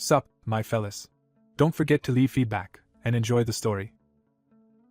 Sup, my fellas. Don't forget to leave feedback, and enjoy the story.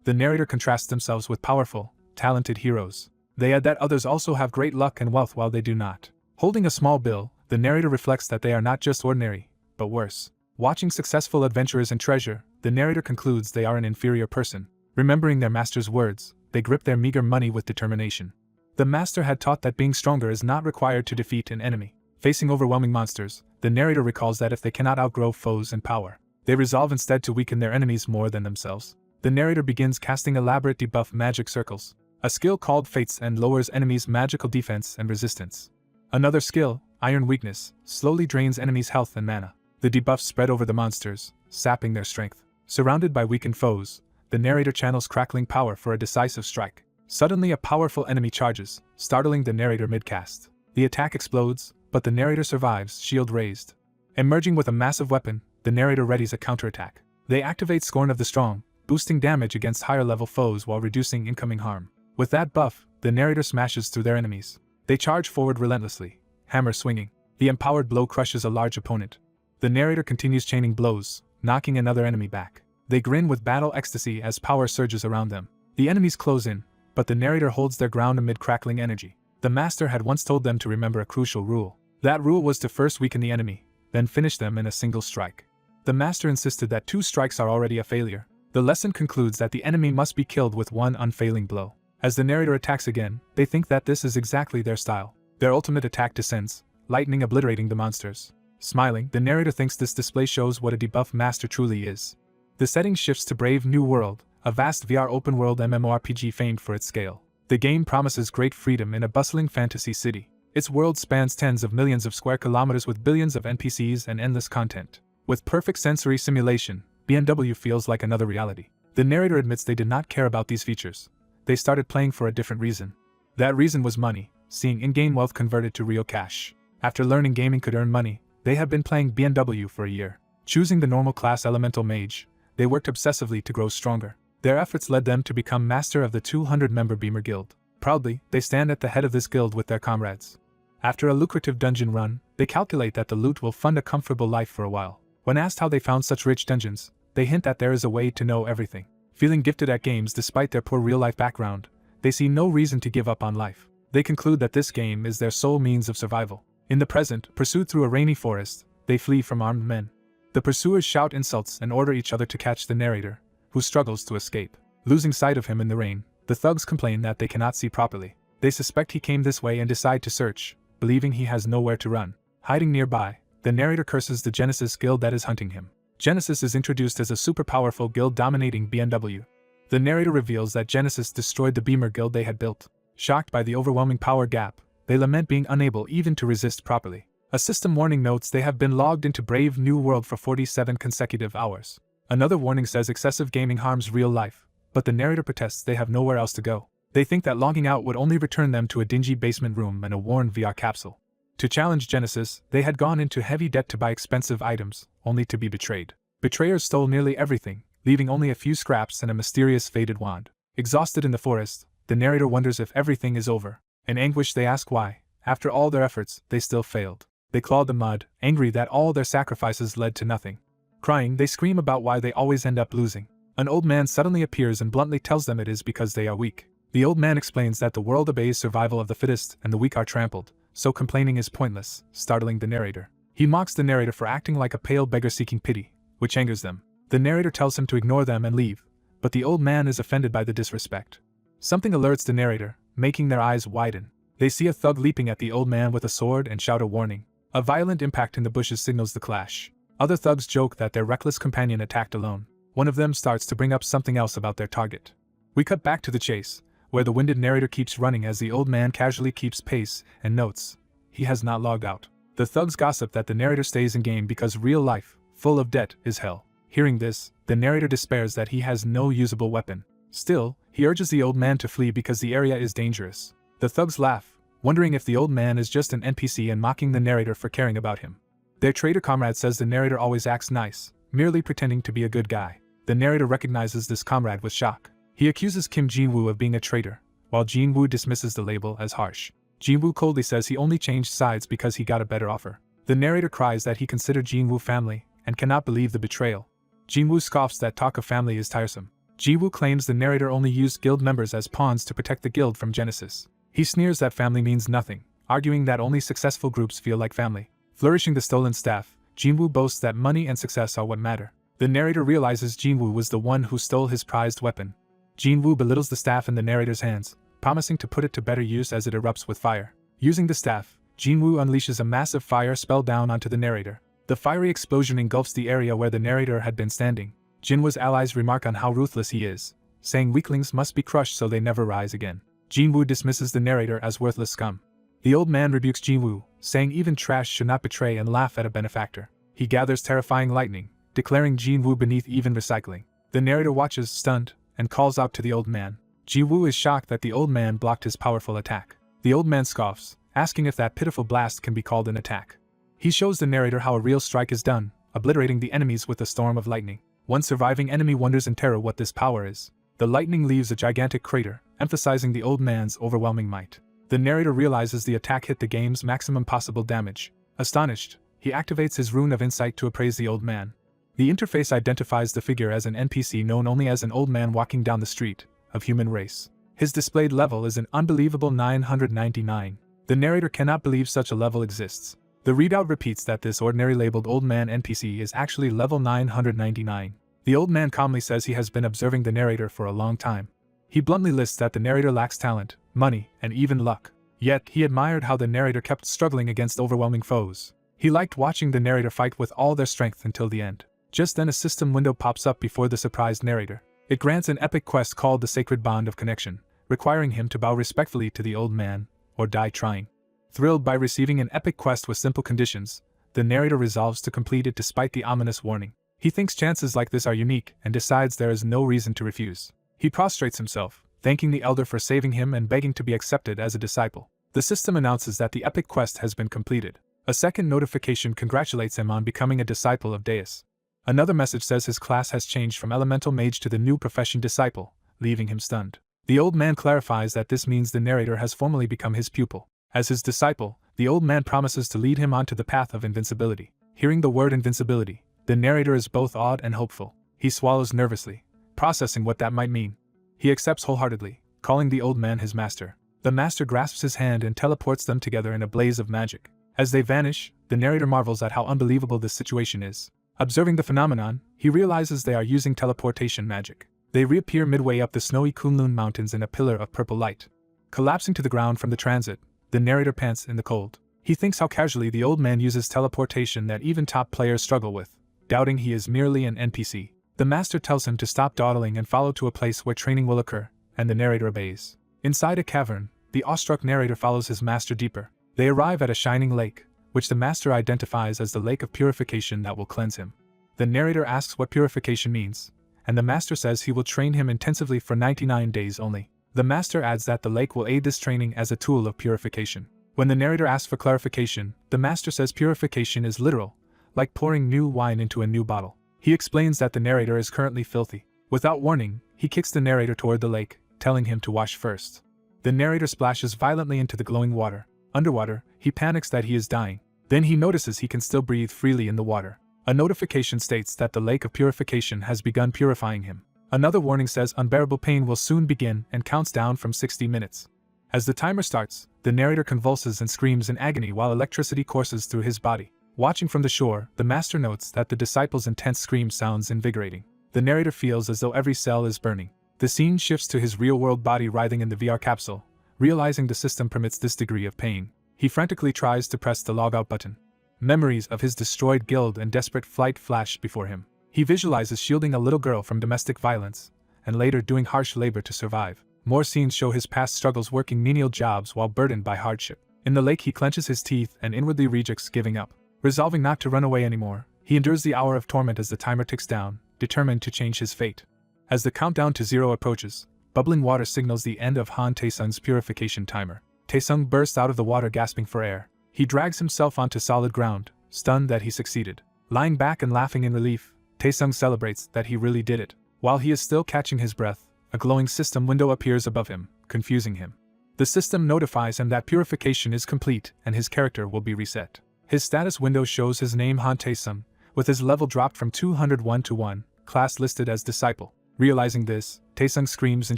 The narrator contrasts themselves with powerful, talented heroes. They add that others also have great luck and wealth while they do not. Holding a small bill, the narrator reflects that they are not just ordinary, but worse. Watching successful adventurers and treasure, the narrator concludes they are an inferior person. Remembering their master's words, they grip their meager money with determination. The master had taught that being stronger is not required to defeat an enemy. Facing overwhelming monsters, the narrator recalls that if they cannot outgrow foes in power, they resolve instead to weaken their enemies more than themselves. The narrator begins casting elaborate debuff magic circles, a skill called Fates, and lowers enemies' magical defense and resistance. Another skill, Iron Weakness, slowly drains enemies' health and mana. The debuffs spread over the monsters, sapping their strength. Surrounded by weakened foes, the narrator channels crackling power for a decisive strike. Suddenly a powerful enemy charges, startling the narrator mid-cast. The attack explodes, but the narrator survives, shield raised. Emerging with a massive weapon, the narrator readies a counterattack. They activate Scorn of the Strong, boosting damage against higher-level foes while reducing incoming harm. With that buff, the narrator smashes through their enemies. They charge forward relentlessly, hammer swinging. The empowered blow crushes a large opponent. The narrator continues chaining blows, knocking another enemy back. They grin with battle ecstasy as power surges around them. The enemies close in, but the narrator holds their ground amid crackling energy. The master had once told them to remember a crucial rule. That rule was to first weaken the enemy, then finish them in a single strike. The master insisted that 2 strikes are already a failure. The lesson concludes that the enemy must be killed with one unfailing blow. As the narrator attacks again, they think that this is exactly their style. Their ultimate attack descends, lightning obliterating the monsters. Smiling, the narrator thinks this display shows what a debuff master truly is. The setting shifts to Brave New World, a vast VR open-world MMORPG famed for its scale. The game promises great freedom in a bustling fantasy city. Its world spans tens of millions of square kilometers with billions of NPCs and endless content. With perfect sensory simulation, BMW feels like another reality. The narrator admits they did not care about these features. They started playing for a different reason. That reason was money, seeing in-game wealth converted to real cash. After learning gaming could earn money, they have been playing BMW for a year. Choosing the normal class Elemental Mage, they worked obsessively to grow stronger. Their efforts led them to become master of the 200-member Beamer Guild. Proudly, they stand at the head of this guild with their comrades. After a lucrative dungeon run, they calculate that the loot will fund a comfortable life for a while. When asked how they found such rich dungeons, they hint that there is a way to know everything. Feeling gifted at games despite their poor real-life background, they see no reason to give up on life. They conclude that this game is their sole means of survival. In the present, pursued through a rainy forest, they flee from armed men. The pursuers shout insults and order each other to catch the narrator, who struggles to escape. Losing sight of him in the rain, the thugs complain that they cannot see properly. They suspect he came this way and decide to search, believing he has nowhere to run. Hiding nearby, the narrator curses the Genesis guild that is hunting him. Genesis is introduced as a super powerful guild dominating BMW. The narrator reveals that Genesis destroyed the Beamer guild they had built. Shocked by the overwhelming power gap, they lament being unable even to resist properly. A system warning notes they have been logged into Brave New World for 47 consecutive hours. Another warning says excessive gaming harms real life, but the narrator protests they have nowhere else to go. They think that logging out would only return them to a dingy basement room and a worn VR capsule. To challenge Genesis, they had gone into heavy debt to buy expensive items, only to be betrayed. Betrayers stole nearly everything, leaving only a few scraps and a mysterious faded wand. Exhausted in the forest, the narrator wonders if everything is over. In anguish they ask why, after all their efforts, they still failed. They claw the mud, angry that all their sacrifices led to nothing. Crying, they scream about why they always end up losing. An old man suddenly appears and bluntly tells them it is because they are weak. The old man explains that the world obeys survival of the fittest and the weak are trampled, so complaining is pointless, startling the narrator. He mocks the narrator for acting like a pale beggar seeking pity, which angers them. The narrator tells him to ignore them and leave, but the old man is offended by the disrespect. Something alerts the narrator, making their eyes widen. They see a thug leaping at the old man with a sword and shout a warning. A violent impact in the bushes signals the clash. Other thugs joke that their reckless companion attacked alone. One of them starts to bring up something else about their target. We cut back to the chase, where the winded narrator keeps running as the old man casually keeps pace and notes he has not logged out. The thugs gossip that the narrator stays in game because real life, full of debt, is hell. Hearing this, the narrator despairs that he has no usable weapon. Still, he urges the old man to flee because the area is dangerous. The thugs laugh, wondering if the old man is just an NPC and mocking the narrator for caring about him. Their traitor comrade says the narrator always acts nice, merely pretending to be a good guy. The narrator recognizes this comrade with shock. He accuses Kim Jin-woo of being a traitor, while Jin-woo dismisses the label as harsh. Jin-woo coldly says he only changed sides because he got a better offer. The narrator cries that he considered Jin-woo family, and cannot believe the betrayal. Jinwoo scoffs that talk of family is tiresome. Jiwoo claims the narrator only used guild members as pawns to protect the guild from Genesis. He sneers that family means nothing, arguing that only successful groups feel like family. Flourishing the stolen staff, Jinwoo boasts that money and success are what matter. The narrator realizes Jinwoo was the one who stole his prized weapon. Jinwoo belittles the staff in the narrator's hands, promising to put it to better use as it erupts with fire. Using the staff, Jinwoo unleashes a massive fire spell down onto the narrator. The fiery explosion engulfs the area where the narrator had been standing. Jinwoo's allies remark on how ruthless he is, saying weaklings must be crushed so they never rise again. Jinwoo dismisses the narrator as worthless scum. The old man rebukes Jinwoo, saying even trash should not betray and laugh at a benefactor. He gathers terrifying lightning, declaring Jinwoo beneath even recycling. The narrator watches, stunned, and calls out to the old man. Jinwoo is shocked that the old man blocked his powerful attack. The old man scoffs, asking if that pitiful blast can be called an attack. He shows the narrator how a real strike is done, obliterating the enemies with a storm of lightning. One surviving enemy wonders in terror what this power is. The lightning leaves a gigantic crater, emphasizing the old man's overwhelming might. The narrator realizes the attack hit the game's maximum possible damage. Astonished, he activates his rune of insight to appraise the old man. The interface identifies the figure as an NPC known only as an old man walking down the street, of human race. His displayed level is an unbelievable 999. The narrator cannot believe such a level exists. The readout repeats that this ordinary labeled old man NPC is actually level 999. The old man calmly says he has been observing the narrator for a long time. He bluntly lists that the narrator lacks talent, money, and even luck. Yet, he admired how the narrator kept struggling against overwhelming foes. He liked watching the narrator fight with all their strength until the end. Just then a system window pops up before the surprised narrator. It grants an epic quest called the Sacred Bond of Connection, requiring him to bow respectfully to the old man, or die trying. Thrilled by receiving an epic quest with simple conditions, the narrator resolves to complete it despite the ominous warning. He thinks chances like this are unique and decides there is no reason to refuse. He prostrates himself, thanking the elder for saving him and begging to be accepted as a disciple. The system announces that the epic quest has been completed. A second notification congratulates him on becoming a disciple of Deus. Another message says his class has changed from elemental mage to the new profession disciple, leaving him stunned. The old man clarifies that this means the narrator has formally become his pupil. As his disciple, the old man promises to lead him onto the path of invincibility. Hearing the word invincibility, the narrator is both awed and hopeful. He swallows nervously, processing what that might mean. He accepts wholeheartedly, calling the old man his master. The master grasps his hand and teleports them together in a blaze of magic. As they vanish, the narrator marvels at how unbelievable this situation is. Observing the phenomenon, he realizes they are using teleportation magic. They reappear midway up the snowy Kunlun Mountains in a pillar of purple light. Collapsing to the ground from the transit, the narrator pants in the cold. He thinks how casually the old man uses teleportation that even top players struggle with, doubting he is merely an NPC. The master tells him to stop dawdling and follow to a place where training will occur, and the narrator obeys. Inside a cavern, the awestruck narrator follows his master deeper. They arrive at a shining lake, which the master identifies as the lake of purification that will cleanse him. The narrator asks what purification means, and the master says he will train him intensively for 99 days only. The master adds that the lake will aid this training as a tool of purification. When the narrator asks for clarification, the master says purification is literal, like pouring new wine into a new bottle. He explains that the narrator is currently filthy. Without warning, he kicks the narrator toward the lake, telling him to wash first. The narrator splashes violently into the glowing water. Underwater, he panics that he is dying. Then he notices he can still breathe freely in the water. A notification states that the lake of purification has begun purifying him. Another warning says unbearable pain will soon begin and counts down from 60 minutes. As the timer starts, the narrator convulses and screams in agony while electricity courses through his body. Watching from the shore, the master notes that the disciple's intense scream sounds invigorating. The narrator feels as though every cell is burning. The scene shifts to his real-world body writhing in the VR capsule. Realizing the system permits this degree of pain, he frantically tries to press the logout button. Memories of his destroyed guild and desperate flight flash before him. He visualizes shielding a little girl from domestic violence, and later doing harsh labor to survive. More scenes show his past struggles working menial jobs while burdened by hardship. In the lake he clenches his teeth and inwardly rejects giving up. Resolving not to run away anymore, he endures the hour of torment as the timer ticks down, determined to change his fate. As the countdown to 0 approaches, bubbling water signals the end of Han Taesung's purification timer. Taesung bursts out of the water gasping for air. He drags himself onto solid ground, stunned that he succeeded. Lying back and laughing in relief, Taesung celebrates that he really did it. While he is still catching his breath, a glowing system window appears above him, confusing him. The system notifies him that purification is complete and his character will be reset. His status window shows his name Han Taesung, with his level dropped from 201 to 1, class listed as disciple. Realizing this, Taesung screams in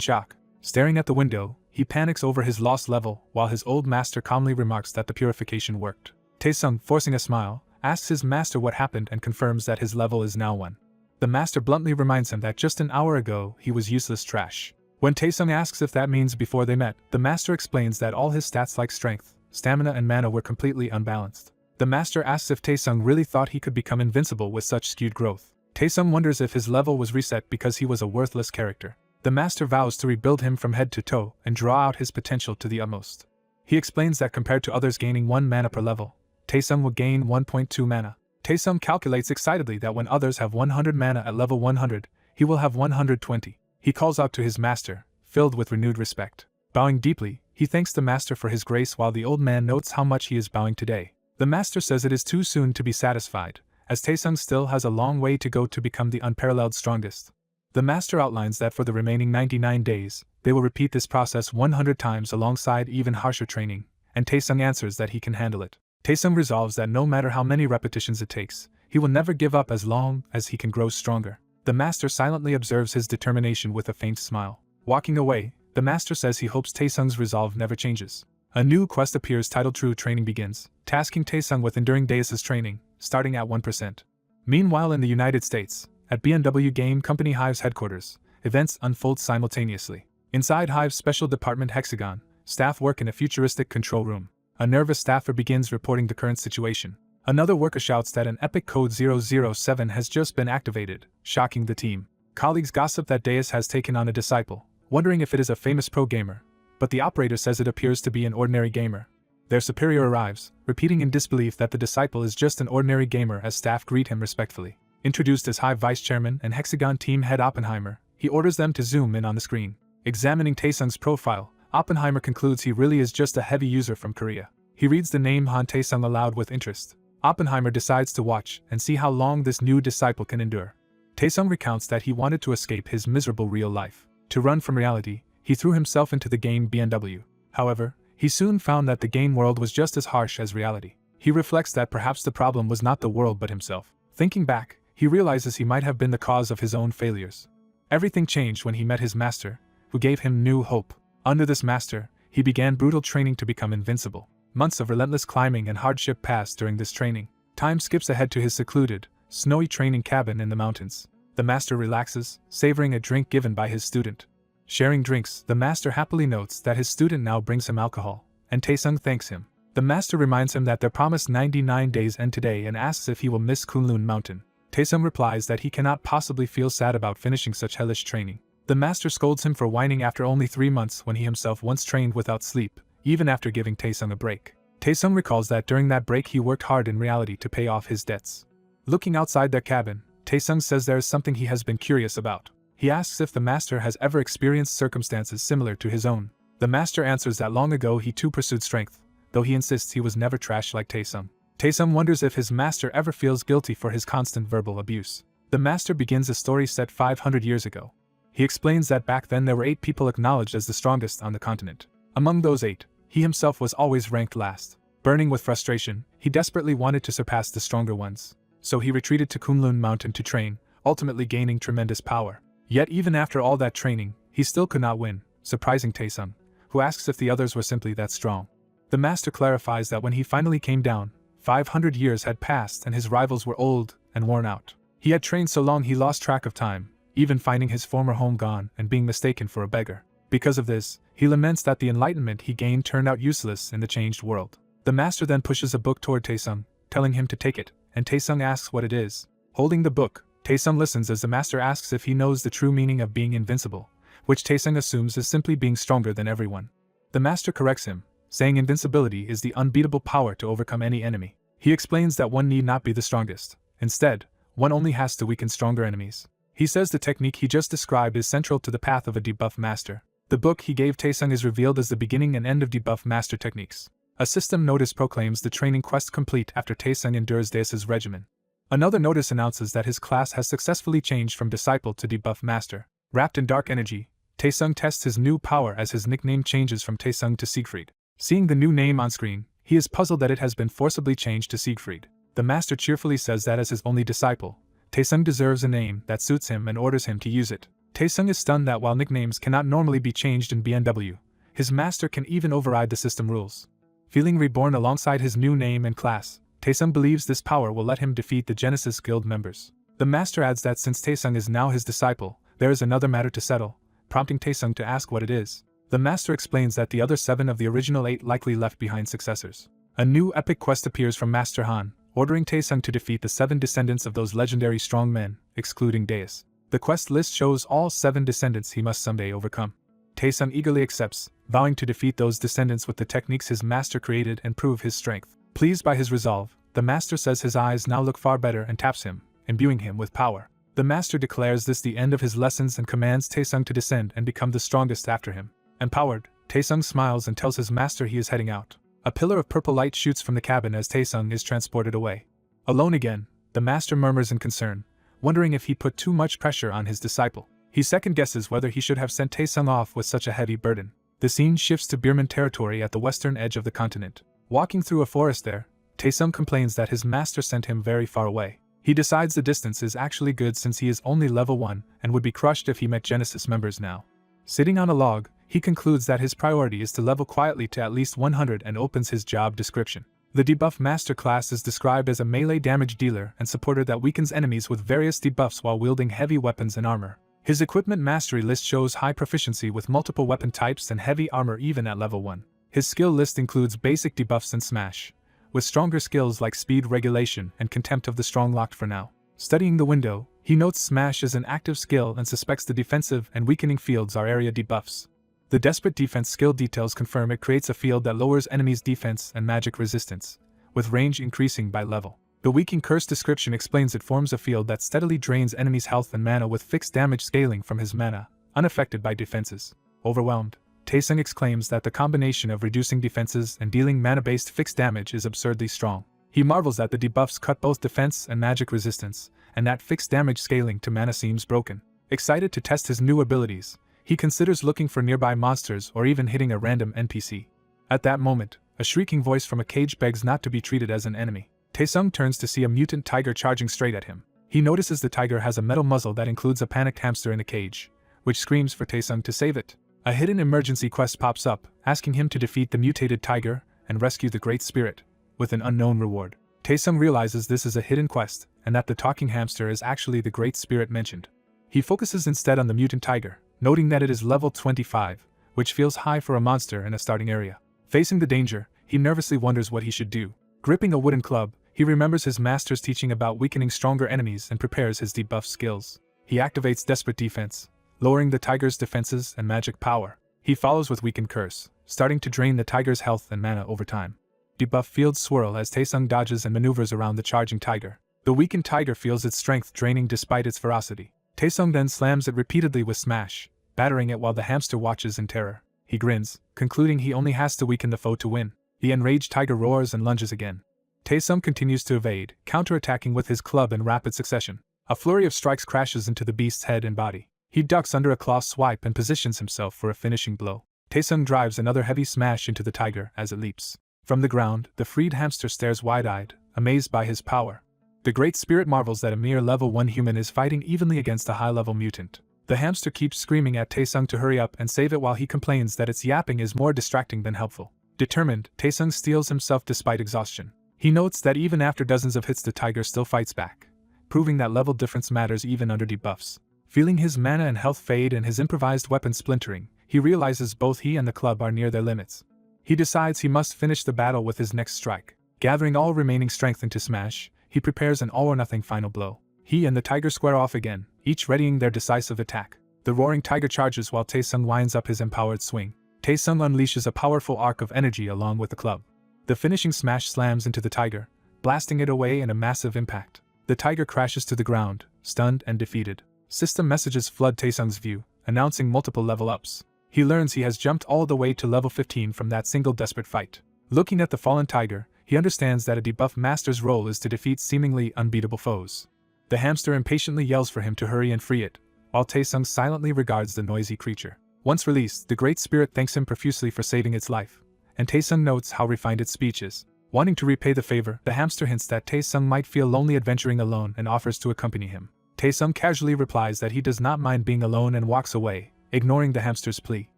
shock. Staring at the window, he panics over his lost level, while his old master calmly remarks that the purification worked. Taesung, forcing a smile, asks his master what happened and confirms that his level is now 1. The master bluntly reminds him that just an hour ago he was useless trash. When Taesung asks if that means before they met, the master explains that all his stats like strength, stamina and mana were completely unbalanced. The master asks if Taesung really thought he could become invincible with such skewed growth. Taesung wonders if his level was reset because he was a worthless character. The master vows to rebuild him from head to toe and draw out his potential to the utmost. He explains that compared to others gaining 1 mana per level, Taesung will gain 1.2 mana. Taesung calculates excitedly that when others have 100 mana at level 100, he will have 120. He calls out to his master, filled with renewed respect. Bowing deeply, he thanks the master for his grace while the old man notes how much he is bowing today. The master says it is too soon to be satisfied, as Taesung still has a long way to go to become the unparalleled strongest. The master outlines that for the remaining 99 days, they will repeat this process 100 times alongside even harsher training, and Taesung answers that he can handle it. Taesung resolves that no matter how many repetitions it takes, he will never give up as long as he can grow stronger. The master silently observes his determination with a faint smile. Walking away, the master says he hopes Taesung's resolve never changes. A new quest appears titled True Training Begins, tasking Taesung with enduring days' training, starting at 1%. Meanwhile in the United States, at BMW Game Company Hive's headquarters, events unfold simultaneously. Inside Hive's special department Hexagon, staff work in a futuristic control room. A nervous staffer begins reporting the current situation. Another worker shouts that an epic code 007 has just been activated, shocking the team. Colleagues gossip that Deus has taken on a disciple, wondering if it is a famous pro gamer, but the operator says it appears to be an ordinary gamer. Their superior arrives, repeating in disbelief that the disciple is just an ordinary gamer as staff greet him respectfully. Introduced as Hive Vice Chairman and Hexagon Team Head Oppenheimer, he orders them to zoom in on the screen. Examining Taesung's profile, Oppenheimer concludes he really is just a heavy user from Korea. He reads the name Han Taesung aloud with interest. Oppenheimer decides to watch and see how long this new disciple can endure. Taesung recounts that he wanted to escape his miserable real life. To run from reality, he threw himself into the game BMW. However, he soon found that the game world was just as harsh as reality. He reflects that perhaps the problem was not the world but himself. Thinking back, he realizes he might have been the cause of his own failures. Everything changed when he met his master, who gave him new hope. Under this master, he began brutal training to become invincible. Months of relentless climbing and hardship passed during this training. Time skips ahead to his secluded, snowy training cabin in the mountains. The master relaxes, savoring a drink given by his student. Sharing drinks, the master happily notes that his student now brings him alcohol, and Taesung thanks him. The master reminds him that their promised 99 days end today and asks if he will miss Kunlun Mountain. Taesung replies that he cannot possibly feel sad about finishing such hellish training. The master scolds him for whining after only 3 months when he himself once trained without sleep, even after giving Taesung a break. Taesung recalls that during that break he worked hard in reality to pay off his debts. Looking outside their cabin, Taesung says there is something he has been curious about. He asks if the master has ever experienced circumstances similar to his own. The master answers that long ago he too pursued strength, though he insists he was never trash like Taesung. Taesung wonders if his master ever feels guilty for his constant verbal abuse. The master begins a story set 500 years ago. He explains that back then there were 8 people acknowledged as the strongest on the continent. Among those 8, he himself was always ranked last. Burning with frustration, he desperately wanted to surpass the stronger ones. So he retreated to Kunlun Mountain to train, ultimately gaining tremendous power. Yet even after all that training, he still could not win, surprising Taesung, who asks if the others were simply that strong. The master clarifies that when he finally came down, 500 years had passed and his rivals were old and worn out. He had trained so long he lost track of time, even finding his former home gone and being mistaken for a beggar. Because of this, he laments that the enlightenment he gained turned out useless in the changed world. The master then pushes a book toward Taesung, telling him to take it, and Taesung asks what it is. Holding the book, Taesung listens as the master asks if he knows the true meaning of being invincible, which Taesung assumes is simply being stronger than everyone. The master corrects him, saying invincibility is the unbeatable power to overcome any enemy. He explains that one need not be the strongest. Instead, one only has to weaken stronger enemies. He says the technique he just described is central to the path of a debuff master. The book he gave Taesung is revealed as the beginning and end of debuff master techniques. A system notice proclaims the training quest complete after Taesung endures Deus's regimen. Another notice announces that his class has successfully changed from disciple to debuff master. Wrapped in dark energy, Taesung tests his new power as his nickname changes from Taesung to Siegfried. Seeing the new name on screen, he is puzzled that it has been forcibly changed to Siegfried. The master cheerfully says that as his only disciple, Taesung deserves a name that suits him and orders him to use it. Taesung is stunned that while nicknames cannot normally be changed in BNW, his master can even override the system rules. Feeling reborn alongside his new name and class, Taesung believes this power will let him defeat the Genesis Guild members. The master adds that since Taesung is now his disciple, there is another matter to settle, prompting Taesung to ask what it is. The master explains that the other 7 of the original 8 likely left behind successors. A new epic quest appears from Master Han, ordering Taesung to defeat the 7 descendants of those legendary strong men, excluding Deus. The quest list shows all 7 descendants he must someday overcome. Taesung eagerly accepts, vowing to defeat those descendants with the techniques his master created and prove his strength. Pleased by his resolve, the master says his eyes now look far better and taps him, imbuing him with power. The master declares this the end of his lessons and commands Taesung to descend and become the strongest after him. Empowered, Taesung smiles and tells his master he is heading out. A pillar of purple light shoots from the cabin as Taesung is transported away. Alone again, the master murmurs in concern, wondering if he put too much pressure on his disciple. He second-guesses whether he should have sent Taesung off with such a heavy burden. The scene shifts to Birman territory at the western edge of the continent. Walking through a forest there, Taesung complains that his master sent him very far away. He decides the distance is actually good since he is only level 1 and would be crushed if he met Genesis members now. Sitting on a log, he concludes that his priority is to level quietly to at least 100 and opens his job description. The Debuff Master class is described as a melee damage dealer and supporter that weakens enemies with various debuffs while wielding heavy weapons and armor. His equipment mastery list shows high proficiency with multiple weapon types and heavy armor even at level 1. His skill list includes basic debuffs and smash, with stronger skills like speed regulation and contempt of the strong locked for now. Studying the window, he notes smash as an active skill and suspects the defensive and weakening fields are area debuffs. The Desperate Defense skill details confirm it creates a field that lowers enemies' defense and magic resistance, with range increasing by level. The Weakening Curse description explains it forms a field that steadily drains enemies' health and mana with fixed damage scaling from his mana, unaffected by defenses. Overwhelmed, Taesung exclaims that the combination of reducing defenses and dealing mana-based fixed damage is absurdly strong. He marvels that the debuffs cut both defense and magic resistance, and that fixed damage scaling to mana seems broken. Excited to test his new abilities, he considers looking for nearby monsters or even hitting a random NPC. At that moment, a shrieking voice from a cage begs not to be treated as an enemy. Taesung turns to see a mutant tiger charging straight at him. He notices the tiger has a metal muzzle that includes a panicked hamster in a cage, which screams for Taesung to save it. A hidden emergency quest pops up, asking him to defeat the mutated tiger and rescue the Great Spirit, with an unknown reward. Taesung realizes this is a hidden quest, and that the talking hamster is actually the Great Spirit mentioned. He focuses instead on the mutant tiger, noting that it is level 25, which feels high for a monster in a starting area. Facing the danger, he nervously wonders what he should do. Gripping a wooden club, he remembers his master's teaching about weakening stronger enemies and prepares his debuff skills. He activates Desperate Defense, lowering the tiger's defenses and magic power. He follows with Weakened Curse, starting to drain the tiger's health and mana over time. Debuff fields swirl as Taesung dodges and maneuvers around the charging tiger. The weakened tiger feels its strength draining despite its ferocity. Taesung then slams it repeatedly with smash, battering it while the hamster watches in terror. He grins, concluding he only has to weaken the foe to win. The enraged tiger roars and lunges again. Taesung continues to evade, counterattacking with his club in rapid succession. A flurry of strikes crashes into the beast's head and body. He ducks under a claw swipe and positions himself for a finishing blow. Taesung drives another heavy smash into the tiger as it leaps. From the ground, the freed hamster stares wide-eyed, amazed by his power. The Great Spirit marvels that a mere level 1 human is fighting evenly against a high-level mutant. The hamster keeps screaming at Taesung to hurry up and save it while he complains that its yapping is more distracting than helpful. Determined, Taesung steels himself despite exhaustion. He notes that even after dozens of hits the tiger still fights back, proving that level difference matters even under debuffs. Feeling his mana and health fade and his improvised weapon splintering, he realizes both he and the club are near their limits. He decides he must finish the battle with his next strike. Gathering all remaining strength into smash, he prepares an all-or-nothing final blow. He and the tiger square off again, each readying their decisive attack. The roaring tiger charges while Taesung winds up his empowered swing. Taesung unleashes a powerful arc of energy along with the club. The finishing smash slams into the tiger, blasting it away in a massive impact. The tiger crashes to the ground, stunned and defeated. System messages flood Taesung's view, announcing multiple level ups. He learns he has jumped all the way to level 15 from that single desperate fight. Looking at the fallen tiger, he understands that a debuff master's role is to defeat seemingly unbeatable foes. The hamster impatiently yells for him to hurry and free it, while Taesung silently regards the noisy creature. Once released, the Great Spirit thanks him profusely for saving its life, and Taesung notes how refined its speech is. Wanting to repay the favor, the hamster hints that Taesung might feel lonely adventuring alone and offers to accompany him. Taesung casually replies that he does not mind being alone and walks away, ignoring the hamster's plea.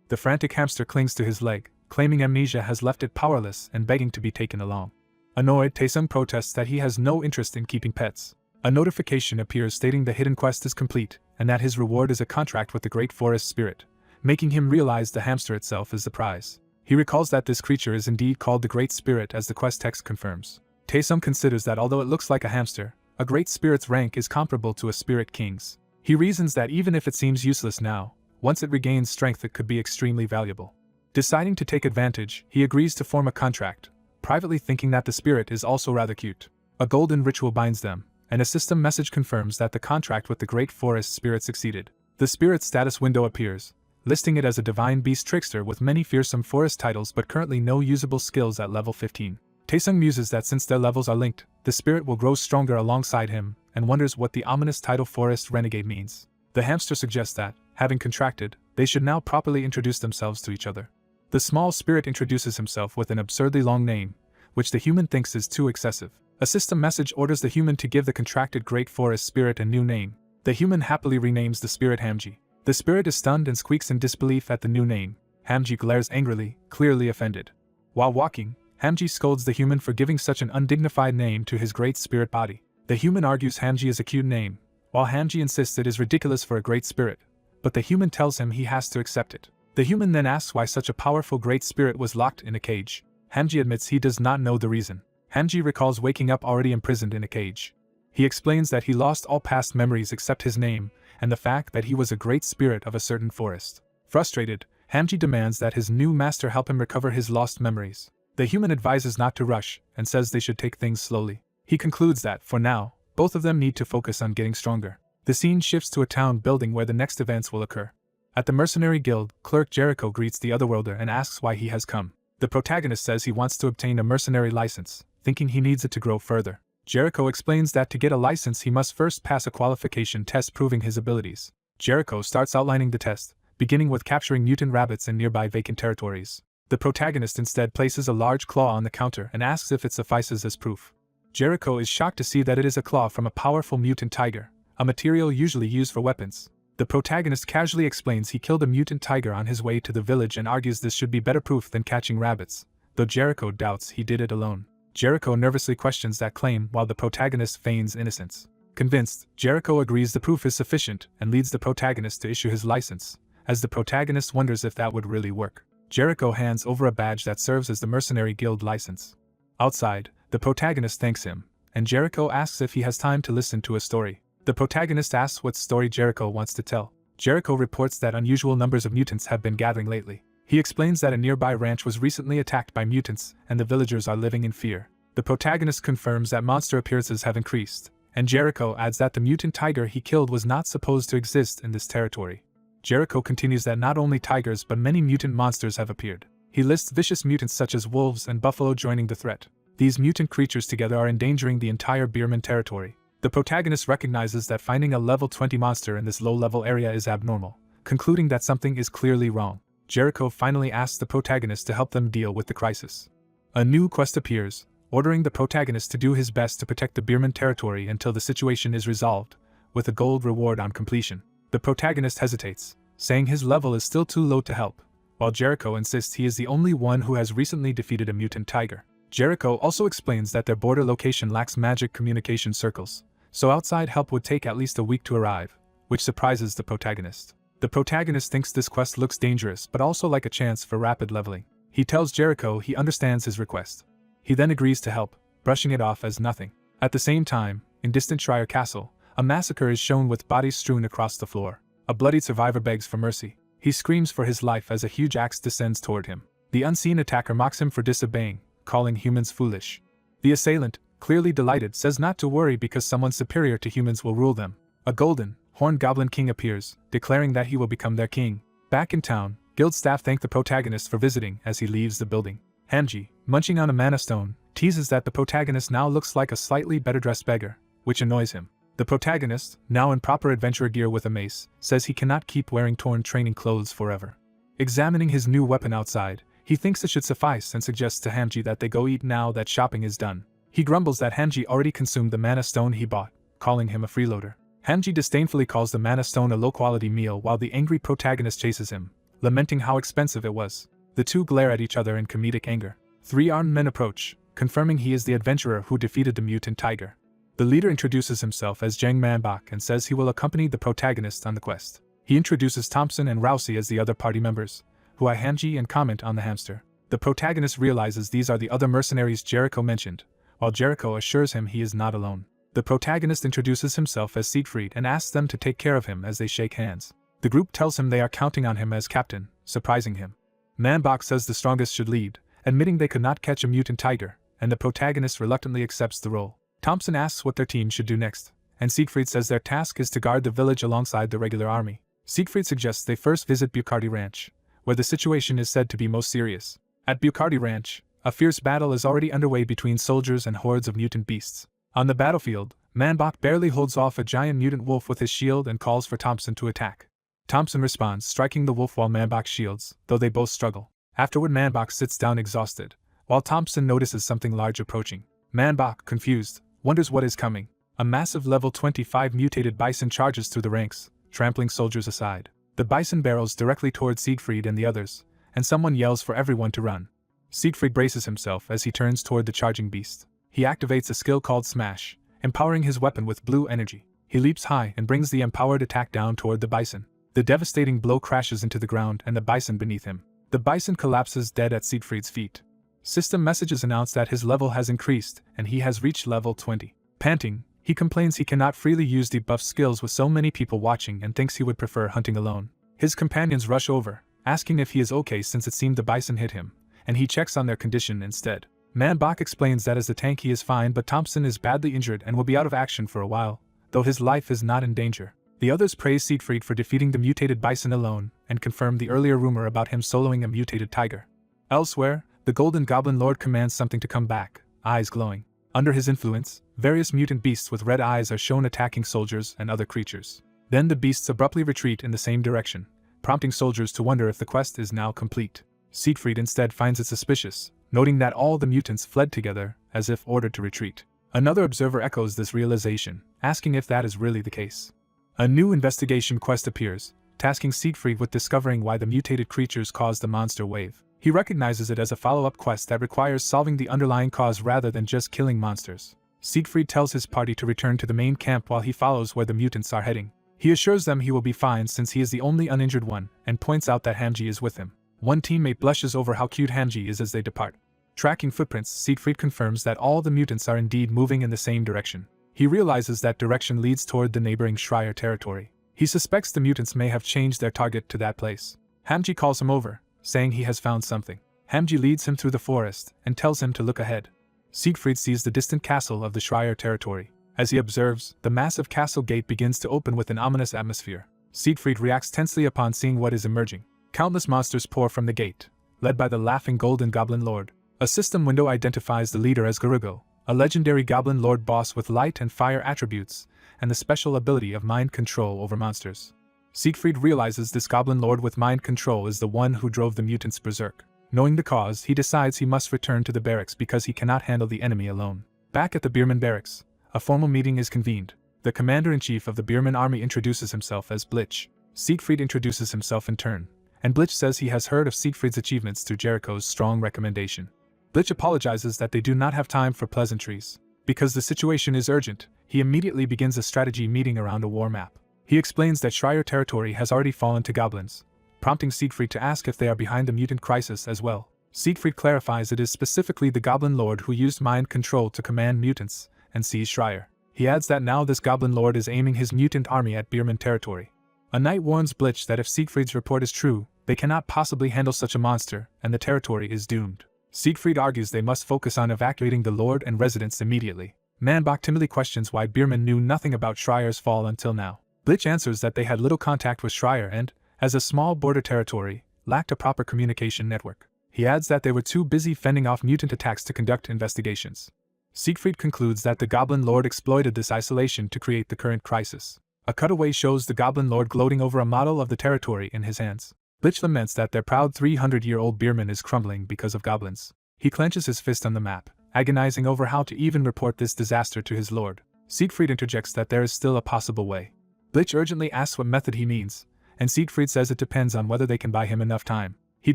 The frantic hamster clings to his leg, claiming amnesia has left it powerless and begging to be taken along. Annoyed, Taesung protests that he has no interest in keeping pets. A notification appears stating the hidden quest is complete, and that his reward is a contract with the Great Forest Spirit, making him realize the hamster itself is the prize. He recalls that this creature is indeed called the Great Spirit as the quest text confirms. Taesung considers that although it looks like a hamster, a Great Spirit's rank is comparable to a Spirit King's. He reasons that even if it seems useless now, once it regains strength it could be extremely valuable. Deciding to take advantage, he agrees to form a contract, privately thinking that the spirit is also rather cute. A golden ritual binds them, and a system message confirms that the contract with the Great Forest Spirit succeeded. The spirit's status window appears, listing it as a divine beast trickster with many fearsome forest titles but currently no usable skills at level 15. Taesung muses that since their levels are linked, the spirit will grow stronger alongside him, and wonders what the ominous title Forest Renegade means. The hamster suggests that, having contracted, they should now properly introduce themselves to each other. The small spirit introduces himself with an absurdly long name, which the human thinks is too excessive. A system message orders the human to give the contracted Great Forest Spirit a new name. The human happily renames the spirit Hamji. The spirit is stunned and squeaks in disbelief at the new name. Hamji glares angrily, clearly offended. While walking, Hamji scolds the human for giving such an undignified name to his great spirit body. The human argues Hamji is a cute name, while Hamji insists it is ridiculous for a great spirit, but the human tells him he has to accept it. The human then asks why such a powerful great spirit was locked in a cage. Hamji admits he does not know the reason. Hamji recalls waking up already imprisoned in a cage. He explains that he lost all past memories except his name, and the fact that he was a great spirit of a certain forest. Frustrated, Hamji demands that his new master help him recover his lost memories. The human advises not to rush, and says they should take things slowly. He concludes that, for now, both of them need to focus on getting stronger. The scene shifts to a town building where the next events will occur. At the Mercenary Guild, clerk Jericho greets the otherworlder and asks why he has come. The protagonist says he wants to obtain a mercenary license, thinking he needs it to grow further. Jericho explains that to get a license he must first pass a qualification test proving his abilities. Jericho starts outlining the test, beginning with capturing mutant rabbits in nearby vacant territories. The protagonist instead places a large claw on the counter and asks if it suffices as proof. Jericho is shocked to see that it is a claw from a powerful mutant tiger, a material usually used for weapons. The protagonist casually explains he killed a mutant tiger on his way to the village and argues this should be better proof than catching rabbits, though Jericho doubts he did it alone. Jericho nervously questions that claim while the protagonist feigns innocence. Convinced, Jericho agrees the proof is sufficient and leads the protagonist to issue his license, as the protagonist wonders if that would really work. Jericho hands over a badge that serves as the Mercenary Guild license. Outside, the protagonist thanks him, and Jericho asks if he has time to listen to a story. The protagonist asks what story Jericho wants to tell. Jericho reports that unusual numbers of mutants have been gathering lately. He explains that a nearby ranch was recently attacked by mutants, and the villagers are living in fear. The protagonist confirms that monster appearances have increased, and Jericho adds that the mutant tiger he killed was not supposed to exist in this territory. Jericho continues that not only tigers but many mutant monsters have appeared. He lists vicious mutants such as wolves and buffalo joining the threat. These mutant creatures together are endangering the entire Beerman territory. The protagonist recognizes that finding a level 20 monster in this low-level area is abnormal, concluding that something is clearly wrong. Jericho finally asks the protagonist to help them deal with the crisis. A new quest appears, ordering the protagonist to do his best to protect the Beerman territory until the situation is resolved, with a gold reward on completion. The protagonist hesitates, saying his level is still too low to help, while Jericho insists he is the only one who has recently defeated a mutant tiger. Jericho also explains that their border location lacks magic communication circles, so outside help would take at least a week to arrive, which surprises the protagonist. The protagonist thinks this quest looks dangerous but also like a chance for rapid leveling. He tells Jericho he understands his request. He then agrees to help, brushing it off as nothing. At the same time, in distant Schreier Castle, a massacre is shown with bodies strewn across the floor. A bloodied survivor begs for mercy. He screams for his life as a huge axe descends toward him. The unseen attacker mocks him for disobeying, calling humans foolish. The assailant, clearly delighted, says not to worry because someone superior to humans will rule them. A golden, horned goblin king appears, declaring that he will become their king. Back in town, guild staff thank the protagonist for visiting as he leaves the building. Hamji, munching on a mana stone, teases that the protagonist now looks like a slightly better dressed beggar, which annoys him. The protagonist, now in proper adventurer gear with a mace, says he cannot keep wearing torn training clothes forever. Examining his new weapon outside, He thinks it should suffice and suggests to Hamji that they go eat now that shopping is done. He grumbles that Hamji already consumed the mana stone he bought, calling him a freeloader. Hamji disdainfully calls the mana stone a low-quality meal while the angry protagonist chases him, lamenting how expensive it was. The two glare at each other in comedic anger. 3 armed men approach, confirming he is the adventurer who defeated the mutant tiger. The leader introduces himself as Jang Manbok and says he will accompany the protagonist on the quest. He introduces Thompson and Rousey as the other party members, who eye Hamji and comment on the hamster. The protagonist realizes these are the other mercenaries Jericho mentioned, while Jericho assures him he is not alone. The protagonist introduces himself as Siegfried and asks them to take care of him as they shake hands. The group tells him they are counting on him as captain, surprising him. Manbok says the strongest should lead, admitting they could not catch a mutant tiger, and the protagonist reluctantly accepts the role. Thompson asks what their team should do next, and Siegfried says their task is to guard the village alongside the regular army. Siegfried suggests they first visit Bucardi Ranch, where the situation is said to be most serious. At Bucardi Ranch, a fierce battle is already underway between soldiers and hordes of mutant beasts. On the battlefield, Manbok barely holds off a giant mutant wolf with his shield and calls for Thompson to attack. Thompson responds, striking the wolf while Manbok shields, though they both struggle. Afterward, Manbok sits down exhausted, while Thompson notices something large approaching. Manbok, confused, wonders what is coming. A massive level 25 mutated bison charges through the ranks, trampling soldiers aside. The bison barrels directly toward Siegfried and the others, and someone yells for everyone to run. Siegfried braces himself as he turns toward the charging beast. He activates a skill called Smash, empowering his weapon with blue energy. He leaps high and brings the empowered attack down toward the bison. The devastating blow crashes into the ground and the bison beneath him. The bison collapses dead at Siegfried's feet. System messages announce that his level has increased and he has reached level 20. Panting, he complains he cannot freely use debuff skills with so many people watching and thinks he would prefer hunting alone. His companions rush over, asking if he is okay since it seemed the bison hit him, and he checks on their condition instead. Manbok explains that as the tank he is fine, but Thompson is badly injured and will be out of action for a while, though his life is not in danger. The others praise Siegfried for defeating the mutated bison alone and confirm the earlier rumor about him soloing a mutated tiger. Elsewhere, the Golden Goblin Lord commands something to come back, eyes glowing. Under his influence, various mutant beasts with red eyes are shown attacking soldiers and other creatures. Then the beasts abruptly retreat in the same direction, prompting soldiers to wonder if the quest is now complete. Siegfried instead finds it suspicious, noting that all the mutants fled together, as if ordered to retreat. Another observer echoes this realization, asking if that is really the case. A new investigation quest appears, tasking Siegfried with discovering why the mutated creatures caused the monster wave. He recognizes it as a follow-up quest that requires solving the underlying cause rather than just killing monsters. Siegfried tells his party to return to the main camp while he follows where the mutants are heading. He assures them he will be fine since he is the only uninjured one, and points out that Hamji is with him. One teammate blushes over how cute Hamji is as they depart. Tracking footprints, Siegfried confirms that all the mutants are indeed moving in the same direction. He realizes that direction leads toward the neighboring Schreier territory. He suspects the mutants may have changed their target to that place. Hamji calls him over, saying he has found something. Hamji leads him through the forest and tells him to look ahead. Siegfried sees the distant castle of the Schreier territory. As he observes, the massive castle gate begins to open with an ominous atmosphere. Siegfried reacts tensely upon seeing what is emerging. Countless monsters pour from the gate, led by the laughing Golden Goblin Lord. A system window identifies the leader as Garugo, a legendary Goblin Lord boss with light and fire attributes, and the special ability of mind control over monsters. Siegfried realizes this Goblin Lord with mind control is the one who drove the mutants berserk. Knowing the cause, he decides he must return to the barracks because he cannot handle the enemy alone. Back at the Bierman barracks, a formal meeting is convened. The commander-in-chief of the Bierman army introduces himself as Blitch. Siegfried introduces himself in turn, and Blitch says he has heard of Siegfried's achievements through Jericho's strong recommendation. Blitch apologizes that they do not have time for pleasantries. Because the situation is urgent, he immediately begins a strategy meeting around a war map. He explains that Schreier territory has already fallen to goblins, prompting Siegfried to ask if they are behind the mutant crisis as well. Siegfried clarifies it is specifically the Goblin Lord who used mind control to command mutants and seize Schreier. He adds that now this Goblin Lord is aiming his mutant army at Bierman territory. A knight warns Blitch that if Siegfried's report is true, they cannot possibly handle such a monster, and the territory is doomed. Siegfried argues they must focus on evacuating the Lord and residents immediately. Manbok timidly questions why Bierman knew nothing about Schreier's fall until now. Blitch answers that they had little contact with Schreier and, as a small border territory, lacked a proper communication network. He adds that they were too busy fending off mutant attacks to conduct investigations. Siegfried concludes that the Goblin Lord exploited this isolation to create the current crisis. A cutaway shows the Goblin Lord gloating over a model of the territory in his hands. Blitch laments that their proud 300-year-old beerman is crumbling because of goblins. He clenches his fist on the map, agonizing over how to even report this disaster to his lord. Siegfried interjects that there is still a possible way. Blitch urgently asks what method he means, and Siegfried says it depends on whether they can buy him enough time. He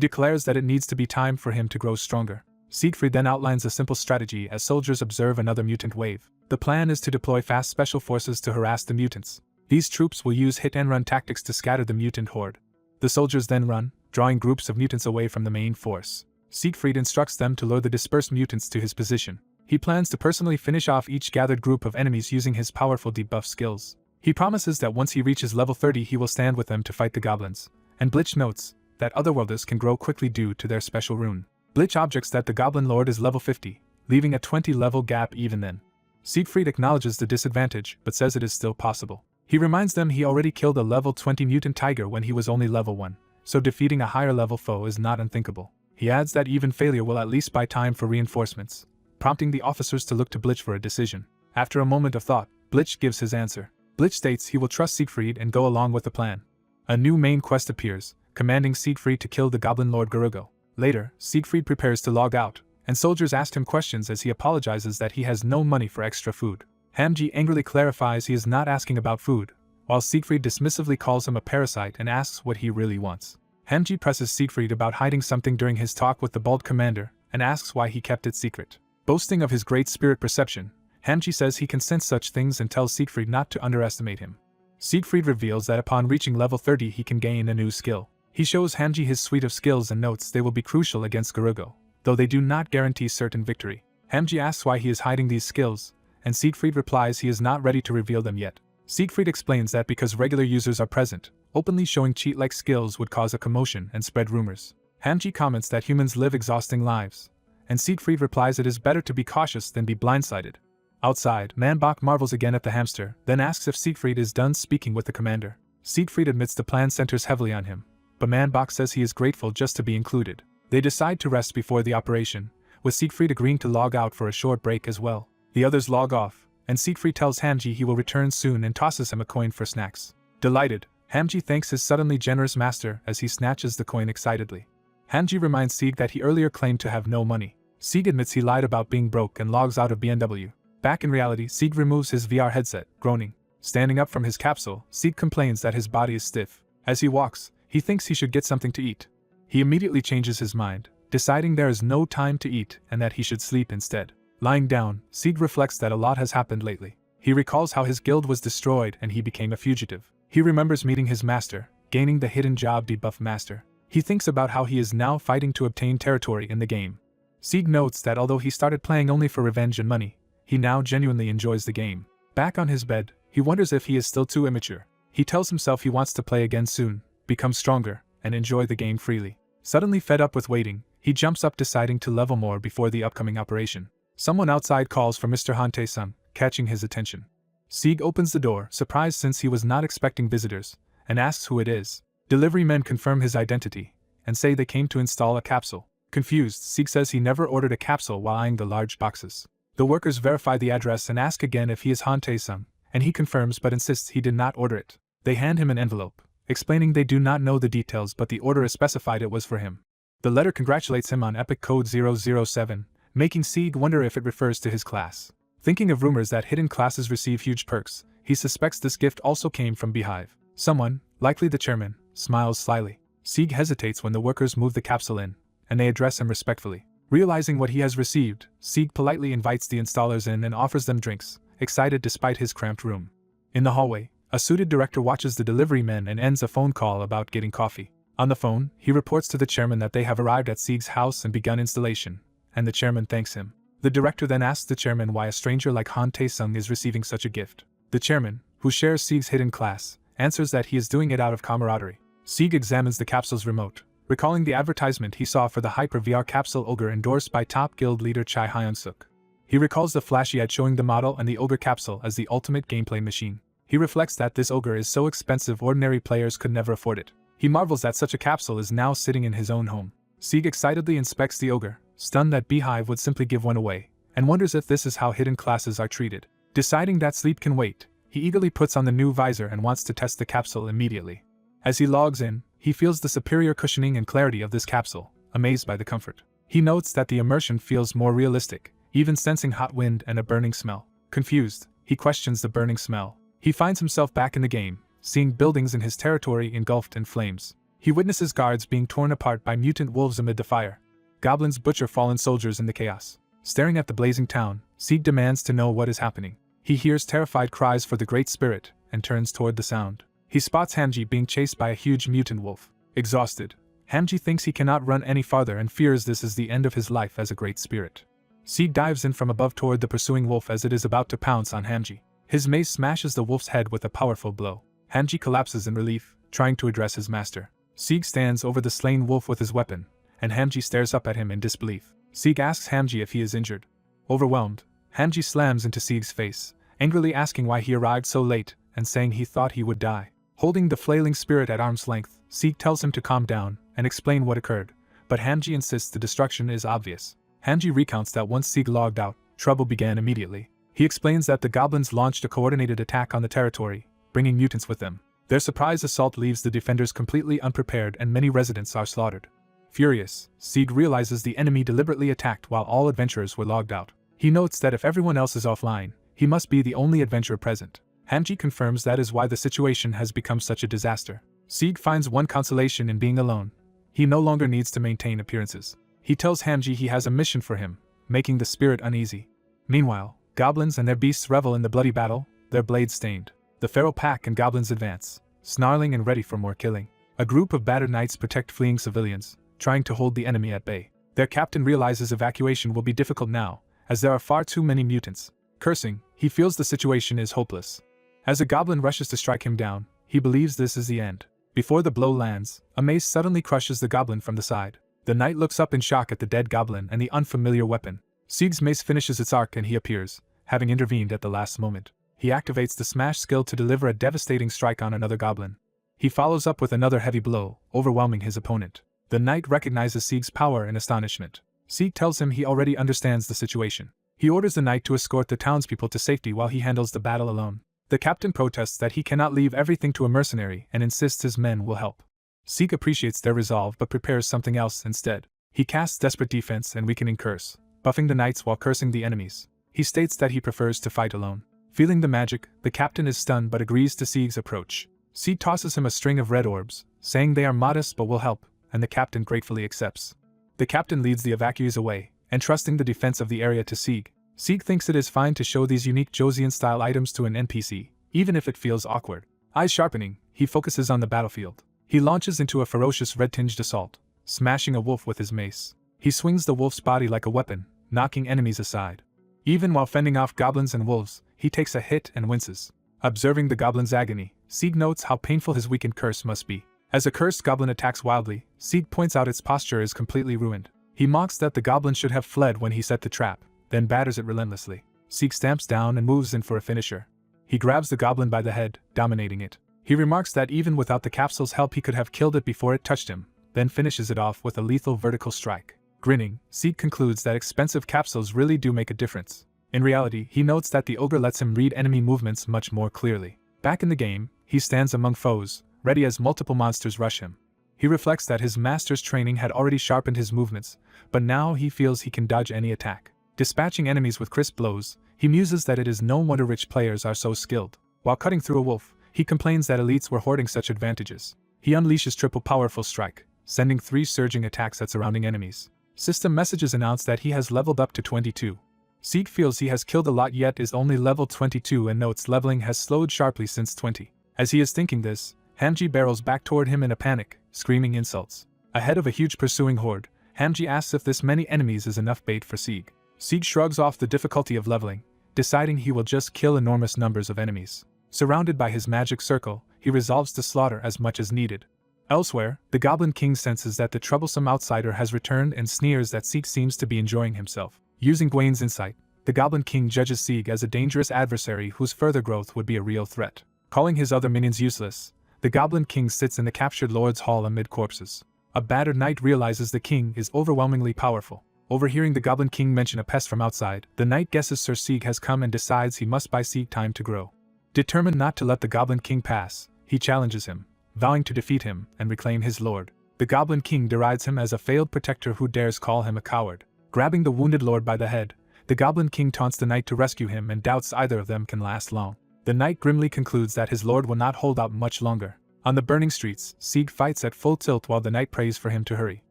declares that it needs to be time for him to grow stronger. Siegfried then outlines a simple strategy as soldiers observe another mutant wave. The plan is to deploy fast special forces to harass the mutants. These troops will use hit-and-run tactics to scatter the mutant horde. The soldiers then run, drawing groups of mutants away from the main force. Siegfried instructs them to lure the dispersed mutants to his position. He plans to personally finish off each gathered group of enemies using his powerful debuff skills. He promises that once he reaches level 30 he will stand with them to fight the goblins, and Blitch notes that otherworlders can grow quickly due to their special rune. Blitch objects that the Goblin Lord is level 50, leaving a 20-level gap even then. Siegfried acknowledges the disadvantage but says it is still possible. He reminds them he already killed a level 20 mutant tiger when he was only level 1, so defeating a higher level foe is not unthinkable. He adds that even failure will at least buy time for reinforcements, prompting the officers to look to Blitch for a decision. After a moment of thought, Blitch gives his answer. Blitch states he will trust Siegfried and go along with the plan. A new main quest appears, commanding Siegfried to kill the Goblin Lord Garugo. Later, Siegfried prepares to log out, and soldiers ask him questions as he apologizes that he has no money for extra food. Hamji angrily clarifies he is not asking about food, while Siegfried dismissively calls him a parasite and asks what he really wants. Hamji presses Siegfried about hiding something during his talk with the bald commander, and asks why he kept it secret. Boasting of his great spirit perception, Hamji says he can sense such things and tells Siegfried not to underestimate him. Siegfried reveals that upon reaching level 30 he can gain a new skill. He shows Hamji his suite of skills and notes they will be crucial against Garugo, though they do not guarantee certain victory. Hamji asks why he is hiding these skills, and Siegfried replies he is not ready to reveal them yet. Siegfried explains that because regular users are present, openly showing cheat-like skills would cause a commotion and spread rumors. Hamji comments that humans live exhausting lives, and Siegfried replies it is better to be cautious than be blindsided. Outside, Manbach marvels again at the hamster, then asks if Siegfried is done speaking with the commander. Siegfried admits the plan centers heavily on him, but Manbach says he is grateful just to be included. They decide to rest before the operation, with Siegfried agreeing to log out for a short break as well. The others log off, and Siegfried tells Hamji he will return soon and tosses him a coin for snacks. Delighted, Hamji thanks his suddenly generous master as he snatches the coin excitedly. Hamji reminds Sieg that he earlier claimed to have no money. Sieg admits he lied about being broke and logs out of BMW. Back in reality, Sieg removes his VR headset, groaning. Standing up from his capsule, Sieg complains that his body is stiff. As he walks, he thinks he should get something to eat. He immediately changes his mind, deciding there is no time to eat and that he should sleep instead. Lying down, Sieg reflects that a lot has happened lately. He recalls how his guild was destroyed and he became a fugitive. He remembers meeting his master, gaining the hidden job debuff master. He thinks about how he is now fighting to obtain territory in the game. Sieg notes that although he started playing only for revenge and money, he now genuinely enjoys the game. Back on his bed, he wonders if he is still too immature. He tells himself he wants to play again soon, become stronger, and enjoy the game freely. Suddenly fed up with waiting, he jumps up deciding to level more before the upcoming operation. Someone outside calls for Mr. Hante-san, catching his attention. Sieg opens the door, surprised since he was not expecting visitors, and asks who it is. Delivery men confirm his identity, and say they came to install a capsule. Confused, Sieg says he never ordered a capsule while eyeing the large boxes. The workers verify the address and ask again if he is Hante-san, and he confirms but insists he did not order it. They hand him an envelope, explaining they do not know the details but the order is specified it was for him. The letter congratulates him on Epic Code 007, making Sieg wonder if it refers to his class. Thinking of rumors that hidden classes receive huge perks, he suspects this gift also came from Beehive. Someone, likely the chairman, smiles slyly. Sieg hesitates when the workers move the capsule in, and they address him respectfully. Realizing what he has received, Sieg politely invites the installers in and offers them drinks, excited despite his cramped room. In the hallway, a suited director watches the delivery men and ends a phone call about getting coffee. On the phone, he reports to the chairman that they have arrived at Sieg's house and begun installation, and the chairman thanks him. The director then asks the chairman why a stranger like Han Tae-sung is receiving such a gift. The chairman, who shares Sieg's hidden class, answers that he is doing it out of camaraderie. Sieg examines the capsule's remote, recalling the advertisement he saw for the Hyper VR capsule Ogre endorsed by top guild leader Chai Hyun-suk. He recalls the flashy ad showing the model and the Ogre capsule as the ultimate gameplay machine. He reflects that this Ogre is so expensive ordinary players could never afford it. He marvels that such a capsule is now sitting in his own home. Sieg excitedly inspects the Ogre, stunned that Beehive would simply give one away, and wonders if this is how hidden classes are treated. Deciding that sleep can wait, he eagerly puts on the new visor and wants to test the capsule immediately. As he logs in, he feels the superior cushioning and clarity of this capsule, amazed by the comfort. He notes that the immersion feels more realistic, even sensing hot wind and a burning smell. Confused, he questions the burning smell. He finds himself back in the game, seeing buildings in his territory engulfed in flames. He witnesses guards being torn apart by mutant wolves amid the fire. Goblins butcher fallen soldiers in the chaos. Staring at the blazing town, Sieg demands to know what is happening. He hears terrified cries for the Great Spirit and turns toward the sound. He spots Hamji being chased by a huge mutant wolf. Exhausted, Hamji thinks he cannot run any farther and fears this is the end of his life as a Great Spirit. Sieg dives in from above toward the pursuing wolf as it is about to pounce on Hamji. His mace smashes the wolf's head with a powerful blow. Hamji collapses in relief, trying to address his master. Sieg stands over the slain wolf with his weapon, and Hamji stares up at him in disbelief. Sieg asks Hamji if he is injured. Overwhelmed, Hamji slams into Sieg's face, angrily asking why he arrived so late and saying he thought he would die. Holding the flailing spirit at arm's length, Sieg tells him to calm down and explain what occurred, but Hamji insists the destruction is obvious. Hamji recounts that once Sieg logged out, trouble began immediately. He explains that the goblins launched a coordinated attack on the territory, bringing mutants with them. Their surprise assault leaves the defenders completely unprepared and many residents are slaughtered. Furious, Sieg realizes the enemy deliberately attacked while all adventurers were logged out. He notes that if everyone else is offline, he must be the only adventurer present. Hamji confirms that is why the situation has become such a disaster. Sieg finds one consolation in being alone. He no longer needs to maintain appearances. He tells Hamji he has a mission for him, making the spirit uneasy. Meanwhile, goblins and their beasts revel in the bloody battle, their blades stained. The feral pack and goblins advance, snarling and ready for more killing. A group of battered knights protect fleeing civilians, trying to hold the enemy at bay. Their captain realizes evacuation will be difficult now, as there are far too many mutants. Cursing, he feels the situation is hopeless. As a goblin rushes to strike him down, he believes this is the end. Before the blow lands, a mace suddenly crushes the goblin from the side. The knight looks up in shock at the dead goblin and the unfamiliar weapon. Sieg's mace finishes its arc and he appears, having intervened at the last moment. He activates the smash skill to deliver a devastating strike on another goblin. He follows up with another heavy blow, overwhelming his opponent. The knight recognizes Sieg's power in astonishment. Sieg tells him he already understands the situation. He orders the knight to escort the townspeople to safety while he handles the battle alone. The captain protests that he cannot leave everything to a mercenary and insists his men will help. Sieg appreciates their resolve but prepares something else instead. He casts Desperate Defense and Weakening Curse, buffing the knights while cursing the enemies. He states that he prefers to fight alone. Feeling the magic, the captain is stunned but agrees to Sieg's approach. Sieg tosses him a string of red orbs, saying they are modest but will help, and the captain gratefully accepts. The captain leads the evacuees away, entrusting the defense of the area to Sieg. Sieg thinks it is fine to show these unique Josian-style items to an NPC, even if it feels awkward. Eyes sharpening, he focuses on the battlefield. He launches into a ferocious red-tinged assault, smashing a wolf with his mace. He swings the wolf's body like a weapon, knocking enemies aside. Even while fending off goblins and wolves, he takes a hit and winces. Observing the goblin's agony, Sieg notes how painful his weakened curse must be. As a cursed goblin attacks wildly, Sieg points out its posture is completely ruined. He mocks that the goblin should have fled when he set the trap, then batters it relentlessly. Sieg stamps down and moves in for a finisher. He grabs the goblin by the head, dominating it. He remarks that even without the capsule's help he could have killed it before it touched him, then finishes it off with a lethal vertical strike. Grinning, Sieg concludes that expensive capsules really do make a difference. In reality, he notes that the ogre lets him read enemy movements much more clearly. Back in the game, he stands among foes, ready as multiple monsters rush him. He reflects that his master's training had already sharpened his movements, but now he feels he can dodge any attack. Dispatching enemies with crisp blows, he muses that it is no wonder rich players are so skilled. While cutting through a wolf, he complains that elites were hoarding such advantages. He unleashes triple powerful strike, sending 3 surging attacks at surrounding enemies. System messages announce that he has leveled up to 22. Sieg feels he has killed a lot yet is only level 22 and notes leveling has slowed sharply since 20. As he is thinking this, Hamji barrels back toward him in a panic, screaming insults. Ahead of a huge pursuing horde, Hamji asks if this many enemies is enough bait for Sieg. Sieg shrugs off the difficulty of leveling, deciding he will just kill enormous numbers of enemies. Surrounded by his magic circle, he resolves to slaughter as much as needed. Elsewhere, the Goblin King senses that the troublesome outsider has returned and sneers that Sieg seems to be enjoying himself. Using Gwain's insight, the Goblin King judges Sieg as a dangerous adversary whose further growth would be a real threat. Calling his other minions useless, the Goblin King sits in the captured Lord's Hall amid corpses. A battered knight realizes the king is overwhelmingly powerful. Overhearing the Goblin King mention a pest from outside, the knight guesses Sir Sieg has come and decides he must buy Sieg time to grow. Determined not to let the Goblin King pass, he challenges him, vowing to defeat him and reclaim his lord. The Goblin King derides him as a failed protector who dares call him a coward. Grabbing the wounded lord by the head, the Goblin King taunts the knight to rescue him and doubts either of them can last long. The knight grimly concludes that his lord will not hold out much longer. On the burning streets, Sieg fights at full tilt while the knight prays for him to hurry.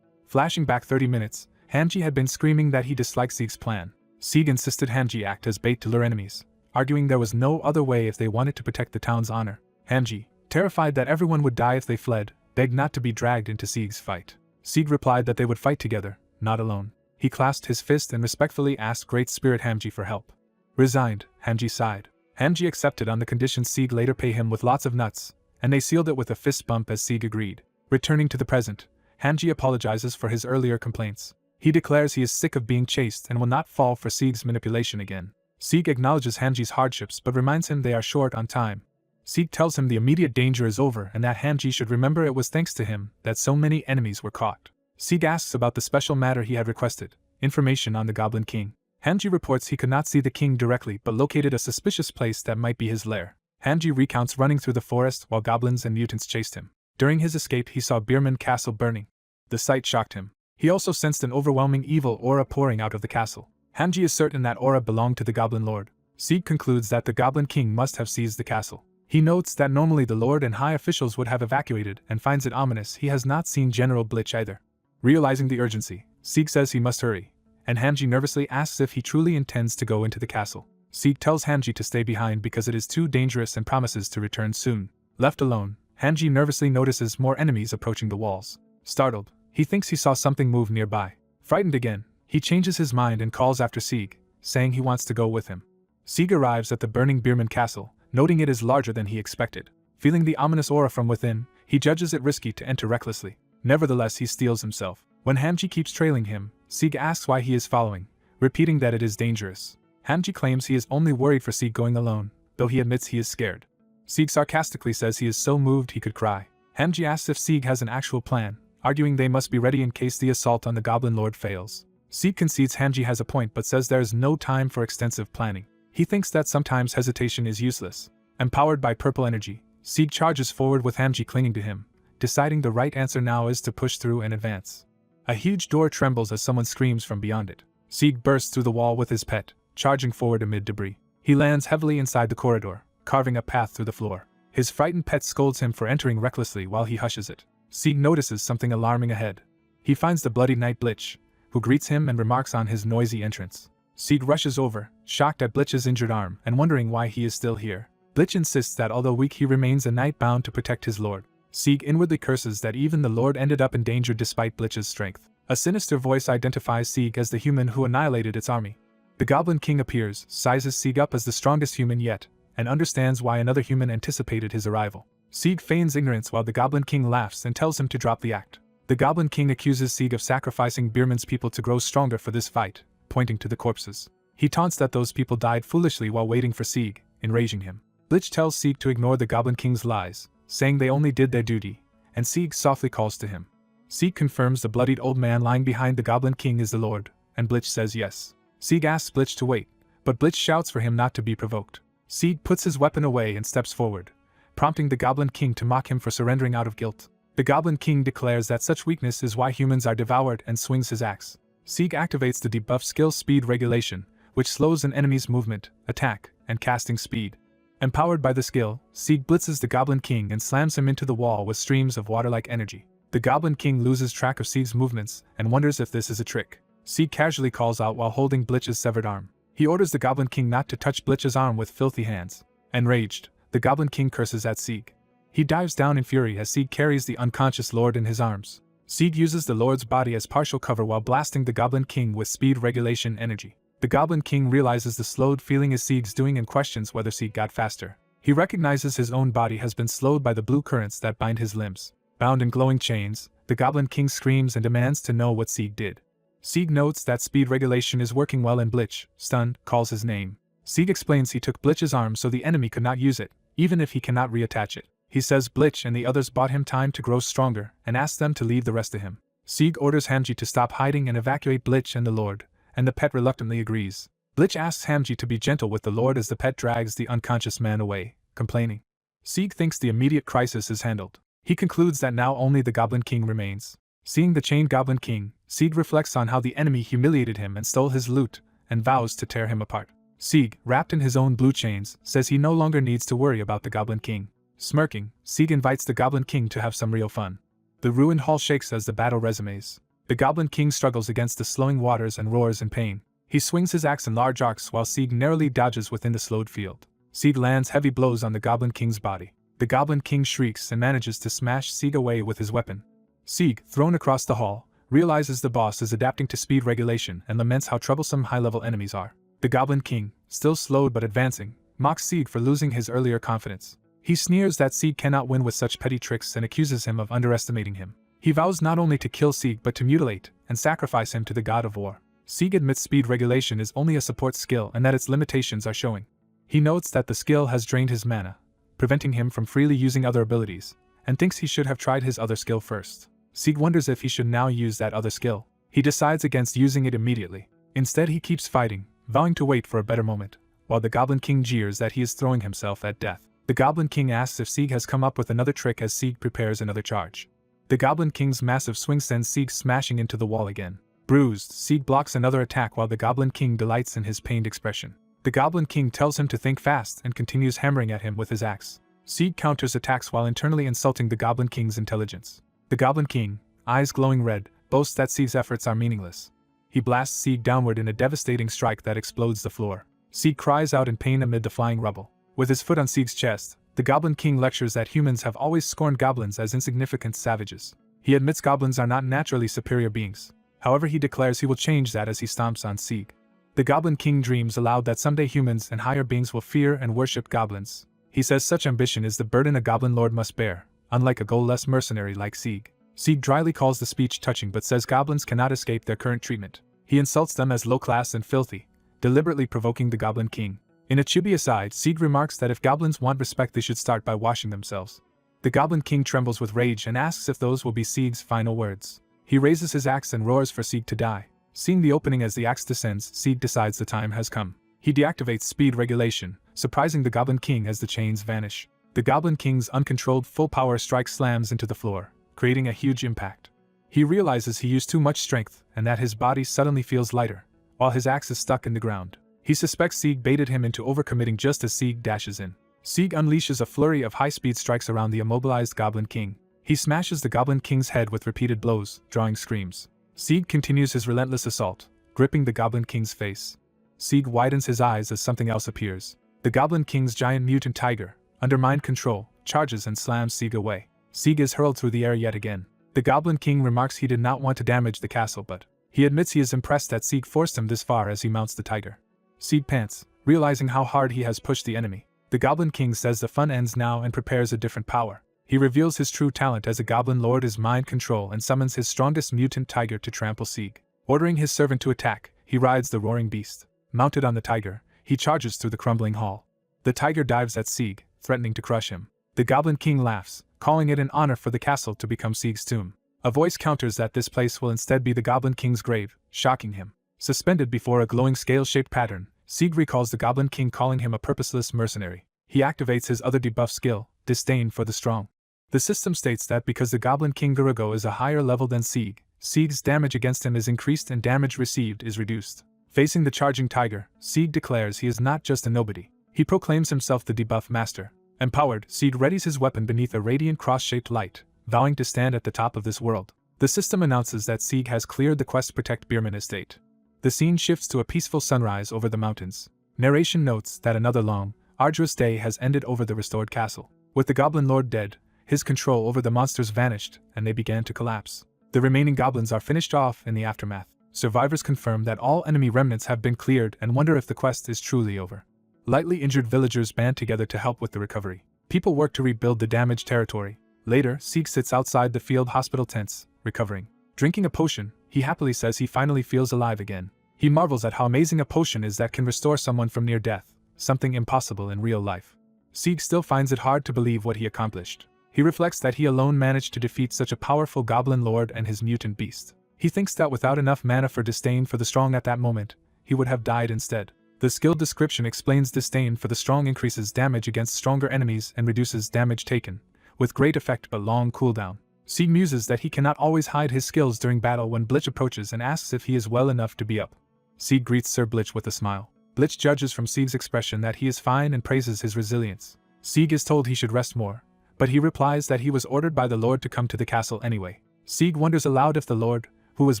Flashing back 30 minutes, Hanji had been screaming that he disliked Sieg's plan. Sieg insisted Hanji act as bait to lure enemies, arguing there was no other way if they wanted to protect the town's honor. Hanji, terrified that everyone would die if they fled, begged not to be dragged into Sieg's fight. Sieg replied that they would fight together, not alone. He clasped his fist and respectfully asked Great Spirit Hanji for help. Resigned, Hanji sighed. Hanji accepted on the condition Sieg later pay him with lots of nuts, and they sealed it with a fist bump as Sieg agreed. Returning to the present, Hanji apologizes for his earlier complaints. He declares he is sick of being chased and will not fall for Sieg's manipulation again. Sieg acknowledges Hanji's hardships but reminds him they are short on time. Sieg tells him the immediate danger is over and that Hanji should remember it was thanks to him that so many enemies were caught. Sieg asks about the special matter he had requested, information on the Goblin King. Hanji reports he could not see the king directly but located a suspicious place that might be his lair. Hanji recounts running through the forest while goblins and mutants chased him. During his escape he saw Bierman Castle burning. The sight shocked him. He also sensed an overwhelming evil aura pouring out of the castle. Hanji is certain that aura belonged to the Goblin Lord. Sieg concludes that the Goblin King must have seized the castle. He notes that normally the Lord and high officials would have evacuated and finds it ominous he has not seen General Blitch either. Realizing the urgency, Sieg says he must hurry, and Hanji nervously asks if he truly intends to go into the castle. Sieg tells Hanji to stay behind because it is too dangerous and promises to return soon. Left alone, Hanji nervously notices more enemies approaching the walls. Startled, he thinks he saw something move nearby. Frightened again, he changes his mind and calls after Sieg, saying he wants to go with him. Sieg arrives at the burning Bierman Castle, noting it is larger than he expected. Feeling the ominous aura from within, he judges it risky to enter recklessly. Nevertheless, he steels himself. When Hanji keeps trailing him, Sieg asks why he is following, repeating that it is dangerous. Hanji claims he is only worried for Sieg going alone, though he admits he is scared. Sieg sarcastically says he is so moved he could cry. Hanji asks if Sieg has an actual plan, arguing they must be ready in case the assault on the Goblin Lord fails. Sieg concedes Hanji has a point but says there is no time for extensive planning. He thinks that sometimes hesitation is useless. Empowered by purple energy, Sieg charges forward with Hanji clinging to him, deciding the right answer now is to push through and advance. A huge door trembles as someone screams from beyond it. Sieg bursts through the wall with his pet, charging forward amid debris. He lands heavily inside the corridor, carving a path through the floor. His frightened pet scolds him for entering recklessly while he hushes it. Sieg notices something alarming ahead. He finds the bloody knight Blitch, who greets him and remarks on his noisy entrance. Sieg rushes over, shocked at Blitch's injured arm and wondering why he is still here. Blitch insists that although weak he remains a knight bound to protect his lord. Sieg inwardly curses that even the lord ended up in danger despite Blitch's strength. A sinister voice identifies Sieg as the human who annihilated its army. The Goblin King appears, sizes Sieg up as the strongest human yet, and understands why another human anticipated his arrival. Sieg feigns ignorance while the Goblin King laughs and tells him to drop the act. The Goblin King accuses Sieg of sacrificing Bierman's people to grow stronger for this fight, pointing to the corpses. He taunts that those people died foolishly while waiting for Sieg, enraging him. Blitch tells Sieg to ignore the Goblin King's lies, saying they only did their duty, and Sieg softly calls to him. Sieg confirms the bloodied old man lying behind the Goblin King is the Lord, and Blitch says yes. Sieg asks Blitch to wait, but Blitch shouts for him not to be provoked. Sieg puts his weapon away and steps forward, prompting the Goblin King to mock him for surrendering out of guilt. The Goblin King declares that such weakness is why humans are devoured and swings his axe. Sieg activates the debuff skill speed regulation, which slows an enemy's movement, attack, and casting speed. Empowered by the skill, Sieg blitzes the Goblin King and slams him into the wall with streams of water-like energy. The Goblin King loses track of Sieg's movements and wonders if this is a trick. Sieg casually calls out while holding Blitch's severed arm. He orders the Goblin King not to touch Blitch's arm with filthy hands. Enraged, the Goblin King curses at Sieg. He dives down in fury as Sieg carries the unconscious Lord in his arms. Sieg uses the Lord's body as partial cover while blasting the Goblin King with speed regulation energy. The Goblin King realizes the slowed feeling is Sieg's doing and questions whether Sieg got faster. He recognizes his own body has been slowed by the blue currents that bind his limbs. Bound in glowing chains, the Goblin King screams and demands to know what Sieg did. Sieg notes that speed regulation is working well and Blitch, stunned, calls his name. Sieg explains he took Blitch's arm so the enemy could not use it, even if he cannot reattach it. He says Blitch and the others bought him time to grow stronger and asks them to leave the rest to him. Sieg orders Hanji to stop hiding and evacuate Blitch and the Lord, and the pet reluctantly agrees. Blitch asks Hanji to be gentle with the Lord as the pet drags the unconscious man away, complaining. Sieg thinks the immediate crisis is handled. He concludes that now only the Goblin King remains. Seeing the chained Goblin King, Sieg reflects on how the enemy humiliated him and stole his loot, and vows to tear him apart. Sieg, wrapped in his own blue chains, says he no longer needs to worry about the Goblin King. Smirking, Sieg invites the Goblin King to have some real fun. The ruined hall shakes as the battle resumes. The Goblin King struggles against the slowing waters and roars in pain. He swings his axe in large arcs while Sieg narrowly dodges within the slowed field. Sieg lands heavy blows on the Goblin King's body. The Goblin King shrieks and manages to smash Sieg away with his weapon. Sieg, thrown across the hall, realizes the boss is adapting to speed regulation and laments how troublesome high-level enemies are. The Goblin King, still slowed but advancing, mocks Sieg for losing his earlier confidence. He sneers that Sieg cannot win with such petty tricks and accuses him of underestimating him. He vows not only to kill Sieg but to mutilate and sacrifice him to the god of war. Sieg admits speed regulation is only a support skill and that its limitations are showing. He notes that the skill has drained his mana, preventing him from freely using other abilities, and thinks he should have tried his other skill first. Sieg wonders if he should now use that other skill. He decides against using it immediately. Instead he keeps fighting, vowing to wait for a better moment, while the Goblin King jeers that he is throwing himself at death. The Goblin King asks if Sieg has come up with another trick as Sieg prepares another charge. The Goblin King's massive swing sends Sieg smashing into the wall again. Bruised, Sieg blocks another attack while the Goblin King delights in his pained expression. The Goblin King tells him to think fast and continues hammering at him with his axe. Sieg counters attacks while internally insulting the Goblin King's intelligence. The Goblin King, eyes glowing red, boasts that Sieg's efforts are meaningless. He blasts Sieg downward in a devastating strike that explodes the floor. Sieg cries out in pain amid the flying rubble. With his foot on Sieg's chest, the Goblin King lectures that humans have always scorned goblins as insignificant savages. He admits goblins are not naturally superior beings. However, he declares he will change that as he stomps on Sieg. The Goblin King dreams aloud that someday humans and higher beings will fear and worship goblins. He says such ambition is the burden a goblin lord must bear, unlike a goal-less mercenary like Sieg. Sieg dryly calls the speech touching but says goblins cannot escape their current treatment. He insults them as low-class and filthy, deliberately provoking the Goblin King. In a chibi aside, Sieg remarks that if goblins want respect they should start by washing themselves. The Goblin King trembles with rage and asks if those will be Sieg's final words. He raises his axe and roars for Sieg to die. Seeing the opening as the axe descends, Sieg decides the time has come. He deactivates speed regulation, surprising the Goblin King as the chains vanish. The Goblin King's uncontrolled full-power strike slams into the floor, creating a huge impact. He realizes he used too much strength and that his body suddenly feels lighter, while his axe is stuck in the ground. He suspects Sieg baited him into overcommitting just as Sieg dashes in. Sieg unleashes a flurry of high-speed strikes around the immobilized Goblin King. He smashes the Goblin King's head with repeated blows, drawing screams. Sieg continues his relentless assault, gripping the Goblin King's face. Sieg widens his eyes as something else appears. The Goblin King's giant mutant tiger, under mind control, charges and slams Sieg away. Sieg is hurled through the air yet again. The Goblin King remarks he did not want to damage the castle but he admits he is impressed that Sieg forced him this far as he mounts the tiger. Sieg pants, realizing how hard he has pushed the enemy. The Goblin King says the fun ends now and prepares a different power. He reveals his true talent as a Goblin Lord is mind control and summons his strongest mutant tiger to trample Sieg. Ordering his servant to attack, he rides the roaring beast. Mounted on the tiger, he charges through the crumbling hall. The tiger dives at Sieg, threatening to crush him. The Goblin King laughs, calling it an honor for the castle to become Sieg's tomb. A voice counters that this place will instead be the Goblin King's grave, shocking him. Suspended before a glowing scale-shaped pattern, Sieg recalls the Goblin King calling him a purposeless mercenary. He activates his other debuff skill, Disdain for the Strong. The system states that because the Goblin King Gurugo is a higher level than Sieg, Sieg's damage against him is increased and damage received is reduced. Facing the charging tiger, Sieg declares he is not just a nobody. He proclaims himself the debuff master. Empowered, Sieg readies his weapon beneath a radiant cross-shaped light, vowing to stand at the top of this world. The system announces that Sieg has cleared the quest to protect Bierman Estate. The scene shifts to a peaceful sunrise over the mountains. Narration notes that another long, arduous day has ended over the restored castle. With the Goblin Lord dead, his control over the monsters vanished, and they began to collapse. The remaining goblins are finished off in the aftermath. Survivors confirm that all enemy remnants have been cleared and wonder if the quest is truly over. Lightly injured villagers band together to help with the recovery. People work to rebuild the damaged territory. Later, Sieg sits outside the field hospital tents, recovering. Drinking a potion, he happily says he finally feels alive again. He marvels at how amazing a potion is that can restore someone from near death, something impossible in real life. Sieg still finds it hard to believe what he accomplished. He reflects that he alone managed to defeat such a powerful Goblin Lord and his mutant beast. He thinks that without enough mana for Disdain for the Strong at that moment, he would have died instead. The skill description explains Disdain for the Strong increases damage against stronger enemies and reduces damage taken, with great effect but long cooldown. Sieg muses that he cannot always hide his skills during battle when Blitz approaches and asks if he is well enough to be up. Sieg greets Sir Blitz with a smile. Blitz judges from Sieg's expression that he is fine and praises his resilience. Sieg is told he should rest more, but he replies that he was ordered by the Lord to come to the castle anyway. Sieg wonders aloud if the Lord, who was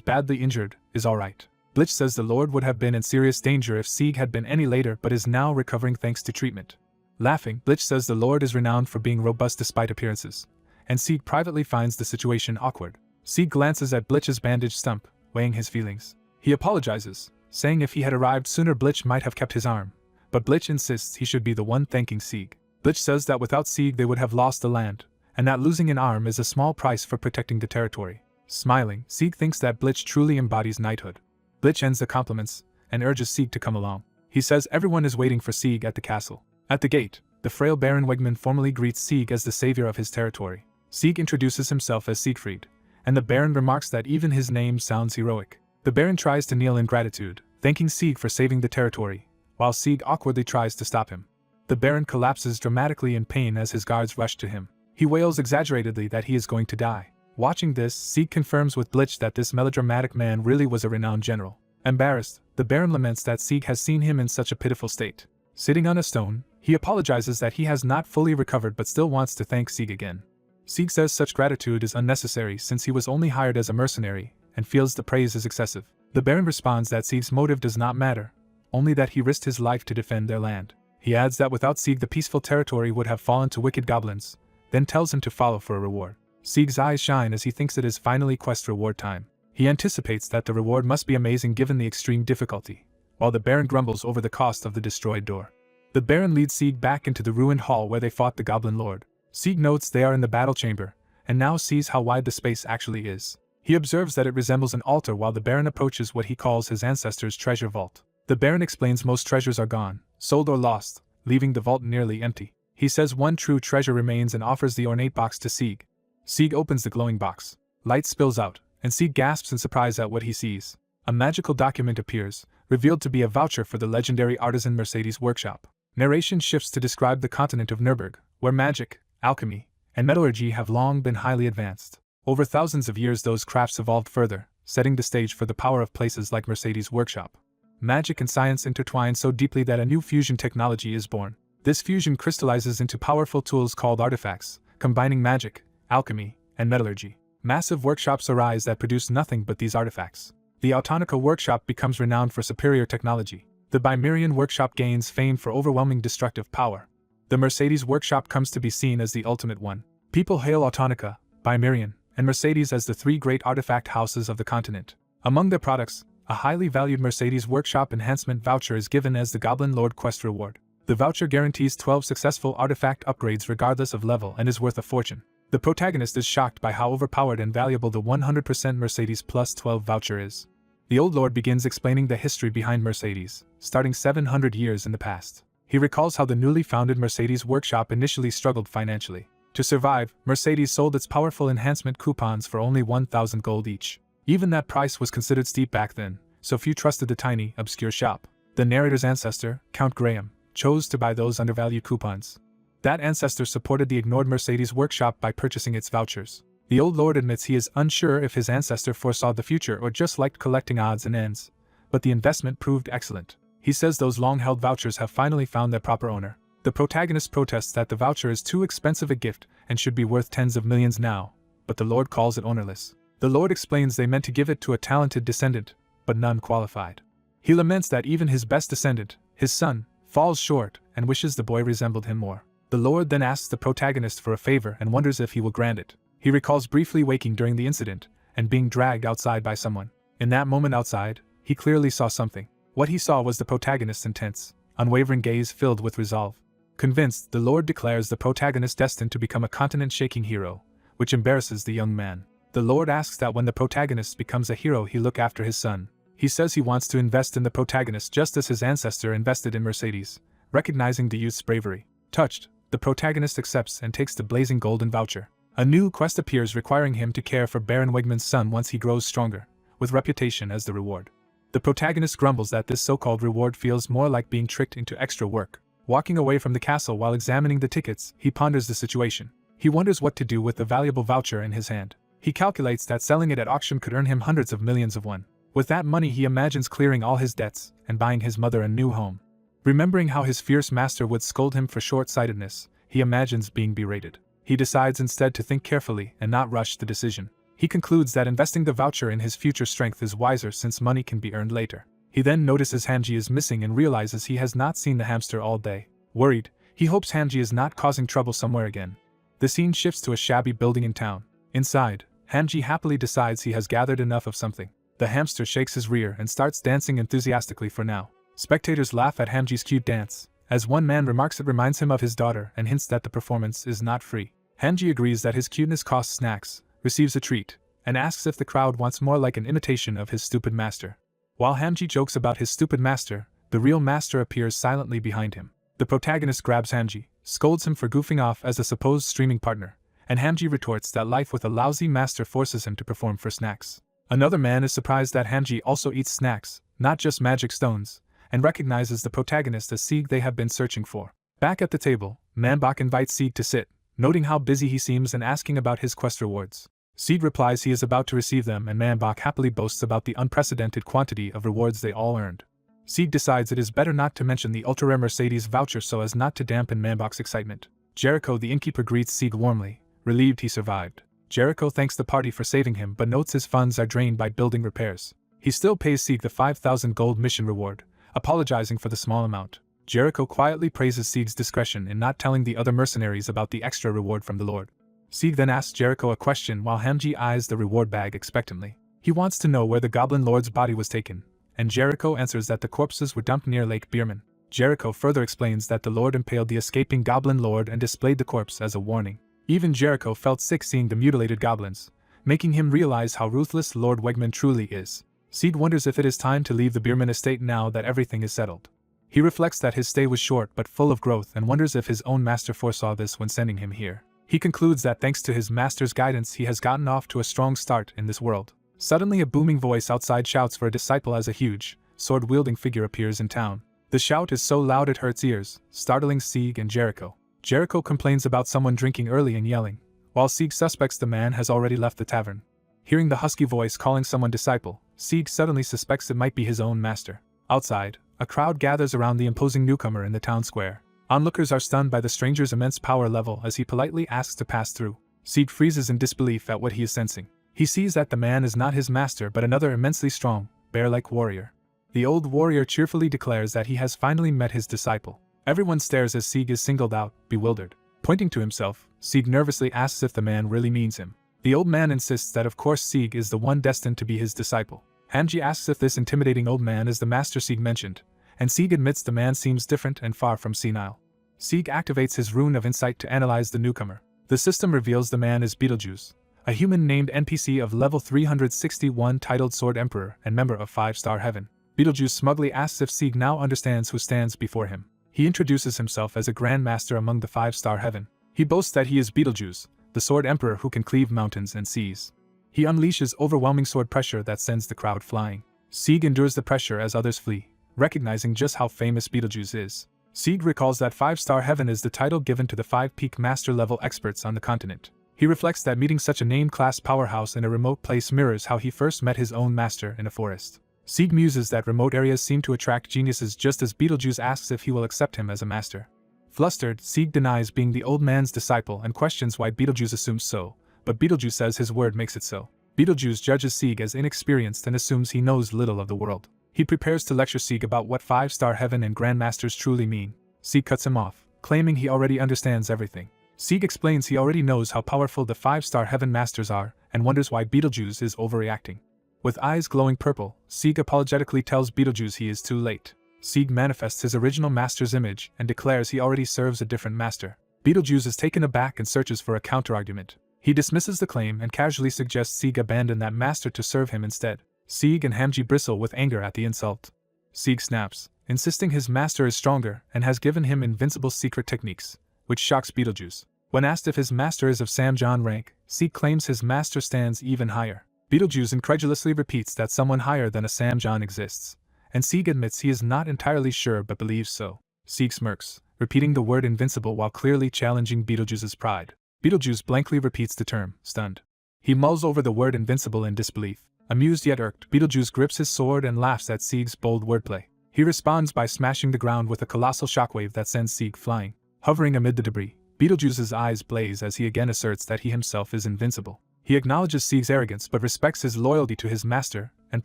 badly injured, is alright. Blitz says the Lord would have been in serious danger if Sieg had been any later but is now recovering thanks to treatment. Laughing, Blitz says the Lord is renowned for being robust despite appearances, and Sieg privately finds the situation awkward. Sieg glances at Blitz's bandaged stump, weighing his feelings. He apologizes, saying if he had arrived sooner Blitz might have kept his arm, but Blitz insists he should be the one thanking Sieg. Blitz says that without Sieg they would have lost the land, and that losing an arm is a small price for protecting the territory. Smiling, Sieg thinks that Blitz truly embodies knighthood. Blitz ends the compliments, and urges Sieg to come along. He says everyone is waiting for Sieg at the castle. At the gate, the frail Baron Wegman formally greets Sieg as the savior of his territory. Sieg introduces himself as Siegfried, and the Baron remarks that even his name sounds heroic. The Baron tries to kneel in gratitude, thanking Sieg for saving the territory, while Sieg awkwardly tries to stop him. The Baron collapses dramatically in pain as his guards rush to him. He wails exaggeratedly that he is going to die. Watching this, Sieg confirms with Blitz that this melodramatic man really was a renowned general. Embarrassed, the Baron laments that Sieg has seen him in such a pitiful state. Sitting on a stone, he apologizes that he has not fully recovered but still wants to thank Sieg again. Sieg says such gratitude is unnecessary since he was only hired as a mercenary, and feels the praise is excessive. The Baron responds that Sieg's motive does not matter, only that he risked his life to defend their land. He adds that without Sieg the peaceful territory would have fallen to wicked goblins, then tells him to follow for a reward. Sieg's eyes shine as he thinks it is finally quest reward time. He anticipates that the reward must be amazing given the extreme difficulty, while the Baron grumbles over the cost of the destroyed door. The Baron leads Sieg back into the ruined hall where they fought the Goblin Lord. Sieg notes they are in the battle chamber, and now sees how wide the space actually is. He observes that it resembles an altar while the Baron approaches what he calls his ancestors' treasure vault. The Baron explains most treasures are gone, sold or lost, leaving the vault nearly empty. He says one true treasure remains and offers the ornate box to Sieg. Sieg opens the glowing box. Light spills out, and Sieg gasps in surprise at what he sees. A magical document appears, revealed to be a voucher for the legendary artisan Mercedes workshop. Narration shifts to describe the continent of Nurburg, where magic, alchemy, and metallurgy have long been highly advanced. Over thousands of years those crafts evolved further, setting the stage for the power of places like Mercedes workshop. Magic and science intertwine so deeply that a new fusion technology is born. This fusion crystallizes into powerful tools called artifacts, combining magic, alchemy, and metallurgy. Massive workshops arise that produce nothing but these artifacts. The Autonica workshop becomes renowned for superior technology. The Bimerian workshop gains fame for overwhelming destructive power. The Mercedes workshop comes to be seen as the ultimate one. People hail Autonica, Bimerian, and Mercedes as the three great artifact houses of the continent. Among their products, a highly valued Mercedes workshop enhancement voucher is given as the Goblin Lord quest reward. The voucher guarantees 12 successful artifact upgrades regardless of level and is worth a fortune. The protagonist is shocked by how overpowered and valuable the 100% Mercedes plus 12 voucher is. The old lord begins explaining the history behind Mercedes, starting 700 years in the past. He recalls how the newly founded Mercedes workshop initially struggled financially. To survive, Mercedes sold its powerful enhancement coupons for only 1,000 gold each. Even that price was considered steep back then, so few trusted the tiny, obscure shop. The narrator's ancestor, Count Graham, chose to buy those undervalued coupons. That ancestor supported the ignored Mercedes workshop by purchasing its vouchers. The old lord admits he is unsure if his ancestor foresaw the future or just liked collecting odds and ends, but the investment proved excellent. He says those long-held vouchers have finally found their proper owner. The protagonist protests that the voucher is too expensive a gift and should be worth tens of millions now, but the lord calls it ownerless. The lord explains they meant to give it to a talented descendant, but none qualified. He laments that even his best descendant, his son, falls short and wishes the boy resembled him more. The lord then asks the protagonist for a favor and wonders if he will grant it. He recalls briefly waking during the incident and being dragged outside by someone. In that moment outside, he clearly saw something. What he saw was the protagonist's intense, unwavering gaze filled with resolve. Convinced, the lord declares the protagonist destined to become a continent-shaking hero, which embarrasses the young man. The lord asks that when the protagonist becomes a hero he look after his son. He says he wants to invest in the protagonist just as his ancestor invested in Mercedes, recognizing the youth's bravery. Touched, the protagonist accepts and takes the blazing golden voucher. A new quest appears requiring him to care for Baron Wegman's son once he grows stronger, with reputation as the reward. The protagonist grumbles that this so-called reward feels more like being tricked into extra work. Walking away from the castle while examining the tickets, he ponders the situation. He wonders what to do with the valuable voucher in his hand. He calculates that selling it at auction could earn him hundreds of millions of won. With that money he imagines clearing all his debts and buying his mother a new home. Remembering how his fierce master would scold him for short-sightedness, he imagines being berated. He decides instead to think carefully and not rush the decision. He concludes that investing the voucher in his future strength is wiser since money can be earned later. He then notices Hamji is missing and realizes he has not seen the hamster all day. Worried, he hopes Hamji is not causing trouble somewhere again. The scene shifts to a shabby building in town. Inside, Hamji happily decides he has gathered enough of something. The hamster shakes his rear and starts dancing enthusiastically for now. Spectators laugh at Hamji's cute dance. As one man remarks it reminds him of his daughter and hints that the performance is not free. Hamji agrees that his cuteness costs snacks, receives a treat, and asks if the crowd wants more like an imitation of his stupid master. While Hamji jokes about his stupid master, the real master appears silently behind him. The protagonist grabs Hamji, scolds him for goofing off as a supposed streaming partner, and Hamji retorts that life with a lousy master forces him to perform for snacks. Another man is surprised that Hamji also eats snacks, not just magic stones, and recognizes the protagonist as Sieg they have been searching for. Back at the table, Manbach invites Sieg to sit, noting how busy he seems and asking about his quest rewards. Sieg replies he is about to receive them and Manbach happily boasts about the unprecedented quantity of rewards they all earned. Sieg decides it is better not to mention the ultra-rare Mercedes voucher so as not to dampen Manbach's excitement. Jericho the innkeeper greets Sieg warmly, relieved he survived. Jericho thanks the party for saving him but notes his funds are drained by building repairs. He still pays Sieg the 5,000 gold mission reward, apologizing for the small amount. Jericho quietly praises Sieg's discretion in not telling the other mercenaries about the extra reward from the Lord. Sieg then asks Jericho a question while Hamji eyes the reward bag expectantly. He wants to know where the Goblin Lord's body was taken, and Jericho answers that the corpses were dumped near Lake Bierman. Jericho further explains that the Lord impaled the escaping Goblin Lord and displayed the corpse as a warning. Even Jericho felt sick seeing the mutilated goblins, making him realize how ruthless Lord Wegman truly is. Sieg wonders if it is time to leave the Bierman estate now that everything is settled. He reflects that his stay was short but full of growth and wonders if his own master foresaw this when sending him here. He concludes that thanks to his master's guidance he has gotten off to a strong start in this world. Suddenly a booming voice outside shouts for a disciple as a huge, sword-wielding figure appears in town. The shout is so loud it hurts ears, startling Sieg and Jericho. Jericho complains about someone drinking early and yelling, while Sieg suspects the man has already left the tavern. Hearing the husky voice calling someone disciple, Sieg suddenly suspects it might be his own master. Outside, a crowd gathers around the imposing newcomer in the town square. Onlookers are stunned by the stranger's immense power level as he politely asks to pass through. Sieg freezes in disbelief at what he is sensing. He sees that the man is not his master but another immensely strong, bear-like warrior. The old warrior cheerfully declares that he has finally met his disciple. Everyone stares as Sieg is singled out, bewildered. Pointing to himself, Sieg nervously asks if the man really means him. The old man insists that of course Sieg is the one destined to be his disciple. Hamji asks if this intimidating old man is the master Sieg mentioned, and Sieg admits the man seems different and far from senile. Sieg activates his rune of insight to analyze the newcomer. The system reveals the man is Beetlejuice, a human named NPC of level 361 titled Sword Emperor and member of 5-Star Heaven. Beetlejuice smugly asks if Sieg now understands who stands before him. He introduces himself as a Grand Master among the 5-Star Heaven. He boasts that he is Beetlejuice, the Sword Emperor who can cleave mountains and seas. He unleashes overwhelming sword pressure that sends the crowd flying. Sieg endures the pressure as others flee, recognizing just how famous Beetlejuice is. Sieg recalls that 5-Star Heaven is the title given to the 5-peak master-level experts on the continent. He reflects that meeting such a named-class powerhouse in a remote place mirrors how he first met his own master in a forest. Sieg muses that remote areas seem to attract geniuses just as Beetlejuice asks if he will accept him as a master. Flustered, Sieg denies being the old man's disciple and questions why Beetlejuice assumes so, but Beetlejuice says his word makes it so. Beetlejuice judges Sieg as inexperienced and assumes he knows little of the world. He prepares to lecture Sieg about what 5-Star Heaven and Grandmasters truly mean. Sieg cuts him off, claiming he already understands everything. Sieg explains he already knows how powerful the 5-Star Heaven Masters are and wonders why Beetlejuice is overreacting. With eyes glowing purple, Sieg apologetically tells Beetlejuice he is too late. Sieg manifests his original master's image and declares he already serves a different master. Beetlejuice is taken aback and searches for a counterargument. He dismisses the claim and casually suggests Sieg abandon that master to serve him instead. Sieg and Hamji bristle with anger at the insult. Sieg snaps, insisting his master is stronger and has given him invincible secret techniques, which shocks Beetlejuice. When asked if his master is of Sam John rank, Sieg claims his master stands even higher. Beetlejuice incredulously repeats that someone higher than a Sam John exists, and Sieg admits he is not entirely sure but believes so. Sieg smirks, repeating the word invincible while clearly challenging Beetlejuice's pride. Beetlejuice blankly repeats the term, stunned. He mulls over the word invincible in disbelief. Amused yet irked, Beetlejuice grips his sword and laughs at Sieg's bold wordplay. He responds by smashing the ground with a colossal shockwave that sends Sieg flying. Hovering amid the debris, Beetlejuice's eyes blaze as he again asserts that he himself is invincible. He acknowledges Sieg's arrogance but respects his loyalty to his master and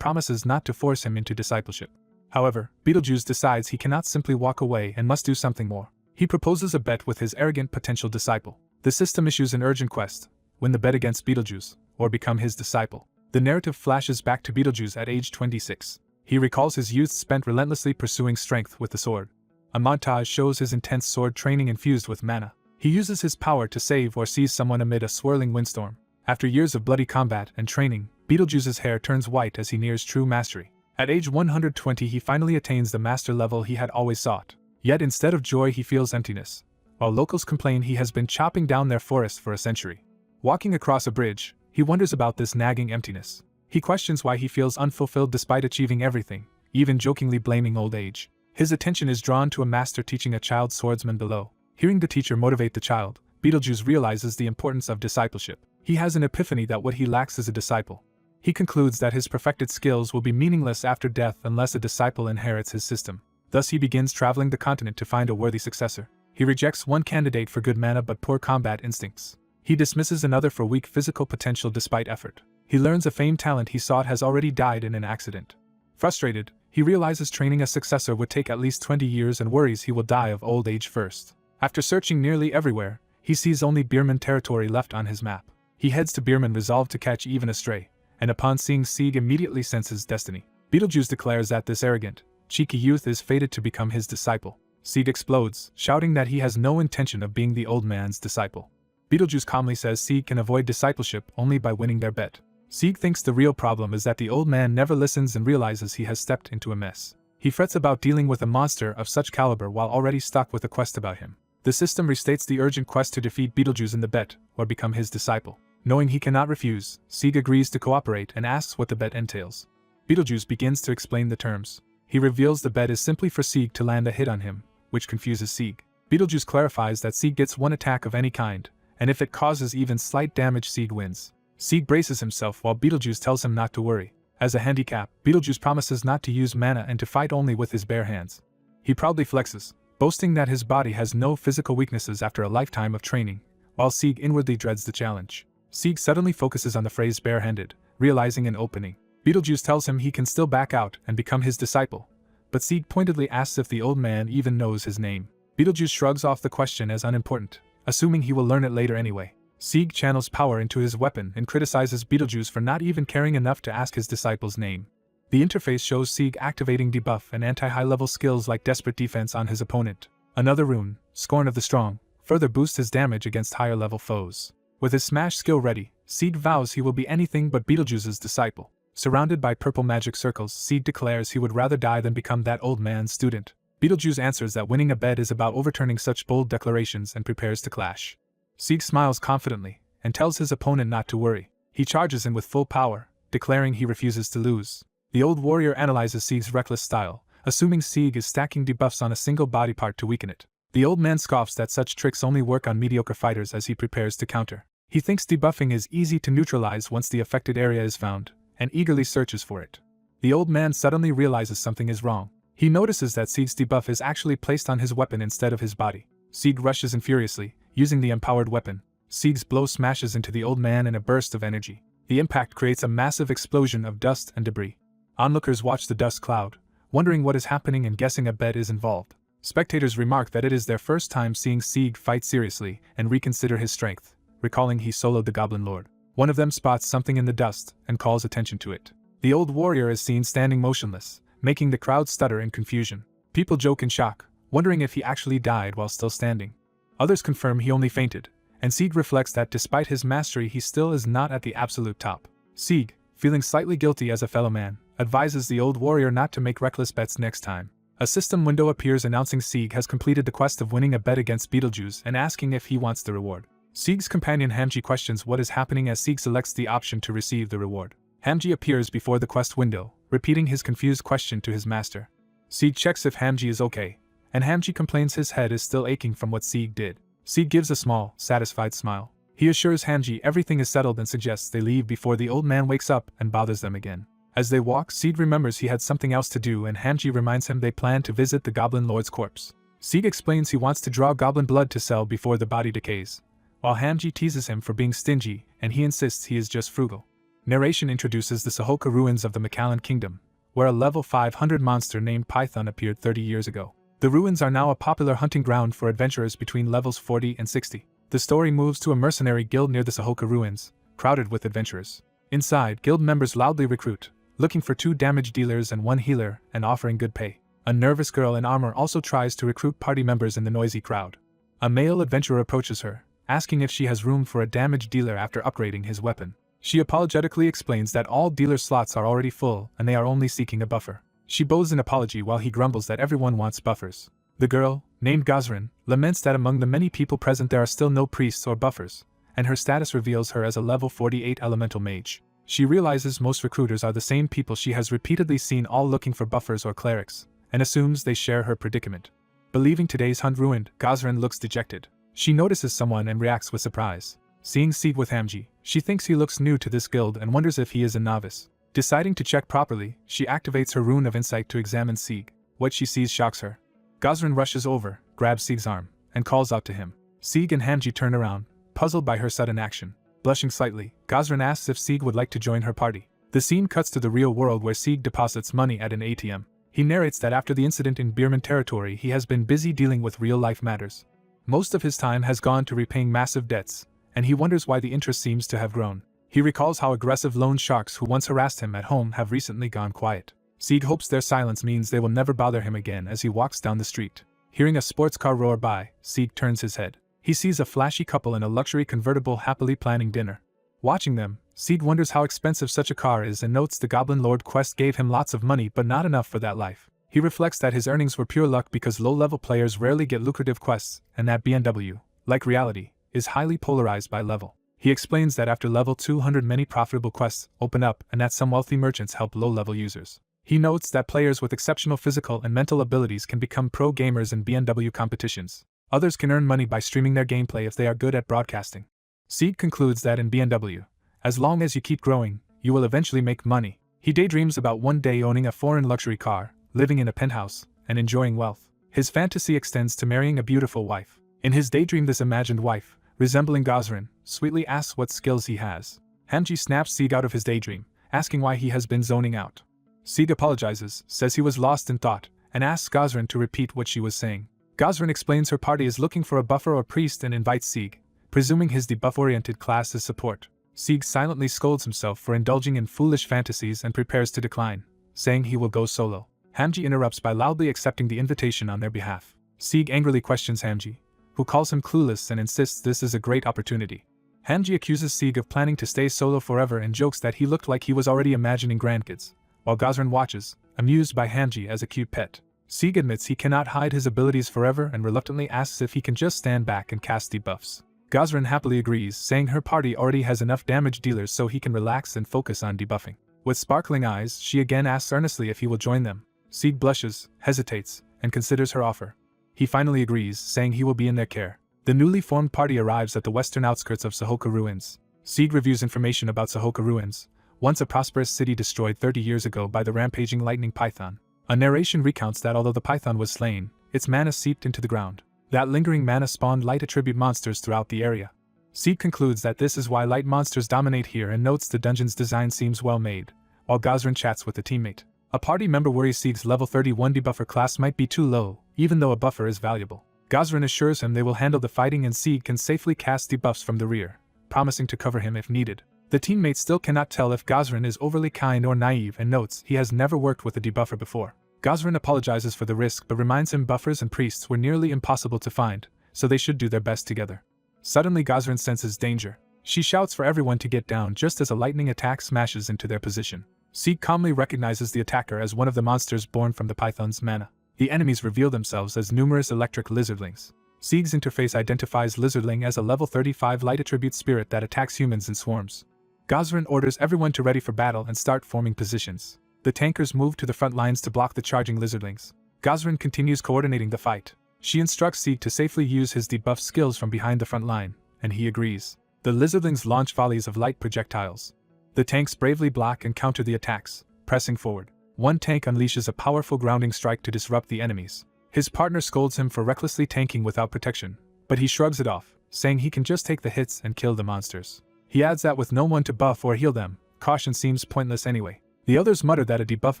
promises not to force him into discipleship. However, Beetlejuice decides he cannot simply walk away and must do something more. He proposes a bet with his arrogant potential disciple. The system issues an urgent quest: win the bet against Beetlejuice, or become his disciple. The narrative flashes back to Beetlejuice at age 26. He recalls his youth spent relentlessly pursuing strength with the sword. A montage shows his intense sword training infused with mana. He uses his power to save or seize someone amid a swirling windstorm. After years of bloody combat and training, Beetlejuice's hair turns white as he nears true mastery. At age 120 he finally attains the master level he had always sought. Yet instead of joy he feels emptiness. While locals complain he has been chopping down their forest for a century. Walking across a bridge, he wonders about this nagging emptiness. He questions why he feels unfulfilled despite achieving everything, even jokingly blaming old age. His attention is drawn to a master teaching a child swordsman below. Hearing the teacher motivate the child, Beetlejuice realizes the importance of discipleship. He has an epiphany that what he lacks is a disciple. He concludes that his perfected skills will be meaningless after death unless a disciple inherits his system. Thus he begins traveling the continent to find a worthy successor. He rejects one candidate for good mana but poor combat instincts. He dismisses another for weak physical potential despite effort. He learns a famed talent he sought has already died in an accident. Frustrated, he realizes training a successor would take at least 20 years and worries he will die of old age first. After searching nearly everywhere, he sees only Beerman territory left on his map. He heads to Beerman resolved to catch even a stray, and upon seeing Sieg immediately senses destiny. Beetlejuice declares that this arrogant, cheeky youth is fated to become his disciple. Sieg explodes, shouting that he has no intention of being the old man's disciple. Beetlejuice calmly says Sieg can avoid discipleship only by winning their bet. Sieg thinks the real problem is that the old man never listens and realizes he has stepped into a mess. He frets about dealing with a monster of such caliber while already stuck with a quest about him. The system restates the urgent quest to defeat Beetlejuice in the bet, or become his disciple. Knowing he cannot refuse, Sieg agrees to cooperate and asks what the bet entails. Beetlejuice begins to explain the terms. He reveals the bet is simply for Sieg to land a hit on him, which confuses Sieg. Beetlejuice clarifies that Sieg gets one attack of any kind, and if it causes even slight damage Sieg wins. Sieg braces himself while Beetlejuice tells him not to worry. As a handicap, Beetlejuice promises not to use mana and to fight only with his bare hands. He proudly flexes, boasting that his body has no physical weaknesses after a lifetime of training, while Sieg inwardly dreads the challenge. Sieg suddenly focuses on the phrase barehanded, realizing an opening. Beetlejuice tells him he can still back out and become his disciple, but Sieg pointedly asks if the old man even knows his name. Beetlejuice shrugs off the question as unimportant, assuming he will learn it later anyway. Sieg channels power into his weapon and criticizes Beetlejuice for not even caring enough to ask his disciple's name. The interface shows Sieg activating Debuff and anti-high-level skills like Desperate Defense on his opponent. Another rune, Scorn of the Strong, further boosts his damage against higher-level foes. With his smash skill ready, Sieg vows he will be anything but Beetlejuice's disciple. Surrounded by purple magic circles, Sieg declares he would rather die than become that old man's student. Beetlejuice answers that winning a bet is about overturning such bold declarations and prepares to clash. Sieg smiles confidently, and tells his opponent not to worry. He charges in with full power, declaring he refuses to lose. The old warrior analyzes Sieg's reckless style, assuming Sieg is stacking debuffs on a single body part to weaken it. The old man scoffs that such tricks only work on mediocre fighters as he prepares to counter. He thinks debuffing is easy to neutralize once the affected area is found, and eagerly searches for it. The old man suddenly realizes something is wrong. He notices that Sieg's debuff is actually placed on his weapon instead of his body. Sieg rushes in furiously, using the empowered weapon. Sieg's blow smashes into the old man in a burst of energy. The impact creates a massive explosion of dust and debris. Onlookers watch the dust cloud, wondering what is happening and guessing a bet is involved. Spectators remark that it is their first time seeing Sieg fight seriously and reconsider his strength, recalling he soloed the Goblin Lord. One of them spots something in the dust and calls attention to it. The old warrior is seen standing motionless, making the crowd stutter in confusion. People joke in shock, wondering if he actually died while still standing. Others confirm he only fainted, and Sieg reflects that despite his mastery he still is not at the absolute top. Sieg, feeling slightly guilty as a fellow man, advises the old warrior not to make reckless bets next time. A system window appears announcing Sieg has completed the quest of winning a bet against Beetlejuice and asking if he wants the reward. Sieg's companion Hamji questions what is happening as Sieg selects the option to receive the reward. Hamji appears before the quest window, repeating his confused question to his master. Sieg checks if Hamji is okay, and Hamji complains his head is still aching from what Sieg did. Sieg gives a small, satisfied smile. He assures Hamji everything is settled and suggests they leave before the old man wakes up and bothers them again. As they walk, Sieg remembers he had something else to do and Hamji reminds him they plan to visit the Goblin Lord's corpse. Sieg explains he wants to draw goblin blood to sell before the body decays, while Hamji teases him for being stingy and he insists he is just frugal. Narration introduces the Sahoka ruins of the Macallan Kingdom, where a level 500 monster named Python appeared 30 years ago. The ruins are now a popular hunting ground for adventurers between levels 40 and 60. The story moves to a mercenary guild near the Sahoka ruins, crowded with adventurers. Inside, guild members loudly recruit, looking for 2 damage dealers and 1 healer and offering good pay. A nervous girl in armor also tries to recruit party members in the noisy crowd. A male adventurer approaches her, asking if she has room for a damage dealer after upgrading his weapon. She apologetically explains that all dealer slots are already full and they are only seeking a buffer. She bows an apology while he grumbles that everyone wants buffers. The girl, named Gazrin, laments that among the many people present there are still no priests or buffers, and her status reveals her as a level 48 elemental mage. She realizes most recruiters are the same people she has repeatedly seen, all looking for buffers or clerics, and assumes they share her predicament. Believing today's hunt ruined, Gazrin looks dejected. She notices someone and reacts with surprise. Seeing Sieg with Hamji, she thinks he looks new to this guild and wonders if he is a novice. Deciding to check properly, she activates her rune of insight to examine Sieg. What she sees shocks her. Gazrin rushes over, grabs Sieg's arm, and calls out to him. Sieg and Hamji turn around, puzzled by her sudden action. Blushing slightly, Gazrin asks if Sieg would like to join her party. The scene cuts to the real world where Sieg deposits money at an ATM. He narrates that after the incident in Bierman territory he has been busy dealing with real-life matters. Most of his time has gone to repaying massive debts, and he wonders why the interest seems to have grown. He recalls how aggressive loan sharks who once harassed him at home have recently gone quiet. Sieg hopes their silence means they will never bother him again as he walks down the street. Hearing a sports car roar by, Sieg turns his head. He sees a flashy couple in a luxury convertible happily planning dinner. Watching them, Sieg wonders how expensive such a car is and notes the Goblin Lord quest gave him lots of money but not enough for that life. He reflects that his earnings were pure luck because low-level players rarely get lucrative quests, and that BMW, like reality, is highly polarized by level. He explains that after level 200 many profitable quests open up and that some wealthy merchants help low-level users. He notes that players with exceptional physical and mental abilities can become pro gamers in BMW competitions. Others can earn money by streaming their gameplay if they are good at broadcasting. Sieg concludes that in BMW, as long as you keep growing, you will eventually make money. He daydreams about one day owning a foreign luxury car, living in a penthouse, and enjoying wealth. His fantasy extends to marrying a beautiful wife. In his daydream, this imagined wife, resembling Gazrin, sweetly asks what skills he has. Hamji snaps Sieg out of his daydream, asking why he has been zoning out. Sieg apologizes, says he was lost in thought, and asks Gazrin to repeat what she was saying. Gazrin explains her party is looking for a buffer or priest and invites Sieg, presuming his debuff-oriented class is support. Sieg silently scolds himself for indulging in foolish fantasies and prepares to decline, saying he will go solo. Hamji interrupts by loudly accepting the invitation on their behalf. Sieg angrily questions Hamji, who calls him clueless and insists this is a great opportunity. Hamji accuses Sieg of planning to stay solo forever and jokes that he looked like he was already imagining grandkids, while Gazrin watches, amused by Hamji as a cute pet. Sieg admits he cannot hide his abilities forever and reluctantly asks if he can just stand back and cast debuffs. Gazrin happily agrees, saying her party already has enough damage dealers so he can relax and focus on debuffing. With sparkling eyes, she again asks earnestly if he will join them. Sieg blushes, hesitates, and considers her offer. He finally agrees, saying he will be in their care. The newly formed party arrives at the western outskirts of Sahoka ruins. Sieg reviews information about Sahoka ruins, once a prosperous city destroyed 30 years ago by the rampaging lightning python. A narration recounts that although the python was slain, its mana seeped into the ground. That lingering mana spawned light attribute monsters throughout the area. Sieg concludes that this is why light monsters dominate here and notes the dungeon's design seems well made, while Gazrin chats with a teammate. A party member worries Sieg's level 31 debuffer class might be too low, even though a buffer is valuable. Gazrin assures him they will handle the fighting and Sieg can safely cast debuffs from the rear, promising to cover him if needed. The teammate still cannot tell if Gazrin is overly kind or naive and notes he has never worked with a debuffer before. Gazrin apologizes for the risk but reminds him buffers and priests were nearly impossible to find, so they should do their best together. Suddenly Gazrin senses danger. She shouts for everyone to get down just as a lightning attack smashes into their position. Sieg calmly recognizes the attacker as one of the monsters born from the python's mana. The enemies reveal themselves as numerous electric lizardlings. Sieg's interface identifies lizardling as a level 35 light attribute spirit that attacks humans in swarms. Gazrin orders everyone to ready for battle and start forming positions. The tankers move to the front lines to block the charging lizardlings. Gazrin continues coordinating the fight. She instructs Sieg to safely use his debuff skills from behind the front line, and he agrees. The lizardlings launch volleys of light projectiles. The tanks bravely block and counter the attacks, pressing forward. One tank unleashes a powerful grounding strike to disrupt the enemies. His partner scolds him for recklessly tanking without protection, but he shrugs it off, saying he can just take the hits and kill the monsters. He adds that with no one to buff or heal them, caution seems pointless anyway. The others mutter that a debuff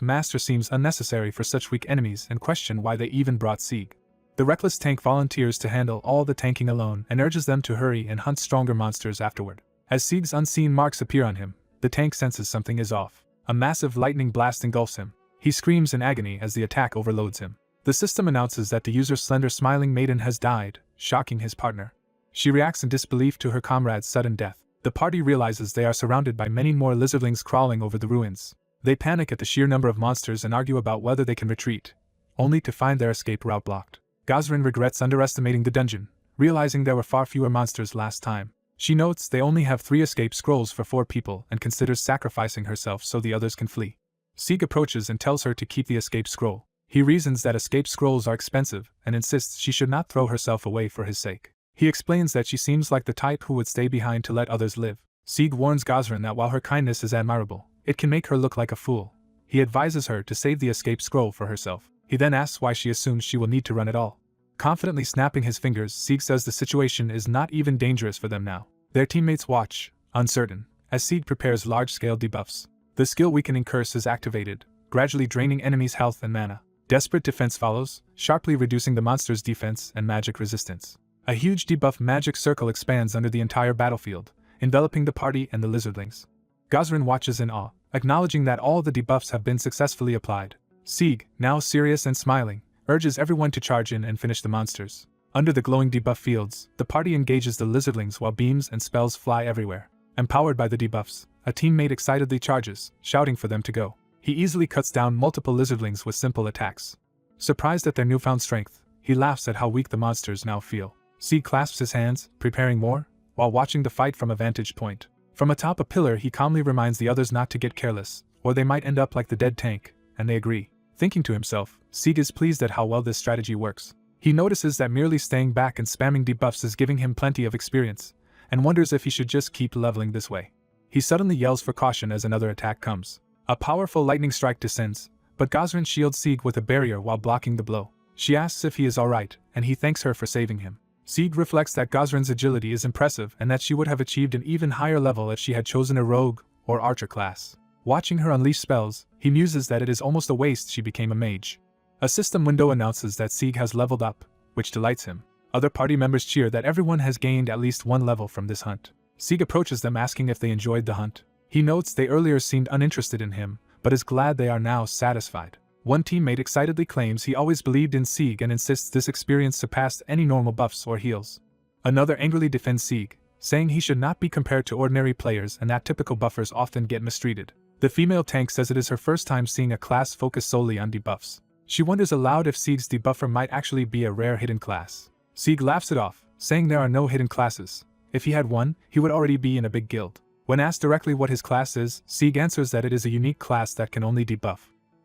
master seems unnecessary for such weak enemies and question why they even brought Sieg. The reckless tank volunteers to handle all the tanking alone and urges them to hurry and hunt stronger monsters afterward. As Sieg's unseen marks appear on him, the tank senses something is off. A massive lightning blast engulfs him. He screams in agony as the attack overloads him. The system announces that the user's slender smiling maiden has died, shocking his partner. She reacts in disbelief to her comrade's sudden death. The party realizes they are surrounded by many more lizardlings crawling over the ruins. They panic at the sheer number of monsters and argue about whether they can retreat, only to find their escape route blocked. Gosrin regrets underestimating the dungeon, realizing there were far fewer monsters last time. She notes they only have 3 escape scrolls for 4 people and considers sacrificing herself so the others can flee. Sieg approaches and tells her to keep the escape scroll. He reasons that escape scrolls are expensive and insists she should not throw herself away for his sake. He explains that she seems like the type who would stay behind to let others live. Sieg warns Gosrin that while her kindness is admirable, it can make her look like a fool. He advises her to save the escape scroll for herself. He then asks why she assumes she will need to run at all. Confidently snapping his fingers, Sieg says the situation is not even dangerous for them now. Their teammates watch, uncertain, as Sieg prepares large-scale debuffs. The skill-weakening curse is activated, gradually draining enemies' health and mana. Desperate defense follows, sharply reducing the monster's defense and magic resistance. A huge debuff magic circle expands under the entire battlefield, enveloping the party and the lizardlings. Gosrin watches in awe, acknowledging that all the debuffs have been successfully applied. Sieg, now serious and smiling, urges everyone to charge in and finish the monsters. Under the glowing debuff fields, the party engages the lizardlings while beams and spells fly everywhere. Empowered by the debuffs, a teammate excitedly charges, shouting for them to go. He easily cuts down multiple lizardlings with simple attacks. Surprised at their newfound strength, he laughs at how weak the monsters now feel. Sieg clasps his hands, preparing more, while watching the fight from a vantage point. From atop a pillar, he calmly reminds the others not to get careless, or they might end up like the dead tank, and they agree. Thinking to himself, Sieg is pleased at how well this strategy works. He notices that merely staying back and spamming debuffs is giving him plenty of experience, and wonders if he should just keep leveling this way. He suddenly yells for caution as another attack comes. A powerful lightning strike descends, but Gosrin shields Sieg with a barrier while blocking the blow. She asks if he is alright, and he thanks her for saving him. Sieg reflects that Gosrin's agility is impressive and that she would have achieved an even higher level if she had chosen a rogue or archer class. Watching her unleash spells, he muses that it is almost a waste she became a mage. A system window announces that Sieg has leveled up, which delights him. Other party members cheer that everyone has gained at least 1 level from this hunt. Sieg approaches them asking if they enjoyed the hunt. He notes they earlier seemed uninterested in him, but is glad they are now satisfied. One teammate excitedly claims he always believed in Sieg and insists this experience surpassed any normal buffs or heals. Another angrily defends Sieg, saying he should not be compared to ordinary players and that typical buffers often get mistreated. The female tank says it is her first time seeing a class focused solely on debuffs. She wonders aloud if Sieg's debuffer might actually be a rare hidden class. Sieg laughs it off, saying there are no hidden classes. If he had one, he would already be in a big guild. When asked directly what his class is, Sieg answers that it is a unique class that can only debuff.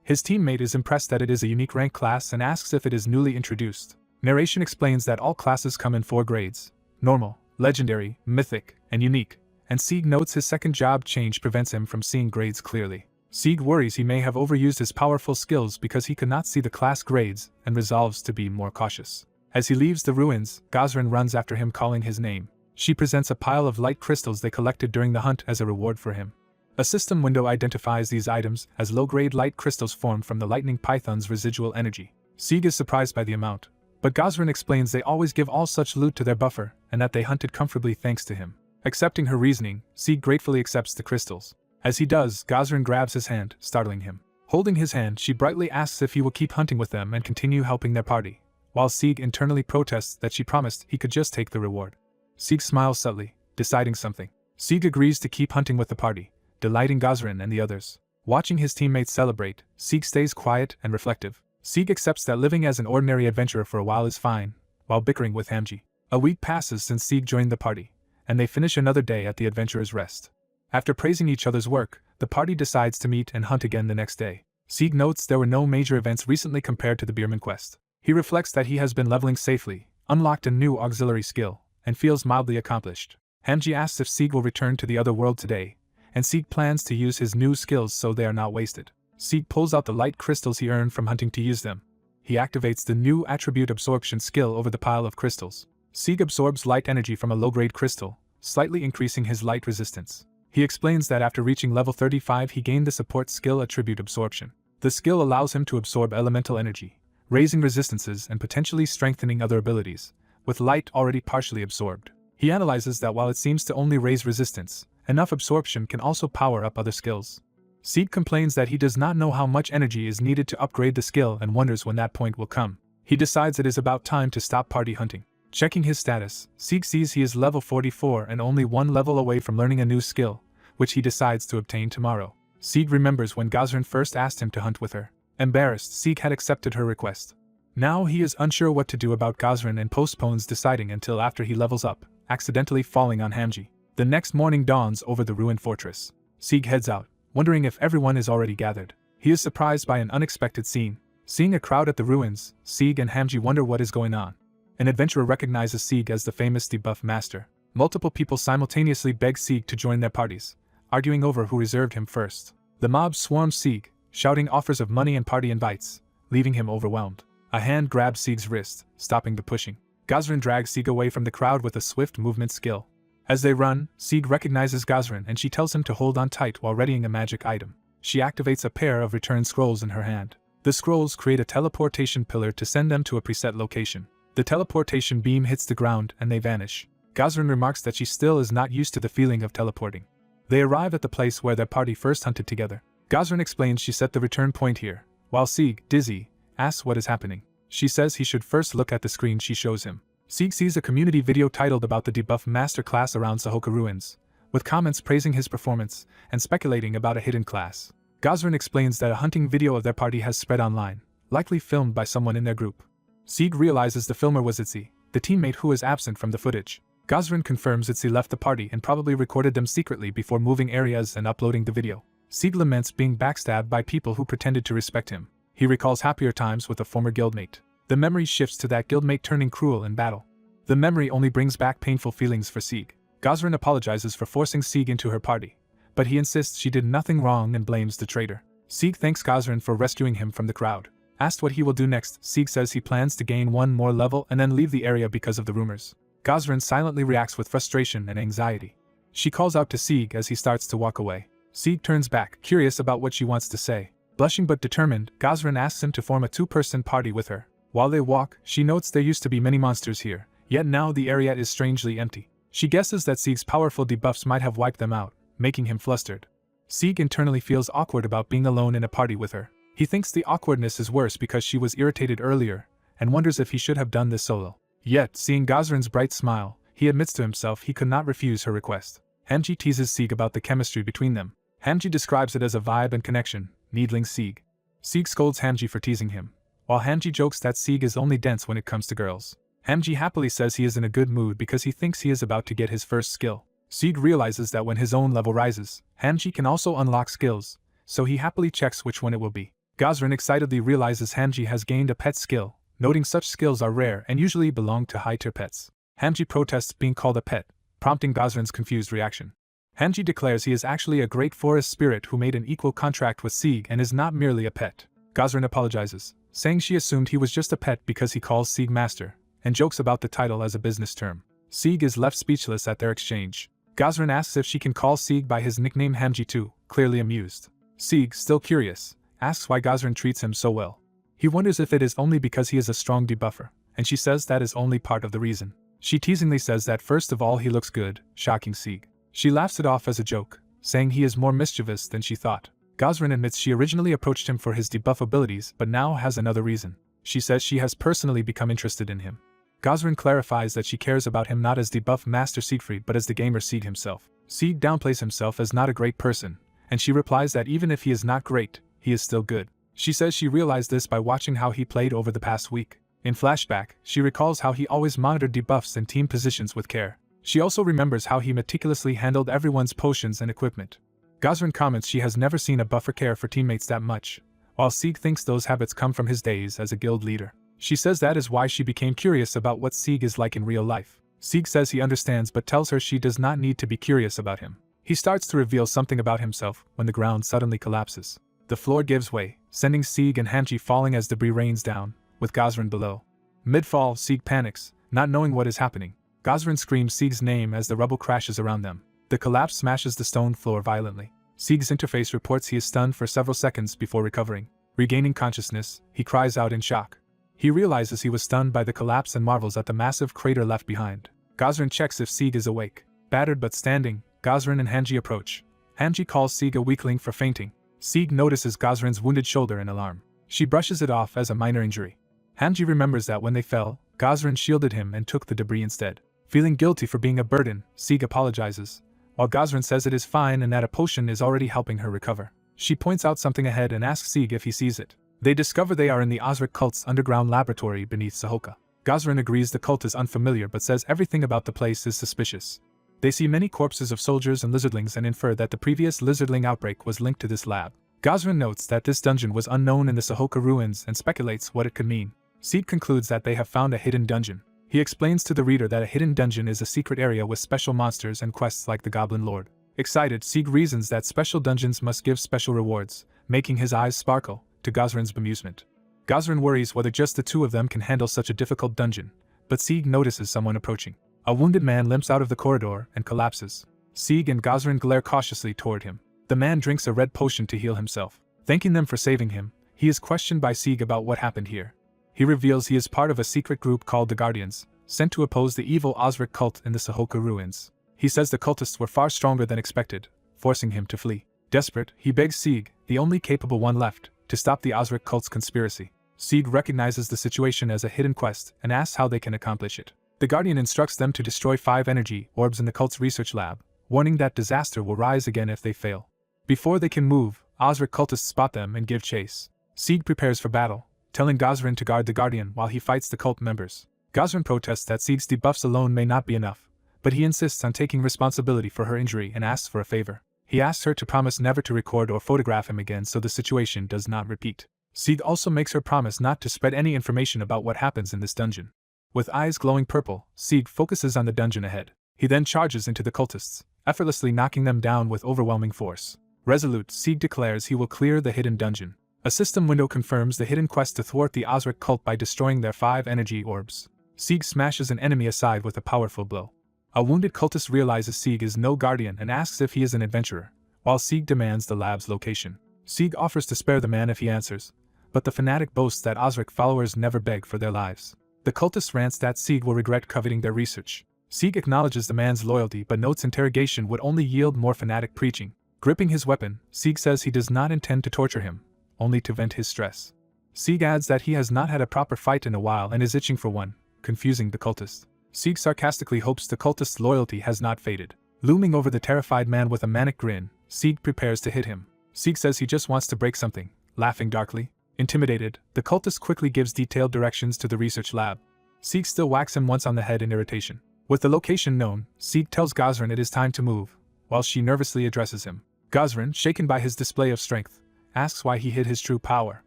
His teammate is impressed that it is a unique rank class and asks if it is newly introduced. Narration explains that all classes come in 4 grades: normal, legendary, mythic, and unique, and Sieg notes his second job change prevents him from seeing grades clearly. Sieg worries he may have overused his powerful skills because he could not see the class grades and resolves to be more cautious. As he leaves the ruins, Gosrin runs after him calling his name. She presents a pile of light crystals they collected during the hunt as a reward for him. A system window identifies these items as low-grade light crystals formed from the lightning python's residual energy. Sieg is surprised by the amount, but Gosrin explains they always give all such loot to their buffer and that they hunted comfortably thanks to him. Accepting her reasoning, Sieg gratefully accepts the crystals. As he does, Gosrin grabs his hand, startling him. Holding his hand, she brightly asks if he will keep hunting with them and continue helping their party, while Sieg internally protests that she promised he could just take the reward. Sieg smiles subtly, deciding something. Sieg agrees to keep hunting with the party, delighting Gosrin and the others. Watching his teammates celebrate, Sieg stays quiet and reflective. Sieg accepts that living as an ordinary adventurer for a while is fine, while bickering with Hamji. A week passes since Sieg joined the party, and they finish another day at the Adventurer's Rest. After praising each other's work, the party decides to meet and hunt again the next day. Sieg notes there were no major events recently compared to the Beerman quest. He reflects that he has been leveling safely, unlocked a new auxiliary skill, and feels mildly accomplished. Hamji asks if Sieg will return to the other world today, and Sieg plans to use his new skills so they are not wasted. Sieg pulls out the light crystals he earned from hunting to use them. He activates the new attribute absorption skill over the pile of crystals. Sieg absorbs light energy from a low-grade crystal, slightly increasing his light resistance. He explains that after reaching level 35 he gained the support skill attribute absorption. The skill allows him to absorb elemental energy, raising resistances and potentially strengthening other abilities, with light already partially absorbed. He analyzes that while it seems to only raise resistance, enough absorption can also power up other skills. Sieg complains that he does not know how much energy is needed to upgrade the skill and wonders when that point will come. He decides it is about time to stop party hunting. Checking his status, Sieg sees he is level 44 and only one level away from learning a new skill, which he decides to obtain tomorrow. Sieg remembers when Gazran first asked him to hunt with her. Embarrassed, Sieg had accepted her request. Now he is unsure what to do about Gazran and postpones deciding until after he levels up, accidentally falling on Hamji. The next morning dawns over the ruined fortress. Sieg heads out, wondering if everyone is already gathered. He is surprised by an unexpected scene. Seeing a crowd at the ruins, Sieg and Hamji wonder what is going on. An adventurer recognizes Sieg as the famous Debuff master. Multiple people simultaneously beg Sieg to join their parties, arguing over who reserved him first. The mob swarms Sieg, shouting offers of money and party invites, leaving him overwhelmed. A hand grabs Sieg's wrist, stopping the pushing. Gazran drags Sieg away from the crowd with a swift movement skill. As they run, Sieg recognizes Gazran and she tells him to hold on tight while readying a magic item. She activates a pair of return scrolls in her hand. The scrolls create a teleportation pillar to send them to a preset location. The teleportation beam hits the ground and they vanish. Gazran remarks that she still is not used to the feeling of teleporting. They arrive at the place where their party first hunted together. Gazran explains she set the return point here, while Sieg, dizzy, asks what is happening. She says he should first look at the screen she shows him. Sieg sees a community video titled about the Debuff masterclass around Sahoka ruins, with comments praising his performance and speculating about a hidden class. Gazran explains that a hunting video of their party has spread online, likely filmed by someone in their group. Sieg realizes the filmer was Itzy, the teammate who is absent from the footage. Gazran confirms Itzy left the party and probably recorded them secretly before moving areas and uploading the video. Sieg laments being backstabbed by people who pretended to respect him. He recalls happier times with a former guildmate. The memory shifts to that guildmate turning cruel in battle. The memory only brings back painful feelings for Sieg. Gazran apologizes for forcing Sieg into her party, but he insists she did nothing wrong and blames the traitor. Sieg thanks Gazran for rescuing him from the crowd. Asked what he will do next, Sieg says he plans to gain one more level and then leave the area because of the rumors. Gazran silently reacts with frustration and anxiety. She calls out to Sieg as he starts to walk away. Sieg turns back, curious about what she wants to say. Blushing but determined, Gazran asks him to form a two-person party with her. While they walk, she notes there used to be many monsters here, yet now the area is strangely empty. She guesses that Sieg's powerful debuffs might have wiped them out, making him flustered. Sieg internally feels awkward about being alone in a party with her. He thinks the awkwardness is worse because she was irritated earlier, and wonders if he should have done this solo. Yet, seeing Gazran's bright smile, he admits to himself he could not refuse her request. Hamji teases Sieg about the chemistry between them. Hamji describes it as a vibe and connection, needling Sieg. Sieg scolds Hamji for teasing him, while Hamji jokes that Sieg is only dense when it comes to girls. Hamji happily says he is in a good mood because he thinks he is about to get his first skill. Sieg realizes that when his own level rises, Hamji can also unlock skills, so he happily checks which one it will be. Gazran excitedly realizes Hamji has gained a pet skill, noting such skills are rare and usually belong to high-tier pets. Hamji protests being called a pet, prompting Gazran's confused reaction. Hamji declares he is actually a great forest spirit who made an equal contract with Sieg and is not merely a pet. Gazran apologizes, saying she assumed he was just a pet because he calls Sieg master, and jokes about the title as a business term. Sieg is left speechless at their exchange. Gazran asks if she can call Sieg by his nickname Hamji too, clearly amused. Sieg, still curious, asks why Gazran treats him so well. He wonders if it is only because he is a strong debuffer, and she says that is only part of the reason. She teasingly says that first of all he looks good, shocking Sieg. She laughs it off as a joke, saying he is more mischievous than she thought. Gazran admits she originally approached him for his debuff abilities but now has another reason. She says she has personally become interested in him. Gazran clarifies that she cares about him not as debuff master Siegfried but as the gamer Sieg himself. Sieg downplays himself as not a great person, and she replies that even if he is not great, he is still good. She says she realized this by watching how he played over the past week. In flashback, she recalls how he always monitored debuffs and team positions with care. She also remembers how he meticulously handled everyone's potions and equipment. Gazran comments she has never seen a buffer care for teammates that much, while Sieg thinks those habits come from his days as a guild leader. She says that is why she became curious about what Sieg is like in real life. Sieg says he understands but tells her she does not need to be curious about him. He starts to reveal something about himself when the ground suddenly collapses. The floor gives way, sending Sieg and Hanji falling as debris rains down, with Gazran below. Mid-fall, Sieg panics, not knowing what is happening. Gazran screams Sieg's name as the rubble crashes around them. The collapse smashes the stone floor violently. Sieg's interface reports he is stunned for several seconds before recovering. Regaining consciousness, he cries out in shock. He realizes he was stunned by the collapse and marvels at the massive crater left behind. Gazran checks if Sieg is awake. Battered but standing, Gazran and Hanji approach. Hanji calls Sieg a weakling for fainting. Sieg notices Gazran's wounded shoulder in alarm. She brushes it off as a minor injury. Hanji remembers that when they fell, Gazran shielded him and took the debris instead. Feeling guilty for being a burden, Sieg apologizes, while Gazran says it is fine and that a potion is already helping her recover. She points out something ahead and asks Sieg if he sees it. They discover they are in the Osric cult's underground laboratory beneath Sahoka. Gazran agrees the cult is unfamiliar but says everything about the place is suspicious. They see many corpses of soldiers and lizardlings and infer that the previous lizardling outbreak was linked to this lab. Gazran notes that this dungeon was unknown in the Sahoka ruins and speculates what it could mean. Sieg concludes that they have found a hidden dungeon. He explains to the reader that a hidden dungeon is a secret area with special monsters and quests like the Goblin Lord. Excited, Sieg reasons that special dungeons must give special rewards, making his eyes sparkle, to Gazran's bemusement. Gazran worries whether just the two of them can handle such a difficult dungeon, but Sieg notices someone approaching. A wounded man limps out of the corridor and collapses. Sieg and Gazran glare cautiously toward him. The man drinks a red potion to heal himself. Thanking them for saving him, he is questioned by Sieg about what happened here. He reveals he is part of a secret group called the Guardians, sent to oppose the evil Osric cult in the Sahoka ruins. He says the cultists were far stronger than expected, forcing him to flee. Desperate, he begs Sieg, the only capable one left, to stop the Osric cult's conspiracy. Sieg recognizes the situation as a hidden quest and asks how they can accomplish it. The Guardian instructs them to destroy 5 energy orbs in the cult's research lab, warning that disaster will rise again if they fail. Before they can move, Osric cultists spot them and give chase. Sieg prepares for battle, telling Gazran to guard the Guardian while he fights the cult members. Gazran protests that Sieg's debuffs alone may not be enough, but he insists on taking responsibility for her injury and asks for a favor. He asks her to promise never to record or photograph him again so the situation does not repeat. Sieg also makes her promise not to spread any information about what happens in this dungeon. With eyes glowing purple, Sieg focuses on the dungeon ahead. He then charges into the cultists, effortlessly knocking them down with overwhelming force. Resolute, Sieg declares he will clear the hidden dungeon. A system window confirms the hidden quest to thwart the Osric cult by destroying their 5 energy orbs. Sieg smashes an enemy aside with a powerful blow. A wounded cultist realizes Sieg is no guardian and asks if he is an adventurer, while Sieg demands the lab's location. Sieg offers to spare the man if he answers, but the fanatic boasts that Osric followers never beg for their lives. The cultist rants that Sieg will regret coveting their research. Sieg acknowledges the man's loyalty but notes interrogation would only yield more fanatic preaching. Gripping his weapon, Sieg says he does not intend to torture him, only to vent his stress. Sieg adds that he has not had a proper fight in a while and is itching for one, confusing the cultist. Sieg sarcastically hopes the cultist's loyalty has not faded. Looming over the terrified man with a manic grin, Sieg prepares to hit him. Sieg says he just wants to break something, laughing darkly. Intimidated, the cultist quickly gives detailed directions to the research lab. Sieg still whacks him once on the head in irritation. With the location known, Sieg tells Gazran it is time to move, while she nervously addresses him. Gazran, shaken by his display of strength, asks why he hid his true power.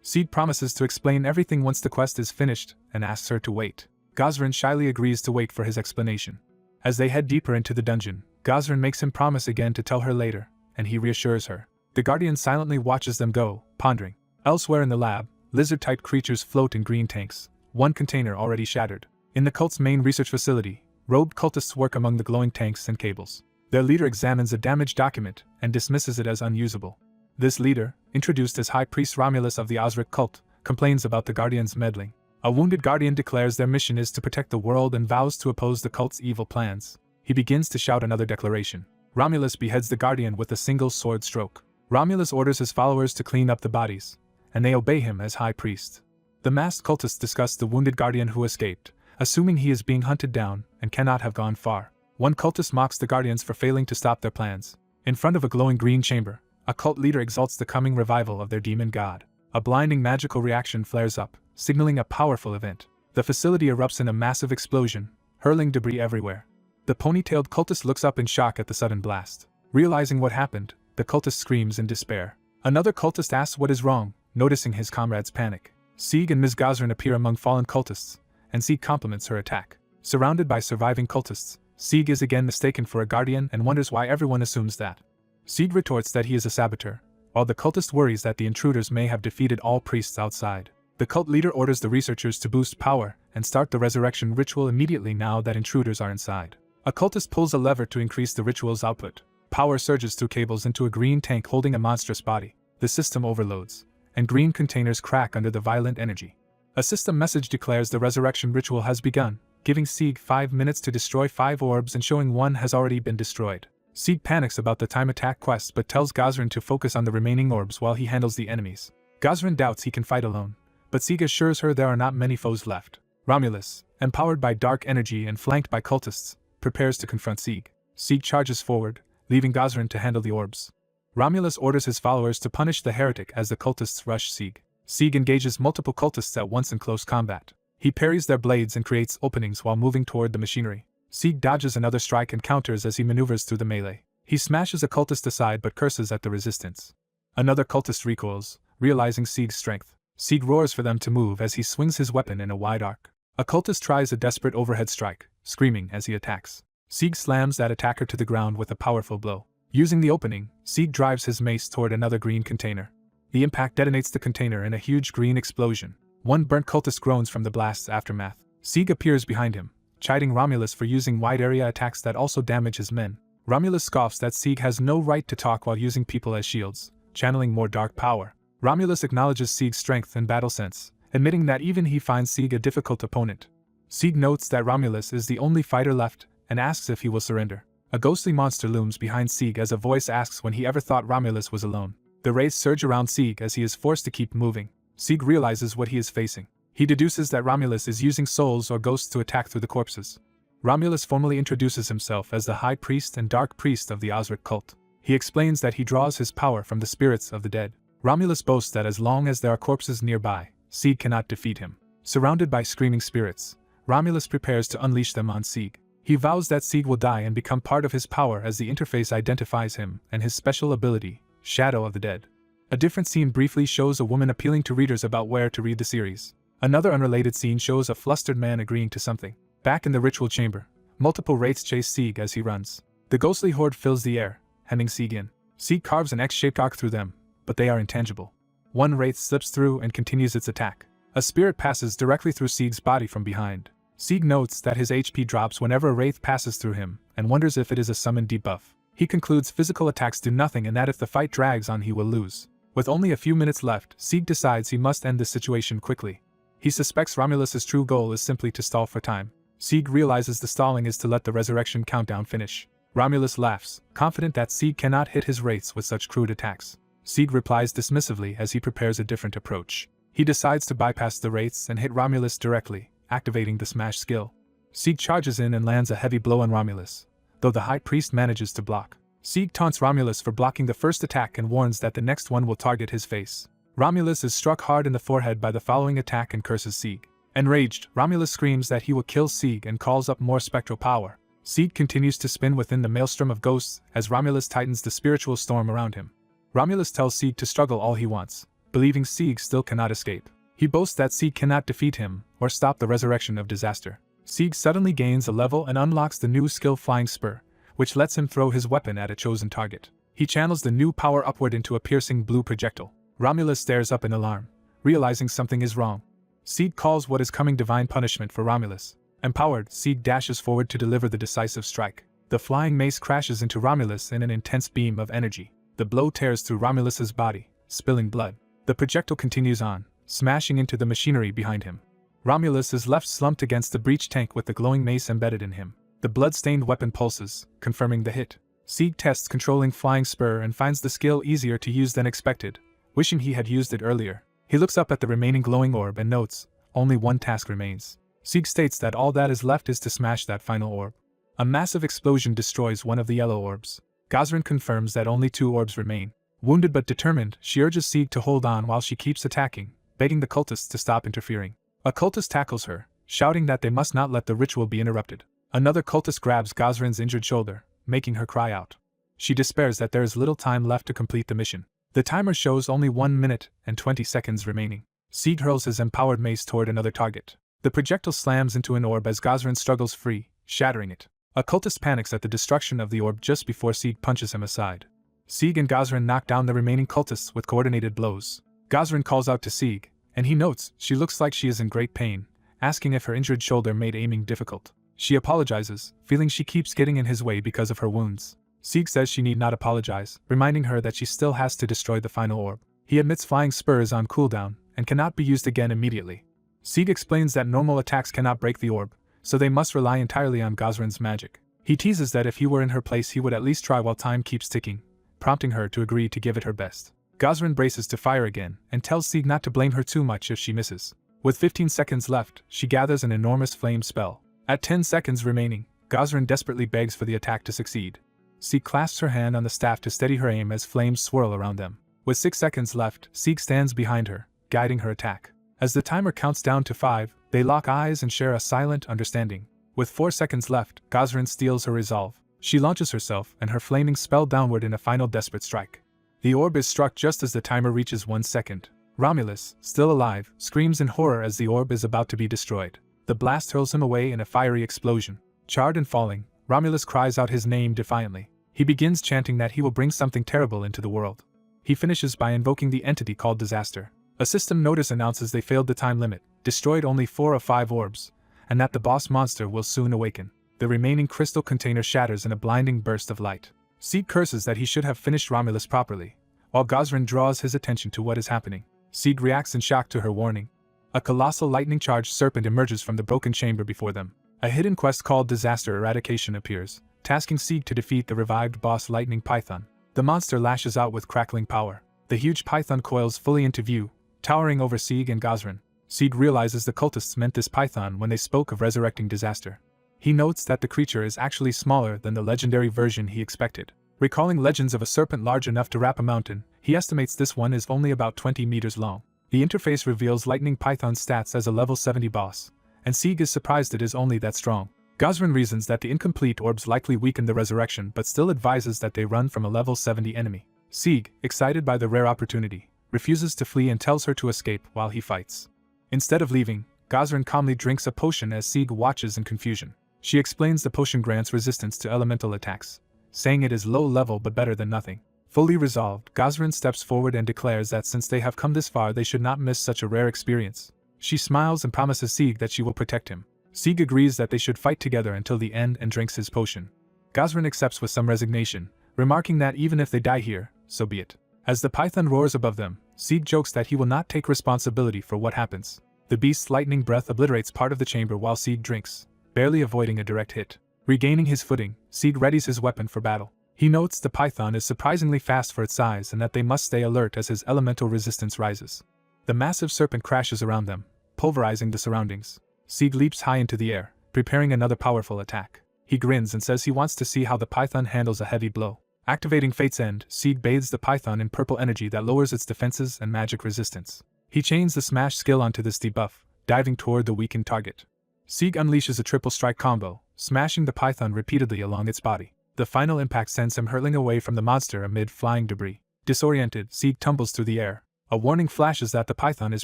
Sieg promises to explain everything once the quest is finished, and asks her to wait. Gazran shyly agrees to wait for his explanation. As they head deeper into the dungeon, Gazran makes him promise again to tell her later, and he reassures her. The Guardian silently watches them go, pondering. Elsewhere in the lab, lizard-type creatures float in green tanks, one container already shattered. In the cult's main research facility, robed cultists work among the glowing tanks and cables. Their leader examines a damaged document and dismisses it as unusable. This leader, introduced as High Priest Romulus of the Osric cult, complains about the Guardian's meddling. A wounded Guardian declares their mission is to protect the world and vows to oppose the cult's evil plans. He begins to shout another declaration. Romulus beheads the Guardian with a single sword stroke. Romulus orders his followers to clean up the bodies, and they obey him as High Priest. The masked cultists discuss the wounded Guardian who escaped, assuming he is being hunted down and cannot have gone far. One cultist mocks the Guardians for failing to stop their plans. In front of a glowing green chamber, a cult leader exalts the coming revival of their demon god. A blinding magical reaction flares up, signaling a powerful event. The facility erupts in a massive explosion, hurling debris everywhere. The ponytailed cultist looks up in shock at the sudden blast. Realizing what happened, the cultist screams in despair. Another cultist asks what is wrong, noticing his comrade's panic. Sieg and Ms. Gazran appear among fallen cultists, and Sieg compliments her attack. Surrounded by surviving cultists, Sieg is again mistaken for a guardian and wonders why everyone assumes that. Sieg retorts that he is a saboteur, while the cultist worries that the intruders may have defeated all priests outside. The cult leader orders the researchers to boost power and start the resurrection ritual immediately now that intruders are inside. A cultist pulls a lever to increase the ritual's output. Power surges through cables into a green tank holding a monstrous body. The system overloads, and green containers crack under the violent energy. A system message declares the resurrection ritual has begun, giving Sieg 5 minutes to destroy 5 orbs and showing one has already been destroyed. Sieg panics about the time attack quest but tells Gazrin to focus on the remaining orbs while he handles the enemies. Gazrin doubts he can fight alone, but Sieg assures her there are not many foes left. Romulus, empowered by dark energy and flanked by cultists, prepares to confront Sieg. Sieg charges forward, leaving Gazrin to handle the orbs. Romulus orders his followers to punish the heretic as the cultists rush Sieg. Sieg engages multiple cultists at once in close combat. He parries their blades and creates openings while moving toward the machinery. Sieg dodges another strike and counters as he maneuvers through the melee. He smashes a cultist aside but curses at the resistance. Another cultist recoils, realizing Sieg's strength. Sieg roars for them to move as he swings his weapon in a wide arc. A cultist tries a desperate overhead strike, screaming as he attacks. Sieg slams that attacker to the ground with a powerful blow. Using the opening, Sieg drives his mace toward another green container. The impact detonates the container in a huge green explosion. One burnt cultist groans from the blast's aftermath. Sieg appears behind him, chiding Romulus for using wide-area attacks that also damage his men. Romulus scoffs that Sieg has no right to talk while using people as shields, channeling more dark power. Romulus acknowledges Sieg's strength and battle sense, admitting that even he finds Sieg a difficult opponent. Sieg notes that Romulus is the only fighter left and asks if he will surrender. A ghostly monster looms behind Sieg as a voice asks when he ever thought Romulus was alone. The rays surge around Sieg as he is forced to keep moving. Sieg realizes what he is facing. He deduces that Romulus is using souls or ghosts to attack through the corpses. Romulus formally introduces himself as the High Priest and Dark Priest of the Osric cult. He explains that he draws his power from the spirits of the dead. Romulus boasts that as long as there are corpses nearby, Sieg cannot defeat him. Surrounded by screaming spirits, Romulus prepares to unleash them on Sieg. He vows that Sieg will die and become part of his power as the interface identifies him and his special ability, Shadow of the Dead. A different scene briefly shows a woman appealing to readers about where to read the series. Another unrelated scene shows a flustered man agreeing to something. Back in the ritual chamber, multiple wraiths chase Sieg as he runs. The ghostly horde fills the air, hemming Sieg in. Sieg carves an X-shaped arc through them, but they are intangible. One wraith slips through and continues its attack. A spirit passes directly through Sieg's body from behind. Sieg notes that his HP drops whenever a wraith passes through him, and wonders if it is a summoned debuff. He concludes physical attacks do nothing and that if the fight drags on he will lose. With only a few minutes left, Sieg decides he must end this situation quickly. He suspects Romulus's true goal is simply to stall for time. Sieg realizes the stalling is to let the resurrection countdown finish. Romulus laughs, confident that Sieg cannot hit his wraiths with such crude attacks. Sieg replies dismissively as he prepares a different approach. He decides to bypass the wraiths and hit Romulus directly, activating the smash skill. Sieg charges in and lands a heavy blow on Romulus, though the High Priest manages to block. Sieg taunts Romulus for blocking the first attack and warns that the next one will target his face. Romulus is struck hard in the forehead by the following attack and curses Sieg. Enraged, Romulus screams that he will kill Sieg and calls up more spectral power. Sieg continues to spin within the maelstrom of ghosts as Romulus tightens the spiritual storm around him. Romulus tells Sieg to struggle all he wants, believing Sieg still cannot escape. He boasts that Sieg cannot defeat him or stop the resurrection of disaster. Sieg suddenly gains a level and unlocks the new skill Flying Spur, which lets him throw his weapon at a chosen target. He channels the new power upward into a piercing blue projectile. Romulus stares up in alarm, realizing something is wrong. Sieg calls what is coming divine punishment for Romulus. Empowered, Sieg dashes forward to deliver the decisive strike. The flying mace crashes into Romulus in an intense beam of energy. The blow tears through Romulus's body, spilling blood. The projectile continues on, smashing into the machinery behind him. Romulus is left slumped against the breach tank with the glowing mace embedded in him. The blood-stained weapon pulses, confirming the hit. Sieg tests controlling Flying Spur and finds the skill easier to use than expected, wishing he had used it earlier. He looks up at the remaining glowing orb and notes, only one task remains. Sieg states that all that is left is to smash that final orb. A massive explosion destroys one of the yellow orbs. Gazrin confirms that only 2 orbs remain. Wounded but determined, she urges Sieg to hold on while she keeps attacking, begging the cultists to stop interfering. A cultist tackles her, shouting that they must not let the ritual be interrupted. Another cultist grabs Gazrin's injured shoulder, making her cry out. She despairs that there is little time left to complete the mission. The timer shows only 1 minute and 20 seconds remaining. Sieg hurls his empowered mace toward another target. The projectile slams into an orb as Gazran struggles free, shattering it. A cultist panics at the destruction of the orb just before Sieg punches him aside. Sieg and Gazran knock down the remaining cultists with coordinated blows. Gazran calls out to Sieg, and he notes she looks like she is in great pain, asking if her injured shoulder made aiming difficult. She apologizes, feeling she keeps getting in his way because of her wounds. Sieg says she need not apologize, reminding her that she still has to destroy the final orb. He admits flying spur is on cooldown, and cannot be used again immediately. Sieg explains that normal attacks cannot break the orb, so they must rely entirely on Gazran's magic. He teases that if he were in her place he would at least try while time keeps ticking, prompting her to agree to give it her best. Gazran braces to fire again, and tells Sieg not to blame her too much if she misses. With 15 seconds left, she gathers an enormous flame spell. At 10 seconds remaining, Gazran desperately begs for the attack to succeed. Sieg clasps her hand on the staff to steady her aim as flames swirl around them. With 6 seconds left, Sieg stands behind her, guiding her attack. As the timer counts down to 5, they lock eyes and share a silent understanding. With 4 seconds left, Gazran steals her resolve. She launches herself and her flaming spell downward in a final desperate strike. The orb is struck just as the timer reaches 1 second. Romulus, still alive, screams in horror as the orb is about to be destroyed. The blast hurls him away in a fiery explosion. Charred and falling, Romulus cries out his name defiantly. He begins chanting that he will bring something terrible into the world. He finishes by invoking the entity called Disaster. A system notice announces they failed the time limit, destroyed only 4 of 5 orbs, and that the boss monster will soon awaken. The remaining crystal container shatters in a blinding burst of light. Sieg curses that he should have finished Romulus properly, while Gazran draws his attention to what is happening. Sieg reacts in shock to her warning. A colossal lightning-charged serpent emerges from the broken chamber before them. A hidden quest called Disaster Eradication appears, tasking Sieg to defeat the revived boss Lightning Python. The monster lashes out with crackling power. The huge python coils fully into view, towering over Sieg and Gazran. Sieg realizes the cultists meant this python when they spoke of resurrecting Disaster. He notes that the creature is actually smaller than the legendary version he expected. Recalling legends of a serpent large enough to wrap a mountain, he estimates this one is only about 20 meters long. The interface reveals Lightning Python's stats as a level 70 boss, and Sieg is surprised it is only that strong. Gazran reasons that the incomplete orbs likely weaken the resurrection but still advises that they run from a level 70 enemy. Sieg, excited by the rare opportunity, refuses to flee and tells her to escape while he fights. Instead of leaving, Gazran calmly drinks a potion as Sieg watches in confusion. She explains the potion grants resistance to elemental attacks, saying it is low level but better than nothing. Fully resolved, Gazran steps forward and declares that since they have come this far they should not miss such a rare experience. She smiles and promises Sieg that she will protect him. Sieg agrees that they should fight together until the end and drinks his potion. Gazran accepts with some resignation, remarking that even if they die here, so be it. As the python roars above them, Sieg jokes that he will not take responsibility for what happens. The beast's lightning breath obliterates part of the chamber while Sieg drinks, barely avoiding a direct hit. Regaining his footing, Sieg readies his weapon for battle. He notes the python is surprisingly fast for its size and that they must stay alert as his elemental resistance rises. The massive serpent crashes around them, pulverizing the surroundings. Sieg leaps high into the air, preparing another powerful attack. He grins and says he wants to see how the python handles a heavy blow. Activating Fate's End, Sieg bathes the python in purple energy that lowers its defenses and magic resistance. He chains the smash skill onto this debuff, diving toward the weakened target. Sieg unleashes a triple strike combo, smashing the python repeatedly along its body. The final impact sends him hurtling away from the monster amid flying debris. Disoriented, Sieg tumbles through the air. A warning flashes that the python is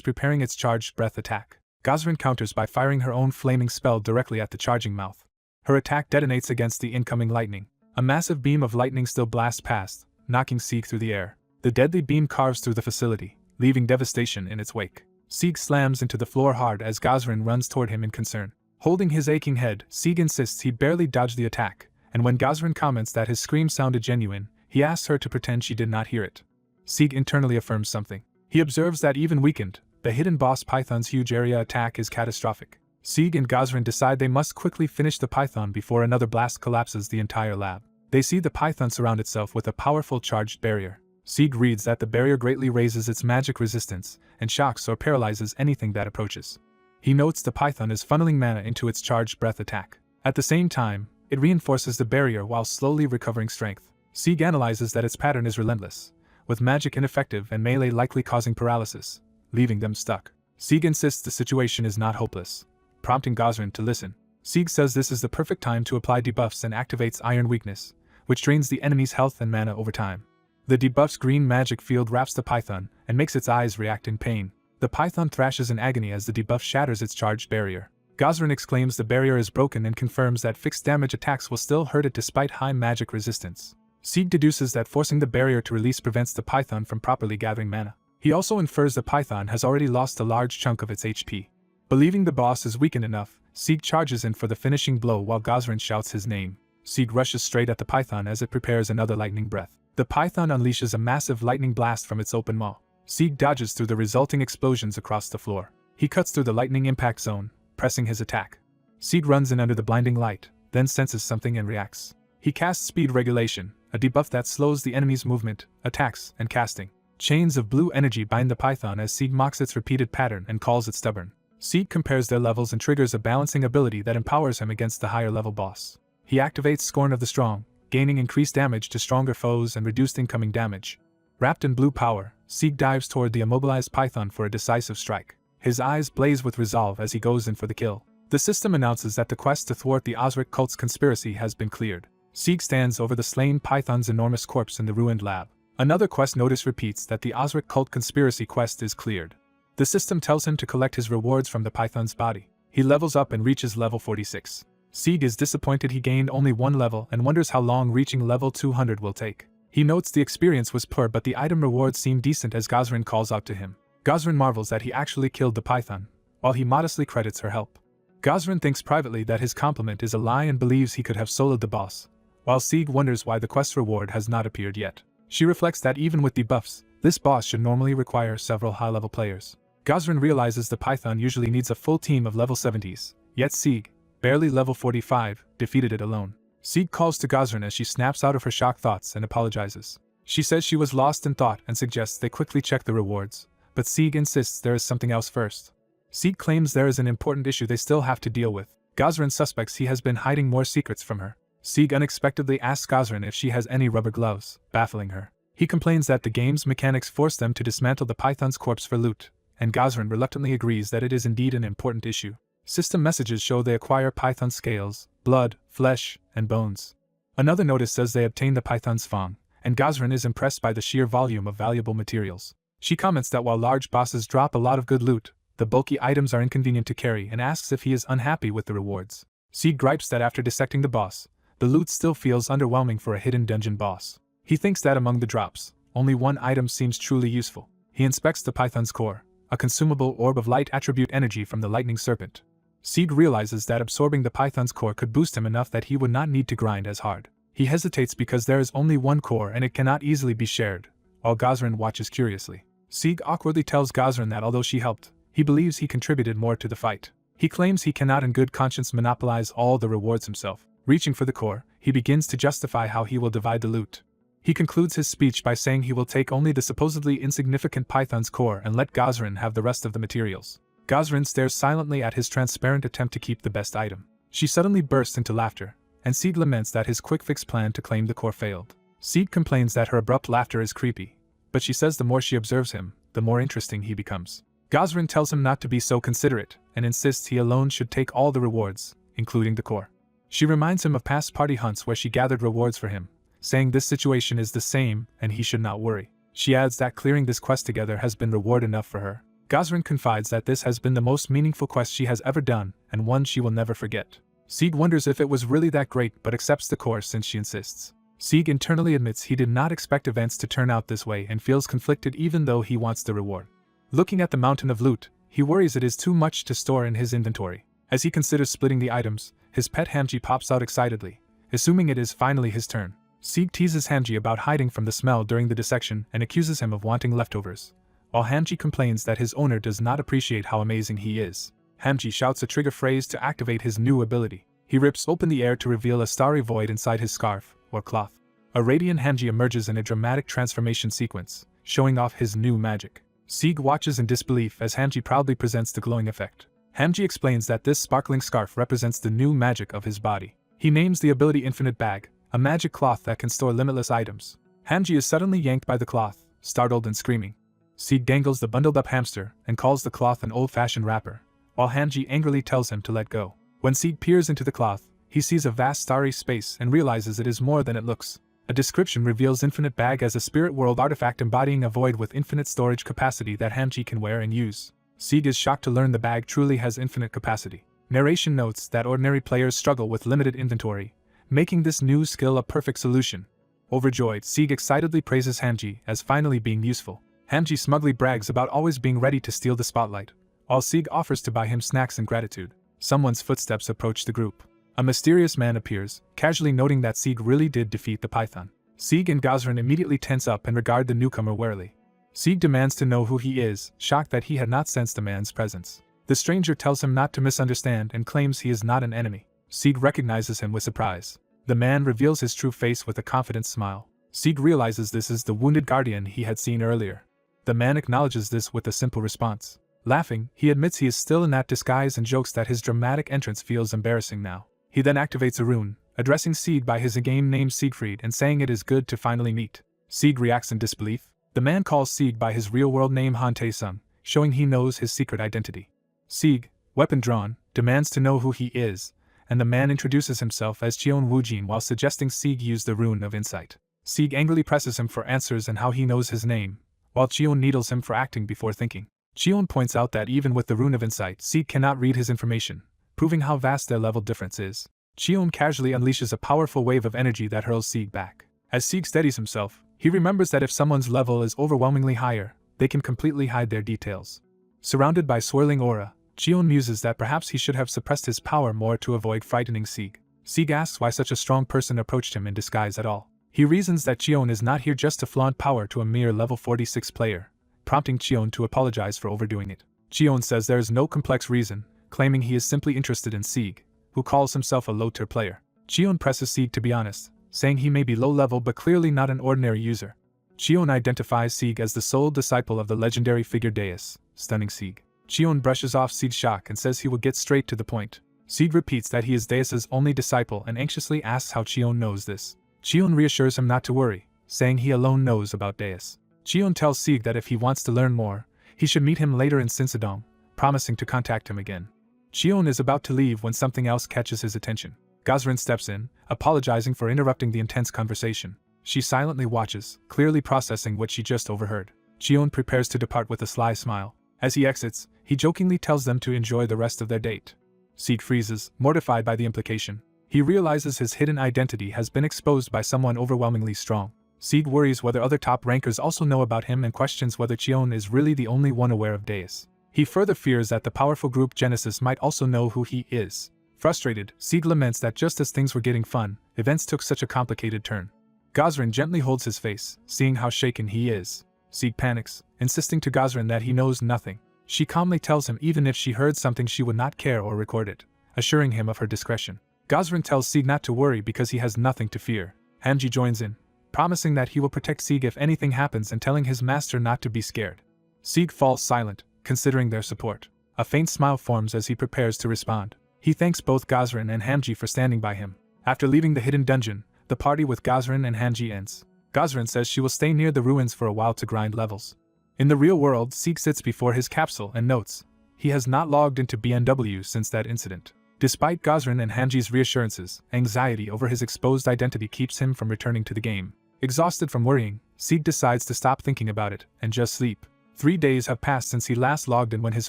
preparing its charged breath attack. Gazran counters by firing her own flaming spell directly at the charging mouth. Her attack detonates against the incoming lightning. A massive beam of lightning still blasts past, knocking Sieg through the air. The deadly beam carves through the facility, leaving devastation in its wake. Sieg slams into the floor hard as Gazran runs toward him in concern. Holding his aching head, Sieg insists he barely dodged the attack, and when Gazran comments that his scream sounded genuine, he asks her to pretend she did not hear it. Sieg internally affirms something. He observes that even weakened, the hidden boss python's huge area attack is catastrophic. Sieg and Gazran decide they must quickly finish the python before another blast collapses the entire lab. They see the python surround itself with a powerful charged barrier. Sieg reads that the barrier greatly raises its magic resistance and shocks or paralyzes anything that approaches. He notes the python is funneling mana into its charged breath attack. At the same time, it reinforces the barrier while slowly recovering strength. Sieg analyzes that its pattern is relentless, with magic ineffective and melee likely causing paralysis, leaving them stuck. Sieg insists the situation is not hopeless, prompting Gazran to listen. Sieg says this is the perfect time to apply debuffs and activates Iron Weakness, which drains the enemy's health and mana over time. The debuff's green magic field wraps the python and makes its eyes react in pain. The python thrashes in agony as the debuff shatters its charged barrier. Gosrin exclaims the barrier is broken and confirms that fixed damage attacks will still hurt it despite high magic resistance. Sieg deduces that forcing the barrier to release prevents the python from properly gathering mana. He also infers the python has already lost a large chunk of its HP. Believing the boss is weakened enough, Sieg charges in for the finishing blow while Gosrin shouts his name. Sieg rushes straight at the python as it prepares another lightning breath. The python unleashes a massive lightning blast from its open maw. Sieg dodges through the resulting explosions across the floor. He cuts through the lightning impact zone, pressing his attack. Sieg runs in under the blinding light, then senses something and reacts. He casts Speed Regulation, a debuff that slows the enemy's movement, attacks, and casting. Chains of blue energy bind the python as Sieg mocks its repeated pattern and calls it stubborn. Sieg compares their levels and triggers a balancing ability that empowers him against the higher level boss. He activates Scorn of the Strong, gaining increased damage to stronger foes and reduced incoming damage. Wrapped in blue power, Sieg dives toward the immobilized python for a decisive strike. His eyes blaze with resolve as he goes in for the kill. The system announces that the quest to thwart the Osric cult's conspiracy has been cleared. Sieg stands over the slain python's enormous corpse in the ruined lab. Another quest notice repeats that the Osric cult conspiracy quest is cleared. The system tells him to collect his rewards from the python's body. He levels up and reaches level 46. Sieg is disappointed he gained only one level and wonders how long reaching level 200 will take. He notes the experience was poor but the item rewards seem decent as Gosrin calls out to him. Gosrin marvels that he actually killed the python, while he modestly credits her help. Gosrin thinks privately that his compliment is a lie and believes he could have soloed the boss, while Sieg wonders why the quest reward has not appeared yet. She reflects that even with debuffs, this boss should normally require several high-level players. Gosrin realizes the python usually needs a full team of level 70s, yet Sieg, barely level 45, defeated it alone. Sieg calls to Gosrin as she snaps out of her shocked thoughts and apologizes. She says she was lost in thought and suggests they quickly check the rewards, but Sieg insists there is something else first. Sieg claims there is an important issue they still have to deal with. Gosrin suspects he has been hiding more secrets from her. Sieg unexpectedly asks Gosrin if she has any rubber gloves, baffling her. He complains that the game's mechanics force them to dismantle the python's corpse for loot, and Gosrin reluctantly agrees that it is indeed an important issue. System messages show they acquire python scales, blood, flesh, and bones. Another notice says they obtain the python's fang, and Gosrin is impressed by the sheer volume of valuable materials. She comments that while large bosses drop a lot of good loot, the bulky items are inconvenient to carry and asks if he is unhappy with the rewards. Sieg gripes that after dissecting the boss, the loot still feels underwhelming for a hidden dungeon boss. He thinks that among the drops, only one item seems truly useful. He inspects the python's core, a consumable orb of light attribute energy from the lightning serpent. Sieg realizes that absorbing the python's core could boost him enough that he would not need to grind as hard. He hesitates because there is only one core and it cannot easily be shared, while Gosrin watches curiously. Sieg awkwardly tells Gosrin that although she helped, he believes he contributed more to the fight. He claims he cannot in good conscience monopolize all the rewards himself. Reaching for the core, he begins to justify how he will divide the loot. He concludes his speech by saying he will take only the supposedly insignificant python's core and let Gosrin have the rest of the materials. Gosrin stares silently at his transparent attempt to keep the best item. She suddenly bursts into laughter, and Sieg laments that his quick-fix plan to claim the core failed. Sieg complains that her abrupt laughter is creepy, but she says the more she observes him, the more interesting he becomes. Gosrin tells him not to be so considerate, and insists he alone should take all the rewards, including the core. She reminds him of past party hunts where she gathered rewards for him, saying this situation is the same and he should not worry. She adds that clearing this quest together has been reward enough for her. Gosrin confides that this has been the most meaningful quest she has ever done, and one she will never forget. Sieg wonders if it was really that great but accepts the core since she insists. Sieg internally admits he did not expect events to turn out this way and feels conflicted even though he wants the reward. Looking at the mountain of loot, he worries it is too much to store in his inventory. As he considers splitting the items, his pet Hamji pops out excitedly, assuming it is finally his turn. Sieg teases Hamji about hiding from the smell during the dissection and accuses him of wanting leftovers, while Hamji complains that his owner does not appreciate how amazing he is. Hamji shouts a trigger phrase to activate his new ability. He rips open the air to reveal a starry void inside his scarf, or cloth. A radiant Hamji emerges in a dramatic transformation sequence, showing off his new magic. Sieg watches in disbelief as Hamji proudly presents the glowing effect. Hamji explains that this sparkling scarf represents the new magic of his body. He names the ability Infinite Bag, a magic cloth that can store limitless items. Hamji is suddenly yanked by the cloth, startled and screaming. Sieg dangles the bundled-up hamster and calls the cloth an old-fashioned wrapper, while Hamji angrily tells him to let go. When Sieg peers into the cloth, he sees a vast starry space and realizes it is more than it looks. A description reveals Infinite Bag as a spirit world artifact embodying a void with infinite storage capacity that Hamji can wear and use. Sieg is shocked to learn the bag truly has infinite capacity. Narration notes that ordinary players struggle with limited inventory, making this new skill a perfect solution. Overjoyed, Sieg excitedly praises Hamji as finally being useful. Hamji smugly brags about always being ready to steal the spotlight, while Sieg offers to buy him snacks in gratitude. Someone's footsteps approach the group. A mysterious man appears, casually noting that Sieg really did defeat the python. Sieg and Gazran immediately tense up and regard the newcomer warily. Sieg demands to know who he is, shocked that he had not sensed the man's presence. The stranger tells him not to misunderstand and claims he is not an enemy. Sieg recognizes him with surprise. The man reveals his true face with a confident smile. Sieg realizes this is the wounded guardian he had seen earlier. The man acknowledges this with a simple response. Laughing, he admits he is still in that disguise and jokes that his dramatic entrance feels embarrassing now. He then activates a rune, addressing Sieg by his in-game name Siegfried and saying it is good to finally meet. Sieg reacts in disbelief. The man calls Sieg by his real-world name Han Tae-sung, showing he knows his secret identity. Sieg, weapon drawn, demands to know who he is, and the man introduces himself as Cheon Woojin while suggesting Sieg use the rune of insight. Sieg angrily presses him for answers and how he knows his name, while Cheon needles him for acting before thinking. Cheon points out that even with the rune of insight, Sieg cannot read his information, proving how vast their level difference is. Cheon casually unleashes a powerful wave of energy that hurls Sieg back. As Sieg steadies himself, he remembers that if someone's level is overwhelmingly higher, they can completely hide their details. Surrounded by swirling aura, Cheon muses that perhaps he should have suppressed his power more to avoid frightening Sieg. Sieg asks why such a strong person approached him in disguise at all. He reasons that Cheon is not here just to flaunt power to a mere level 46 player, prompting Cheon to apologize for overdoing it. Cheon says there is no complex reason, claiming he is simply interested in Sieg, who calls himself a low-tier player. Cheon presses Sieg to be honest, saying he may be low-level but clearly not an ordinary user. Cheon identifies Sieg as the sole disciple of the legendary figure Deus, stunning Sieg. Cheon brushes off Sieg's shock and says he will get straight to the point. Sieg repeats that he is Deus's only disciple and anxiously asks how Cheon knows this. Cheon reassures him not to worry, saying he alone knows about Deus. Cheon tells Sieg that if he wants to learn more, he should meet him later in Sinsadong, promising to contact him again. Cheon is about to leave when something else catches his attention. Gazran steps in, apologizing for interrupting the intense conversation. She silently watches, clearly processing what she just overheard. Cheon prepares to depart with a sly smile. As he exits, he jokingly tells them to enjoy the rest of their date. Sieg freezes, mortified by the implication. He realizes his hidden identity has been exposed by someone overwhelmingly strong. Sieg worries whether other top rankers also know about him and questions whether Cheon is really the only one aware of Deus. He further fears that the powerful group Genesis might also know who he is. Frustrated, Sieg laments that just as things were getting fun, events took such a complicated turn. Gazran gently holds his face, seeing how shaken he is. Sieg panics, insisting to Gazran that he knows nothing. She calmly tells him even if she heard something she would not care or record it, assuring him of her discretion. Gazran tells Sieg not to worry because he has nothing to fear. Hamji joins in, promising that he will protect Sieg if anything happens and telling his master not to be scared. Sieg falls silent, considering their support. A faint smile forms as he prepares to respond. He thanks both Gazran and Hamji for standing by him. After leaving the hidden dungeon, the party with Gazran and Hamji ends. Gazran says she will stay near the ruins for a while to grind levels. In the real world, Sieg sits before his capsule and notes he has not logged into BNW since that incident. Despite Gazran and Hamji's reassurances, anxiety over his exposed identity keeps him from returning to the game. Exhausted from worrying, Sieg decides to stop thinking about it and just sleep. 3 days have passed since he last logged in when his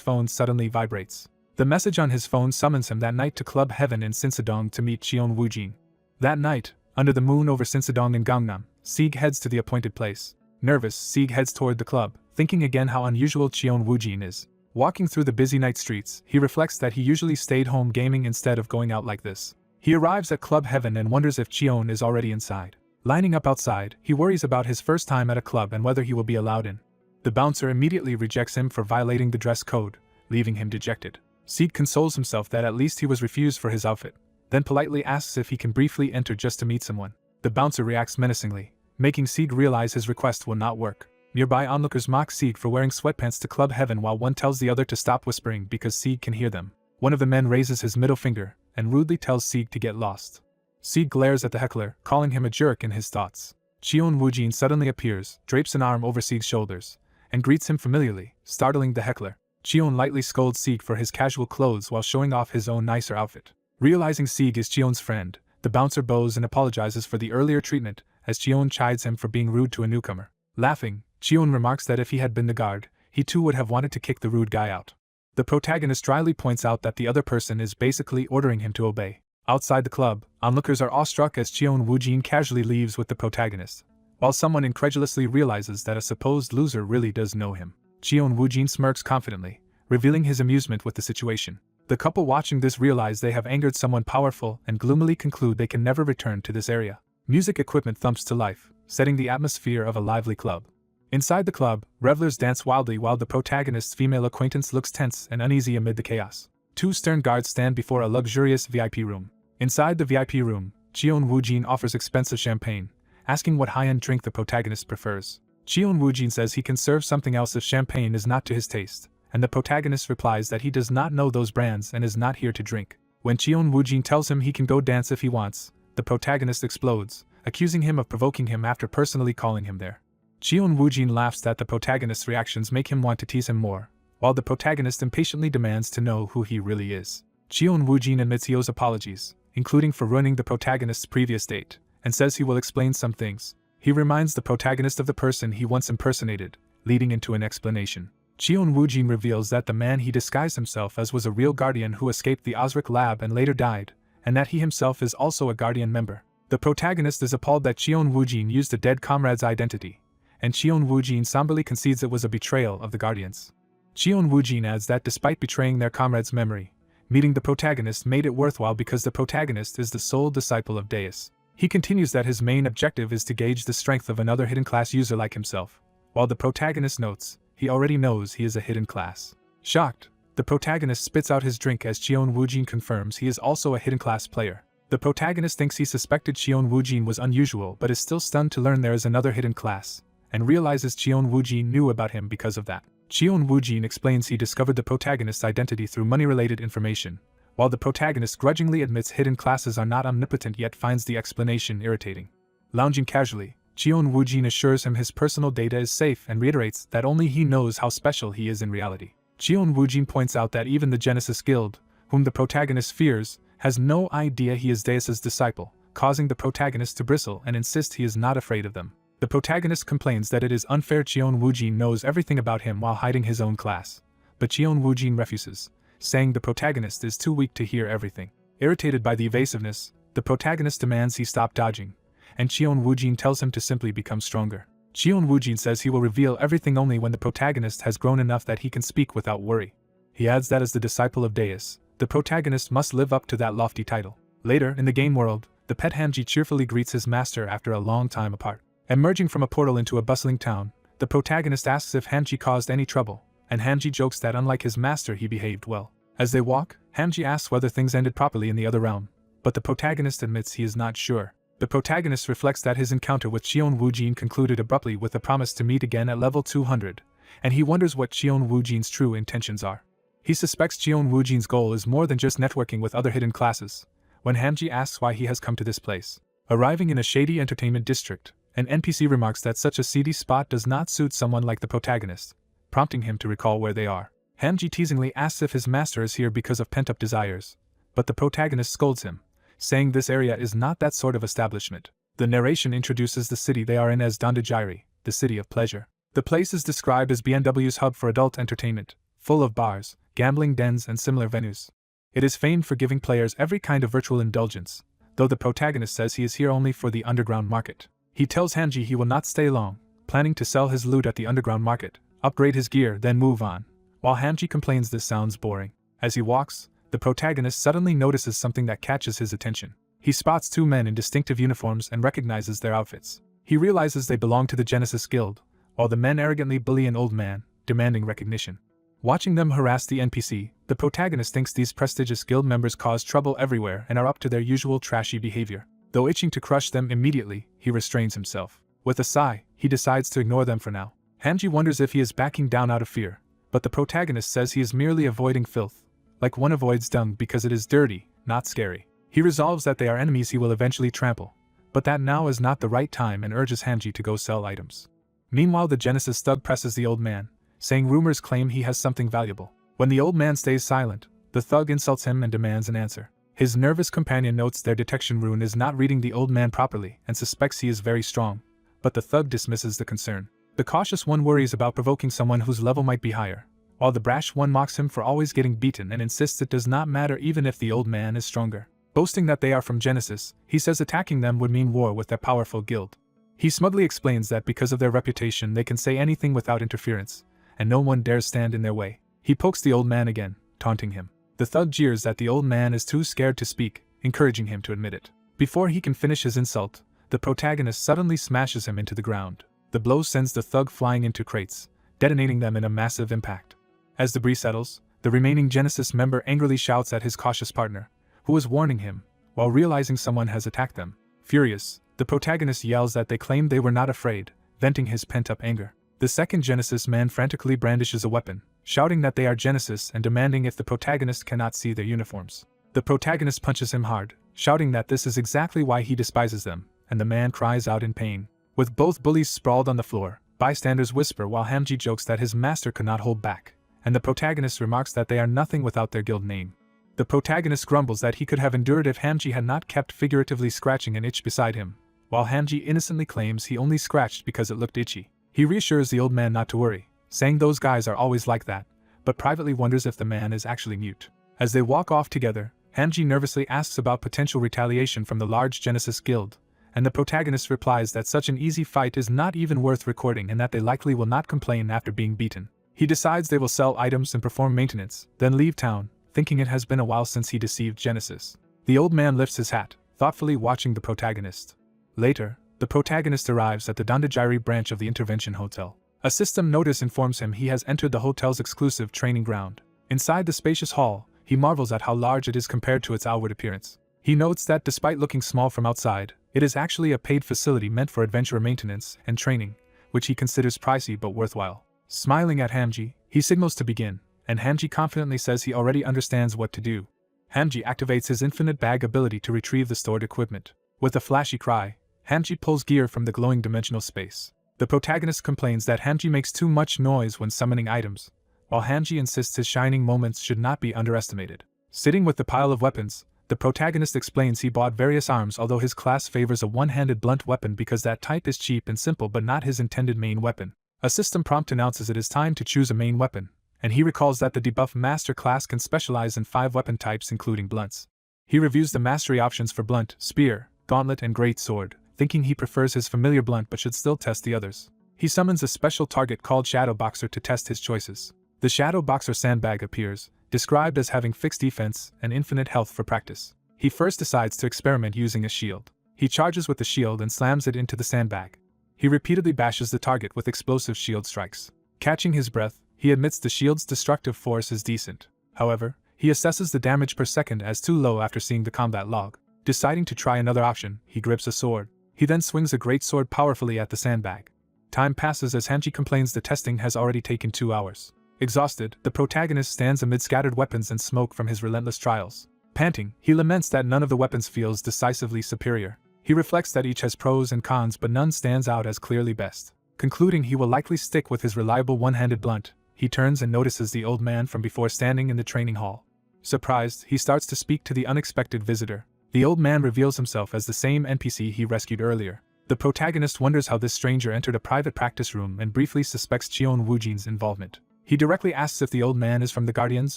phone suddenly vibrates. The message on his phone summons him that night to Club Heaven in Sinsadong to meet Cheon Woojin. That night, under the moon over Sinsadong in Gangnam, Sieg heads to the appointed place. Nervous, Sieg heads toward the club, thinking again how unusual Cheon Woojin is. Walking through the busy night streets, he reflects that he usually stayed home gaming instead of going out like this. He arrives at Club Heaven and wonders if Cheon is already inside. Lining up outside, he worries about his first time at a club and whether he will be allowed in. The bouncer immediately rejects him for violating the dress code, leaving him dejected. Sieg consoles himself that at least he was refused for his outfit, then politely asks if he can briefly enter just to meet someone. The bouncer reacts menacingly, making Sieg realize his request will not work. Nearby onlookers mock Sieg for wearing sweatpants to Club Heaven while one tells the other to stop whispering because Sieg can hear them. One of the men raises his middle finger and rudely tells Sieg to get lost. Sieg glares at the heckler, calling him a jerk in his thoughts. Cheon Woojin suddenly appears, drapes an arm over Sieg's shoulders, and greets him familiarly, startling the heckler. Cheon lightly scolds Sieg for his casual clothes while showing off his own nicer outfit. Realizing Sieg is Cheon's friend, the bouncer bows and apologizes for the earlier treatment, as Cheon chides him for being rude to a newcomer. Laughing, Cheon remarks that if he had been the guard, he too would have wanted to kick the rude guy out. The protagonist dryly points out that the other person is basically ordering him to obey. Outside the club, onlookers are awestruck as Cheon Woojin casually leaves with the protagonist, while someone incredulously realizes that a supposed loser really does know him. Cheon Woojin smirks confidently, revealing his amusement with the situation. The couple watching this realize they have angered someone powerful and gloomily conclude they can never return to this area. Music equipment thumps to life, setting the atmosphere of a lively club. Inside the club, revelers dance wildly while the protagonist's female acquaintance looks tense and uneasy amid the chaos. Two stern guards stand before a luxurious VIP room. Inside the VIP room, Cheon Woojin offers expensive champagne, asking what high-end drink the protagonist prefers. Cheon Woojin says he can serve something else if champagne is not to his taste, and the protagonist replies that he does not know those brands and is not here to drink. When Cheon Woojin tells him he can go dance if he wants, the protagonist explodes, accusing him of provoking him after personally calling him there. Cheon Woojin laughs that the protagonist's reactions make him want to tease him more, while the protagonist impatiently demands to know who he really is. Cheon Woojin admits he owes apologies, including for ruining the protagonist's previous date, and says he will explain some things. He reminds the protagonist of the person he once impersonated, leading into an explanation. Cheon Woojin reveals that the man he disguised himself as was a real guardian who escaped the Osric lab and later died, and that he himself is also a guardian member. The protagonist is appalled that Cheon Woojin used a dead comrade's identity, and Cheon Woojin somberly concedes it was a betrayal of the guardians. Cheon Woojin adds that despite betraying their comrade's memory, meeting the protagonist made it worthwhile because the protagonist is the sole disciple of Deus. He continues that his main objective is to gauge the strength of another hidden class user like himself, while the protagonist notes he already knows he is a hidden class. Shocked, the protagonist spits out his drink as Cheon Woojin confirms he is also a hidden class player. The protagonist thinks he suspected Cheon Woojin was unusual but is still stunned to learn there is another hidden class, and realizes Cheon Woojin knew about him because of that. Cheon Woojin explains he discovered the protagonist's identity through money-related information, while the protagonist grudgingly admits hidden classes are not omnipotent yet finds the explanation irritating. Lounging casually, Cheon Woojin assures him his personal data is safe and reiterates that only he knows how special he is in reality. Cheon Woojin points out that even the Genesis Guild, whom the protagonist fears, has no idea he is Deus's disciple, causing the protagonist to bristle and insist he is not afraid of them. The protagonist complains that it is unfair Cheon Woojin knows everything about him while hiding his own class, but Cheon Woojin refuses, saying the protagonist is too weak to hear everything. Irritated by the evasiveness, the protagonist demands he stop dodging, and Cheon Woojin tells him to simply become stronger. Cheon Woojin says he will reveal everything only when the protagonist has grown enough that he can speak without worry. He adds that as the disciple of Deus, the protagonist must live up to that lofty title. Later, in the game world, the pet Hanji cheerfully greets his master after a long time apart. Emerging from a portal into a bustling town, the protagonist asks if Hanji caused any trouble, and Hanji jokes that unlike his master he behaved well. As they walk, Hanji asks whether things ended properly in the other realm, but the protagonist admits he is not sure. The protagonist reflects that his encounter with Cheon Woojin concluded abruptly with a promise to meet again at level 200, and he wonders what Cheon Woojin's true intentions are. He suspects Cheon Woojin's goal is more than just networking with other hidden classes, when Hanji asks why he has come to this place. Arriving in a shady entertainment district, an NPC remarks that such a seedy spot does not suit someone like the protagonist, prompting him to recall where they are. Hanji teasingly asks if his master is here because of pent-up desires, but the protagonist scolds him, saying this area is not that sort of establishment. The narration introduces the city they are in as Dandajiri, the city of pleasure. The place is described as BNW's hub for adult entertainment, full of bars, gambling dens and similar venues. It is famed for giving players every kind of virtual indulgence, though the protagonist says he is here only for the underground market. He tells Hanji he will not stay long, planning to sell his loot at the underground market, upgrade his gear, then move on. While Hanji complains this sounds boring, as he walks, the protagonist suddenly notices something that catches his attention. He spots two men in distinctive uniforms and recognizes their outfits. He realizes they belong to the Genesis Guild, while the men arrogantly bully an old man, demanding recognition. Watching them harass the NPC, the protagonist thinks these prestigious guild members cause trouble everywhere and are up to their usual trashy behavior. Though itching to crush them immediately, he restrains himself. With a sigh, he decides to ignore them for now. Hanji wonders if he is backing down out of fear, but the protagonist says he is merely avoiding filth, like one avoids dung because it is dirty, not scary. He resolves that they are enemies he will eventually trample, but that now is not the right time and urges Hanji to go sell items. Meanwhile, the Genesis thug presses the old man, saying rumors claim he has something valuable. When the old man stays silent, the thug insults him and demands an answer. His nervous companion notes their detection rune is not reading the old man properly and suspects he is very strong, but the thug dismisses the concern. The cautious one worries about provoking someone whose level might be higher, while the brash one mocks him for always getting beaten and insists it does not matter even if the old man is stronger. Boasting that they are from Genesis, he says attacking them would mean war with their powerful guild. He smugly explains that because of their reputation they can say anything without interference, and no one dares stand in their way. He pokes the old man again, taunting him. The thug jeers that the old man is too scared to speak, encouraging him to admit it. Before he can finish his insult, the protagonist suddenly smashes him into the ground. The blow sends the thug flying into crates, detonating them in a massive impact. As debris settles, the remaining Genesis member angrily shouts at his cautious partner, who is warning him, while realizing someone has attacked them. Furious, the protagonist yells that they claimed they were not afraid, venting his pent-up anger. The second Genesis man frantically brandishes a weapon, shouting that they are Genesis and demanding if the protagonist cannot see their uniforms. The protagonist punches him hard, shouting that this is exactly why he despises them, and the man cries out in pain. With both bullies sprawled on the floor, bystanders whisper while Hamji jokes that his master could not hold back, and the protagonist remarks that they are nothing without their guild name. The protagonist grumbles that he could have endured if Hamji had not kept figuratively scratching an itch beside him, while Hamji innocently claims he only scratched because it looked itchy. He reassures the old man not to worry, saying those guys are always like that, but privately wonders if the man is actually mute. As they walk off together, Hamji nervously asks about potential retaliation from the large Genesis guild, and the protagonist replies that such an easy fight is not even worth recording and that they likely will not complain after being beaten. He decides they will sell items and perform maintenance, then leave town, thinking it has been a while since he deceived Genesis. The old man lifts his hat, thoughtfully watching the protagonist. Later, the protagonist arrives at the Dandajiri branch of the Intervention Hotel. A system notice informs him he has entered the hotel's exclusive training ground. Inside the spacious hall, he marvels at how large it is compared to its outward appearance. He notes that despite looking small from outside, it is actually a paid facility meant for adventurer maintenance and training, which he considers pricey but worthwhile. Smiling at Hamji, he signals to begin, and Hamji confidently says he already understands what to do. Hamji activates his infinite bag ability to retrieve the stored equipment. With a flashy cry, Hamji pulls gear from the glowing dimensional space. The protagonist complains that Hamji makes too much noise when summoning items, while Hamji insists his shining moments should not be underestimated. Sitting with the pile of weapons, the protagonist explains he bought various arms although his class favors a one-handed blunt weapon because that type is cheap and simple but not his intended main weapon. A system prompt announces it is time to choose a main weapon, and he recalls that the Debuff master class can specialize in 5 weapon types including blunts. He reviews the mastery options for blunt, spear, gauntlet and great sword, thinking he prefers his familiar blunt but should still test the others. He summons a special target called Shadow Boxer to test his choices. The Shadow Boxer sandbag appears, described as having fixed defense and infinite health for practice. He first decides to experiment using a shield. He charges with the shield and slams it into the sandbag. He repeatedly bashes the target with explosive shield strikes. Catching his breath, he admits the shield's destructive force is decent. However, he assesses the damage per second as too low after seeing the combat log. Deciding to try another option, he grips a sword. He then swings a great sword powerfully at the sandbag. Time passes as Hamji complains the testing has already taken 2 hours. Exhausted, the protagonist stands amid scattered weapons and smoke from his relentless trials. Panting, he laments that none of the weapons feels decisively superior. He reflects that each has pros and cons but none stands out as clearly best. Concluding he will likely stick with his reliable one-handed blunt, he turns and notices the old man from before standing in the training hall. Surprised, he starts to speak to the unexpected visitor. The old man reveals himself as the same NPC he rescued earlier. The protagonist wonders how this stranger entered a private practice room and briefly suspects Cheon Woojin's involvement. He directly asks if the old man is from the Guardians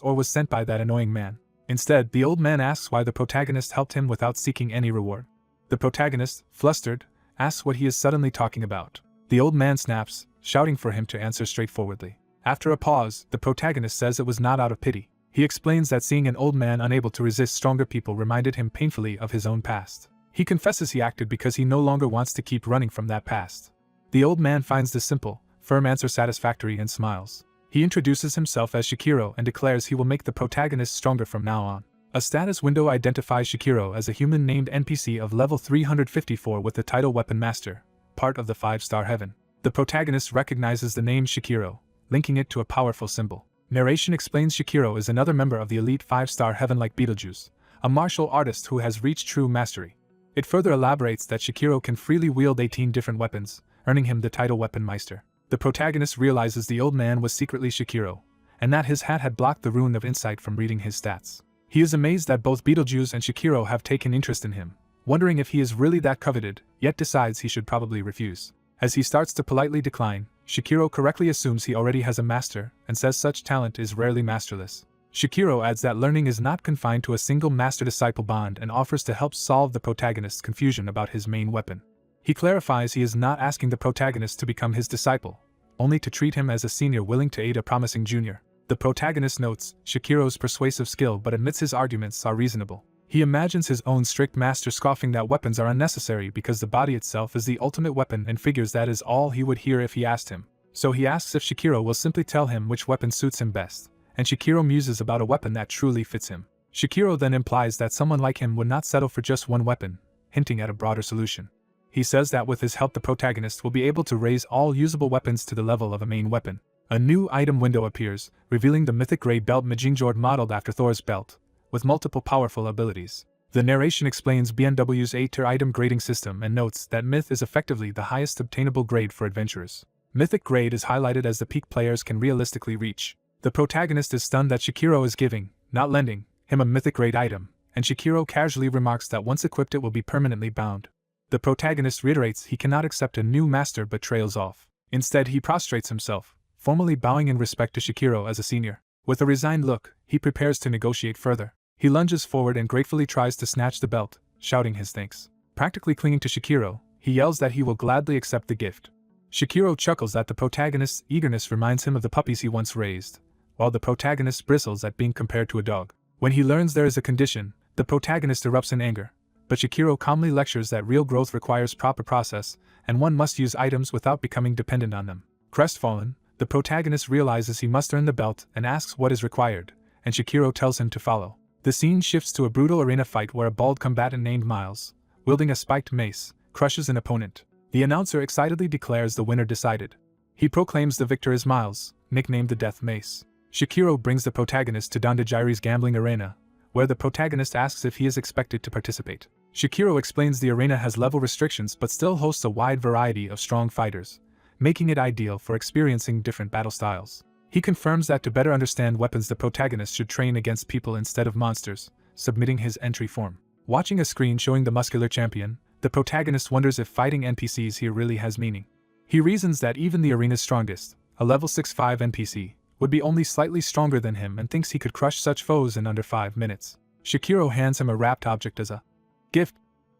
or was sent by that annoying man. Instead, the old man asks why the protagonist helped him without seeking any reward. The protagonist, flustered, asks what he is suddenly talking about. The old man snaps, shouting for him to answer straightforwardly. After a pause, the protagonist says it was not out of pity. He explains that seeing an old man unable to resist stronger people reminded him painfully of his own past. He confesses he acted because he no longer wants to keep running from that past. The old man finds the simple, firm answer satisfactory and smiles. He introduces himself as Shikiro and declares he will make the protagonist stronger from now on. A status window identifies Shikiro as a human named NPC of level 354 with the title Weapon Master, part of the 5-star heaven. The protagonist recognizes the name Shikiro, linking it to a powerful symbol. Narration explains Shikiro is another member of the elite 5-star heaven like Beetlejuice, a martial artist who has reached true mastery. It further elaborates that Shikiro can freely wield 18 different weapons, earning him the title Weapon Meister. The protagonist realizes the old man was secretly Shikiro, and that his hat had blocked the rune of insight from reading his stats. He is amazed that both Beetlejuice and Shikiro have taken interest in him, wondering if he is really that coveted, yet decides he should probably refuse. As he starts to politely decline, Shikiro correctly assumes he already has a master and says such talent is rarely masterless. Shikiro adds that learning is not confined to a single master-disciple bond and offers to help solve the protagonist's confusion about his main weapon. He clarifies he is not asking the protagonist to become his disciple, only to treat him as a senior willing to aid a promising junior. The protagonist notes Shikiro's persuasive skill but admits his arguments are reasonable. He imagines his own strict master scoffing that weapons are unnecessary because the body itself is the ultimate weapon and figures that is all he would hear if he asked him. So he asks if Shikiro will simply tell him which weapon suits him best, and Shikiro muses about a weapon that truly fits him. Shikiro then implies that someone like him would not settle for just one weapon, hinting at a broader solution. He says that with his help the protagonist will be able to raise all usable weapons to the level of a main weapon. A new item window appears, revealing the mythic grey belt Majingjord modeled after Thor's belt, with multiple powerful abilities. The narration explains BNW's 8-tier item grading system and notes that Myth is effectively the highest obtainable grade for adventurers. Mythic grade is highlighted as the peak players can realistically reach. The protagonist is stunned that Shikiro is giving, not lending, him a mythic grade item, and Shikiro casually remarks that once equipped it will be permanently bound. The protagonist reiterates he cannot accept a new master but trails off. Instead he prostrates himself, formally bowing in respect to Shikiro as a senior. With a resigned look, he prepares to negotiate further. He lunges forward and gratefully tries to snatch the belt, shouting his thanks. Practically clinging to Shikiro, he yells that he will gladly accept the gift. Shikiro chuckles that the protagonist's eagerness reminds him of the puppies he once raised, while the protagonist bristles at being compared to a dog. When he learns there is a condition, the protagonist erupts in anger, but Shikiro calmly lectures that real growth requires proper process, and one must use items without becoming dependent on them. Crestfallen, the protagonist realizes he must earn the belt and asks what is required, and Shikiro tells him to follow. The scene shifts to a brutal arena fight where a bald combatant named Miles, wielding a spiked mace, crushes an opponent. The announcer excitedly declares the winner decided. He proclaims the victor is Miles, nicknamed the Death Mace. Shikiro brings the protagonist to Dandajiri's gambling arena, where the protagonist asks if he is expected to participate. Shikiro explains the arena has level restrictions but still hosts a wide variety of strong fighters, making it ideal for experiencing different battle styles. He confirms that to better understand weapons the protagonist should train against people instead of monsters, submitting his entry form. Watching a screen showing the muscular champion, the protagonist wonders if fighting NPCs here really has meaning. He reasons that even the arena's strongest, a level 6-5 NPC, would be only slightly stronger than him and thinks he could crush such foes in under 5 minutes. Shikiro hands him a wrapped object as a gift,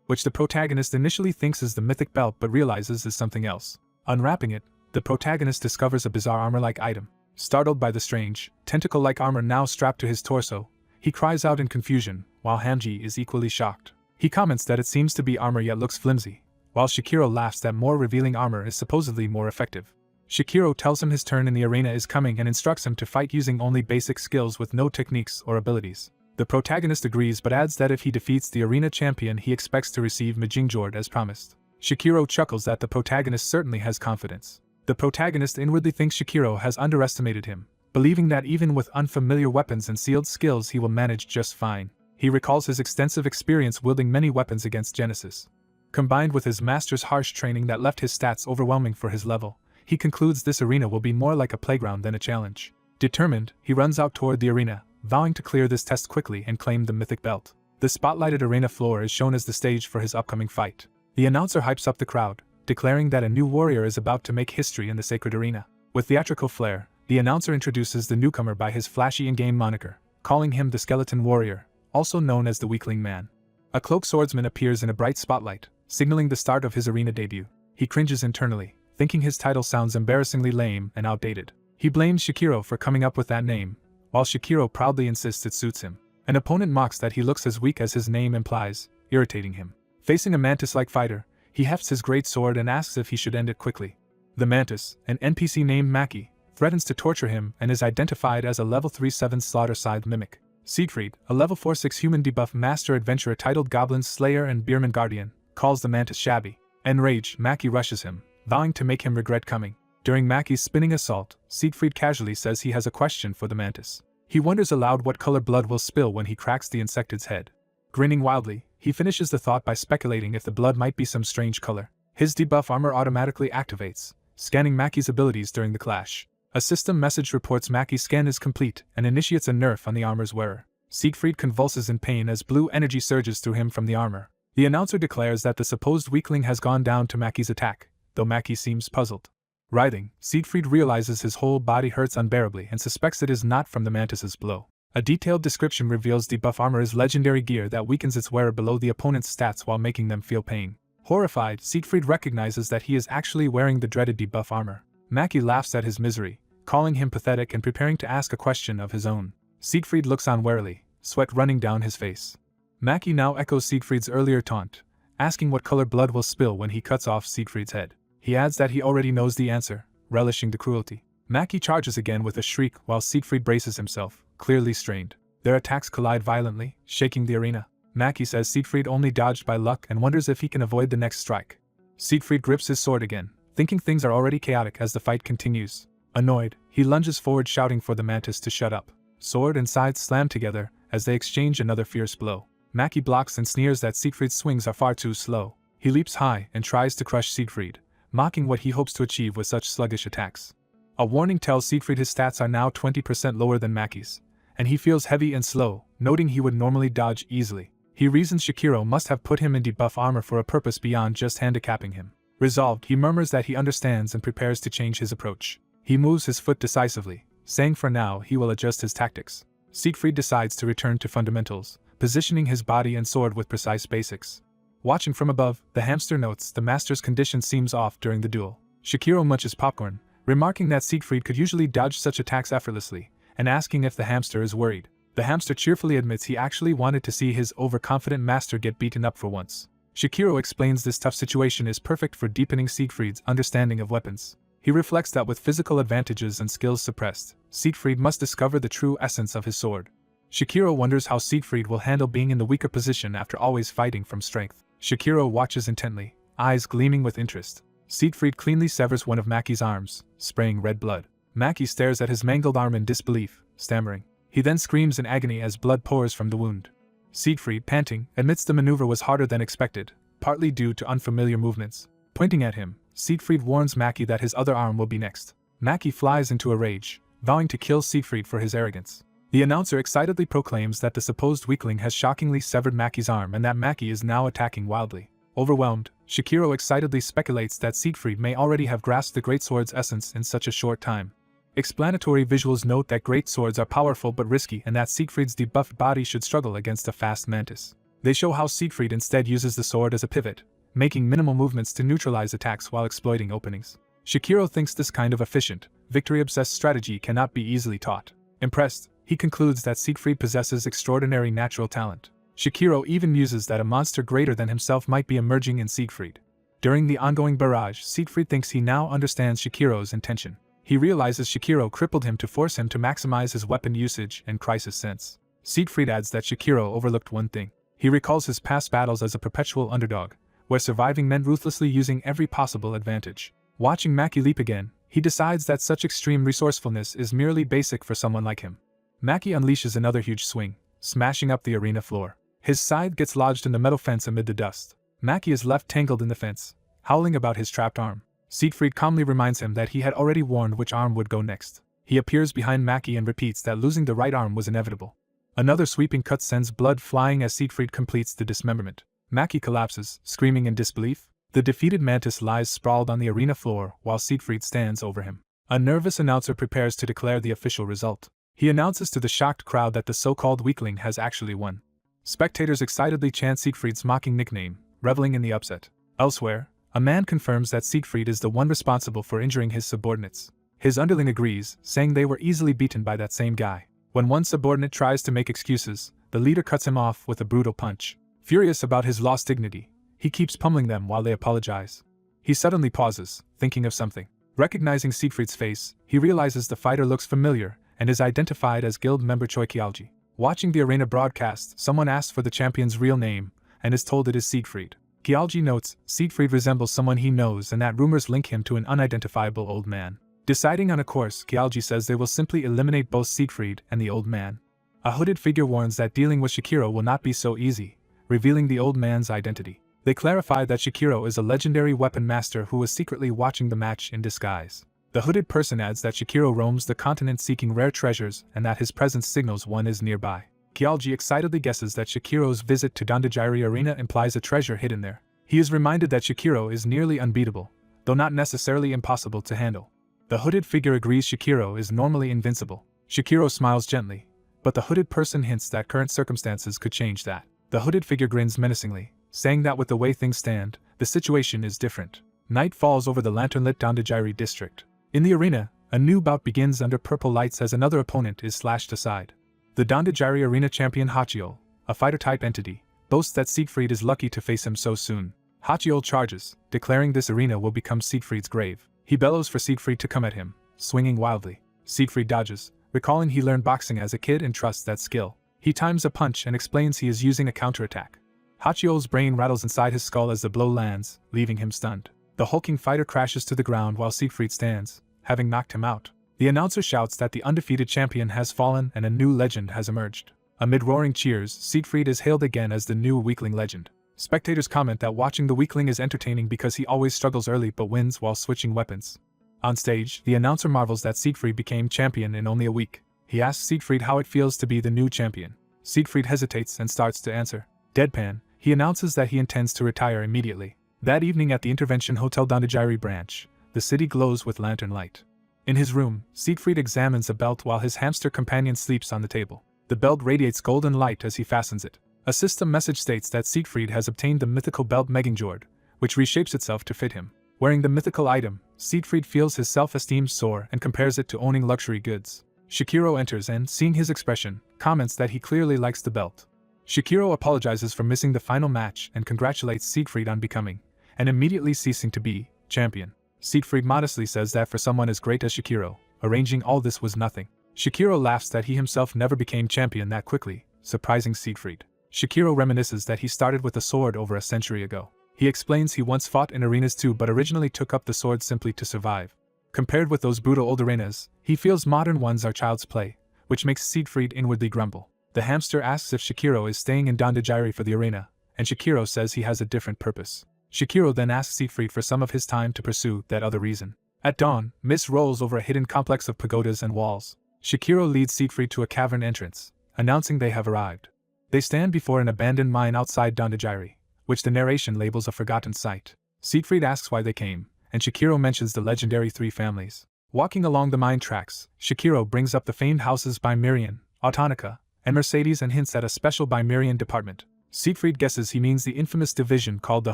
which the protagonist initially thinks is the mythic belt but realizes is something else. Unwrapping it, the protagonist discovers a bizarre armor-like item. Startled by the strange, tentacle-like armor now strapped to his torso, he cries out in confusion, while Hamji is equally shocked. He comments that it seems to be armor yet looks flimsy, while Shikiro laughs that more revealing armor is supposedly more effective. Shikiro tells him his turn in the arena is coming and instructs him to fight using only basic skills with no techniques or abilities. The protagonist agrees but adds that if he defeats the arena champion he expects to receive Majingjord as promised. Shikiro chuckles that the protagonist certainly has confidence. The protagonist inwardly thinks Shikiro has underestimated him, believing that even with unfamiliar weapons and sealed skills he will manage just fine. He recalls his extensive experience wielding many weapons against Genesis. Combined with his master's harsh training that left his stats overwhelming for his level, he concludes this arena will be more like a playground than a challenge. Determined, he runs out toward the arena, vowing to clear this test quickly and claim the mythic belt. The spotlighted arena floor is shown as the stage for his upcoming fight. The announcer hypes up the crowd, declaring that a new warrior is about to make history in the sacred arena. With theatrical flair, the announcer introduces the newcomer by his flashy in-game moniker, calling him the Skeleton Warrior, also known as the Weakling Man. A cloaked swordsman appears in a bright spotlight, signaling the start of his arena debut. He cringes internally, thinking his title sounds embarrassingly lame and outdated. He blames Shikiro for coming up with that name, while Shikiro proudly insists it suits him. An opponent mocks that he looks as weak as his name implies, irritating him. Facing a mantis-like fighter, he hefts his great sword and asks if he should end it quickly. The mantis, an NPC named Maki, threatens to torture him and is identified as a level 3-7 slaughter-scythe mimic. Siegfried, a level 4-6 human debuff master adventurer titled Goblin Slayer and Beerman Guardian, calls the mantis shabby. Enraged, Maki rushes him, vowing to make him regret coming. During Maki's spinning assault, Siegfried casually says he has a question for the mantis. He wonders aloud what color blood will spill when he cracks the insectid's head. Grinning wildly, he finishes the thought by speculating if the blood might be some strange color. His debuff armor automatically activates, scanning Maki's abilities during the clash. A system message reports Maki's scan is complete and initiates a nerf on the armor's wearer. Siegfried convulses in pain as blue energy surges through him from the armor. The announcer declares that the supposed weakling has gone down to Maki's attack, though Maki seems puzzled. Writhing, Siegfried realizes his whole body hurts unbearably and suspects it is not from the mantis's blow. A detailed description reveals Debuff armor is legendary gear that weakens its wearer below the opponent's stats while making them feel pain. Horrified, Siegfried recognizes that he is actually wearing the dreaded Debuff armor. Maki laughs at his misery, calling him pathetic and preparing to ask a question of his own. Siegfried looks on warily, sweat running down his face. Maki now echoes Siegfried's earlier taunt, asking what color blood will spill when he cuts off Siegfried's head. He adds that he already knows the answer, relishing the cruelty. Maki charges again with a shriek while Siegfried braces himself, clearly strained. Their attacks collide violently, shaking the arena. Maki says Siegfried only dodged by luck and wonders if he can avoid the next strike. Siegfried grips his sword again, thinking things are already chaotic as the fight continues. Annoyed, he lunges forward shouting for the mantis to shut up. Sword and scythe slam together as they exchange another fierce blow. Maki blocks and sneers that Siegfried's swings are far too slow. He leaps high and tries to crush Siegfried, mocking what he hopes to achieve with such sluggish attacks. A warning tells Siegfried his stats are now 20% lower than Maki's, and he feels heavy and slow, noting he would normally dodge easily. He reasons Shikiro must have put him in debuff armor for a purpose beyond just handicapping him. Resolved, he murmurs that he understands and prepares to change his approach. He moves his foot decisively, saying for now he will adjust his tactics. Siegfried decides to return to fundamentals, positioning his body and sword with precise basics. Watching from above, the hamster notes the master's condition seems off during the duel. Shikiro munches popcorn, remarking that Siegfried could usually dodge such attacks effortlessly, and asking if the hamster is worried. The hamster cheerfully admits he actually wanted to see his overconfident master get beaten up for once. Shikiro explains this tough situation is perfect for deepening Siegfried's understanding of weapons. He reflects that with physical advantages and skills suppressed, Siegfried must discover the true essence of his sword. Shikiro wonders how Siegfried will handle being in the weaker position after always fighting from strength. Shikiro watches intently, eyes gleaming with interest. Siegfried cleanly severs one of Maki's arms, spraying red blood. Maki stares at his mangled arm in disbelief, stammering. He then screams in agony as blood pours from the wound. Siegfried, panting, admits the maneuver was harder than expected, partly due to unfamiliar movements. Pointing at him, Siegfried warns Maki that his other arm will be next. Maki flies into a rage, vowing to kill Siegfried for his arrogance. The announcer excitedly proclaims that the supposed weakling has shockingly severed Maki's arm and that Maki is now attacking wildly. Overwhelmed, Shikiro excitedly speculates that Siegfried may already have grasped the greatsword's essence in such a short time. Explanatory visuals note that greatswords are powerful but risky and that Siegfried's debuffed body should struggle against a fast mantis. They show how Siegfried instead uses the sword as a pivot, making minimal movements to neutralize attacks while exploiting openings. Shikiro thinks this kind of efficient, victory-obsessed strategy cannot be easily taught. Impressed, he concludes that Siegfried possesses extraordinary natural talent. Shikiro even muses that a monster greater than himself might be emerging in Siegfried. During the ongoing barrage, Siegfried thinks he now understands Shikiro's intention. He realizes Shikiro crippled him to force him to maximize his weapon usage and crisis sense. Siegfried adds that Shikiro overlooked one thing. He recalls his past battles as a perpetual underdog, where surviving meant ruthlessly using every possible advantage. Watching Maki leap again, he decides that such extreme resourcefulness is merely basic for someone like him. Maki unleashes another huge swing, smashing up the arena floor. His scythe gets lodged in the metal fence amid the dust. Maki is left tangled in the fence, howling about his trapped arm. Siegfried calmly reminds him that he had already warned which arm would go next. He appears behind Maki and repeats that losing the right arm was inevitable. Another sweeping cut sends blood flying as Siegfried completes the dismemberment. Maki collapses, screaming in disbelief. The defeated mantis lies sprawled on the arena floor while Siegfried stands over him. A nervous announcer prepares to declare the official result. He announces to the shocked crowd that the so-called weakling has actually won. Spectators excitedly chant Siegfried's mocking nickname, reveling in the upset. Elsewhere, a man confirms that Siegfried is the one responsible for injuring his subordinates. His underling agrees, saying they were easily beaten by that same guy. When one subordinate tries to make excuses, the leader cuts him off with a brutal punch. Furious about his lost dignity, he keeps pummeling them while they apologize. He suddenly pauses, thinking of something. Recognizing Siegfried's face, he realizes the fighter looks familiar and is identified as guild member Choi Kyoji. Watching the arena broadcast, someone asks for the champion's real name and is told it is Siegfried. Kyoji notes Siegfried resembles someone he knows and that rumors link him to an unidentifiable old man. Deciding on a course, Kyoji says they will simply eliminate both Siegfried and the old man. A hooded figure warns that dealing with Shikiro will not be so easy, revealing the old man's identity. They clarify that Shikiro is a legendary weapon master who was secretly watching the match in disguise. The hooded person adds that Shikiro roams the continent seeking rare treasures and that his presence signals one is nearby. Kyoji excitedly guesses that Shikiro's visit to Dandajiri Arena implies a treasure hidden there. He is reminded that Shikiro is nearly unbeatable, though not necessarily impossible to handle. The hooded figure agrees Shikiro is normally invincible. Shikiro smiles gently, but the hooded person hints that current circumstances could change that. The hooded figure grins menacingly, saying that with the way things stand, the situation is different. Night falls over the lantern-lit Dandajiri district. In the arena, a new bout begins under purple lights as another opponent is slashed aside. The Dandajiri Arena champion Hachiol, a fighter-type entity, boasts that Siegfried is lucky to face him so soon. Hachiol charges, declaring this arena will become Siegfried's grave. He bellows for Siegfried to come at him, swinging wildly. Siegfried dodges, recalling he learned boxing as a kid and trusts that skill. He times a punch and explains he is using a counterattack. Hachiol's brain rattles inside his skull as the blow lands, leaving him stunned. The hulking fighter crashes to the ground while Siegfried stands, having knocked him out. The announcer shouts that the undefeated champion has fallen and a new legend has emerged. Amid roaring cheers, Siegfried is hailed again as the new weakling legend. Spectators comment that watching the weakling is entertaining because he always struggles early but wins while switching weapons. On stage, the announcer marvels that Siegfried became champion in only a week. He asks Siegfried how it feels to be the new champion. Siegfried hesitates and starts to answer. Deadpan, he announces that he intends to retire immediately. That evening at the Intervention Hotel Dandajiri branch, the city glows with lantern light. In his room, Siegfried examines a belt while his hamster companion sleeps on the table. The belt radiates golden light as he fastens it. A system message states that Siegfried has obtained the mythical belt Megingjord, which reshapes itself to fit him. Wearing the mythical item, Siegfried feels his self-esteem soar and compares it to owning luxury goods. Shikiro enters and, seeing his expression, comments that he clearly likes the belt. Shikiro apologizes for missing the final match and congratulates Siegfried on becoming, and immediately ceasing to be, champion. Siegfried modestly says that for someone as great as Shikiro, arranging all this was nothing. Shikiro laughs that he himself never became champion that quickly, surprising Siegfried. Shikiro reminisces that he started with a sword over a century ago. He explains he once fought in arenas too but originally took up the sword simply to survive. Compared with those brutal old arenas, he feels modern ones are child's play, which makes Siegfried inwardly grumble. The hamster asks if Shikiro is staying in Dandajiri for the arena, and Shikiro says he has a different purpose. Shikiro then asks Siegfried for some of his time to pursue that other reason. At dawn, mist rolls over a hidden complex of pagodas and walls. Shikiro leads Siegfried to a cavern entrance, announcing they have arrived. They stand before an abandoned mine outside Dandajiri, which the narration labels a forgotten site. Siegfried asks why they came, and Shikiro mentions the legendary three families. Walking along the mine tracks, Shikiro brings up the famed houses by Mirian, Autonica, and Mercedes and hints at a special by Mirian department. Siegfried guesses he means the infamous division called the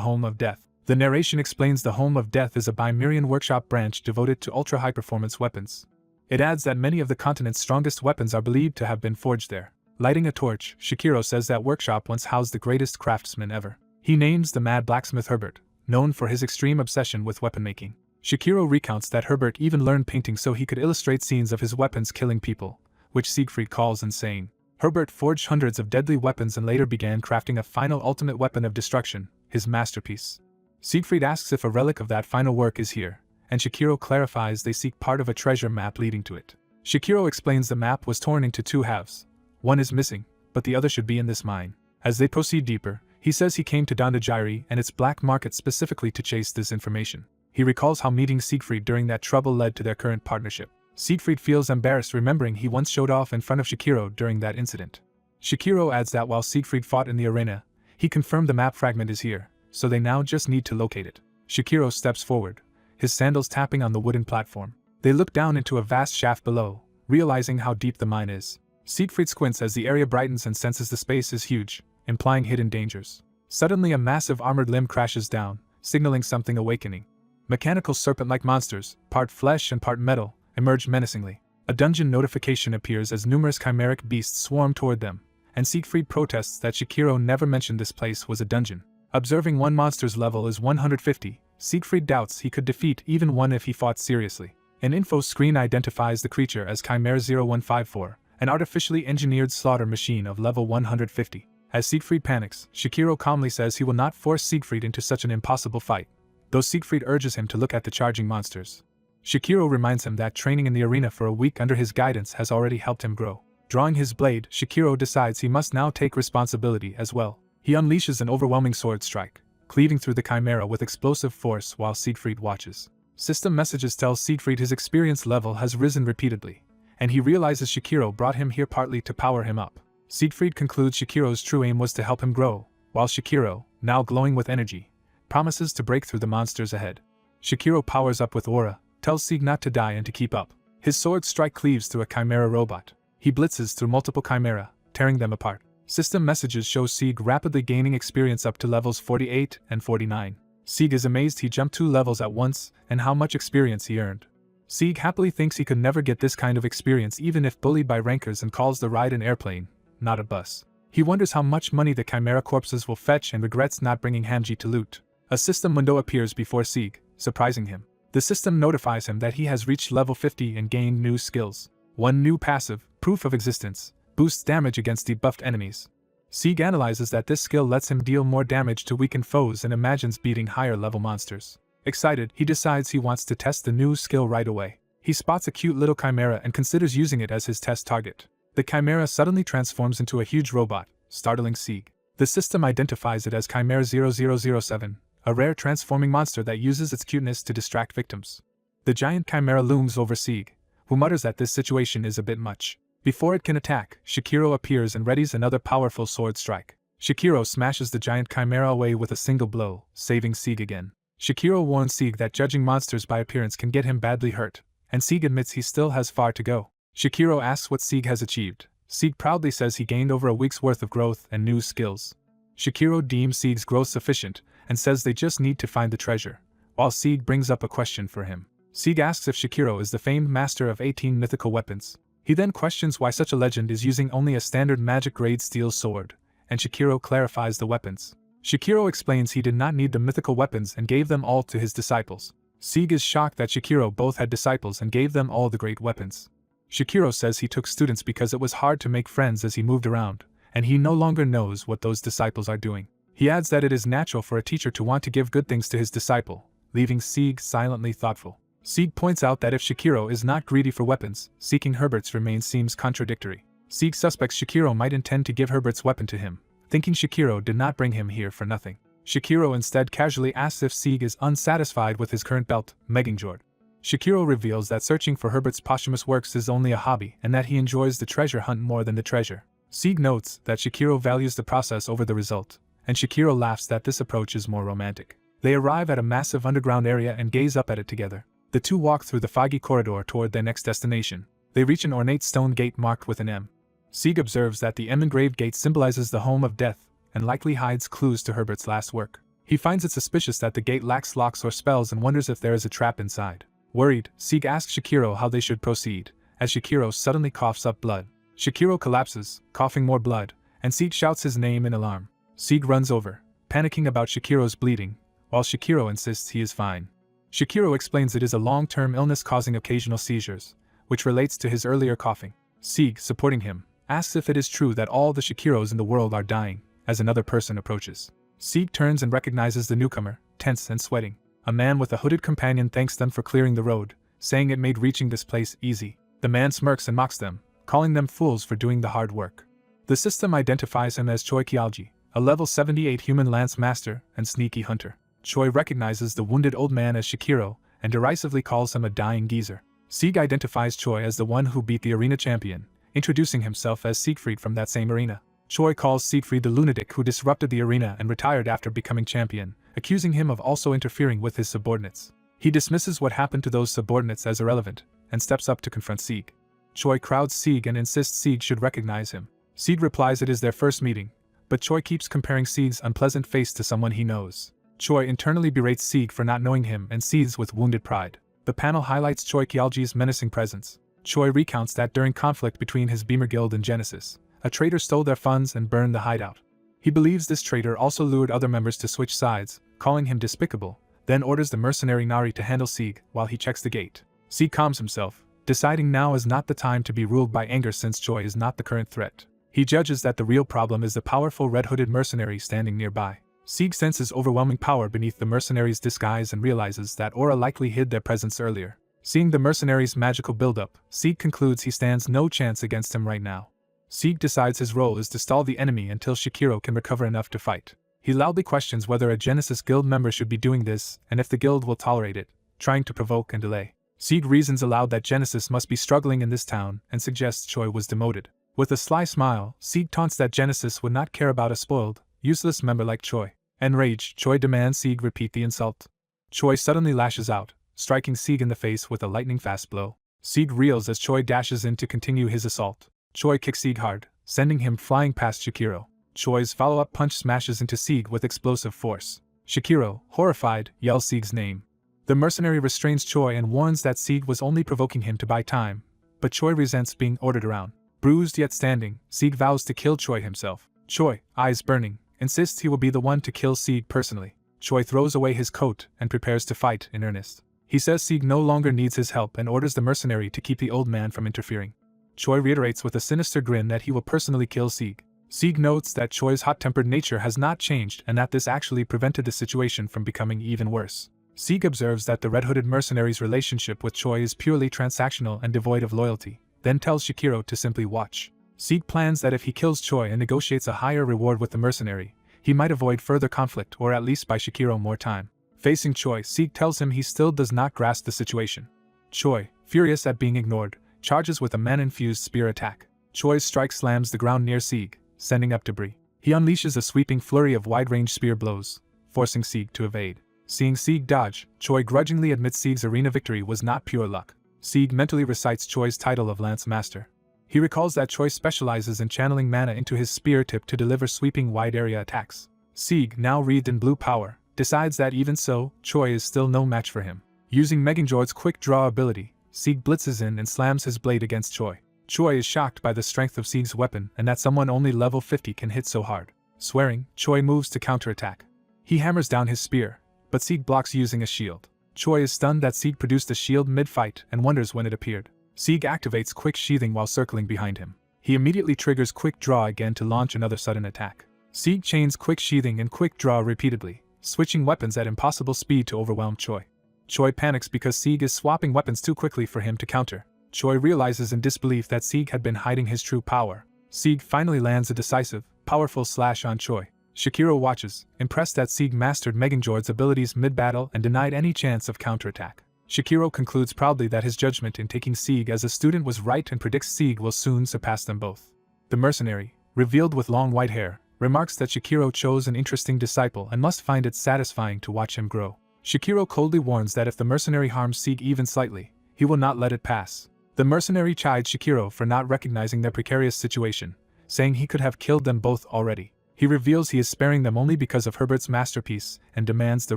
Home of Death. The narration explains the Home of Death is a by Mirian workshop branch devoted to ultra-high-performance weapons. It adds that many of the continent's strongest weapons are believed to have been forged there. Lighting a torch, Shikiro says that workshop once housed the greatest craftsman ever. He names the mad blacksmith Herbert, known for his extreme obsession with weapon making. Shikiro recounts that Herbert even learned painting so he could illustrate scenes of his weapons killing people, which Siegfried calls insane. Herbert forged hundreds of deadly weapons and later began crafting a final ultimate weapon of destruction, his masterpiece. Siegfried asks if a relic of that final work is here, and Shikiro clarifies they seek part of a treasure map leading to it. Shikiro explains the map was torn into two halves. One is missing, but the other should be in this mine. As they proceed deeper, he says he came to Dandajiri and its black market specifically to chase this information. He recalls how meeting Siegfried during that trouble led to their current partnership. Siegfried feels embarrassed remembering he once showed off in front of Shikiro during that incident. Shikiro adds that while Siegfried fought in the arena, he confirmed the map fragment is here, so they now just need to locate it. Shikiro steps forward, his sandals tapping on the wooden platform. They look down into a vast shaft below, realizing how deep the mine is. Siegfried squints as the area brightens and senses the space is huge, implying hidden dangers. Suddenly a massive armored limb crashes down, signaling something awakening. Mechanical serpent-like monsters, part flesh and part metal, emerge menacingly. A dungeon notification appears as numerous chimeric beasts swarm toward them, and Siegfried protests that Shikiro never mentioned this place was a dungeon. Observing one monster's level is 150, Siegfried doubts he could defeat even one if he fought seriously. An info screen identifies the creature as Chimera 0154, an artificially engineered slaughter machine of level 150. As Siegfried panics, Shikiro calmly says he will not force Siegfried into such an impossible fight, though Siegfried urges him to look at the charging monsters. Shikiro reminds him that training in the arena for a week under his guidance has already helped him grow. Drawing his blade, Shikiro decides he must now take responsibility as well. He unleashes an overwhelming sword strike, cleaving through the Chimera with explosive force while Siegfried watches. System messages tell Siegfried his experience level has risen repeatedly, and he realizes Shikiro brought him here partly to power him up. Siegfried concludes Shikiro's true aim was to help him grow, while Shikiro, now glowing with energy, promises to break through the monsters ahead. Shikiro powers up with aura, tells Sieg not to die and to keep up. His sword strike cleaves through a chimera robot. He blitzes through multiple chimera, tearing them apart. System messages show Sieg rapidly gaining experience up to levels 48 and 49. Sieg is amazed he jumped 2 levels at once and how much experience he earned. Sieg happily thinks he could never get this kind of experience even if bullied by rankers and calls the ride an airplane, not a bus. He wonders how much money the chimera corpses will fetch and regrets not bringing Hamji to loot. A system window appears before Sieg, surprising him. The system notifies him that he has reached level 50 and gained new skills. One new passive, Proof of Existence, boosts damage against debuffed enemies. Sieg analyzes that this skill lets him deal more damage to weakened foes and imagines beating higher level monsters. Excited, he decides he wants to test the new skill right away. He spots a cute little chimera and considers using it as his test target. The chimera suddenly transforms into a huge robot, startling Sieg. The system identifies it as Chimera 0007, a rare transforming monster that uses its cuteness to distract victims. The giant chimera looms over Sieg, who mutters that this situation is a bit much. Before it can attack, Shikiro appears and readies another powerful sword strike. Shikiro smashes the giant chimera away with a single blow, saving Sieg again. Shikiro warns Sieg that judging monsters by appearance can get him badly hurt, and Sieg admits he still has far to go. Shikiro asks what Sieg has achieved. Sieg proudly says he gained over a week's worth of growth and new skills. Shikiro deems Sieg's growth sufficient, and says they just need to find the treasure, while Sieg brings up a question for him. Sieg asks if Shikiro is the famed master of 18 mythical weapons. He then questions why such a legend is using only a standard magic-grade steel sword, and Shikiro clarifies the weapons. Shikiro explains he did not need the mythical weapons and gave them all to his disciples. Sieg is shocked that Shikiro both had disciples and gave them all the great weapons. Shikiro says he took students because it was hard to make friends as he moved around, and he no longer knows what those disciples are doing. He adds that it is natural for a teacher to want to give good things to his disciple, leaving Sieg silently thoughtful. Sieg points out that if Shikiro is not greedy for weapons, seeking Herbert's remains seems contradictory. Sieg suspects Shikiro might intend to give Herbert's weapon to him, thinking Shikiro did not bring him here for nothing. Shikiro instead casually asks if Sieg is unsatisfied with his current belt, Megangjord. Shikiro reveals that searching for Herbert's posthumous works is only a hobby and that he enjoys the treasure hunt more than the treasure. Sieg notes that Shikiro values the process over the result, and Shikiro laughs that this approach is more romantic. They arrive at a massive underground area and gaze up at it together. The two walk through the foggy corridor toward their next destination. They reach an ornate stone gate marked with an M. Sieg observes that the M-engraved gate symbolizes the home of death and likely hides clues to Herbert's last work. He finds it suspicious that the gate lacks locks or spells and wonders if there is a trap inside. Worried, Sieg asks Shikiro how they should proceed, as Shikiro suddenly coughs up blood. Shikiro collapses, coughing more blood, and Sieg shouts his name in alarm. Sieg runs over, panicking about Shikiro's bleeding, while Shikiro insists he is fine. Shikiro explains it is a long-term illness causing occasional seizures, which relates to his earlier coughing. Sieg, supporting him, asks if it is true that all the Shikiros in the world are dying, as another person approaches. Sieg turns and recognizes the newcomer, tense and sweating. A man with a hooded companion thanks them for clearing the road, saying it made reaching this place easy. The man smirks and mocks them, calling them fools for doing the hard work. The system identifies him as Choi Kyalji, a level 78 human lance master and sneaky hunter. Choi recognizes the wounded old man as Shikiro and derisively calls him a dying geezer. Sieg identifies Choi as the one who beat the arena champion, introducing himself as Siegfried from that same arena. Choi calls Siegfried the lunatic who disrupted the arena and retired after becoming champion, accusing him of also interfering with his subordinates. He dismisses what happened to those subordinates as irrelevant, and steps up to confront Sieg. Choi crowds Sieg and insists Sieg should recognize him. Sieg replies it is their first meeting, but Choi keeps comparing Sieg's unpleasant face to someone he knows. Choi internally berates Sieg for not knowing him and seethes with wounded pride. The panel highlights Choi Kyalji's menacing presence. Choi recounts that during conflict between his Beamer Guild and Genesis, a traitor stole their funds and burned the hideout. He believes this traitor also lured other members to switch sides, calling him despicable, then orders the mercenary Nari to handle Sieg while he checks the gate. Sieg calms himself, deciding now is not the time to be ruled by anger since Choi is not the current threat. He judges that the real problem is the powerful red-hooded mercenary standing nearby. Sieg senses overwhelming power beneath the mercenary's disguise and realizes that aura likely hid their presence earlier. Seeing the mercenary's magical buildup, Sieg concludes he stands no chance against him right now. Sieg decides his role is to stall the enemy until Shikiro can recover enough to fight. He loudly questions whether a Genesis Guild member should be doing this and if the guild will tolerate it, trying to provoke and delay. Sieg reasons aloud that Genesis must be struggling in this town and suggests Choi was demoted. With a sly smile, Sieg taunts that Genesis would not care about a spoiled, useless member like Choi. Enraged, Choi demands Sieg repeat the insult. Choi suddenly lashes out, striking Sieg in the face with a lightning-fast blow. Sieg reels as Choi dashes in to continue his assault. Choi kicks Sieg hard, sending him flying past Shikiro. Choi's follow-up punch smashes into Sieg with explosive force. Shikiro, horrified, yells Sieg's name. The mercenary restrains Choi and warns that Sieg was only provoking him to buy time, but Choi resents being ordered around. Bruised yet standing, Sieg vows to kill Choi himself. Choi, eyes burning, insists he will be the one to kill Sieg personally. Choi throws away his coat and prepares to fight in earnest. He says Sieg no longer needs his help and orders the mercenary to keep the old man from interfering. Choi reiterates with a sinister grin that he will personally kill Sieg. Sieg notes that Choi's hot-tempered nature has not changed and that this actually prevented the situation from becoming even worse. Sieg observes that the red-hooded mercenary's relationship with Choi is purely transactional and devoid of loyalty, then tells Shikiro to simply watch. Sieg plans that if he kills Choi and negotiates a higher reward with the mercenary, he might avoid further conflict or at least buy Shikiro more time. Facing Choi, Sieg tells him he still does not grasp the situation. Choi, furious at being ignored, charges with a mana-infused spear attack. Choi's strike slams the ground near Sieg, sending up debris. He unleashes a sweeping flurry of wide-range spear blows, forcing Sieg to evade. Seeing Sieg dodge, Choi grudgingly admits Sieg's arena victory was not pure luck. Sieg mentally recites Choi's title of Lance Master. He recalls that Choi specializes in channeling mana into his spear tip to deliver sweeping wide-area attacks. Sieg, now wreathed in blue power, decides that even so, Choi is still no match for him. Using Meganjord's quick draw ability, Sieg blitzes in and slams his blade against Choi. Choi is shocked by the strength of Sieg's weapon and that someone only level 50 can hit so hard. Swearing, Choi moves to counterattack. He hammers down his spear, but Sieg blocks using a shield. Choi is stunned that Sieg produced a shield mid-fight and wonders when it appeared. Sieg activates quick sheathing while circling behind him. He immediately triggers quick draw again to launch another sudden attack. Sieg chains quick sheathing and quick draw repeatedly, switching weapons at impossible speed to overwhelm Choi. Choi panics because Sieg is swapping weapons too quickly for him to counter. Choi realizes in disbelief that Sieg had been hiding his true power. Sieg finally lands a decisive, powerful slash on Choi. Shikiro watches, impressed that Sieg mastered Meganjord's abilities mid-battle and denied any chance of counterattack. Shikiro concludes proudly that his judgment in taking Sieg as a student was right and predicts Sieg will soon surpass them both. The mercenary, revealed with long white hair, remarks that Shikiro chose an interesting disciple and must find it satisfying to watch him grow. Shikiro coldly warns that if the mercenary harms Sieg even slightly, he will not let it pass. The mercenary chides Shikiro for not recognizing their precarious situation, saying he could have killed them both already. He reveals he is sparing them only because of Herbert's masterpiece and demands the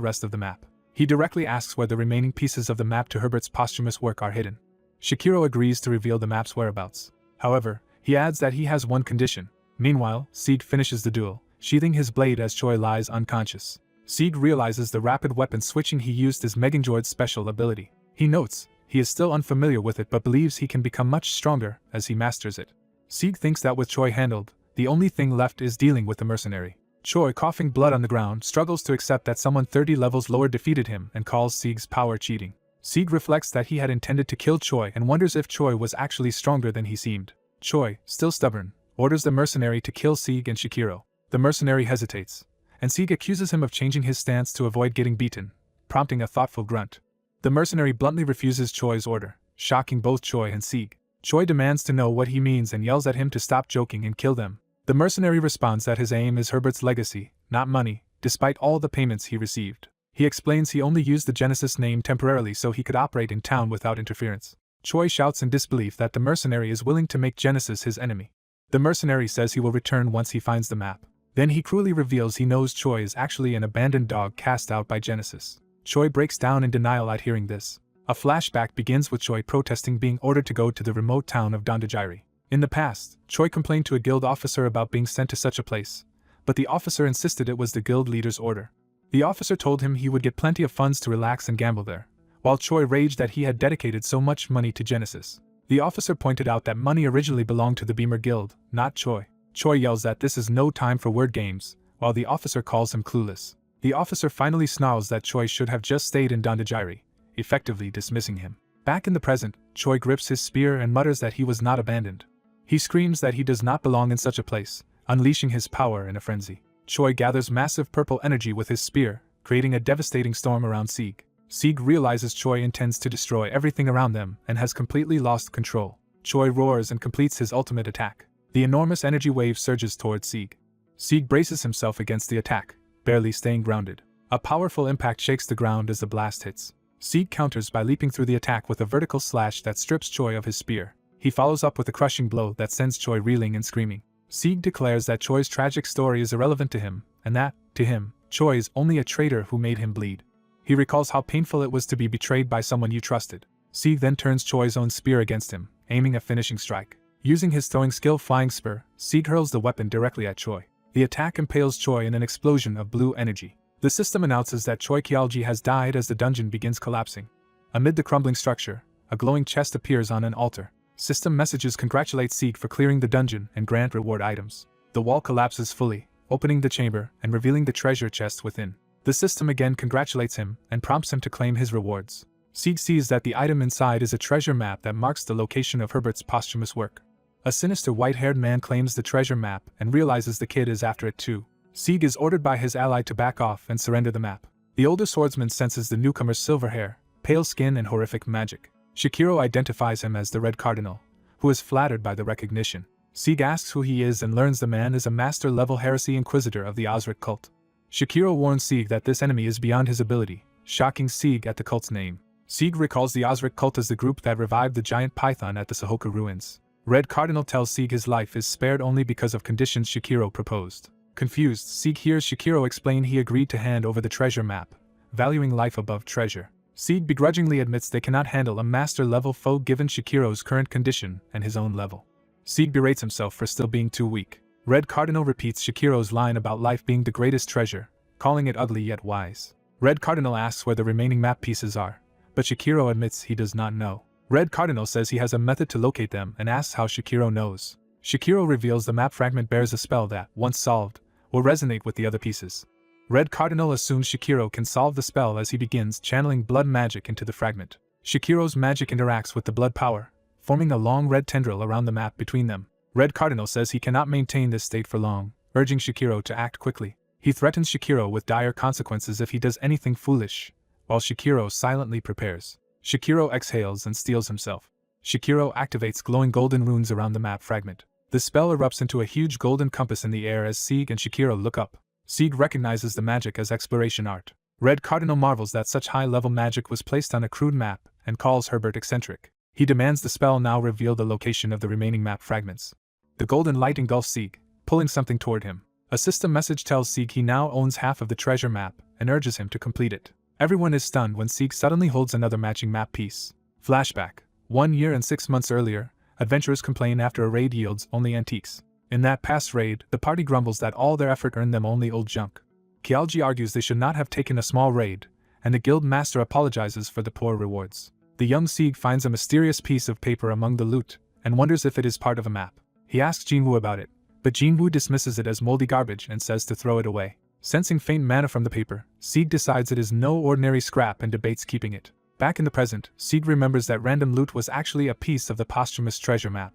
rest of the map. He directly asks where the remaining pieces of the map to Herbert's posthumous work are hidden. Shikiro agrees to reveal the map's whereabouts. However, he adds that he has one condition. Meanwhile, Sieg finishes the duel, sheathing his blade as Choi lies unconscious. Sieg realizes the rapid weapon switching he used is Meganjord's special ability. He notes he is still unfamiliar with it but believes he can become much stronger as he masters it. Sieg thinks that with Choi handled, the only thing left is dealing with the mercenary. Choi, coughing blood on the ground, struggles to accept that someone 30 levels lower defeated him and calls Sieg's power cheating. Sieg reflects that he had intended to kill Choi and wonders if Choi was actually stronger than he seemed. Choi, still stubborn, orders the mercenary to kill Sieg and Shikiro. The mercenary hesitates, and Sieg accuses him of changing his stance to avoid getting beaten, prompting a thoughtful grunt. The mercenary bluntly refuses Choi's order, shocking both Choi and Sieg. Choi demands to know what he means and yells at him to stop joking and kill them. The mercenary responds that his aim is Herbert's legacy, not money, despite all the payments he received. He explains he only used the Genesis name temporarily so he could operate in town without interference. Choi shouts in disbelief that the mercenary is willing to make Genesis his enemy. The mercenary says he will return once he finds the map. Then he cruelly reveals he knows Choi is actually an abandoned dog cast out by Genesis. Choi breaks down in denial at hearing this. A flashback begins with Choi protesting being ordered to go to the remote town of Dondajiri. In the past, Choi complained to a guild officer about being sent to such a place, but the officer insisted it was the guild leader's order. The officer told him he would get plenty of funds to relax and gamble there, while Choi raged that he had dedicated so much money to Genesis. The officer pointed out that money originally belonged to the Beamer Guild, not Choi. Choi yells that this is no time for word games, while the officer calls him clueless. The officer finally snarls that Choi should have just stayed in Dondajiri, effectively dismissing him. Back in the present, Choi grips his spear and mutters that he was not abandoned. He screams that he does not belong in such a place, unleashing his power in a frenzy. Choi gathers massive purple energy with his spear, creating a devastating storm around Sieg. Sieg realizes Choi intends to destroy everything around them and has completely lost control. Choi roars and completes his ultimate attack. The enormous energy wave surges towards Sieg. Sieg braces himself against the attack, barely staying grounded. A powerful impact shakes the ground as the blast hits. Sieg counters by leaping through the attack with a vertical slash that strips Choi of his spear. He follows up with a crushing blow that sends Choi reeling and screaming. Sieg declares that Choi's tragic story is irrelevant to him, and that, to him, Choi is only a traitor who made him bleed. He recalls how painful it was to be betrayed by someone you trusted. Sieg then turns Choi's own spear against him, aiming a finishing strike. Using his throwing skill Flying Spur, Sieg hurls the weapon directly at Choi. The attack impales Choi in an explosion of blue energy. The system announces that Choi Kyeolji has died as the dungeon begins collapsing. Amid the crumbling structure, a glowing chest appears on an altar. System messages congratulate Sieg for clearing the dungeon and grant reward items. The wall collapses fully, opening the chamber and revealing the treasure chest within. The system again congratulates him and prompts him to claim his rewards. Sieg sees that the item inside is a treasure map that marks the location of Herbert's posthumous work. A sinister white-haired man claims the treasure map and realizes the kid is after it too. Sieg is ordered by his ally to back off and surrender the map. The older swordsman senses the newcomer's silver hair, pale skin and horrific magic. Shikiro identifies him as the Red Cardinal, who is flattered by the recognition. Sieg asks who he is and learns the man is a master-level heresy inquisitor of the Osric cult. Shikiro warns Sieg that this enemy is beyond his ability, shocking Sieg at the cult's name. Sieg recalls the Osric cult as the group that revived the giant python at the Sahoka ruins. Red Cardinal tells Sieg his life is spared only because of conditions Shikiro proposed. Confused, Sieg hears Shikiro explain he agreed to hand over the treasure map, valuing life above treasure. Sieg begrudgingly admits they cannot handle a master-level foe given Shikiro's current condition and his own level. Sieg berates himself for still being too weak. Red Cardinal repeats Shikiro's line about life being the greatest treasure, calling it ugly yet wise. Red Cardinal asks where the remaining map pieces are, but Shikiro admits he does not know. Red Cardinal says he has a method to locate them and asks how Shikiro knows. Shikiro reveals the map fragment bears a spell that, once solved, will resonate with the other pieces. Red Cardinal assumes Shikiro can solve the spell as he begins channeling blood magic into the fragment. Shikiro's magic interacts with the blood power, forming a long red tendril around the map between them. Red Cardinal says he cannot maintain this state for long, urging Shikiro to act quickly. He threatens Shikiro with dire consequences if he does anything foolish, while Shikiro silently prepares. Shikiro exhales and steels himself. Shikiro activates glowing golden runes around the map fragment. The spell erupts into a huge golden compass in the air as Sieg and Shikiro look up. Sieg recognizes the magic as exploration art. Red Cardinal marvels that such high-level magic was placed on a crude map and calls Herbert eccentric. He demands the spell now reveal the location of the remaining map fragments. The golden light engulfs Sieg, pulling something toward him. A system message tells Sieg he now owns half of the treasure map and urges him to complete it. Everyone is stunned when Sieg suddenly holds another matching map piece. Flashback. 1 year and 6 months earlier, adventurers complain after a raid yields only antiques. In that past raid, the party grumbles that all their effort earned them only old junk. Kyeolji argues they should not have taken a small raid, and the guild master apologizes for the poor rewards. The young Sieg finds a mysterious piece of paper among the loot, and wonders if it is part of a map. He asks Jinwoo about it, but Jinwoo dismisses it as moldy garbage and says to throw it away. Sensing faint mana from the paper, Sieg decides it is no ordinary scrap and debates keeping it. Back in the present, Sieg remembers that random loot was actually a piece of the posthumous treasure map.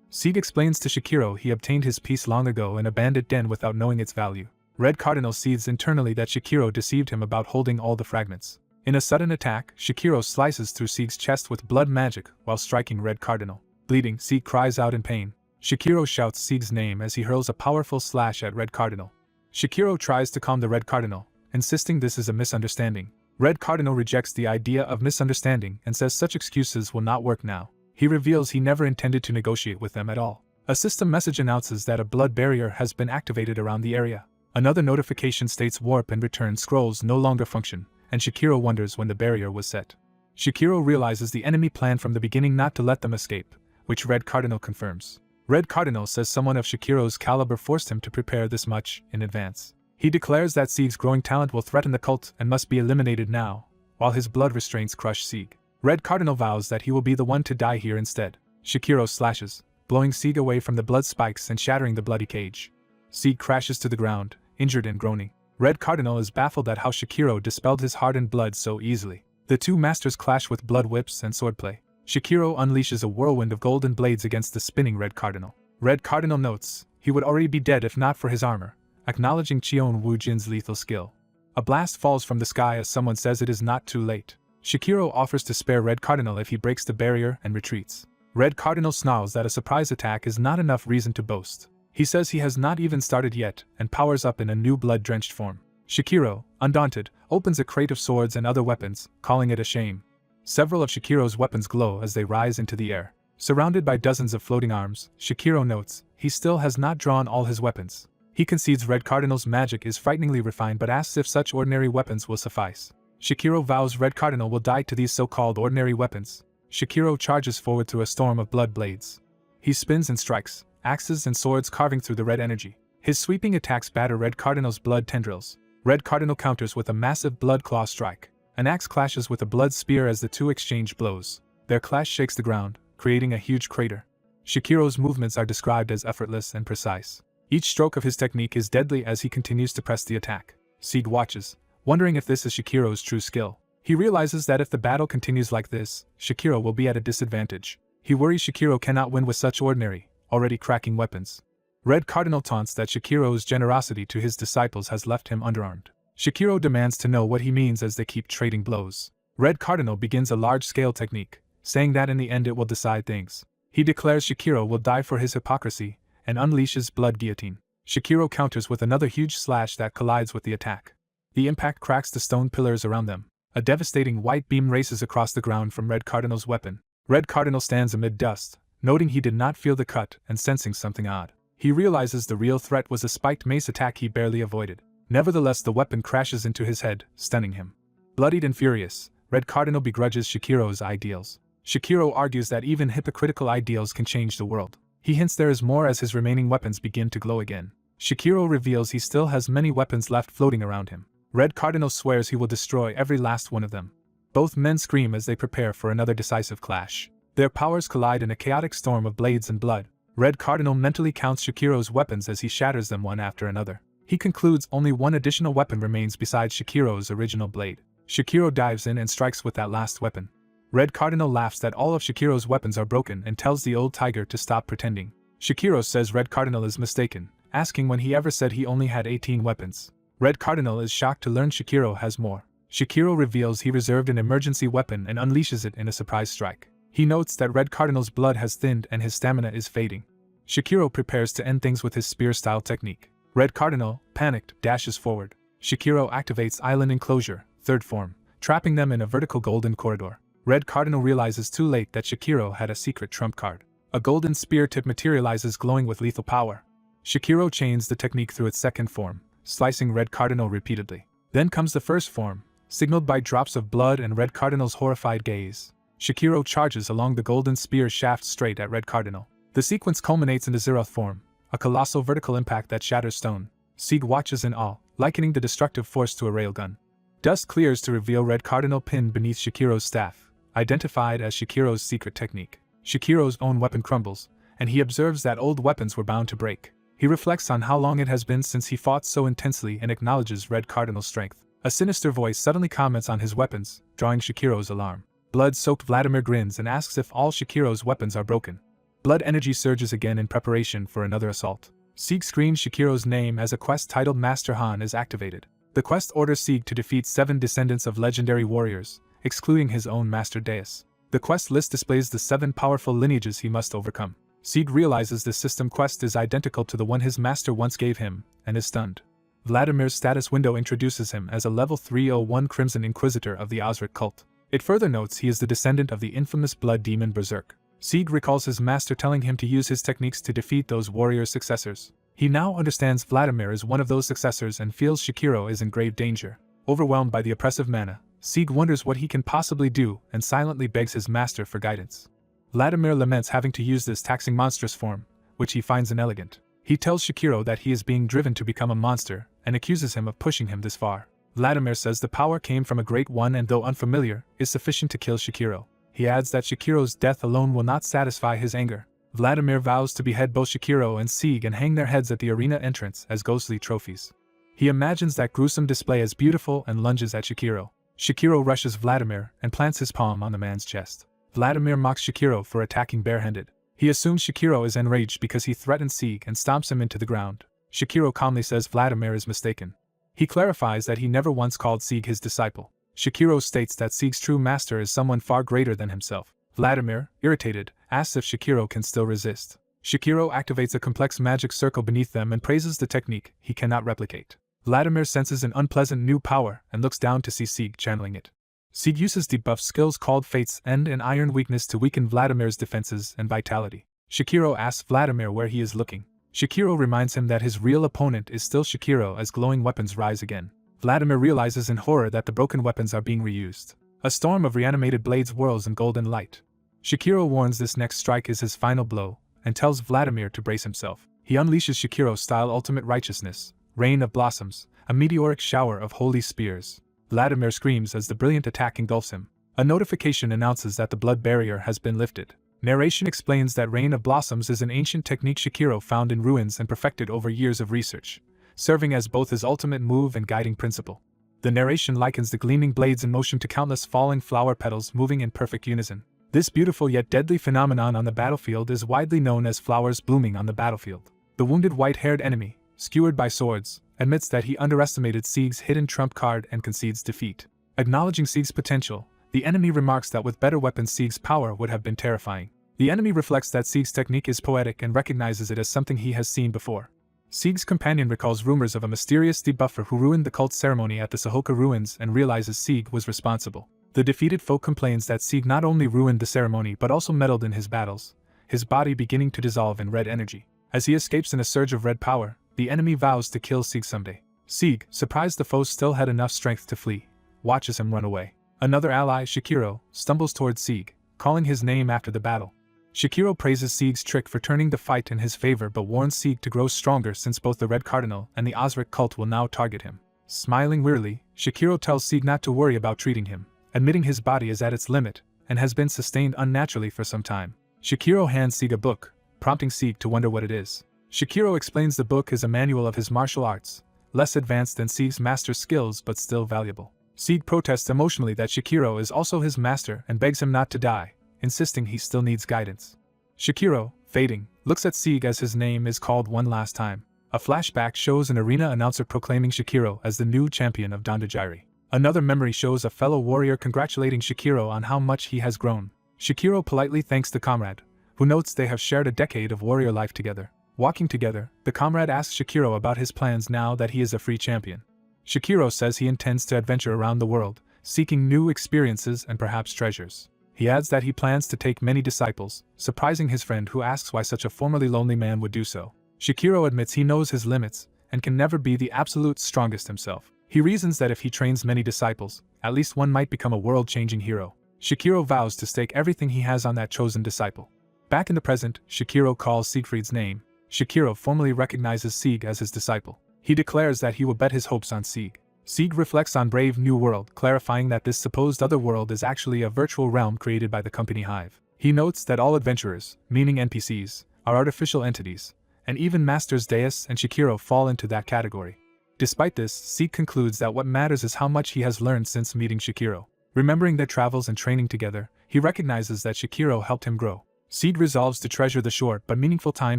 Sieg explains to Shikiro he obtained his piece long ago in a bandit den without knowing its value. Red Cardinal seethes internally that Shikiro deceived him about holding all the fragments. In a sudden attack, Shikiro slices through Sieg's chest with blood magic while striking Red Cardinal. Bleeding, Sieg cries out in pain. Shikiro shouts Sieg's name as he hurls a powerful slash at Red Cardinal. Shikiro tries to calm the Red Cardinal, insisting this is a misunderstanding. Red Cardinal rejects the idea of misunderstanding and says such excuses will not work now. He reveals he never intended to negotiate with them at all. A system message announces that a blood barrier has been activated around the area. Another notification states warp and return scrolls no longer function, and Shikiro wonders when the barrier was set. Shikiro realizes the enemy planned from the beginning not to let them escape, which Red Cardinal confirms. Red Cardinal says someone of Shikiro's caliber forced him to prepare this much in advance. He declares that Sieg's growing talent will threaten the cult and must be eliminated now, while his blood restraints crush Sieg. Red Cardinal vows that he will be the one to die here instead. Shikiro slashes, blowing Sieg away from the blood spikes and shattering the bloody cage. Sieg crashes to the ground, injured and groaning. Red Cardinal is baffled at how Shikiro dispelled his hardened blood so easily. The two masters clash with blood whips and swordplay. Shikiro unleashes a whirlwind of golden blades against the spinning Red Cardinal. Red Cardinal notes, he would already be dead if not for his armor, acknowledging Cheon Woo-jin's lethal skill. A blast falls from the sky as someone says it is not too late. Shikiro offers to spare Red Cardinal if he breaks the barrier and retreats. Red Cardinal snarls that a surprise attack is not enough reason to boast. He says he has not even started yet and powers up in a new blood-drenched form. Shikiro, undaunted, opens a crate of swords and other weapons, calling it a shame. Several of Shikiro's weapons glow as they rise into the air. Surrounded by dozens of floating arms, Shikiro notes he still has not drawn all his weapons. He concedes Red Cardinal's magic is frighteningly refined but asks if such ordinary weapons will suffice. Shikiro vows Red Cardinal will die to these so-called ordinary weapons. Shikiro charges forward through a storm of blood blades. He spins and strikes, axes and swords carving through the red energy. His sweeping attacks batter Red Cardinal's blood tendrils. Red Cardinal counters with a massive blood claw strike. An axe clashes with a blood spear as the two exchange blows. Their clash shakes the ground, creating a huge crater. Shikiro's movements are described as effortless and precise. Each stroke of his technique is deadly as he continues to press the attack. Sieg watches, wondering if this is Shikiro's true skill. He realizes that if the battle continues like this, Shikiro will be at a disadvantage. He worries Shikiro cannot win with such ordinary, already cracking weapons. Red Cardinal taunts that Shikiro's generosity to his disciples has left him underarmed. Shikiro demands to know what he means as they keep trading blows. Red Cardinal begins a large-scale technique, saying that in the end it will decide things. He declares Shikiro will die for his hypocrisy, and unleashes Blood Guillotine. Shikiro counters with another huge slash that collides with the attack. The impact cracks the stone pillars around them. A devastating white beam races across the ground from Red Cardinal's weapon. Red Cardinal stands amid dust, noting he did not feel the cut and sensing something odd. He realizes the real threat was a spiked mace attack he barely avoided. Nevertheless, the weapon crashes into his head, stunning him. Bloodied and furious, Red Cardinal begrudges Shikiro's ideals. Shikiro argues that even hypocritical ideals can change the world. He hints there is more as his remaining weapons begin to glow again. Shikiro reveals he still has many weapons left floating around him. Red Cardinal swears he will destroy every last one of them. Both men scream as they prepare for another decisive clash. Their powers collide in a chaotic storm of blades and blood. Red Cardinal mentally counts Shikiro's weapons as he shatters them one after another. He concludes only one additional weapon remains besides Shikiro's original blade. Shikiro dives in and strikes with that last weapon. Red Cardinal laughs that all of Shikiro's weapons are broken and tells the old tiger to stop pretending. Shikiro says Red Cardinal is mistaken, asking when he ever said he only had 18 weapons. Red Cardinal is shocked to learn Shikiro has more. Shikiro reveals he reserved an emergency weapon and unleashes it in a surprise strike. He notes that Red Cardinal's blood has thinned and his stamina is fading. Shikiro prepares to end things with his spear-style technique. Red Cardinal, panicked, dashes forward. Shikiro activates Island Enclosure, third form, trapping them in a vertical golden corridor. Red Cardinal realizes too late that Shikiro had a secret trump card. A golden spear tip materializes glowing with lethal power. Shikiro chains the technique through its second form, slicing Red Cardinal repeatedly. Then comes the first form, signaled by drops of blood and Red Cardinal's horrified gaze. Shikiro charges along the golden spear shaft straight at Red Cardinal. The sequence culminates in the zeroth form, a colossal vertical impact that shatters stone. Sieg watches in awe, likening the destructive force to a railgun. Dust clears to reveal Red Cardinal pinned beneath Shikiro's staff, identified as Shikiro's secret technique. Shikiro's own weapon crumbles, and he observes that old weapons were bound to break. He reflects on how long it has been since he fought so intensely and acknowledges Red Cardinal's strength. A sinister voice suddenly comments on his weapons, drawing Shikiro's alarm. Blood-soaked Vladimir grins and asks if all Shikiro's weapons are broken. Blood energy surges again in preparation for another assault. Sieg screams Shikiro's name as a quest titled Master Han is activated. The quest orders Sieg to defeat 7 descendants of legendary warriors, excluding his own Master Deus. The quest list displays the 7 powerful lineages he must overcome. Sieg realizes this system quest is identical to the one his master once gave him, and is stunned. Vladimir's status window introduces him as a level 301 Crimson Inquisitor of the Osric cult. It further notes he is the descendant of the infamous blood demon Berserk. Sieg recalls his master telling him to use his techniques to defeat those warrior successors. He now understands Vladimir is one of those successors and feels Shikiro is in grave danger. Overwhelmed by the oppressive mana, Sieg wonders what he can possibly do and silently begs his master for guidance. Vladimir laments having to use this taxing monstrous form, which he finds inelegant. He tells Shikiro that he is being driven to become a monster and accuses him of pushing him this far. Vladimir says the power came from a great one and though unfamiliar, is sufficient to kill Shikiro. He adds that Shikiro's death alone will not satisfy his anger. Vladimir vows to behead both Shikiro and Sieg and hang their heads at the arena entrance as ghostly trophies. He imagines that gruesome display as beautiful and lunges at Shikiro. Shikiro rushes Vladimir and plants his palm on the man's chest. Vladimir mocks Shikiro for attacking barehanded. He assumes Shikiro is enraged because he threatens Sieg and stomps him into the ground. Shikiro calmly says Vladimir is mistaken. He clarifies that he never once called Sieg his disciple. Shikiro states that Sieg's true master is someone far greater than himself. Vladimir, irritated, asks if Shikiro can still resist. Shikiro activates a complex magic circle beneath them and praises the technique he cannot replicate. Vladimir senses an unpleasant new power and looks down to see Sieg channeling it. Sieg uses debuff skills called Fate's End and Iron Weakness to weaken Vladimir's defenses and vitality. Shikiro asks Vladimir where he is looking. Shikiro reminds him that his real opponent is still Shikiro as glowing weapons rise again. Vladimir realizes in horror that the broken weapons are being reused. A storm of reanimated blades whirls in golden light. Shikiro warns this next strike is his final blow, and tells Vladimir to brace himself. He unleashes Shikiro-style ultimate righteousness, Rain of Blossoms, a meteoric shower of holy spears. Vladimir screams as the brilliant attack engulfs him. A notification announces that the blood barrier has been lifted. Narration explains that Rain of Blossoms is an ancient technique Shikiro found in ruins and perfected over years of research, serving as both his ultimate move and guiding principle. The narration likens the gleaming blades in motion to countless falling flower petals moving in perfect unison. This beautiful yet deadly phenomenon on the battlefield is widely known as flowers blooming on the battlefield. The wounded white-haired enemy, skewered by swords, admits that he underestimated Sieg's hidden trump card and concedes defeat. Acknowledging Sieg's potential, the enemy remarks that with better weapons Sieg's power would have been terrifying. The enemy reflects that Sieg's technique is poetic and recognizes it as something he has seen before. Sieg's companion recalls rumors of a mysterious debuffer who ruined the cult ceremony at the Sahoka ruins and realizes Sieg was responsible. The defeated foe complains that Sieg not only ruined the ceremony but also meddled in his battles, his body beginning to dissolve in red energy. As he escapes in a surge of red power, the enemy vows to kill Sieg someday. Sieg, surprised the foe still had enough strength to flee, watches him run away. Another ally, Shikiro, stumbles towards Sieg, calling his name after the battle. Shikiro praises Sieg's trick for turning the fight in his favor but warns Sieg to grow stronger since both the Red Cardinal and the Osric cult will now target him. Smiling wearily, Shikiro tells Sieg not to worry about treating him, admitting his body is at its limit and has been sustained unnaturally for some time. Shikiro hands Sieg a book, prompting Sieg to wonder what it is. Shikiro explains the book is a manual of his martial arts, less advanced than Sieg's master's skills but still valuable. Sieg protests emotionally that Shikiro is also his master and begs him not to die, insisting he still needs guidance. Shikiro, fading, looks at Sieg as his name is called one last time. A flashback shows an arena announcer proclaiming Shikiro as the new champion of Dandajiri. Another memory shows a fellow warrior congratulating Shikiro on how much he has grown. Shikiro politely thanks the comrade, who notes they have shared a decade of warrior life together. Walking together, the comrade asks Shikiro about his plans now that he is a free champion. Shikiro says he intends to adventure around the world, seeking new experiences and perhaps treasures. He adds that he plans to take many disciples, surprising his friend who asks why such a formerly lonely man would do so. Shikiro admits he knows his limits and can never be the absolute strongest himself. He reasons that if he trains many disciples, at least one might become a world-changing hero. Shikiro vows to stake everything he has on that chosen disciple. Back in the present, Shikiro calls Siegfried's name. Shikiro formally recognizes Sieg as his disciple. He declares that he will bet his hopes on Sieg. Sieg reflects on Brave New World, clarifying that this supposed other world is actually a virtual realm created by the company Hive. He notes that all adventurers, meaning NPCs, are artificial entities, and even Masters Deus and Shikiro fall into that category. Despite this, Sieg concludes that what matters is how much he has learned since meeting Shikiro. Remembering their travels and training together, he recognizes that Shikiro helped him grow. Sieg resolves to treasure the short but meaningful time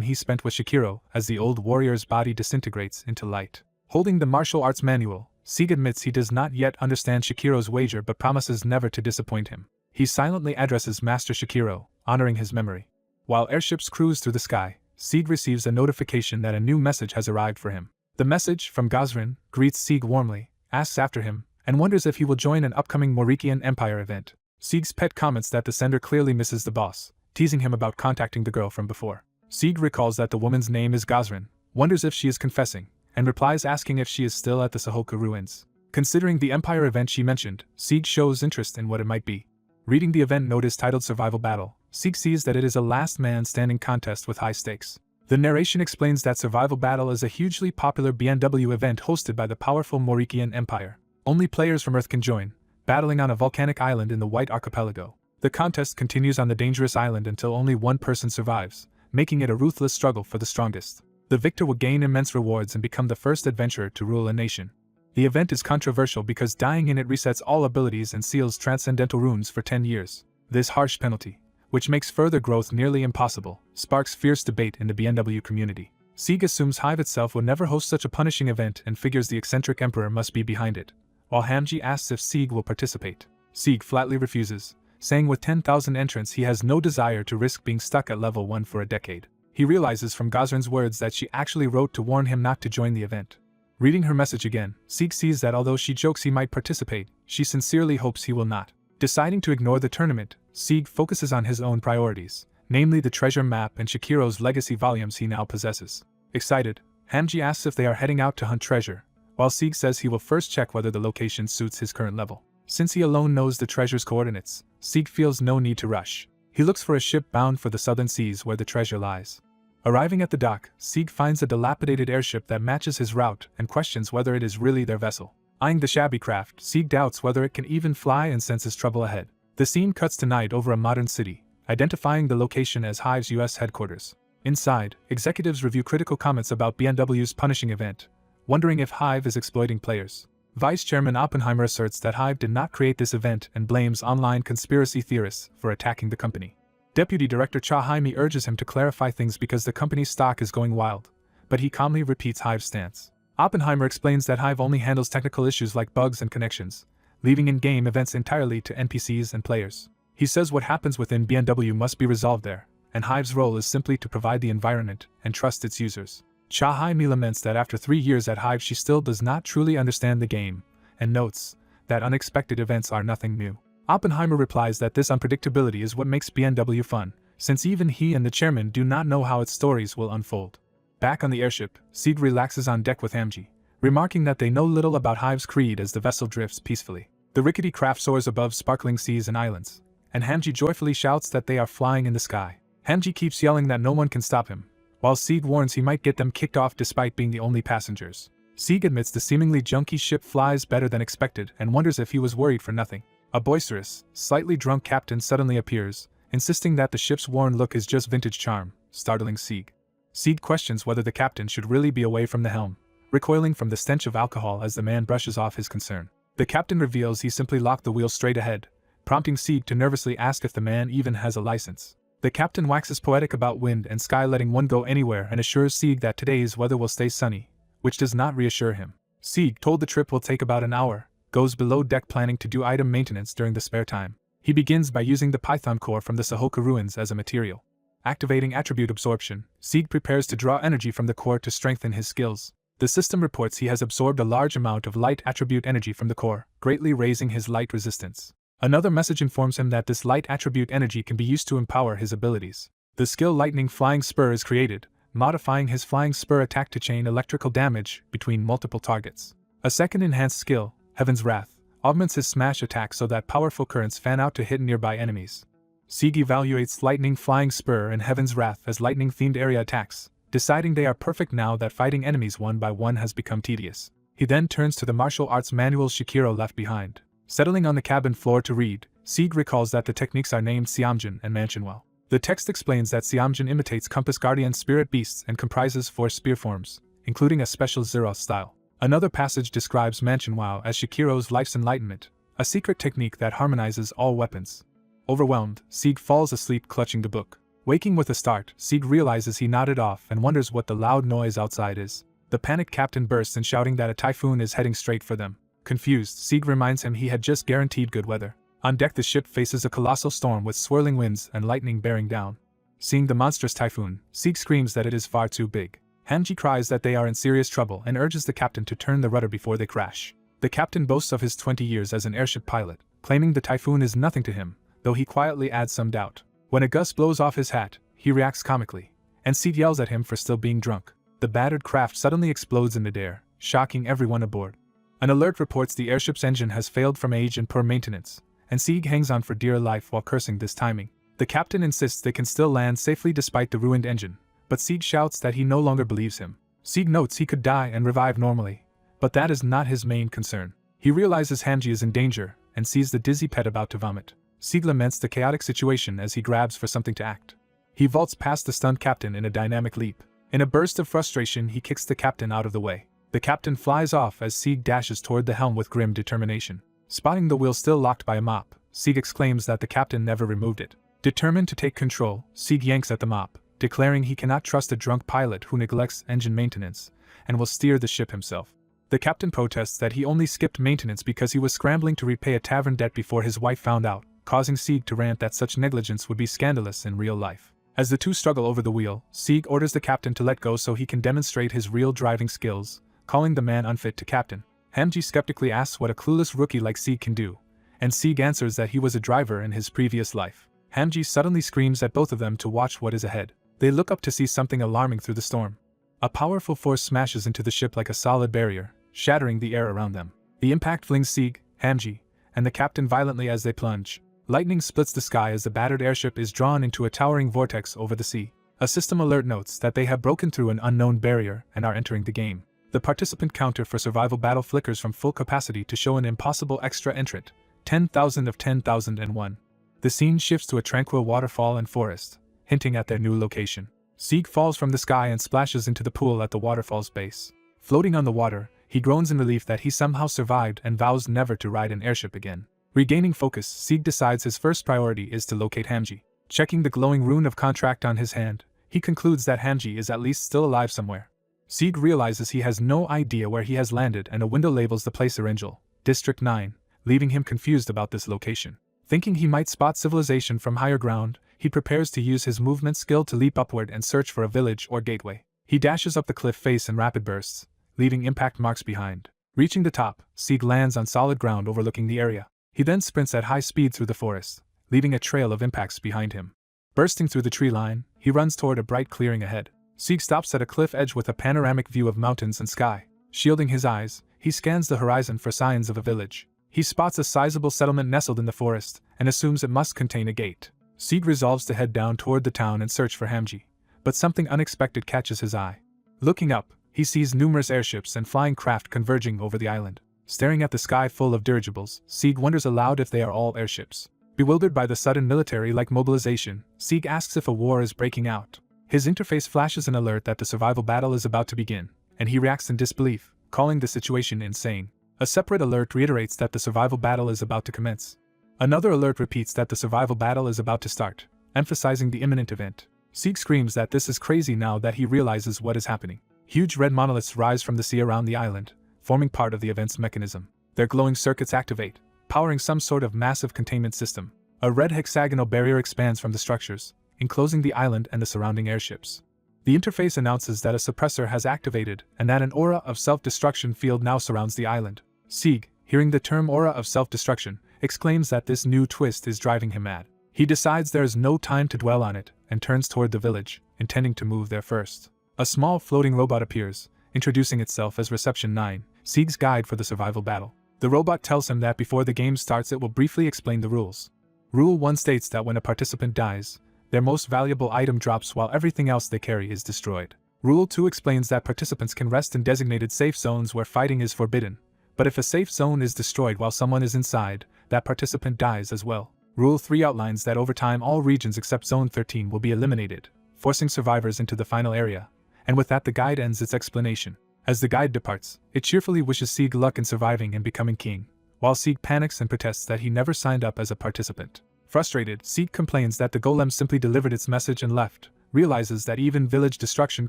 he spent with Shikiro as the old warrior's body disintegrates into light. Holding the martial arts manual, Sieg admits he does not yet understand Shikiro's wager but promises never to disappoint him. He silently addresses Master Shikiro, honoring his memory. While airships cruise through the sky, Sieg receives a notification that a new message has arrived for him. The message, from Gazrin, greets Sieg warmly, asks after him, and wonders if he will join an upcoming Maurikian Empire event. Sieg's pet comments that the sender clearly misses the boss, teasing him about contacting the girl from before. Sieg recalls that the woman's name is Gazrin, wonders if she is confessing, and replies asking if she is still at the Sahoka ruins. Considering the Empire event she mentioned, Sieg shows interest in what it might be. Reading the event notice titled Survival Battle, Sieg sees that it is a last man standing contest with high stakes. The narration explains that Survival Battle is a hugely popular BNW event hosted by the powerful Maurikian Empire. Only players from Earth can join, battling on a volcanic island in the White Archipelago. The contest continues on the dangerous island until only one person survives, making it a ruthless struggle for the strongest. The victor will gain immense rewards and become the first adventurer to rule a nation. The event is controversial because dying in it resets all abilities and seals transcendental runes for 10 years. This harsh penalty, which makes further growth nearly impossible, sparks fierce debate in the BNW community. Sieg assumes Hive itself would never host such a punishing event and figures the eccentric emperor must be behind it, while Hamji asks if Sieg will participate. Sieg flatly refuses, saying with 10,000 entrants he has no desire to risk being stuck at level 1 for a decade. He realizes from Gazran's words that she actually wrote to warn him not to join the event. Reading her message again, Sieg sees that although she jokes he might participate, she sincerely hopes he will not. Deciding to ignore the tournament, Sieg focuses on his own priorities, namely the treasure map and Shakiro's legacy volumes he now possesses. Excited, Hamji asks if they are heading out to hunt treasure, while Sieg says he will first check whether the location suits his current level. Since he alone knows the treasure's coordinates, Sieg feels no need to rush. He looks for a ship bound for the southern seas where the treasure lies. Arriving at the dock, Sieg finds a dilapidated airship that matches his route and questions whether it is really their vessel. Eyeing the shabby craft, Sieg doubts whether it can even fly and senses trouble ahead. The scene cuts to night over a modern city, identifying the location as Hive's US headquarters. Inside, executives review critical comments about BNW's punishing event, wondering if Hive is exploiting players. Vice Chairman Oppenheimer asserts that Hive did not create this event and blames online conspiracy theorists for attacking the company. Deputy Director Cha Haimi urges him to clarify things because the company's stock is going wild, but he calmly repeats Hive's stance. Oppenheimer explains that Hive only handles technical issues like bugs and connections, leaving in-game events entirely to NPCs and players. He says what happens within BNW must be resolved there, and Hive's role is simply to provide the environment and trust its users. Cha Haimi laments that after 3 years at Hive she still does not truly understand the game, and notes that unexpected events are nothing new. Oppenheimer replies that this unpredictability is what makes BNW fun, since even he and the chairman do not know how its stories will unfold. Back on the airship, Sieg relaxes on deck with Hamji, remarking that they know little about Hive's creed as the vessel drifts peacefully. The rickety craft soars above sparkling seas and islands, and Hamji joyfully shouts that they are flying in the sky. Hamji keeps yelling that no one can stop him, while Sieg warns he might get them kicked off despite being the only passengers. Sieg admits the seemingly junky ship flies better than expected and wonders if he was worried for nothing. A boisterous, slightly drunk captain suddenly appears, insisting that the ship's worn look is just vintage charm, startling Sieg. Sieg questions whether the captain should really be away from the helm, recoiling from the stench of alcohol as the man brushes off his concern. The captain reveals he simply locked the wheel straight ahead, prompting Sieg to nervously ask if the man even has a license. The captain waxes poetic about wind and sky letting one go anywhere and assures Sieg that today's weather will stay sunny, which does not reassure him. Sieg, told the trip will take about an hour, goes below deck planning to do item maintenance during the spare time. He begins by using the Python core from the Sahoka ruins as a material. Activating attribute absorption, Sieg prepares to draw energy from the core to strengthen his skills. The system reports he has absorbed a large amount of light attribute energy from the core, greatly raising his light resistance. Another message informs him that this light attribute energy can be used to empower his abilities. The skill Lightning Flying Spur is created, modifying his Flying Spur attack to chain electrical damage between multiple targets. A second enhanced skill, Heaven's Wrath, augments his smash attack so that powerful currents fan out to hit nearby enemies. Sieg evaluates Lightning Flying Spur and Heaven's Wrath as lightning-themed area attacks, deciding they are perfect now that fighting enemies one by one has become tedious. He then turns to the martial arts manual Shikiro left behind. Settling on the cabin floor to read, Sieg recalls that the techniques are named Siamjin and Manhwa. The text explains that Siamjin imitates Compass Guardian spirit beasts and comprises 4 spear forms, including a special Zeroth style. Another passage describes Manhwa as Shikiro's life's enlightenment, a secret technique that harmonizes all weapons. Overwhelmed, Sieg falls asleep clutching the book. Waking with a start, Sieg realizes he nodded off and wonders what the loud noise outside is. The panicked captain bursts in shouting that a typhoon is heading straight for them. Confused, Sieg reminds him he had just guaranteed good weather. On deck the ship faces a colossal storm with swirling winds and lightning bearing down. Seeing the monstrous typhoon, Sieg screams that it is far too big. Hamji cries that they are in serious trouble and urges the captain to turn the rudder before they crash. The captain boasts of his 20 years as an airship pilot, claiming the typhoon is nothing to him, though he quietly adds some doubt. When a gust blows off his hat, he reacts comically, and Sieg yells at him for still being drunk. The battered craft suddenly explodes in midair, shocking everyone aboard. An alert reports the airship's engine has failed from age and poor maintenance, and Sieg hangs on for dear life while cursing this timing. The captain insists they can still land safely despite the ruined engine, but Sieg shouts that he no longer believes him. Sieg notes he could die and revive normally, but that is not his main concern. He realizes Hamji is in danger and sees the dizzy pet about to vomit. Sieg laments the chaotic situation as he grabs for something to act. He vaults past the stunned captain in a dynamic leap. In a burst of frustration, he kicks the captain out of the way. The captain flies off as Sieg dashes toward the helm with grim determination. Spotting the wheel still locked by a mop, Sieg exclaims that the captain never removed it. Determined to take control, Sieg yanks at the mop, declaring he cannot trust a drunk pilot who neglects engine maintenance and will steer the ship himself. The captain protests that he only skipped maintenance because he was scrambling to repay a tavern debt before his wife found out, causing Sieg to rant that such negligence would be scandalous in real life. As the two struggle over the wheel, Sieg orders the captain to let go so he can demonstrate his real driving skills, calling the man unfit to captain. Hamji skeptically asks what a clueless rookie like Sieg can do, and Sieg answers that he was a driver in his previous life. Hamji suddenly screams at both of them to watch what is ahead. They look up to see something alarming through the storm. A powerful force smashes into the ship like a solid barrier, shattering the air around them. The impact flings Sieg, Hamji, and the captain violently as they plunge. Lightning splits the sky as the battered airship is drawn into a towering vortex over the sea. A system alert notes that they have broken through an unknown barrier and are entering the game. The participant counter for survival battle flickers from full capacity to show an impossible extra entrant, 10,000 of 10,001. The scene shifts to a tranquil waterfall and forest, hinting at their new location. Sieg falls from the sky and splashes into the pool at the waterfall's base. Floating on the water, he groans in relief that he somehow survived and vows never to ride an airship again. Regaining focus, Sieg decides his first priority is to locate Hamji. Checking the glowing rune of contract on his hand, he concludes that Hamji is at least still alive somewhere. Sieg realizes he has no idea where he has landed and a window labels the place Erangel, District 9, leaving him confused about this location. Thinking he might spot civilization from higher ground, he prepares to use his movement skill to leap upward and search for a village or gateway. He dashes up the cliff face in rapid bursts, leaving impact marks behind. Reaching the top, Sieg lands on solid ground overlooking the area. He then sprints at high speed through the forest, leaving a trail of impacts behind him. Bursting through the tree line, he runs toward a bright clearing ahead. Sieg stops at a cliff edge with a panoramic view of mountains and sky. Shielding his eyes, he scans the horizon for signs of a village. He spots a sizable settlement nestled in the forest, and assumes it must contain a gate. Sieg resolves to head down toward the town and search for Hamji, but something unexpected catches his eye. Looking up, he sees numerous airships and flying craft converging over the island. Staring at the sky full of dirigibles, Sieg wonders aloud if they are all airships. Bewildered by the sudden military-like mobilization, Sieg asks if a war is breaking out. His interface flashes an alert that the survival battle is about to begin, and he reacts in disbelief, calling the situation insane. A separate alert reiterates that the survival battle is about to commence. Another alert repeats that the survival battle is about to start, emphasizing the imminent event. Sieg screams that this is crazy now that he realizes what is happening. Huge red monoliths rise from the sea around the island, forming part of the event's mechanism. Their glowing circuits activate, powering some sort of massive containment system. A red hexagonal barrier expands from the structures, enclosing the island and the surrounding airships. The interface announces that a suppressor has activated and that an aura of self-destruction field now surrounds the island. Sieg, hearing the term aura of self-destruction, exclaims that this new twist is driving him mad. He decides there is no time to dwell on it and turns toward the village, intending to move there first. A small floating robot appears, introducing itself as Reception 9, Sieg's guide for the survival battle. The robot tells him that before the game starts it will briefly explain the rules. Rule 1 states that when a participant dies, their most valuable item drops while everything else they carry is destroyed. Rule 2 explains that participants can rest in designated safe zones where fighting is forbidden, but if a safe zone is destroyed while someone is inside, that participant dies as well. Rule 3 outlines that over time all regions except Zone 13 will be eliminated, forcing survivors into the final area, and with that the guide ends its explanation. As the guide departs, it cheerfully wishes Sieg luck in surviving and becoming king, while Sieg panics and protests that he never signed up as a participant. Frustrated, Sieg complains that the golem simply delivered its message and left, realizes that even village destruction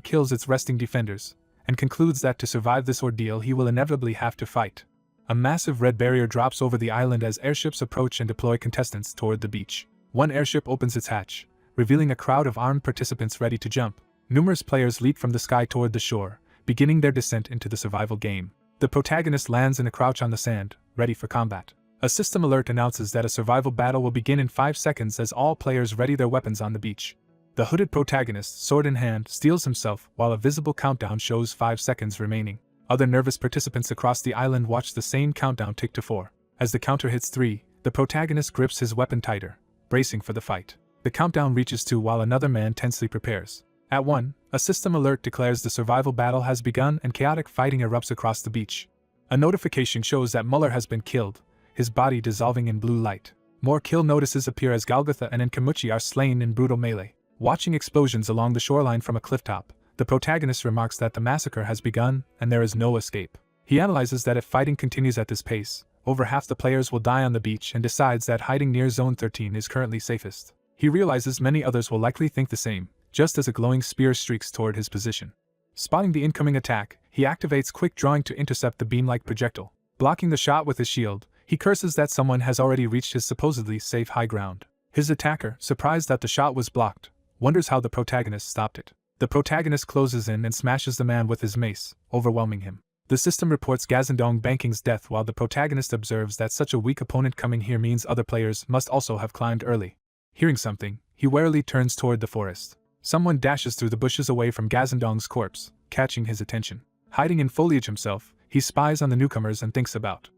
kills its resting defenders, and concludes that to survive this ordeal he will inevitably have to fight. A massive red barrier drops over the island as airships approach and deploy contestants toward the beach. One airship opens its hatch, revealing a crowd of armed participants ready to jump. Numerous players leap from the sky toward the shore, beginning their descent into the survival game. The protagonist lands in a crouch on the sand, ready for combat. A system alert announces that a survival battle will begin in 5 seconds as all players ready their weapons on the beach. The hooded protagonist, sword in hand, steels himself while a visible countdown shows 5 seconds remaining. Other nervous participants across the island watch the same countdown tick to 4. As the counter hits 3, the protagonist grips his weapon tighter, bracing for the fight. The countdown reaches 2 while another man tensely prepares. At 1, a system alert declares the survival battle has begun and chaotic fighting erupts across the beach. A notification shows that Muller has been killed, his body dissolving in blue light. More kill notices appear as Golgotha and Nkamuchi are slain in brutal melee. Watching explosions along the shoreline from a clifftop, the protagonist remarks that the massacre has begun and there is no escape. He analyzes that if fighting continues at this pace, over half the players will die on the beach and decides that hiding near Zone 13 is currently safest. He realizes many others will likely think the same, just as a glowing spear streaks toward his position. Spotting the incoming attack, he activates quick drawing to intercept the beam-like projectile. Blocking the shot with his shield, He curses that someone has already reached his supposedly safe high ground. His attacker, surprised that the shot was blocked, wonders how the protagonist stopped it. The protagonist closes in and smashes the man with his mace, overwhelming him. The system reports Gazendong Banking's death while the protagonist observes that such a weak opponent coming here means other players must also have climbed early. Hearing something, he warily turns toward the forest. Someone dashes through the bushes away from Gazendong's corpse, catching his attention. Hiding in foliage himself, he spies on the newcomers and thinks about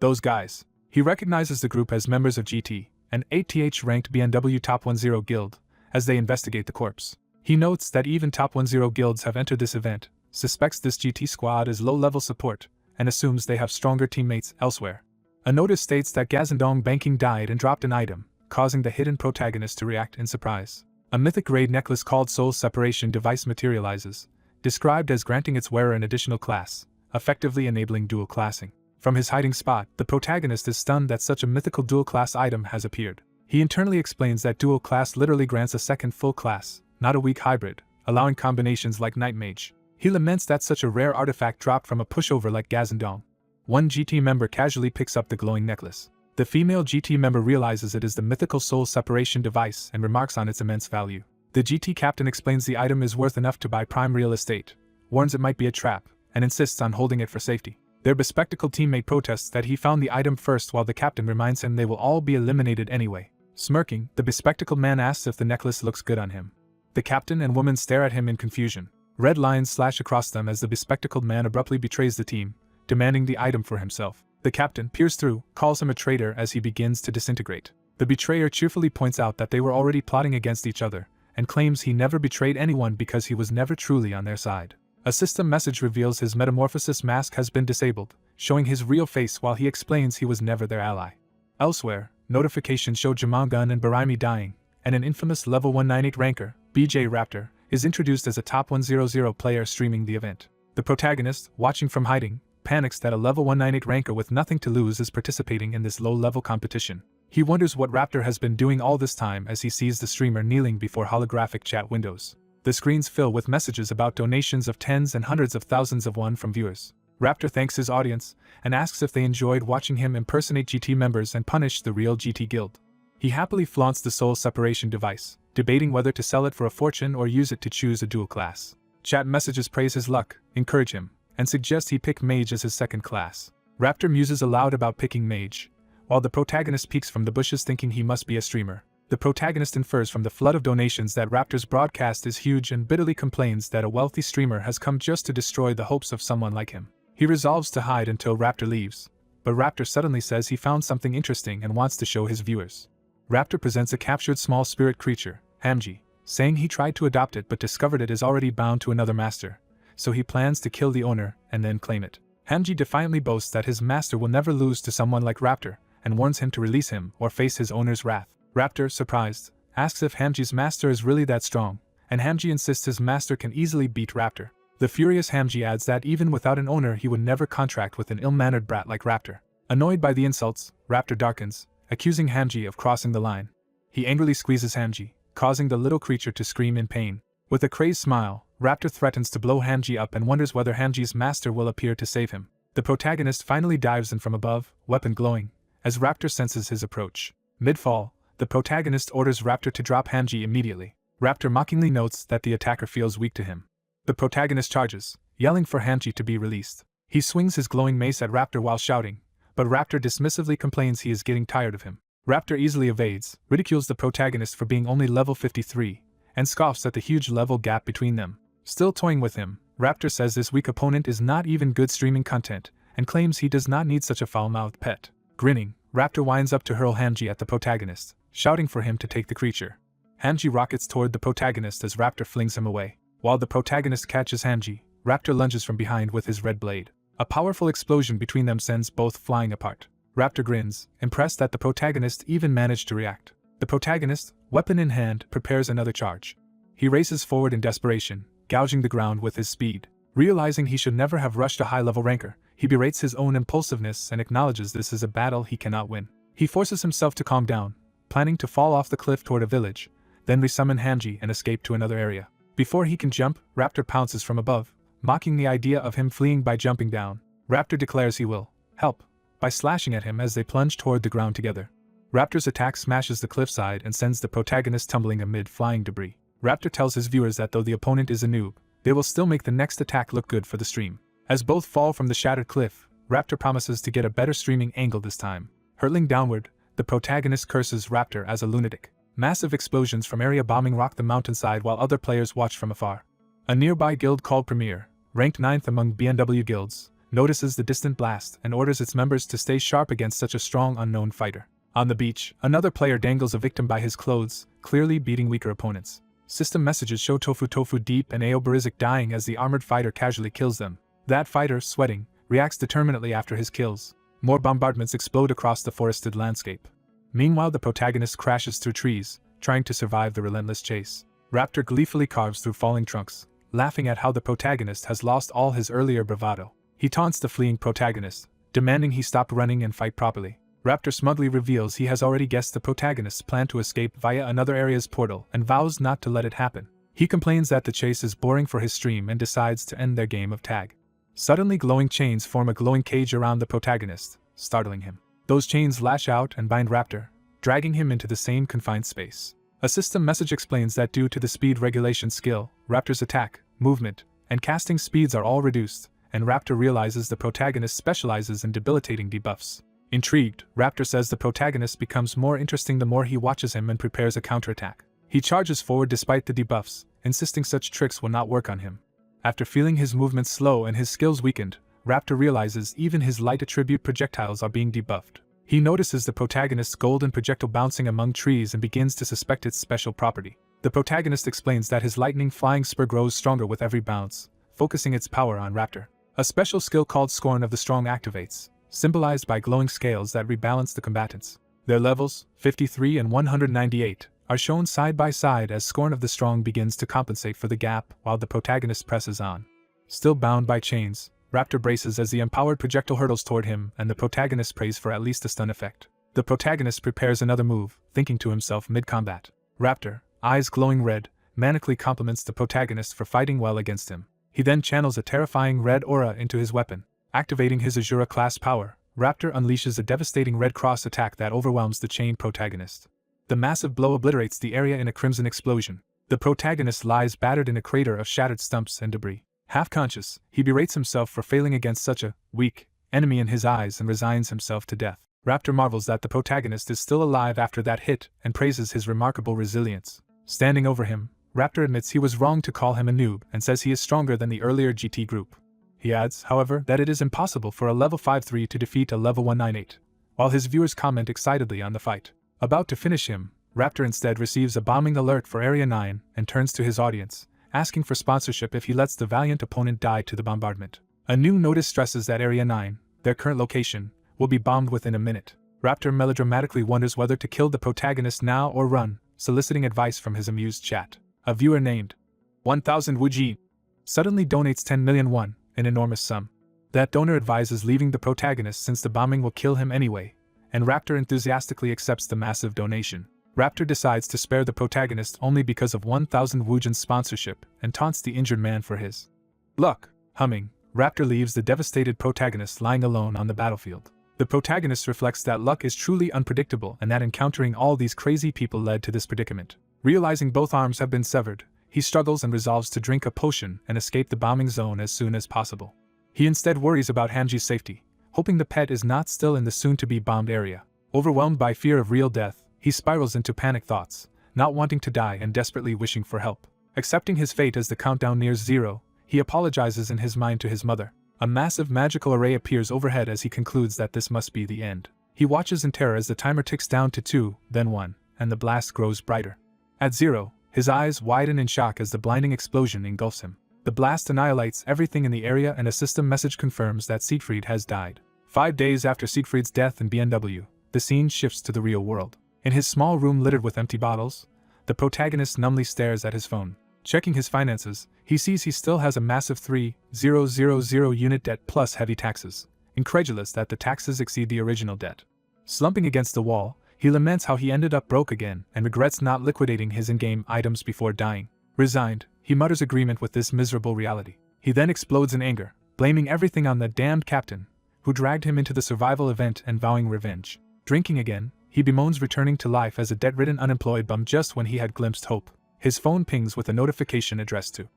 those guys. He recognizes the group as members of GT, an 8th-ranked BNW Top 10 guild, as they investigate the corpse. He notes that even Top 10 guilds have entered this event, suspects this GT squad is low-level support, and assumes they have stronger teammates elsewhere. A notice states that Gazendong Banking died and dropped an item, causing the hidden protagonist to react in surprise. A mythic-grade necklace called Soul Separation Device materializes, described as granting its wearer an additional class, effectively enabling dual classing. From his hiding spot, the protagonist is stunned that such a mythical dual-class item has appeared. He internally explains that dual class literally grants a second full class, not a weak hybrid, allowing combinations like Night Mage. He laments that such a rare artifact dropped from a pushover like Gazendong. One GT member casually picks up the glowing necklace. The female GT member realizes it is the mythical soul separation device and remarks on its immense value. The GT captain explains the item is worth enough to buy prime real estate, warns it might be a trap, and insists on holding it for safety. Their bespectacled teammate protests that he found the item first while the captain reminds him they will all be eliminated anyway. Smirking, the bespectacled man asks if the necklace looks good on him. The captain and woman stare at him in confusion. Red lines slash across them as the bespectacled man abruptly betrays the team, demanding the item for himself. The captain peers through, calls him a traitor as he begins to disintegrate. The betrayer cheerfully points out that they were already plotting against each other, and claims he never betrayed anyone because he was never truly on their side. A system message reveals his metamorphosis mask has been disabled, showing his real face while he explains he was never their ally. Elsewhere, notifications show Jamangun and Baraimi dying, and an infamous level 198 ranker, BJ Raptor, is introduced as a top 100 player streaming the event. The protagonist, watching from hiding, panics that a level 198 ranker with nothing to lose is participating in this low-level competition. He wonders what Raptor has been doing all this time as he sees the streamer kneeling before holographic chat windows. The screens fill with messages about donations of tens and hundreds of thousands of won from viewers. Raptor thanks his audience, and asks if they enjoyed watching him impersonate GT members and punish the real GT guild. He happily flaunts the soul separation device, debating whether to sell it for a fortune or use it to choose a dual class. Chat messages praise his luck, encourage him, and suggest he pick Mage as his second class. Raptor muses aloud about picking Mage, while the protagonist peeks from the bushes thinking he must be a streamer. The protagonist infers from the flood of donations that Raptor's broadcast is huge and bitterly complains that a wealthy streamer has come just to destroy the hopes of someone like him. He resolves to hide until Raptor leaves, but Raptor suddenly says he found something interesting and wants to show his viewers. Raptor presents a captured small spirit creature, Hamji, saying he tried to adopt it but discovered it is already bound to another master, so he plans to kill the owner and then claim it. Hamji defiantly boasts that his master will never lose to someone like Raptor, and warns him to release him or face his owner's wrath. Raptor, surprised, asks if Hamji's master is really that strong, and Hamji insists his master can easily beat Raptor. The furious Hamji adds that even without an owner he would never contract with an ill-mannered brat like Raptor. Annoyed by the insults, Raptor darkens, accusing Hamji of crossing the line. He angrily squeezes Hamji, causing the little creature to scream in pain. With a crazed smile, Raptor threatens to blow Hamji up and wonders whether Hamji's master will appear to save him. The protagonist finally dives in from above, weapon glowing, as Raptor senses his approach. Mid-fall, the protagonist orders Raptor to drop Hamji immediately. Raptor mockingly notes that the attacker feels weak to him. The protagonist charges, yelling for Hamji to be released. He swings his glowing mace at Raptor while shouting, but Raptor dismissively complains he is getting tired of him. Raptor easily evades, ridicules the protagonist for being only level 53, and scoffs at the huge level gap between them. Still toying with him, Raptor says this weak opponent is not even good streaming content, and claims he does not need such a foul-mouthed pet. Grinning, Raptor winds up to hurl Hamji at the protagonist, shouting for him to take the creature. Hamji rockets toward the protagonist as Raptor flings him away. While the protagonist catches Hamji, Raptor lunges from behind with his red blade. A powerful explosion between them sends both flying apart. Raptor grins, impressed that the protagonist even managed to react. The protagonist, weapon in hand, prepares another charge. He races forward in desperation, gouging the ground with his speed. Realizing he should never have rushed a high-level ranker, he berates his own impulsiveness and acknowledges this is a battle he cannot win. He forces himself to calm down, planning to fall off the cliff toward a village, then resummon Hamji and escape to another area. Before he can jump, Raptor pounces from above, mocking the idea of him fleeing by jumping down. Raptor declares he will help, by slashing at him as they plunge toward the ground together. Raptor's attack smashes the cliffside and sends the protagonist tumbling amid flying debris. Raptor tells his viewers that though the opponent is a noob, they will still make the next attack look good for the stream. As both fall from the shattered cliff, Raptor promises to get a better streaming angle this time. Hurtling downward, the protagonist curses Raptor as a lunatic. Massive explosions from area bombing rock the mountainside while other players watch from afar. A nearby guild called Premier, ranked 9th among BNW guilds, notices the distant blast and orders its members to stay sharp against such a strong unknown fighter. On the beach, another player dangles a victim by his clothes, clearly beating weaker opponents. System messages show Tofu Deep and Ao Barizik dying as the armored fighter casually kills them. That fighter, sweating, reacts determinedly after his kills. More bombardments explode across the forested landscape. Meanwhile, the protagonist crashes through trees, trying to survive the relentless chase. Raptor gleefully carves through falling trunks, laughing at how the protagonist has lost all his earlier bravado. He taunts the fleeing protagonist, demanding he stop running and fight properly. Raptor smugly reveals he has already guessed the protagonist's plan to escape via another area's portal and vows not to let it happen. He complains that the chase is boring for his stream and decides to end their game of tag. Suddenly, glowing chains form a glowing cage around the protagonist, startling him. Those chains lash out and bind Raptor, dragging him into the same confined space. A system message explains that due to the speed regulation skill, Raptor's attack, movement, and casting speeds are all reduced, and Raptor realizes the protagonist specializes in debilitating debuffs. Intrigued, Raptor says the protagonist becomes more interesting the more he watches him and prepares a counterattack. He charges forward despite the debuffs, insisting such tricks will not work on him. After feeling his movements slow and his skills weakened, Raptor realizes even his light attribute projectiles are being debuffed. He notices the protagonist's golden projectile bouncing among trees and begins to suspect its special property. The protagonist explains that his lightning flying spur grows stronger with every bounce, focusing its power on Raptor. A special skill called Scorn of the Strong activates, symbolized by glowing scales that rebalance the combatants. Their levels, 53 and 198, are shown side by side as Scorn of the Strong begins to compensate for the gap while the protagonist presses on. Still bound by chains, Raptor braces as the empowered projectile hurtles toward him and the protagonist prays for at least a stun effect. The protagonist prepares another move, thinking to himself mid-combat. Raptor, eyes glowing red, manically compliments the protagonist for fighting well against him. He then channels a terrifying red aura into his weapon. Activating his Azura class power, Raptor unleashes a devastating Red Cross attack that overwhelms the chained protagonist. The massive blow obliterates the area in a crimson explosion. The protagonist lies battered in a crater of shattered stumps and debris. Half-conscious, he berates himself for failing against such a weak enemy in his eyes and resigns himself to death. Raptor marvels that the protagonist is still alive after that hit and praises his remarkable resilience. Standing over him, Raptor admits he was wrong to call him a noob and says he is stronger than the earlier GT group. He adds, however, that it is impossible for a level 5-3 to defeat a level 198, while his viewers comment excitedly on the fight. About to finish him, Raptor instead receives a bombing alert for Area 9 and turns to his audience, asking for sponsorship if he lets the valiant opponent die to the bombardment. A new notice stresses that Area 9, their current location, will be bombed within a minute. Raptor melodramatically wonders whether to kill the protagonist now or run, soliciting advice from his amused chat. A viewer named 1000 Wuji suddenly donates 10 million won, an enormous sum. That donor advises leaving the protagonist since the bombing will kill him anyway, and Raptor enthusiastically accepts the massive donation. Raptor decides to spare the protagonist only because of 1000 Wujin's sponsorship and taunts the injured man for his luck. Humming, Raptor leaves the devastated protagonist lying alone on the battlefield. The protagonist reflects that luck is truly unpredictable and that encountering all these crazy people led to this predicament. Realizing both arms have been severed, he struggles and resolves to drink a potion and escape the bombing zone as soon as possible. He instead worries about Hamji's safety, hoping the pet is not still in the soon-to-be bombed area. Overwhelmed by fear of real death, he spirals into panic thoughts, not wanting to die and desperately wishing for help. Accepting his fate as the countdown nears 0, he apologizes in his mind to his mother. A massive magical array appears overhead as he concludes that this must be the end. He watches in terror as the timer ticks down to 2, then 1, and the blast grows brighter. At 0, his eyes widen in shock as the blinding explosion engulfs him. The blast annihilates everything in the area and a system message confirms that Siegfried has died. 5 days after Siegfried's death in BNW, the scene shifts to the real world. In his small room littered with empty bottles, the protagonist numbly stares at his phone. Checking his finances, he sees he still has a massive 3,000 unit debt plus heavy taxes, incredulous that the taxes exceed the original debt. Slumping against the wall, he laments how he ended up broke again and regrets not liquidating his in-game items before dying. Resigned, he mutters agreement with this miserable reality. He then explodes in anger, blaming everything on the damned captain, who dragged him into the survival event and vowing revenge. Drinking again, he bemoans returning to life as a debt-ridden unemployed bum just when he had glimpsed hope. His phone pings with a notification addressed to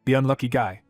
the unlucky guy,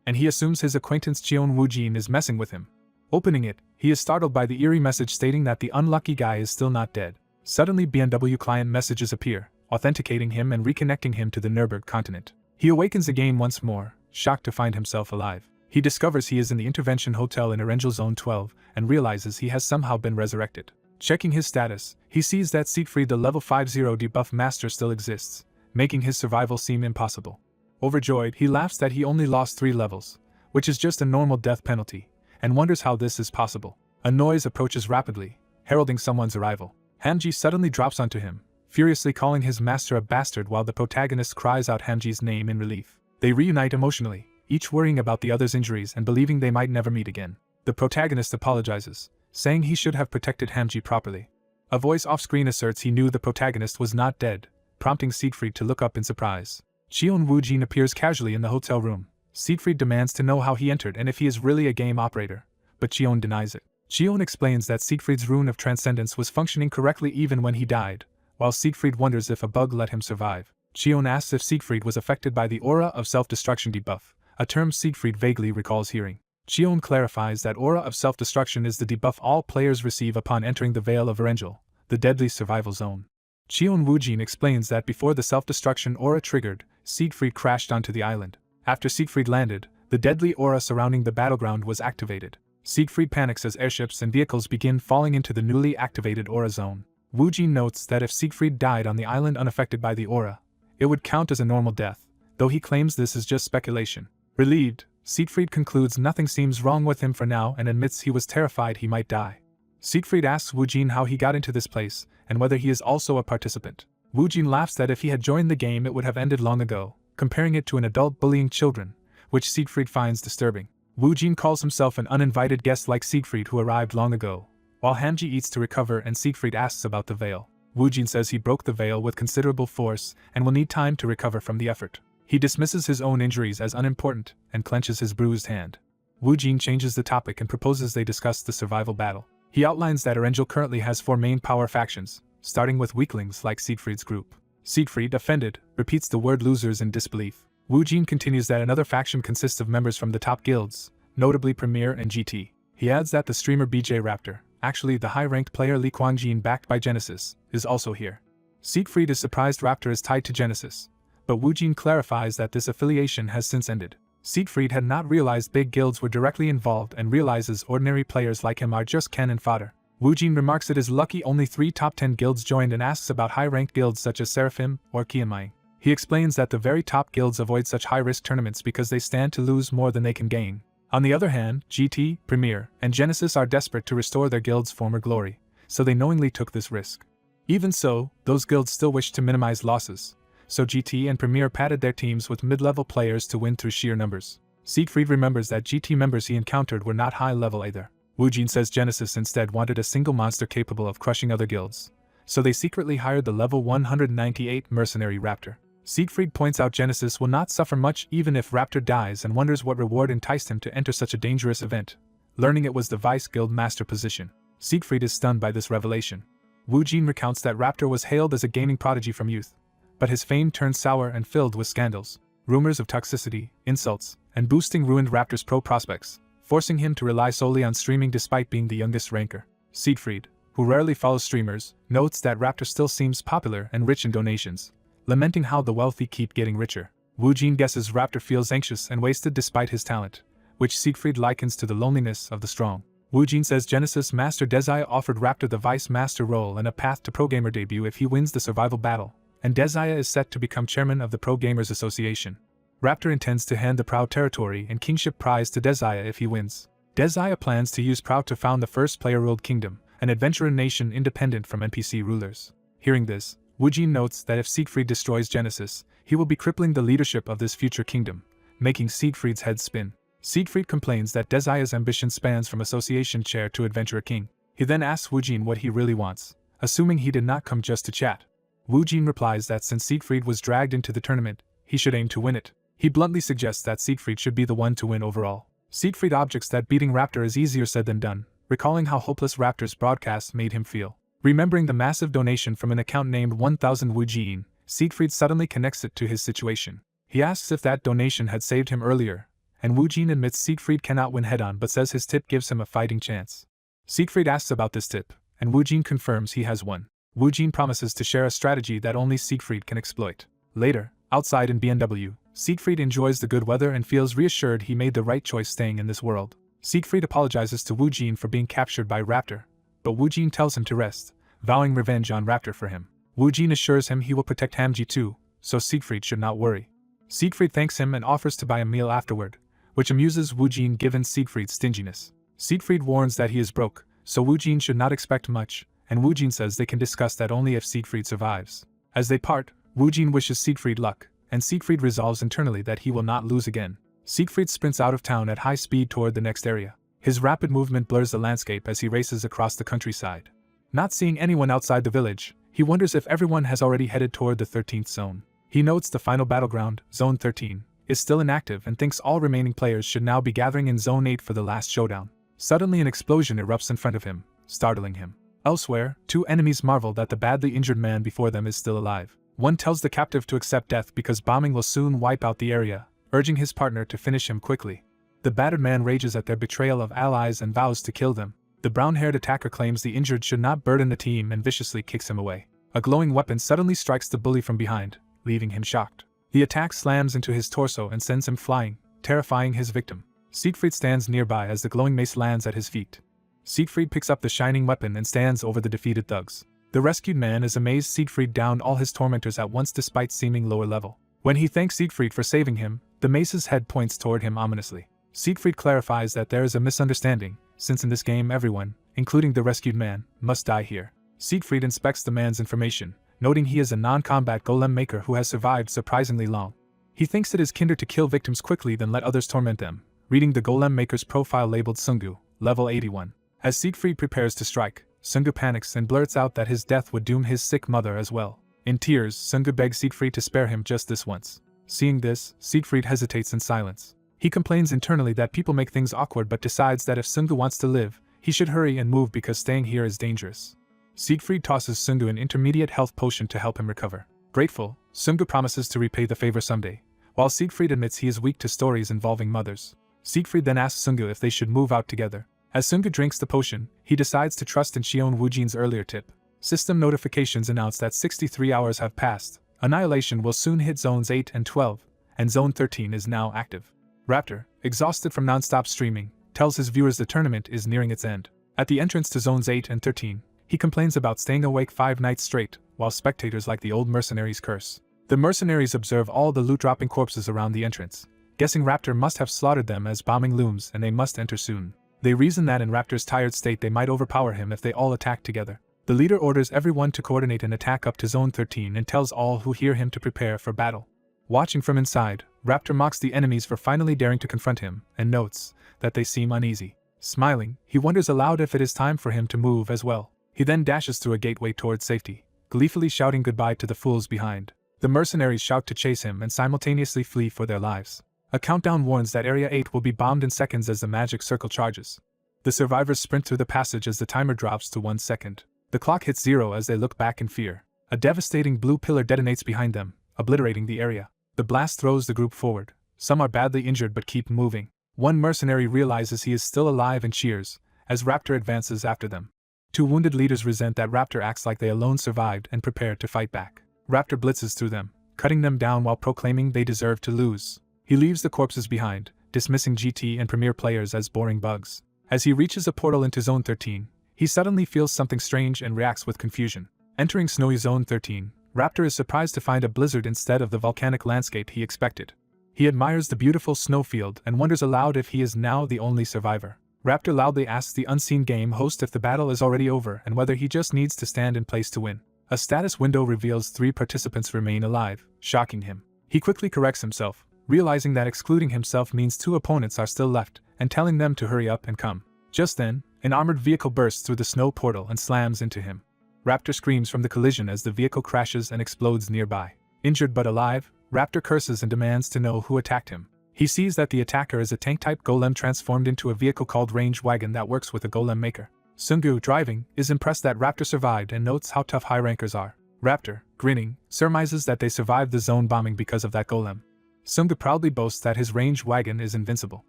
and he assumes his acquaintance Cheon Woo-jin is messing with him. Opening it, he is startled by the eerie message stating that the unlucky guy is still not dead. Suddenly BMW client messages appear, authenticating him and reconnecting him to the Nurburg continent. He awakens again once more, shocked to find himself alive. He discovers he is in the intervention hotel in Orangel Zone 12 and realizes he has somehow been resurrected. Checking his status, he sees that Siegfried the level 50 debuff master still exists, making his survival seem impossible. Overjoyed, he laughs that he only lost 3 levels, which is just a normal death penalty, and wonders how this is possible. A noise approaches rapidly, heralding someone's arrival. Hamji suddenly drops onto him, furiously calling his master a bastard while the protagonist cries out Hamji's name in relief. They reunite emotionally, each worrying about the other's injuries and believing they might never meet again. The protagonist apologizes, saying he should have protected Hamji properly. A voice off-screen asserts he knew the protagonist was not dead, prompting Siegfried to look up in surprise. Cheon Woo-jin appears casually in the hotel room. Siegfried demands to know how he entered and if he is really a game operator, but Cheon denies it. Cheon explains that Siegfried's rune of transcendence was functioning correctly even when he died, while Siegfried wonders if a bug let him survive. Cheon asks if Siegfried was affected by the aura of self-destruction debuff, a term Siegfried vaguely recalls hearing. Cheon clarifies that aura of self-destruction is the debuff all players receive upon entering the Vale of Orangel, the deadly survival zone. Cheon Woo-jin explains that before the self-destruction aura triggered, Siegfried crashed onto the island. After Siegfried landed, the deadly aura surrounding the battleground was activated. Siegfried panics as airships and vehicles begin falling into the newly activated aura zone. Woo-jin notes that if Siegfried died on the island unaffected by the aura, it would count as a normal death, though he claims this is just speculation. Relieved, Siegfried concludes nothing seems wrong with him for now and admits he was terrified he might die. Siegfried asks Woo-jin how he got into this place, and whether he is also a participant. Woo-jin laughs that if he had joined the game it would have ended long ago, comparing it to an adult bullying children, which Siegfried finds disturbing. Woo-jin calls himself an uninvited guest like Siegfried who arrived long ago, while Hamji eats to recover and Siegfried asks about the veil. Woo-jin says he broke the veil with considerable force and will need time to recover from the effort. He dismisses his own injuries as unimportant and clenches his bruised hand. Woo-jin changes the topic and proposes they discuss the survival battle. He outlines that Orangel currently has 4 main power factions, starting with weaklings like Siegfried's group. Siegfried, offended, repeats the word losers in disbelief. Woo-jin continues that another faction consists of members from the top guilds, notably Premier and GT. He adds that the streamer BJ Raptor, actually the high-ranked player Lee Kwang-jin backed by Genesis, is also here. Siegfried is surprised Raptor is tied to Genesis, but Woo-jin clarifies that this affiliation has since ended. Siegfried had not realized big guilds were directly involved and realizes ordinary players like him are just cannon fodder. Woo-jin remarks it is lucky only 3 top 10 guilds joined and asks about high-ranked guilds such as Seraphim or Kianmai. He explains that the very top guilds avoid such high-risk tournaments because they stand to lose more than they can gain. On the other hand, GT, Premier, and Genesis are desperate to restore their guild's former glory, so they knowingly took this risk. Even so, those guilds still wish to minimize losses, so GT and Premier padded their teams with mid-level players to win through sheer numbers. Siegfried remembers that GT members he encountered were not high-level either. Woo-jin says Genesis instead wanted a single monster capable of crushing other guilds, so they secretly hired the level 198 mercenary Raptor. Siegfried points out Genesis will not suffer much even if Raptor dies and wonders what reward enticed him to enter such a dangerous event, learning it was the Vice Guild Master position. Siegfried is stunned by this revelation. Woo-jin recounts that Raptor was hailed as a gaming prodigy from youth, but his fame turned sour and filled with scandals, rumors of toxicity, insults, and boosting ruined Raptor's pro prospects, forcing him to rely solely on streaming despite being the youngest ranker. Siegfried, who rarely follows streamers, notes that Raptor still seems popular and rich in donations, lamenting how the wealthy keep getting richer. Woo-jin guesses Raptor feels anxious and wasted despite his talent, which Siegfried likens to the loneliness of the strong. Woo-jin says Genesis Master Desire offered Raptor the Vice Master role and a path to Pro Gamer debut if he wins the survival battle, and Desire is set to become chairman of the Pro Gamers Association. Raptor intends to hand the Proud Territory and Kingship prize to Desire if he wins. Desire plans to use Proud to found the first player-ruled kingdom, an adventurer nation independent from NPC rulers. Hearing this, Woo-jin notes that if Siegfried destroys Genesis, he will be crippling the leadership of this future kingdom, making Siegfried's head spin. Siegfried complains that Desire's ambition spans from association chair to adventurer king. He then asks Woo-jin what he really wants, assuming he did not come just to chat. Woo-jin replies that since Siegfried was dragged into the tournament, he should aim to win it. He bluntly suggests that Siegfried should be the one to win overall. Siegfried objects that beating Raptor is easier said than done, recalling how hopeless Raptor's broadcasts made him feel. Remembering the massive donation from an account named 1000 Wujin, Siegfried suddenly connects it to his situation. He asks if that donation had saved him earlier, and Wujin admits Siegfried cannot win head-on but says his tip gives him a fighting chance. Siegfried asks about this tip, and Wujin confirms he has one. Wujin promises to share a strategy that only Siegfried can exploit. Later, outside in BMW, Siegfried enjoys the good weather and feels reassured he made the right choice staying in this world. Siegfried apologizes to Wujin for being captured by Raptor, but Wujin tells him to rest, vowing revenge on Raptor for him. Wujin assures him he will protect Hamji too, so Siegfried should not worry. Siegfried thanks him and offers to buy a meal afterward, which amuses Wujin given Siegfried's stinginess. Siegfried warns that he is broke, so Wujin should not expect much, and Wujin says they can discuss that only if Siegfried survives. As they part, Wujin wishes Siegfried luck, and Siegfried resolves internally that he will not lose again. Siegfried sprints out of town at high speed toward the next area. His rapid movement blurs the landscape as he races across the countryside. Not seeing anyone outside the village, he wonders if everyone has already headed toward the 13th zone. He notes the final battleground, Zone 13, is still inactive and thinks all remaining players should now be gathering in Zone 8 for the last showdown. Suddenly an explosion erupts in front of him, startling him. Elsewhere, two enemies marvel that the badly injured man before them is still alive. One tells the captive to accept death because bombing will soon wipe out the area, urging his partner to finish him quickly. The battered man rages at their betrayal of allies and vows to kill them. The brown-haired attacker claims the injured should not burden the team and viciously kicks him away. A glowing weapon suddenly strikes the bully from behind, leaving him shocked. The attack slams into his torso and sends him flying, terrifying his victim. Siegfried stands nearby as the glowing mace lands at his feet. Siegfried picks up the shining weapon and stands over the defeated thugs. The rescued man is amazed Siegfried downed all his tormentors at once despite seeming lower level. When he thanks Siegfried for saving him, the mace's head points toward him ominously. Siegfried clarifies that there is a misunderstanding, since in this game everyone, including the rescued man, must die here. Siegfried inspects the man's information, noting he is a non-combat golem maker who has survived surprisingly long. He thinks it is kinder to kill victims quickly than let others torment them, reading the golem maker's profile labeled Sungu, level 81. As Siegfried prepares to strike, Sungu panics and blurts out that his death would doom his sick mother as well. In tears, Sungu begs Siegfried to spare him just this once. Seeing this, Siegfried hesitates in silence. He complains internally that people make things awkward but decides that if Sungu wants to live, he should hurry and move because staying here is dangerous. Siegfried tosses Sungu an intermediate health potion to help him recover. Grateful, Sungu promises to repay the favor someday, while Siegfried admits he is weak to stories involving mothers. Siegfried then asks Sungu if they should move out together. As Sungu drinks the potion, he decides to trust in Xion Wujin's earlier tip. System notifications announce that 63 hours have passed, Annihilation will soon hit Zones 8 and 12, and Zone 13 is now active. Raptor, exhausted from non-stop streaming, tells his viewers the tournament is nearing its end. At the entrance to Zones 8 and 13, he complains about staying awake 5 nights straight, while spectators like the old mercenaries curse. The mercenaries observe all the loot-dropping corpses around the entrance, guessing Raptor must have slaughtered them as bombing looms and they must enter soon. They reason that in Raptor's tired state they might overpower him if they all attack together. The leader orders everyone to coordinate an attack up to Zone 13 and tells all who hear him to prepare for battle. Watching from inside, Raptor mocks the enemies for finally daring to confront him, and notes that they seem uneasy. Smiling, he wonders aloud if it is time for him to move as well. He then dashes through a gateway towards safety, gleefully shouting goodbye to the fools behind. The mercenaries shout to chase him and simultaneously flee for their lives. A countdown warns that Area 8 will be bombed in seconds as the magic circle charges. The survivors sprint through the passage as the timer drops to 1 second. The clock hits 0 as they look back in fear. A devastating blue pillar detonates behind them, obliterating the area. The blast throws the group forward. Some are badly injured but keep moving. One mercenary realizes he is still alive and cheers, as Raptor advances after them. 2 wounded leaders resent that Raptor acts like they alone survived and prepare to fight back. Raptor blitzes through them, cutting them down while proclaiming they deserve to lose. He leaves the corpses behind, dismissing GT and Premier players as boring bugs. As he reaches a portal into Zone 13, he suddenly feels something strange and reacts with confusion. Entering snowy Zone 13, Raptor is surprised to find a blizzard instead of the volcanic landscape he expected. He admires the beautiful snowfield and wonders aloud if he is now the only survivor. Raptor loudly asks the unseen game host if the battle is already over and whether he just needs to stand in place to win. A status window reveals 3 participants remain alive, shocking him. He quickly corrects himself, realizing that excluding himself means 2 opponents are still left, and telling them to hurry up and come. Just then, an armored vehicle bursts through the snow portal and slams into him. Raptor screams from the collision as the vehicle crashes and explodes nearby. Injured but alive, Raptor curses and demands to know who attacked him. He sees that the attacker is a tank-type golem transformed into a vehicle called Range Wagon that works with a golem maker. Sungu, driving, is impressed that Raptor survived and notes how tough high rankers are. Raptor, grinning, surmises that they survived the zone bombing because of that golem. Sungu proudly boasts that his Range Wagon is invincible.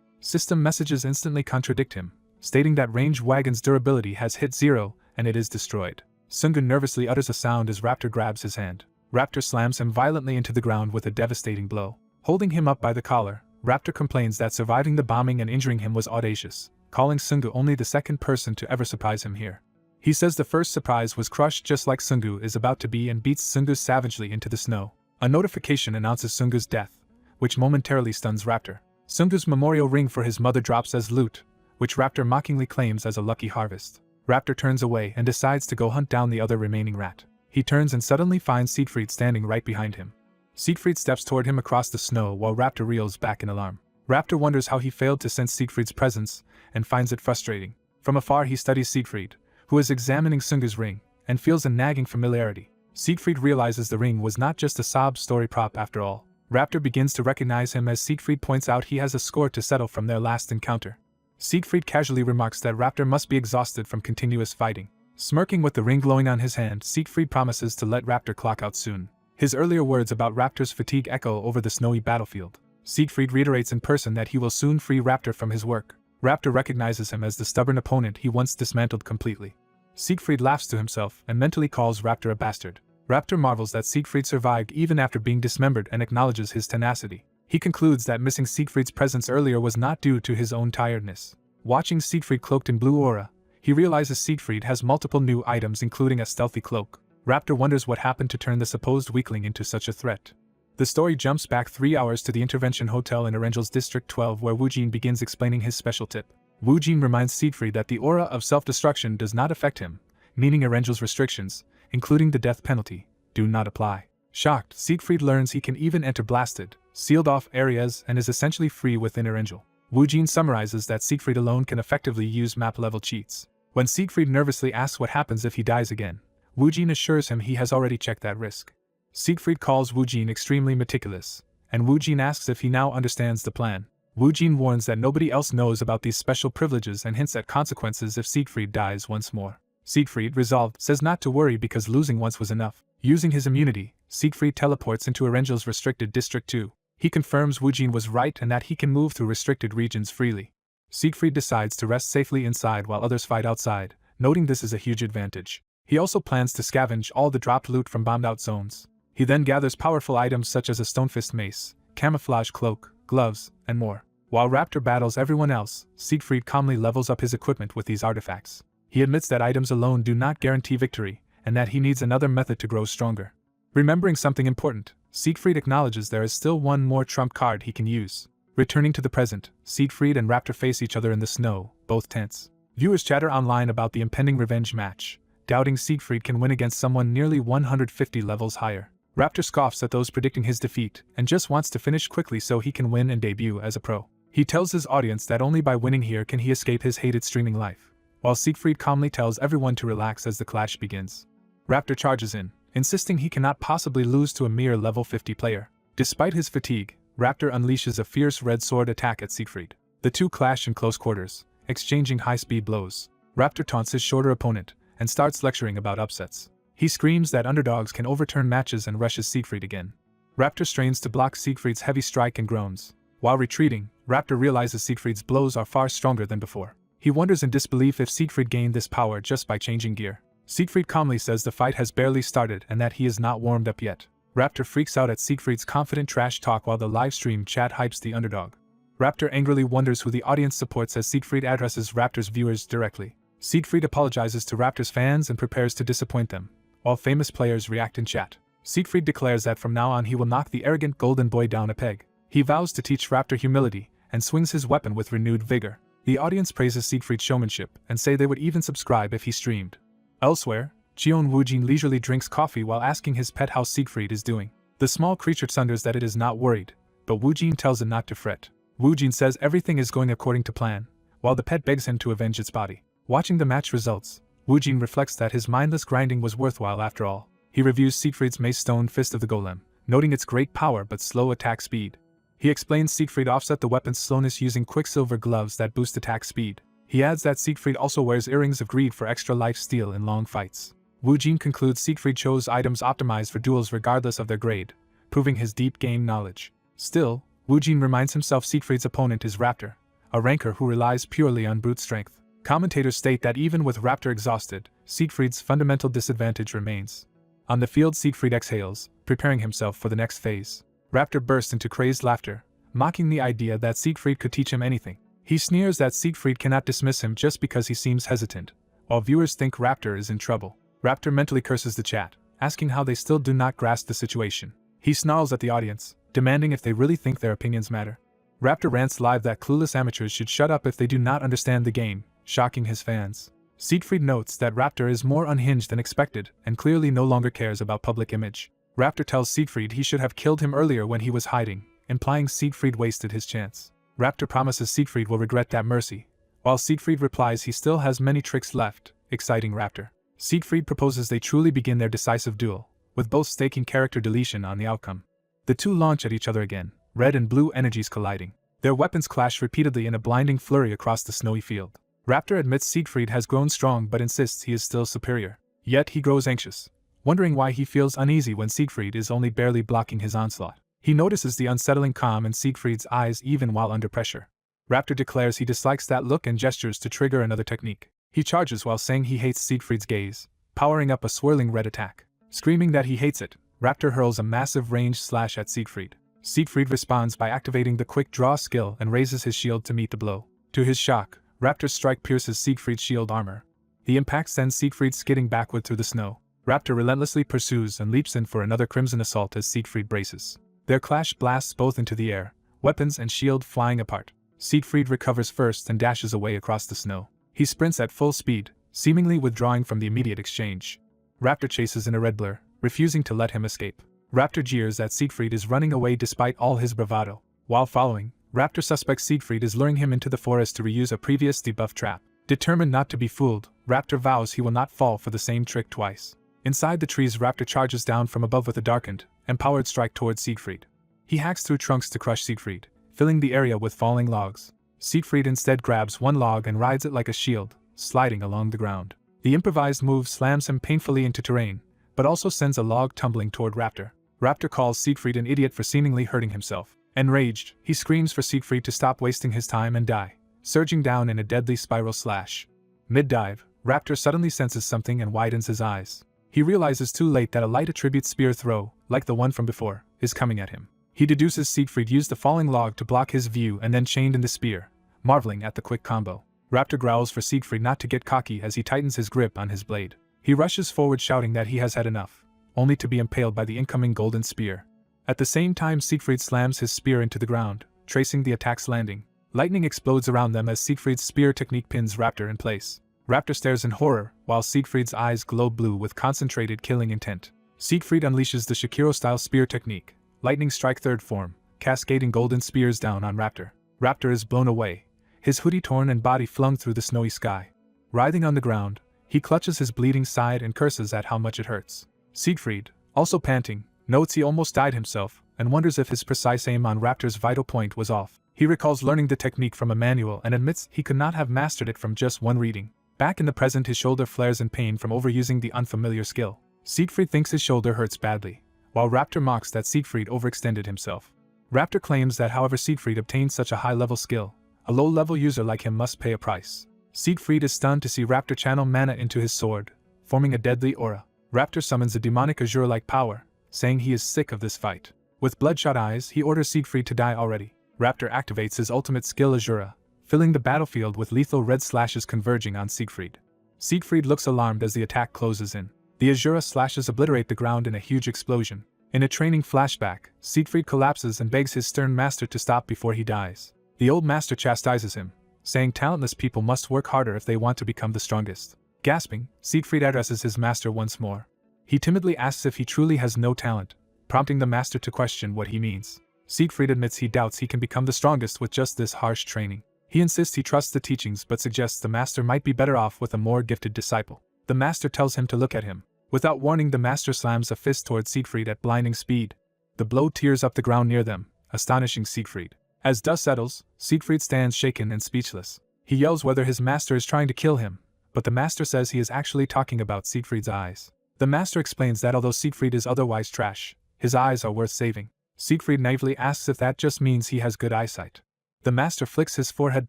System messages instantly contradict him, stating that Range Wagon's durability has hit 0 and it is destroyed. Sungu nervously utters a sound as Raptor grabs his hand. Raptor slams him violently into the ground with a devastating blow. Holding him up by the collar, Raptor complains that surviving the bombing and injuring him was audacious, calling Sungu only the second person to ever surprise him here. He says the first surprise was crushed just like Sungu is about to be and beats Sungu savagely into the snow. A notification announces Sungu's death, which momentarily stuns Raptor. Sungu's memorial ring for his mother drops as loot, which Raptor mockingly claims as a lucky harvest. Raptor turns away and decides to go hunt down the other remaining rat. He turns and suddenly finds Siegfried standing right behind him. Siegfried steps toward him across the snow while Raptor reels back in alarm. Raptor wonders how he failed to sense Siegfried's presence and finds it frustrating. From afar he studies Siegfried, who is examining Sungu's ring, and feels a nagging familiarity. Siegfried realizes the ring was not just a sob story prop after all. Raptor begins to recognize him as Siegfried points out he has a score to settle from their last encounter. Siegfried casually remarks that Raptor must be exhausted from continuous fighting. Smirking with the ring glowing on his hand, Siegfried promises to let Raptor clock out soon. His earlier words about Raptor's fatigue echo over the snowy battlefield. Siegfried reiterates in person that he will soon free Raptor from his work. Raptor recognizes him as the stubborn opponent he once dismantled completely. Siegfried laughs to himself and mentally calls Raptor a bastard. Raptor marvels that Siegfried survived even after being dismembered and acknowledges his tenacity. He concludes that missing Siegfried's presence earlier was not due to his own tiredness. Watching Siegfried cloaked in blue aura, he realizes Siegfried has multiple new items including a stealthy cloak. Raptor wonders what happened to turn the supposed weakling into such a threat. The story jumps back 3 hours to the Intervention Hotel in Erengel's District 12 where Wu Jin begins explaining his special tip. Wu Jin reminds Siegfried that the aura of self-destruction does not affect him, meaning Erengel's restrictions, including the death penalty, do not apply. Shocked, Siegfried learns he can even enter blasted, sealed-off areas and is essentially free within Erengel. Wu Jin summarizes that Siegfried alone can effectively use map-level cheats. When Siegfried nervously asks what happens if he dies again, Wu Jin assures him he has already checked that risk. Siegfried calls Wu Jin extremely meticulous, and Wu Jin asks if he now understands the plan. Wu Jin warns that nobody else knows about these special privileges and hints at consequences if Siegfried dies once more. Siegfried, resolved, says not to worry because losing once was enough. Using his immunity, Siegfried teleports into Erengel's restricted District 2. He confirms Wu Jin was right and that he can move through restricted regions freely. Siegfried decides to rest safely inside while others fight outside, noting this is a huge advantage. He also plans to scavenge all the dropped loot from bombed-out zones. He then gathers powerful items such as a Stonefist mace, camouflage cloak, gloves, and more. While Raptor battles everyone else, Siegfried calmly levels up his equipment with these artifacts. He admits that items alone do not guarantee victory, and that he needs another method to grow stronger. Remembering something important, Siegfried acknowledges there is still one more trump card he can use. Returning to the present, Siegfried and Raptor face each other in the snow, both tense. Viewers chatter online about the impending revenge match, doubting Siegfried can win against someone nearly 150 levels higher. Raptor scoffs at those predicting his defeat and just wants to finish quickly so he can win and debut as a pro. He tells his audience that only by winning here can he escape his hated streaming life, while Siegfried calmly tells everyone to relax as the clash begins. Raptor charges in, insisting he cannot possibly lose to a mere level 50 player. Despite his fatigue, Raptor unleashes a fierce red sword attack at Siegfried. The two clash in close quarters, exchanging high-speed blows. Raptor taunts his shorter opponent and starts lecturing about upsets. He screams that underdogs can overturn matches and rushes Siegfried again. Raptor strains to block Siegfried's heavy strike and groans. While retreating, Raptor realizes Siegfried's blows are far stronger than before. He wonders in disbelief if Siegfried gained this power just by changing gear. Siegfried calmly says the fight has barely started and that he is not warmed up yet. Raptor freaks out at Siegfried's confident trash talk while the livestream chat hypes the underdog. Raptor angrily wonders who the audience supports as Siegfried addresses Raptor's viewers directly. Siegfried apologizes to Raptor's fans and prepares to disappoint them, while famous players react in chat. Siegfried declares that from now on he will knock the arrogant golden boy down a peg. He vows to teach Raptor humility and swings his weapon with renewed vigor. The audience praises Siegfried's showmanship and say they would even subscribe if he streamed. Elsewhere, Jeon Woojin leisurely drinks coffee while asking his pet how Siegfried is doing. The small creature thunders that it is not worried, but Woojin tells it not to fret. Woojin says everything is going according to plan, while the pet begs him to avenge its body. Watching the match results, Woojin reflects that his mindless grinding was worthwhile after all. He reviews Siegfried's mace stone fist of the golem, noting its great power but slow attack speed. He explains Siegfried offset the weapon's slowness using quicksilver gloves that boost attack speed. He adds that Siegfried also wears earrings of greed for extra life steal in long fights. Wu Jin concludes Siegfried chose items optimized for duels regardless of their grade, proving his deep game knowledge. Still, Wu Jin reminds himself Siegfried's opponent is Raptor, a ranker who relies purely on brute strength. Commentators state that even with Raptor exhausted, Siegfried's fundamental disadvantage remains. On the field, Siegfried exhales, preparing himself for the next phase. Raptor bursts into crazed laughter, mocking the idea that Siegfried could teach him anything. He sneers that Siegfried cannot dismiss him just because he seems hesitant, while viewers think Raptor is in trouble. Raptor mentally curses the chat, asking how they still do not grasp the situation. He snarls at the audience, demanding if they really think their opinions matter. Raptor rants live that clueless amateurs should shut up if they do not understand the game, shocking his fans. Siegfried notes that Raptor is more unhinged than expected and clearly no longer cares about public image. Raptor tells Siegfried he should have killed him earlier when he was hiding, implying Siegfried wasted his chance. Raptor promises Siegfried will regret that mercy, while Siegfried replies he still has many tricks left, exciting Raptor. Siegfried proposes they truly begin their decisive duel, with both staking character deletion on the outcome. The two launch at each other again, red and blue energies colliding. Their weapons clash repeatedly in a blinding flurry across the snowy field. Raptor admits Siegfried has grown strong but insists he is still superior. Yet he grows anxious, wondering why he feels uneasy when Siegfried is only barely blocking his onslaught. He notices the unsettling calm in Siegfried's eyes even while under pressure. Raptor declares he dislikes that look and gestures to trigger another technique. He charges while saying he hates Siegfried's gaze, powering up a swirling red attack. Screaming that he hates it, Raptor hurls a massive ranged slash at Siegfried. Siegfried responds by activating the quick draw skill and raises his shield to meet the blow. To his shock, Raptor's strike pierces Siegfried's shield armor. The impact sends Siegfried skidding backward through the snow. Raptor relentlessly pursues and leaps in for another crimson assault as Siegfried braces. Their clash blasts both into the air, weapons and shield flying apart. Siegfried recovers first and dashes away across the snow. He sprints at full speed, seemingly withdrawing from the immediate exchange. Raptor chases in a red blur, refusing to let him escape. Raptor jeers that Siegfried is running away despite all his bravado. While following, Raptor suspects Siegfried is luring him into the forest to reuse a previous debuff trap. Determined not to be fooled, Raptor vows he will not fall for the same trick twice. Inside the trees, Raptor charges down from above with a darkened, empowered strike towards Siegfried. He hacks through trunks to crush Siegfried, filling the area with falling logs. Siegfried instead grabs one log and rides it like a shield, sliding along the ground. The improvised move slams him painfully into terrain, but also sends a log tumbling toward Raptor. Raptor calls Siegfried an idiot for seemingly hurting himself. Enraged, he screams for Siegfried to stop wasting his time and die, surging down in a deadly spiral slash. Mid-dive, Raptor suddenly senses something and widens his eyes. He realizes too late that a light attribute spear throw, like the one from before, is coming at him. He deduces Siegfried used the falling log to block his view and then chained in the spear, marveling at the quick combo. Raptor growls for Siegfried not to get cocky as he tightens his grip on his blade. He rushes forward shouting that he has had enough, only to be impaled by the incoming golden spear. At the same time, Siegfried slams his spear into the ground, tracing the attack's landing. Lightning explodes around them as Siegfried's spear technique pins Raptor in place. Raptor stares in horror, while Siegfried's eyes glow blue with concentrated killing intent. Siegfried unleashes the Shikiro-style spear technique, lightning strike third form, cascading golden spears down on Raptor. Raptor is blown away, his hoodie torn and body flung through the snowy sky. Writhing on the ground, he clutches his bleeding side and curses at how much it hurts. Siegfried, also panting, notes he almost died himself, and wonders if his precise aim on Raptor's vital point was off. He recalls learning the technique from a manual and admits he could not have mastered it from just one reading. Back in the present, his shoulder flares in pain from overusing the unfamiliar skill. Siegfried thinks his shoulder hurts badly, while Raptor mocks that Siegfried overextended himself. Raptor claims that however Siegfried obtained such a high-level skill, a low-level user like him must pay a price. Siegfried is stunned to see Raptor channel mana into his sword, forming a deadly aura. Raptor summons a demonic azure-like power, saying he is sick of this fight. With bloodshot eyes, he orders Siegfried to die already. Raptor activates his ultimate skill Azura, filling the battlefield with lethal red slashes converging on Siegfried. Siegfried looks alarmed as the attack closes in. The Azura slashes obliterate the ground in a huge explosion. In a training flashback, Siegfried collapses and begs his stern master to stop before he dies. The old master chastises him, saying talentless people must work harder if they want to become the strongest. Gasping, Siegfried addresses his master once more. He timidly asks if he truly has no talent, prompting the master to question what he means. Siegfried admits he doubts he can become the strongest with just this harsh training. He insists he trusts the teachings but suggests the master might be better off with a more gifted disciple. The master tells him to look at him. Without warning, the master slams a fist towards Siegfried at blinding speed. The blow tears up the ground near them, astonishing Siegfried. As dust settles, Siegfried stands shaken and speechless. He yells whether his master is trying to kill him, but the master says he is actually talking about Siegfried's eyes. The master explains that although Siegfried is otherwise trash, his eyes are worth saving. Siegfried naively asks if that just means he has good eyesight. The master flicks his forehead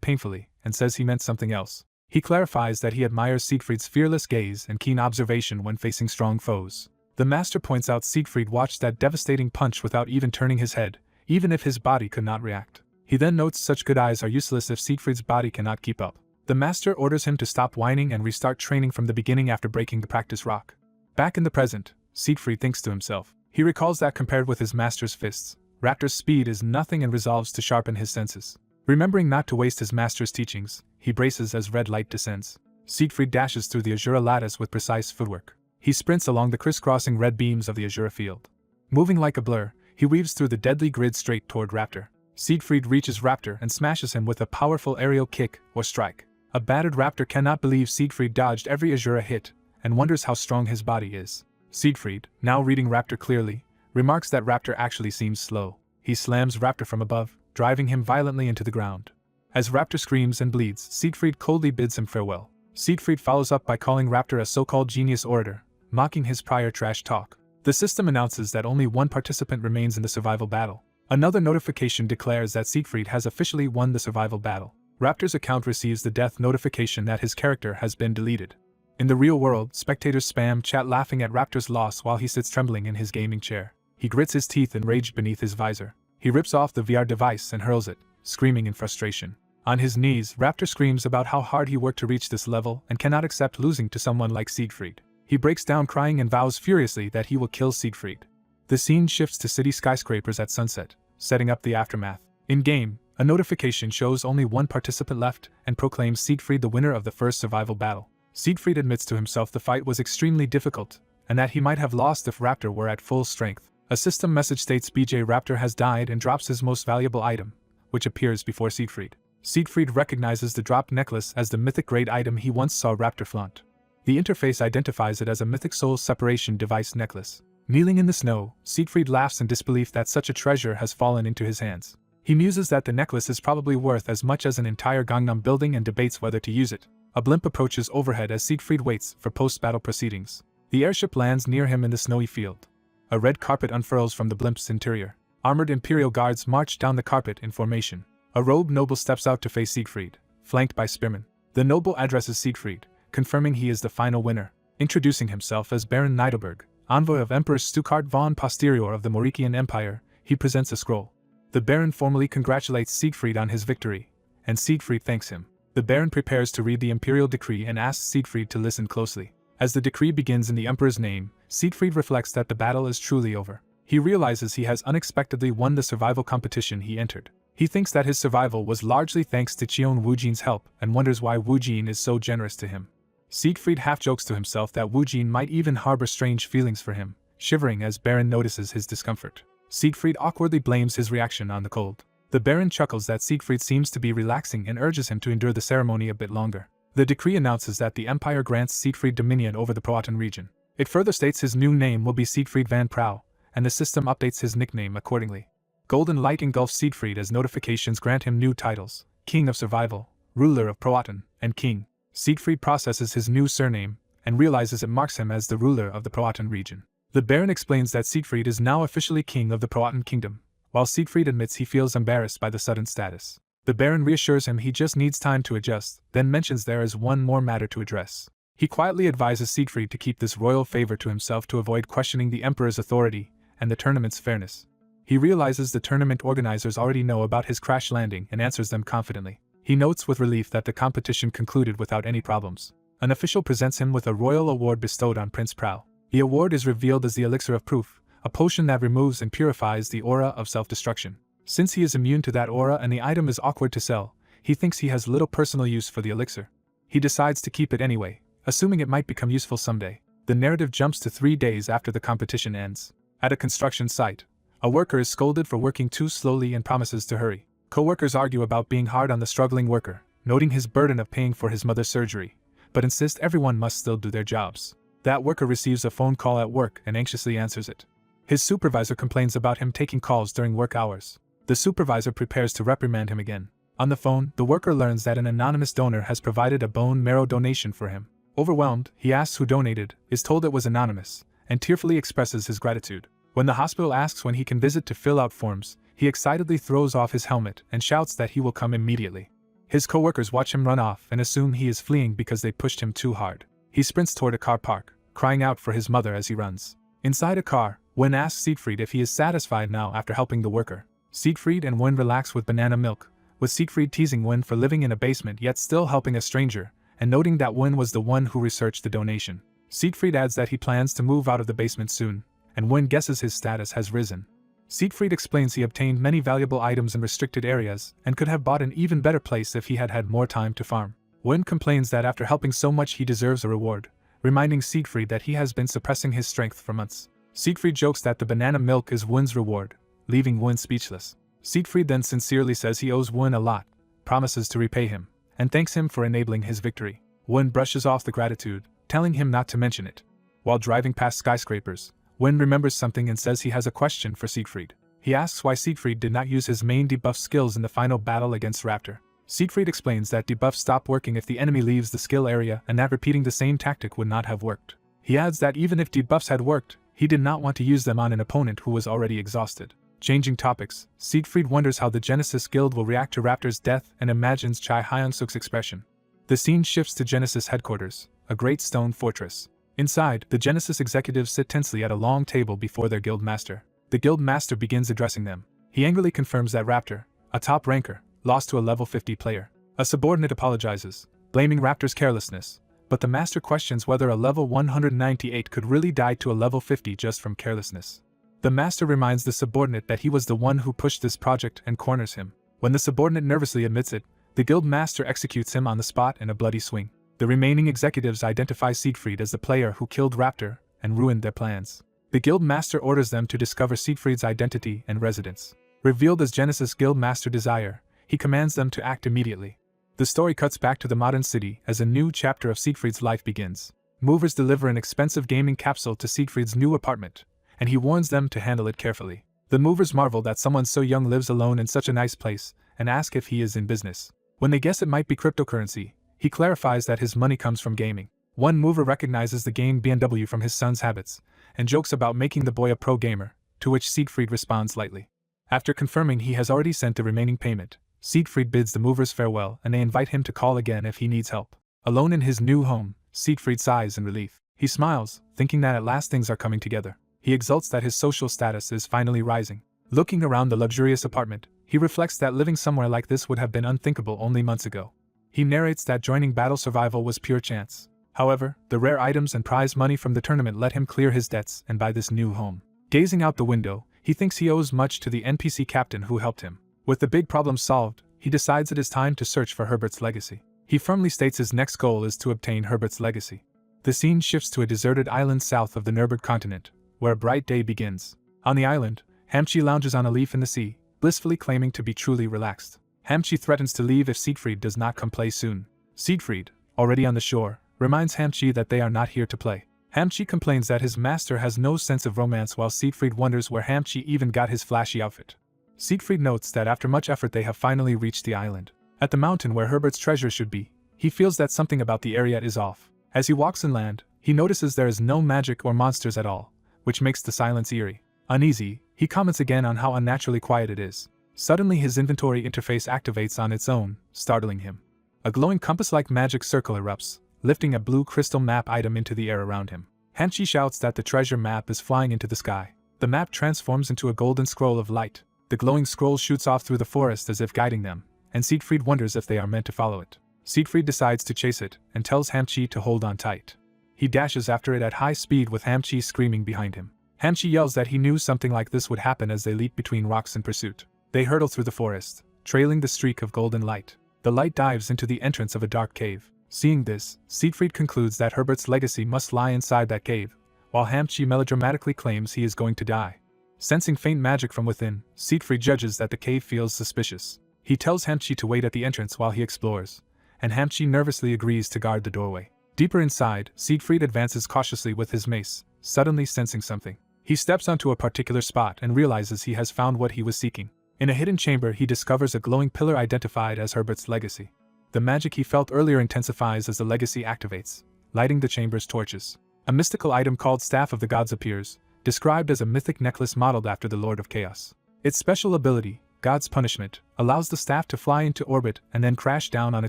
painfully and says he meant something else. He clarifies that he admires Siegfried's fearless gaze and keen observation when facing strong foes. The master points out Siegfried watched that devastating punch without even turning his head, even if his body could not react. He then notes such good eyes are useless if Siegfried's body cannot keep up. The master orders him to stop whining and restart training from the beginning after breaking the practice rock. Back in the present, Siegfried thinks to himself. He recalls that compared with his master's fists, Raptor's speed is nothing and resolves to sharpen his senses. Remembering not to waste his master's teachings, he braces as red light descends. Siegfried dashes through the azure lattice with precise footwork. He sprints along the crisscrossing red beams of the azure field. Moving like a blur, he weaves through the deadly grid straight toward Raptor. Siegfried reaches Raptor and smashes him with a powerful aerial kick or strike. A battered Raptor cannot believe Siegfried dodged every azure hit, and wonders how strong his body is. Siegfried, now reading Raptor clearly, remarks that Raptor actually seems slow. He slams Raptor from above, driving him violently into the ground. As Raptor screams and bleeds, Siegfried coldly bids him farewell. Siegfried follows up by calling Raptor a so-called genius orator, mocking his prior trash talk. The system announces that only one participant remains in the survival battle. Another notification declares that Siegfried has officially won the survival battle. Raptor's account receives the death notification that his character has been deleted. In the real world, spectators spam chat laughing at Raptor's loss while he sits trembling in his gaming chair. He grits his teeth enraged beneath his visor. He rips off the VR device and hurls it, screaming in frustration. On his knees, Raptor screams about how hard he worked to reach this level and cannot accept losing to someone like Siegfried. He breaks down crying and vows furiously that he will kill Siegfried. The scene shifts to city skyscrapers at sunset, setting up the aftermath. In-game, a notification shows only one participant left and proclaims Siegfried the winner of the first survival battle. Siegfried admits to himself the fight was extremely difficult, and that he might have lost if Raptor were at full strength. A system message states BJ Raptor has died and drops his most valuable item, which appears before Siegfried. Siegfried recognizes the dropped necklace as the mythic grade item he once saw Raptor flaunt. The interface identifies it as a mythic soul separation device necklace. Kneeling in the snow, Siegfried laughs in disbelief that such a treasure has fallen into his hands. He muses that the necklace is probably worth as much as an entire Gangnam building and debates whether to use it. A blimp approaches overhead as Siegfried waits for post-battle proceedings. The airship lands near him in the snowy field. A red carpet unfurls from the blimp's interior. Armored Imperial guards march down the carpet in formation. A robed noble steps out to face Siegfried, flanked by spearmen. The noble addresses Siegfried, confirming he is the final winner. Introducing himself as Baron Nidleberg, envoy of Emperor Stuttgart von Posterior of the Maurician Empire, he presents a scroll. The Baron formally congratulates Siegfried on his victory, and Siegfried thanks him. The Baron prepares to read the Imperial decree and asks Siegfried to listen closely. As the decree begins in the Emperor's name, Siegfried reflects that the battle is truly over. He realizes he has unexpectedly won the survival competition he entered. He thinks that his survival was largely thanks to Cheon Woojin's help and wonders why Woojin is so generous to him. Siegfried half-jokes to himself that Woojin might even harbor strange feelings for him, shivering as Baron notices his discomfort. Siegfried awkwardly blames his reaction on the cold. The Baron chuckles that Siegfried seems to be relaxing and urges him to endure the ceremony a bit longer. The decree announces that the Empire grants Siegfried dominion over the Proatan region. It further states his new name will be Siegfried van Prau, and the system updates his nickname accordingly. Golden light engulfs Siegfried as notifications grant him new titles: King of Survival, Ruler of Proatan, and King. Siegfried processes his new surname, and realizes it marks him as the ruler of the Proatan region. The Baron explains that Siegfried is now officially king of the Proatan kingdom, while Siegfried admits he feels embarrassed by the sudden status. The Baron reassures him he just needs time to adjust, then mentions there is one more matter to address. He quietly advises Siegfried to keep this royal favor to himself to avoid questioning the Emperor's authority and the tournament's fairness. He realizes the tournament organizers already know about his crash landing and answers them confidently. He notes with relief that the competition concluded without any problems. An official presents him with a royal award bestowed on Prince Prau. The award is revealed as the Elixir of Proof, a potion that removes and purifies the aura of self-destruction. Since he is immune to that aura and the item is awkward to sell, he thinks he has little personal use for the elixir. He decides to keep it anyway, assuming it might become useful someday. The narrative jumps to 3 days after the competition ends. At a construction site, a worker is scolded for working too slowly and promises to hurry. Co-workers argue about being hard on the struggling worker, noting his burden of paying for his mother's surgery, but insist everyone must still do their jobs. That worker receives a phone call at work and anxiously answers it. His supervisor complains about him taking calls during work hours. The supervisor prepares to reprimand him again. On the phone, the worker learns that an anonymous donor has provided a bone marrow donation for him. Overwhelmed, he asks who donated, is told it was anonymous, and tearfully expresses his gratitude. When the hospital asks when he can visit to fill out forms, he excitedly throws off his helmet and shouts that he will come immediately. His co-workers watch him run off and assume he is fleeing because they pushed him too hard. He sprints toward a car park, crying out for his mother as he runs. Inside a car, Wen asks Siegfried if he is satisfied now after helping the worker. Siegfried and Wen relax with banana milk, with Siegfried teasing Wen for living in a basement yet still helping a stranger, and noting that Wen was the one who researched the donation. Siegfried adds that he plans to move out of the basement soon, and Wen guesses his status has risen. Siegfried explains he obtained many valuable items in restricted areas and could have bought an even better place if he had had more time to farm. Wen complains that after helping so much he deserves a reward, reminding Siegfried that he has been suppressing his strength for months. Siegfried jokes that the banana milk is Wen's reward, leaving Wen speechless. Siegfried then sincerely says he owes Wen a lot, promises to repay him, and thanks him for enabling his victory. Wen brushes off the gratitude, telling him not to mention it. While driving past skyscrapers, Wen remembers something and says he has a question for Siegfried. He asks why Siegfried did not use his main debuff skills in the final battle against Raptor. Siegfried explains that debuffs stop working if the enemy leaves the skill area and that repeating the same tactic would not have worked. He adds that even if debuffs had worked, he did not want to use them on an opponent who was already exhausted. Changing topics, Siegfried wonders how the Genesis Guild will react to Raptor's death and imagines Chai Hyun-suk's expression. The scene shifts to Genesis headquarters, a great stone fortress. Inside, the Genesis executives sit tensely at a long table before their guild master. The guild master begins addressing them. He angrily confirms that Raptor, a top ranker, lost to a level 50 player. A subordinate apologizes, blaming Raptor's carelessness, but the master questions whether a level 198 could really die to a level 50 just from carelessness. The master reminds the subordinate that he was the one who pushed this project and corners him. When the subordinate nervously admits it, the guild master executes him on the spot in a bloody swing. The remaining executives identify Siegfried as the player who killed Raptor and ruined their plans. The guild master orders them to discover Siegfried's identity and residence. Revealed as Genesis Guild Master Desire, he commands them to act immediately. The story cuts back to the modern city as a new chapter of Siegfried's life begins. Movers deliver an expensive gaming capsule to Siegfried's new apartment, and he warns them to handle it carefully. The movers marvel that someone so young lives alone in such a nice place, and ask if he is in business. When they guess it might be cryptocurrency, he clarifies that his money comes from gaming. One mover recognizes the game BMW from his son's habits, and jokes about making the boy a pro gamer, to which Siegfried responds lightly. After confirming he has already sent the remaining payment, Siegfried bids the movers farewell and they invite him to call again if he needs help. Alone in his new home, Siegfried sighs in relief. He smiles, thinking that at last things are coming together. He exults that his social status is finally rising. Looking around the luxurious apartment, he reflects that living somewhere like this would have been unthinkable only months ago. He narrates that joining Battle Survival was pure chance. However, the rare items and prize money from the tournament let him clear his debts and buy this new home. Gazing out the window, he thinks he owes much to the NPC captain who helped him. With the big problem solved, he decides it is time to search for Herbert's legacy. He firmly states his next goal is to obtain Herbert's legacy. The scene shifts to a deserted island south of the Nurbert continent, where a bright day begins. On the island, Hamchi lounges on a leaf in the sea, blissfully claiming to be truly relaxed. Hamchi threatens to leave if Siegfried does not come play soon. Siegfried, already on the shore, reminds Hamchi that they are not here to play. Hamchi complains that his master has no sense of romance while Siegfried wonders where Hamchi even got his flashy outfit. Siegfried notes that after much effort they have finally reached the island. At the mountain where Herbert's treasure should be, he feels that something about the area is off. As he walks inland, he notices there is no magic or monsters at all, which makes the silence eerie. Uneasy, he comments again on how unnaturally quiet it is. Suddenly his inventory interface activates on its own, startling him. A glowing compass-like magic circle erupts, lifting a blue crystal map item into the air around him. Hamchi shouts that the treasure map is flying into the sky. The map transforms into a golden scroll of light. The glowing scroll shoots off through the forest as if guiding them, and Siegfried wonders if they are meant to follow it. Siegfried decides to chase it, and tells Hamchi to hold on tight. He dashes after it at high speed with Hamchi screaming behind him. Hamchi yells that he knew something like this would happen as they leap between rocks in pursuit. They hurtle through the forest, trailing the streak of golden light. The light dives into the entrance of a dark cave. Seeing this, Siegfried concludes that Herbert's legacy must lie inside that cave, while Hamchi melodramatically claims he is going to die. Sensing faint magic from within, Siegfried judges that the cave feels suspicious. He tells Hamchi to wait at the entrance while he explores, and Hamchi nervously agrees to guard the doorway. Deeper inside, Siegfried advances cautiously with his mace, suddenly sensing something. He steps onto a particular spot and realizes he has found what he was seeking. In a hidden chamber, he discovers a glowing pillar identified as Herbert's legacy. The magic he felt earlier intensifies as the legacy activates, lighting the chamber's torches. A mystical item called Staff of the Gods appears, described as a mythic necklace modeled after the Lord of Chaos. Its special ability, God's Punishment, allows the staff to fly into orbit and then crash down on a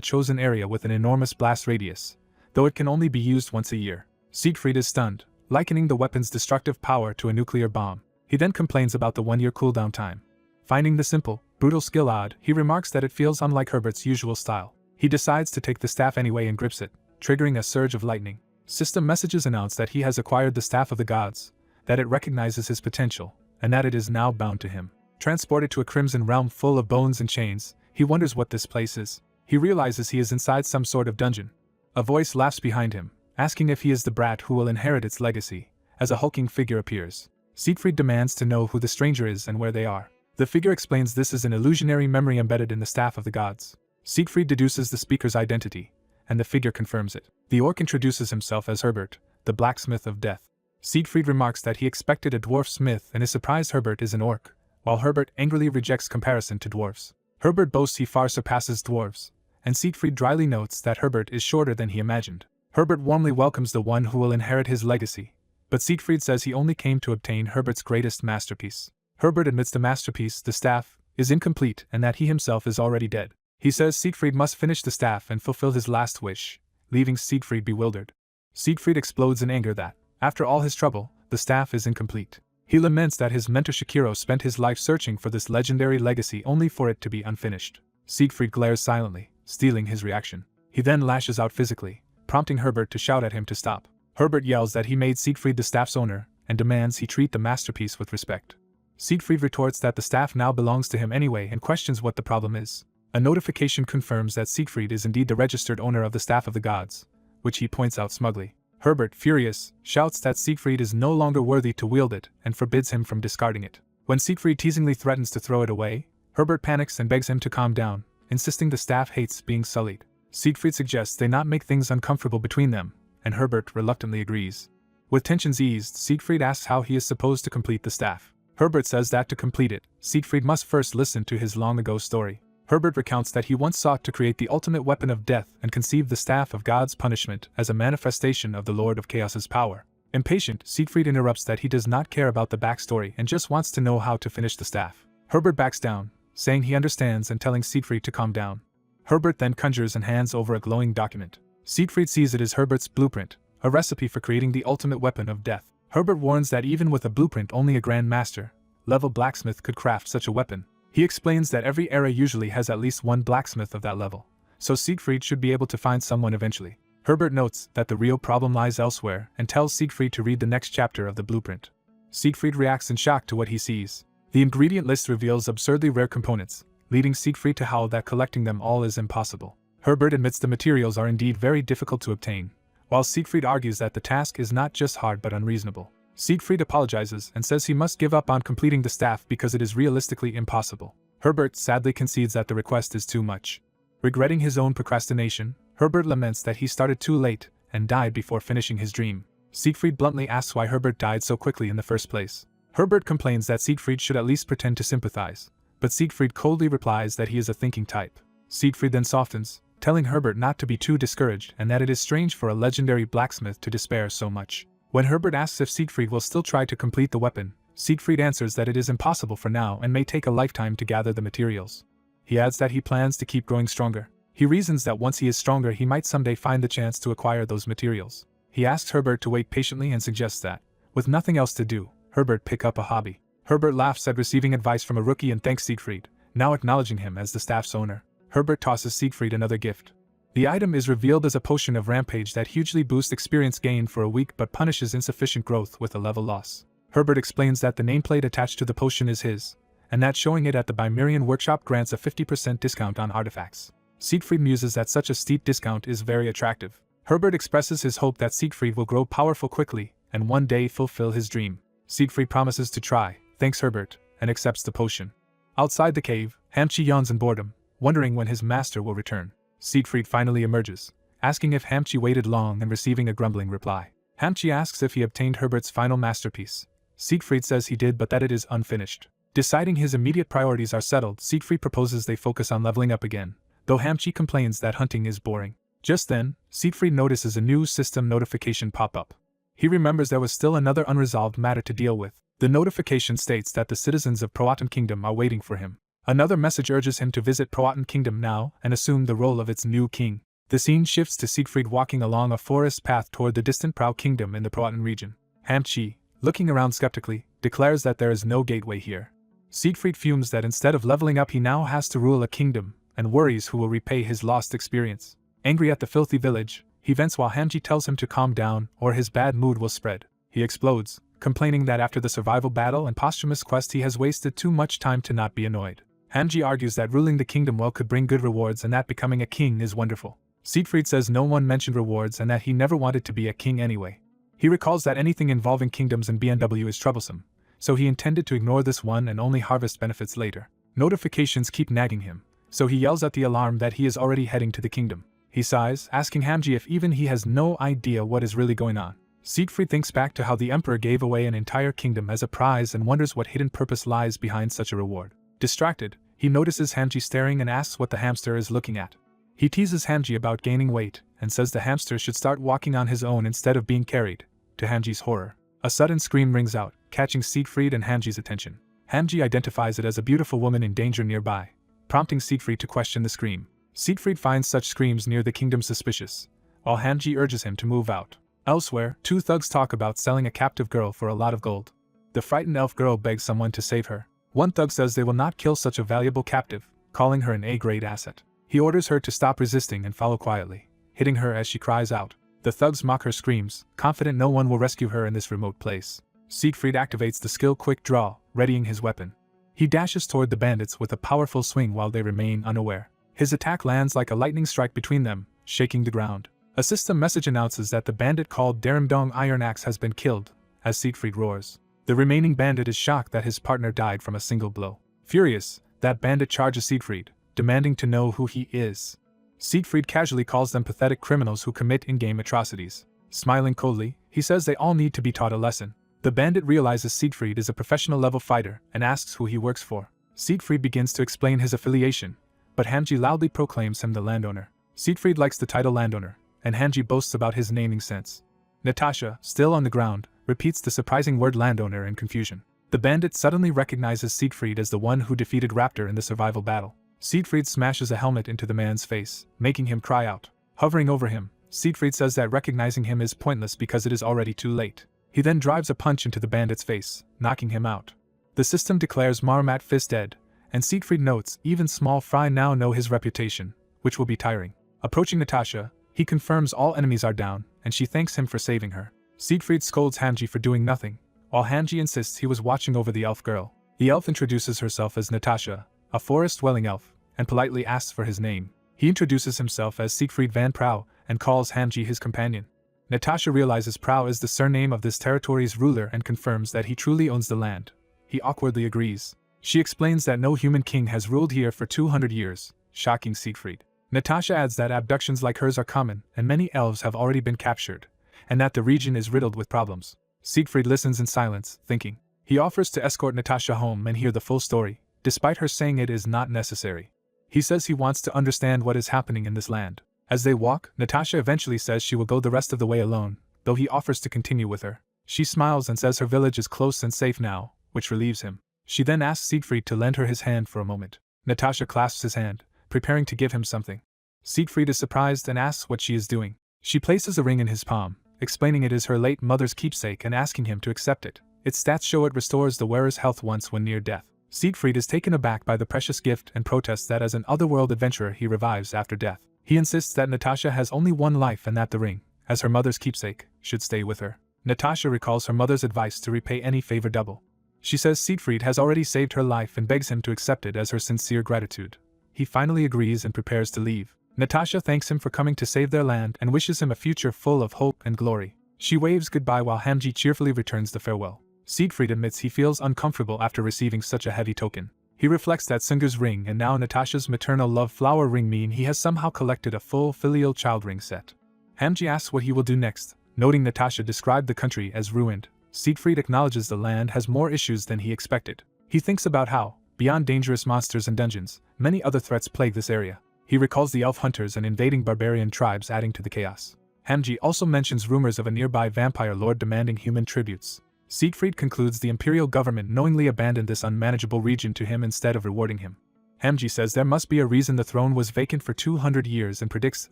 chosen area with an enormous blast radius, though it can only be used once a year. Siegfried is stunned, likening the weapon's destructive power to a nuclear bomb. He then complains about the 1-year cooldown time. Finding the simple, brutal skill odd, he remarks that it feels unlike Herbert's usual style. He decides to take the staff anyway and grips it, triggering a surge of lightning. System messages announce that he has acquired the Staff of the Gods, that it recognizes his potential, and that it is now bound to him. Transported to a crimson realm full of bones and chains, he wonders what this place is. He realizes he is inside some sort of dungeon. A voice laughs behind him, asking if he is the brat who will inherit its legacy, as a hulking figure appears. Siegfried demands to know who the stranger is and where they are. The figure explains this is an illusionary memory embedded in the Staff of the Gods. Siegfried deduces the speaker's identity, and the figure confirms it. The orc introduces himself as Herbert, the blacksmith of death. Siegfried remarks that he expected a dwarf smith and is surprised Herbert is an orc, while Herbert angrily rejects comparison to dwarves. Herbert boasts he far surpasses dwarves, and Siegfried dryly notes that Herbert is shorter than he imagined. Herbert warmly welcomes the one who will inherit his legacy, but Siegfried says he only came to obtain Herbert's greatest masterpiece. Herbert admits the masterpiece, the staff, is incomplete and that he himself is already dead. He says Siegfried must finish the staff and fulfill his last wish, leaving Siegfried bewildered. Siegfried explodes in anger that, after all his trouble, the staff is incomplete. He laments that his mentor Shikiro spent his life searching for this legendary legacy only for it to be unfinished. Siegfried glares silently, stealing his reaction. He then lashes out physically, prompting Herbert to shout at him to stop. Herbert yells that he made Siegfried the staff's owner, and demands he treat the masterpiece with respect. Siegfried retorts that the staff now belongs to him anyway and questions what the problem is. A notification confirms that Siegfried is indeed the registered owner of the Staff of the Gods, which he points out smugly. Herbert, furious, shouts that Siegfried is no longer worthy to wield it and forbids him from discarding it. When Siegfried teasingly threatens to throw it away, Herbert panics and begs him to calm down, insisting the staff hates being sullied. Siegfried suggests they not make things uncomfortable between them, and Herbert reluctantly agrees. With tensions eased, Siegfried asks how he is supposed to complete the staff. Herbert says that to complete it, Siegfried must first listen to his long-ago story. Herbert recounts that he once sought to create the ultimate weapon of death and conceived the Staff of God's Punishment as a manifestation of the Lord of Chaos's power. Impatient, Siegfried interrupts that he does not care about the backstory and just wants to know how to finish the staff. Herbert backs down, saying he understands and telling Siegfried to calm down. Herbert then conjures and hands over a glowing document. Siegfried sees it as Herbert's blueprint, a recipe for creating the ultimate weapon of death. Herbert warns that even with a blueprint only a Grand Master-level blacksmith could craft such a weapon. He explains that every era usually has at least one blacksmith of that level, so Siegfried should be able to find someone eventually. Herbert notes that the real problem lies elsewhere and tells Siegfried to read the next chapter of the blueprint. Siegfried reacts in shock to what he sees. The ingredient list reveals absurdly rare components, leading Siegfried to howl that collecting them all is impossible. Herbert admits the materials are indeed very difficult to obtain, while Siegfried argues that the task is not just hard but unreasonable. Siegfried apologizes and says he must give up on completing the staff because it is realistically impossible. Herbert sadly concedes that the request is too much. Regretting his own procrastination, Herbert laments that he started too late and died before finishing his dream. Siegfried bluntly asks why Herbert died so quickly in the first place. Herbert complains that Siegfried should at least pretend to sympathize, but Siegfried coldly replies that he is a thinking type. Siegfried then softens, telling Herbert not to be too discouraged and that it is strange for a legendary blacksmith to despair so much. When Herbert asks if Siegfried will still try to complete the weapon, Siegfried answers that it is impossible for now and may take a lifetime to gather the materials. He adds that he plans to keep growing stronger. He reasons that once he is stronger he might someday find the chance to acquire those materials. He asks Herbert to wait patiently and suggests that, with nothing else to do, Herbert pick up a hobby. Herbert laughs at receiving advice from a rookie and thanks Siegfried, now acknowledging him as the staff's owner. Herbert tosses Siegfried another gift. The item is revealed as a potion of rampage that hugely boosts experience gain for a week but punishes insufficient growth with a level loss. Herbert explains that the nameplate attached to the potion is his, and that showing it at the Bimerian workshop grants a 50% discount on artifacts. Siegfried muses that such a steep discount is very attractive. Herbert expresses his hope that Siegfried will grow powerful quickly and one day fulfill his dream. Siegfried promises to try, thanks Herbert, and accepts the potion. Outside the cave, Hamchi yawns in boredom, wondering when his master will return. Siegfried finally emerges, asking if Hamchi waited long and receiving a grumbling reply. Hamchi asks if he obtained Herbert's final masterpiece. Siegfried says he did but that it is unfinished. Deciding his immediate priorities are settled, Siegfried proposes they focus on leveling up again, though Hamchi complains that hunting is boring. Just then, Siegfried notices a new system notification pop up. He remembers there was still another unresolved matter to deal with. The notification states that the citizens of Proatan Kingdom are waiting for him. Another message urges him to visit Proatan Kingdom now and assume the role of its new king. The scene shifts to Siegfried walking along a forest path toward the distant Prao Kingdom in the Proatan region. Hamchi, looking around skeptically, declares that there is no gateway here. Siegfried fumes that instead of leveling up he now has to rule a kingdom, and worries who will repay his lost experience. Angry at the filthy village, he vents while Hamchi tells him to calm down or his bad mood will spread. He explodes, complaining that after the survival battle and posthumous quest he has wasted too much time to not be annoyed. Hamchi argues that ruling the kingdom well could bring good rewards and that becoming a king is wonderful. Siegfried says no one mentioned rewards and that he never wanted to be a king anyway. He recalls that anything involving kingdoms and BMW is troublesome, so he intended to ignore this one and only harvest benefits later. Notifications keep nagging him, so he yells at the alarm that he is already heading to the kingdom. He sighs, asking Hamchi if even he has no idea what is really going on. Siegfried thinks back to how the emperor gave away an entire kingdom as a prize and wonders what hidden purpose lies behind such a reward. Distracted, he notices Hamchi staring and asks what the hamster is looking at. He teases Hamchi about gaining weight and says the hamster should start walking on his own instead of being carried. To Hamji's horror, a sudden scream rings out, catching Siegfried and Hamji's attention. Hamji identifies it as a beautiful woman in danger nearby, prompting Siegfried to question the scream. Siegfried finds such screams near the kingdom suspicious, while Hamji urges him to move out. Elsewhere, two thugs talk about selling a captive girl for a lot of gold. The frightened elf girl begs someone to save her. One thug says they will not kill such a valuable captive, calling her an A-grade asset. He orders her to stop resisting and follow quietly, hitting her as she cries out. The thugs mock her screams, confident no one will rescue her in this remote place. Siegfried activates the skill Quick Draw, readying his weapon. He dashes toward the bandits with a powerful swing while they remain unaware. His attack lands like a lightning strike between them, shaking the ground. A system message announces that the bandit called Darimdong Iron Axe has been killed, as Siegfried roars. The remaining bandit is shocked that his partner died from a single blow. Furious, that bandit charges Siegfried, demanding to know who he is. Siegfried casually calls them pathetic criminals who commit in-game atrocities. Smiling coldly, he says they all need to be taught a lesson. The bandit realizes Siegfried is a professional-level fighter and asks who he works for. Siegfried begins to explain his affiliation, but Hamji loudly proclaims him the landowner. Siegfried likes the title landowner, and Hamji boasts about his naming sense. Natasha, still on the ground, repeats the surprising word landowner in confusion. The bandit suddenly recognizes Siegfried as the one who defeated Raptor in the survival battle. Siegfried smashes a helmet into the man's face, making him cry out. Hovering over him, Siegfried says that recognizing him is pointless because it is already too late. He then drives a punch into the bandit's face, knocking him out. The system declares Marmat Fist dead, and Siegfried notes even small fry now know his reputation, which will be tiring. Approaching Natasha, he confirms all enemies are down, and she thanks him for saving her. Siegfried scolds Hamji for doing nothing, while Hamji insists he was watching over the elf girl. The elf introduces herself as Natasha, a forest-dwelling elf, and politely asks for his name. He introduces himself as Siegfried van Prau and calls Hamji his companion. Natasha realizes Prau is the surname of this territory's ruler and confirms that he truly owns the land. He awkwardly agrees. She explains that no human king has ruled here for 200 years, shocking Siegfried. Natasha adds that abductions like hers are common and many elves have already been captured, and that the region is riddled with problems. Siegfried listens in silence, thinking. He offers to escort Natasha home and hear the full story, despite her saying it is not necessary. He says he wants to understand what is happening in this land. As they walk, Natasha eventually says she will go the rest of the way alone, though he offers to continue with her. She smiles and says her village is close and safe now, which relieves him. She then asks Siegfried to lend her his hand for a moment. Natasha clasps his hand, preparing to give him something. Siegfried is surprised and asks what she is doing. She places a ring in his palm, explaining it is her late mother's keepsake and asking him to accept it. Its stats show it restores the wearer's health once when near death. Siegfried is taken aback by the precious gift and protests that as an otherworld adventurer he revives after death. He insists that Natasha has only one life and that the ring, as her mother's keepsake, should stay with her. Natasha recalls her mother's advice to repay any favor double. She says Siegfried has already saved her life and begs him to accept it as her sincere gratitude. He finally agrees and prepares to leave. Natasha thanks him for coming to save their land and wishes him a future full of hope and glory. She waves goodbye while Hamji cheerfully returns the farewell. Siegfried admits he feels uncomfortable after receiving such a heavy token. He reflects that Sunger's ring and now Natasha's maternal love flower ring mean he has somehow collected a full filial child ring set. Hamji asks what he will do next, noting Natasha described the country as ruined. Siegfried acknowledges the land has more issues than he expected. He thinks about how, beyond dangerous monsters and dungeons, many other threats plague this area. He recalls the elf hunters and invading barbarian tribes adding to the chaos. Hamji also mentions rumors of a nearby vampire lord demanding human tributes. Siegfried concludes the imperial government knowingly abandoned this unmanageable region to him instead of rewarding him. Hamji says there must be a reason the throne was vacant for 200 years and predicts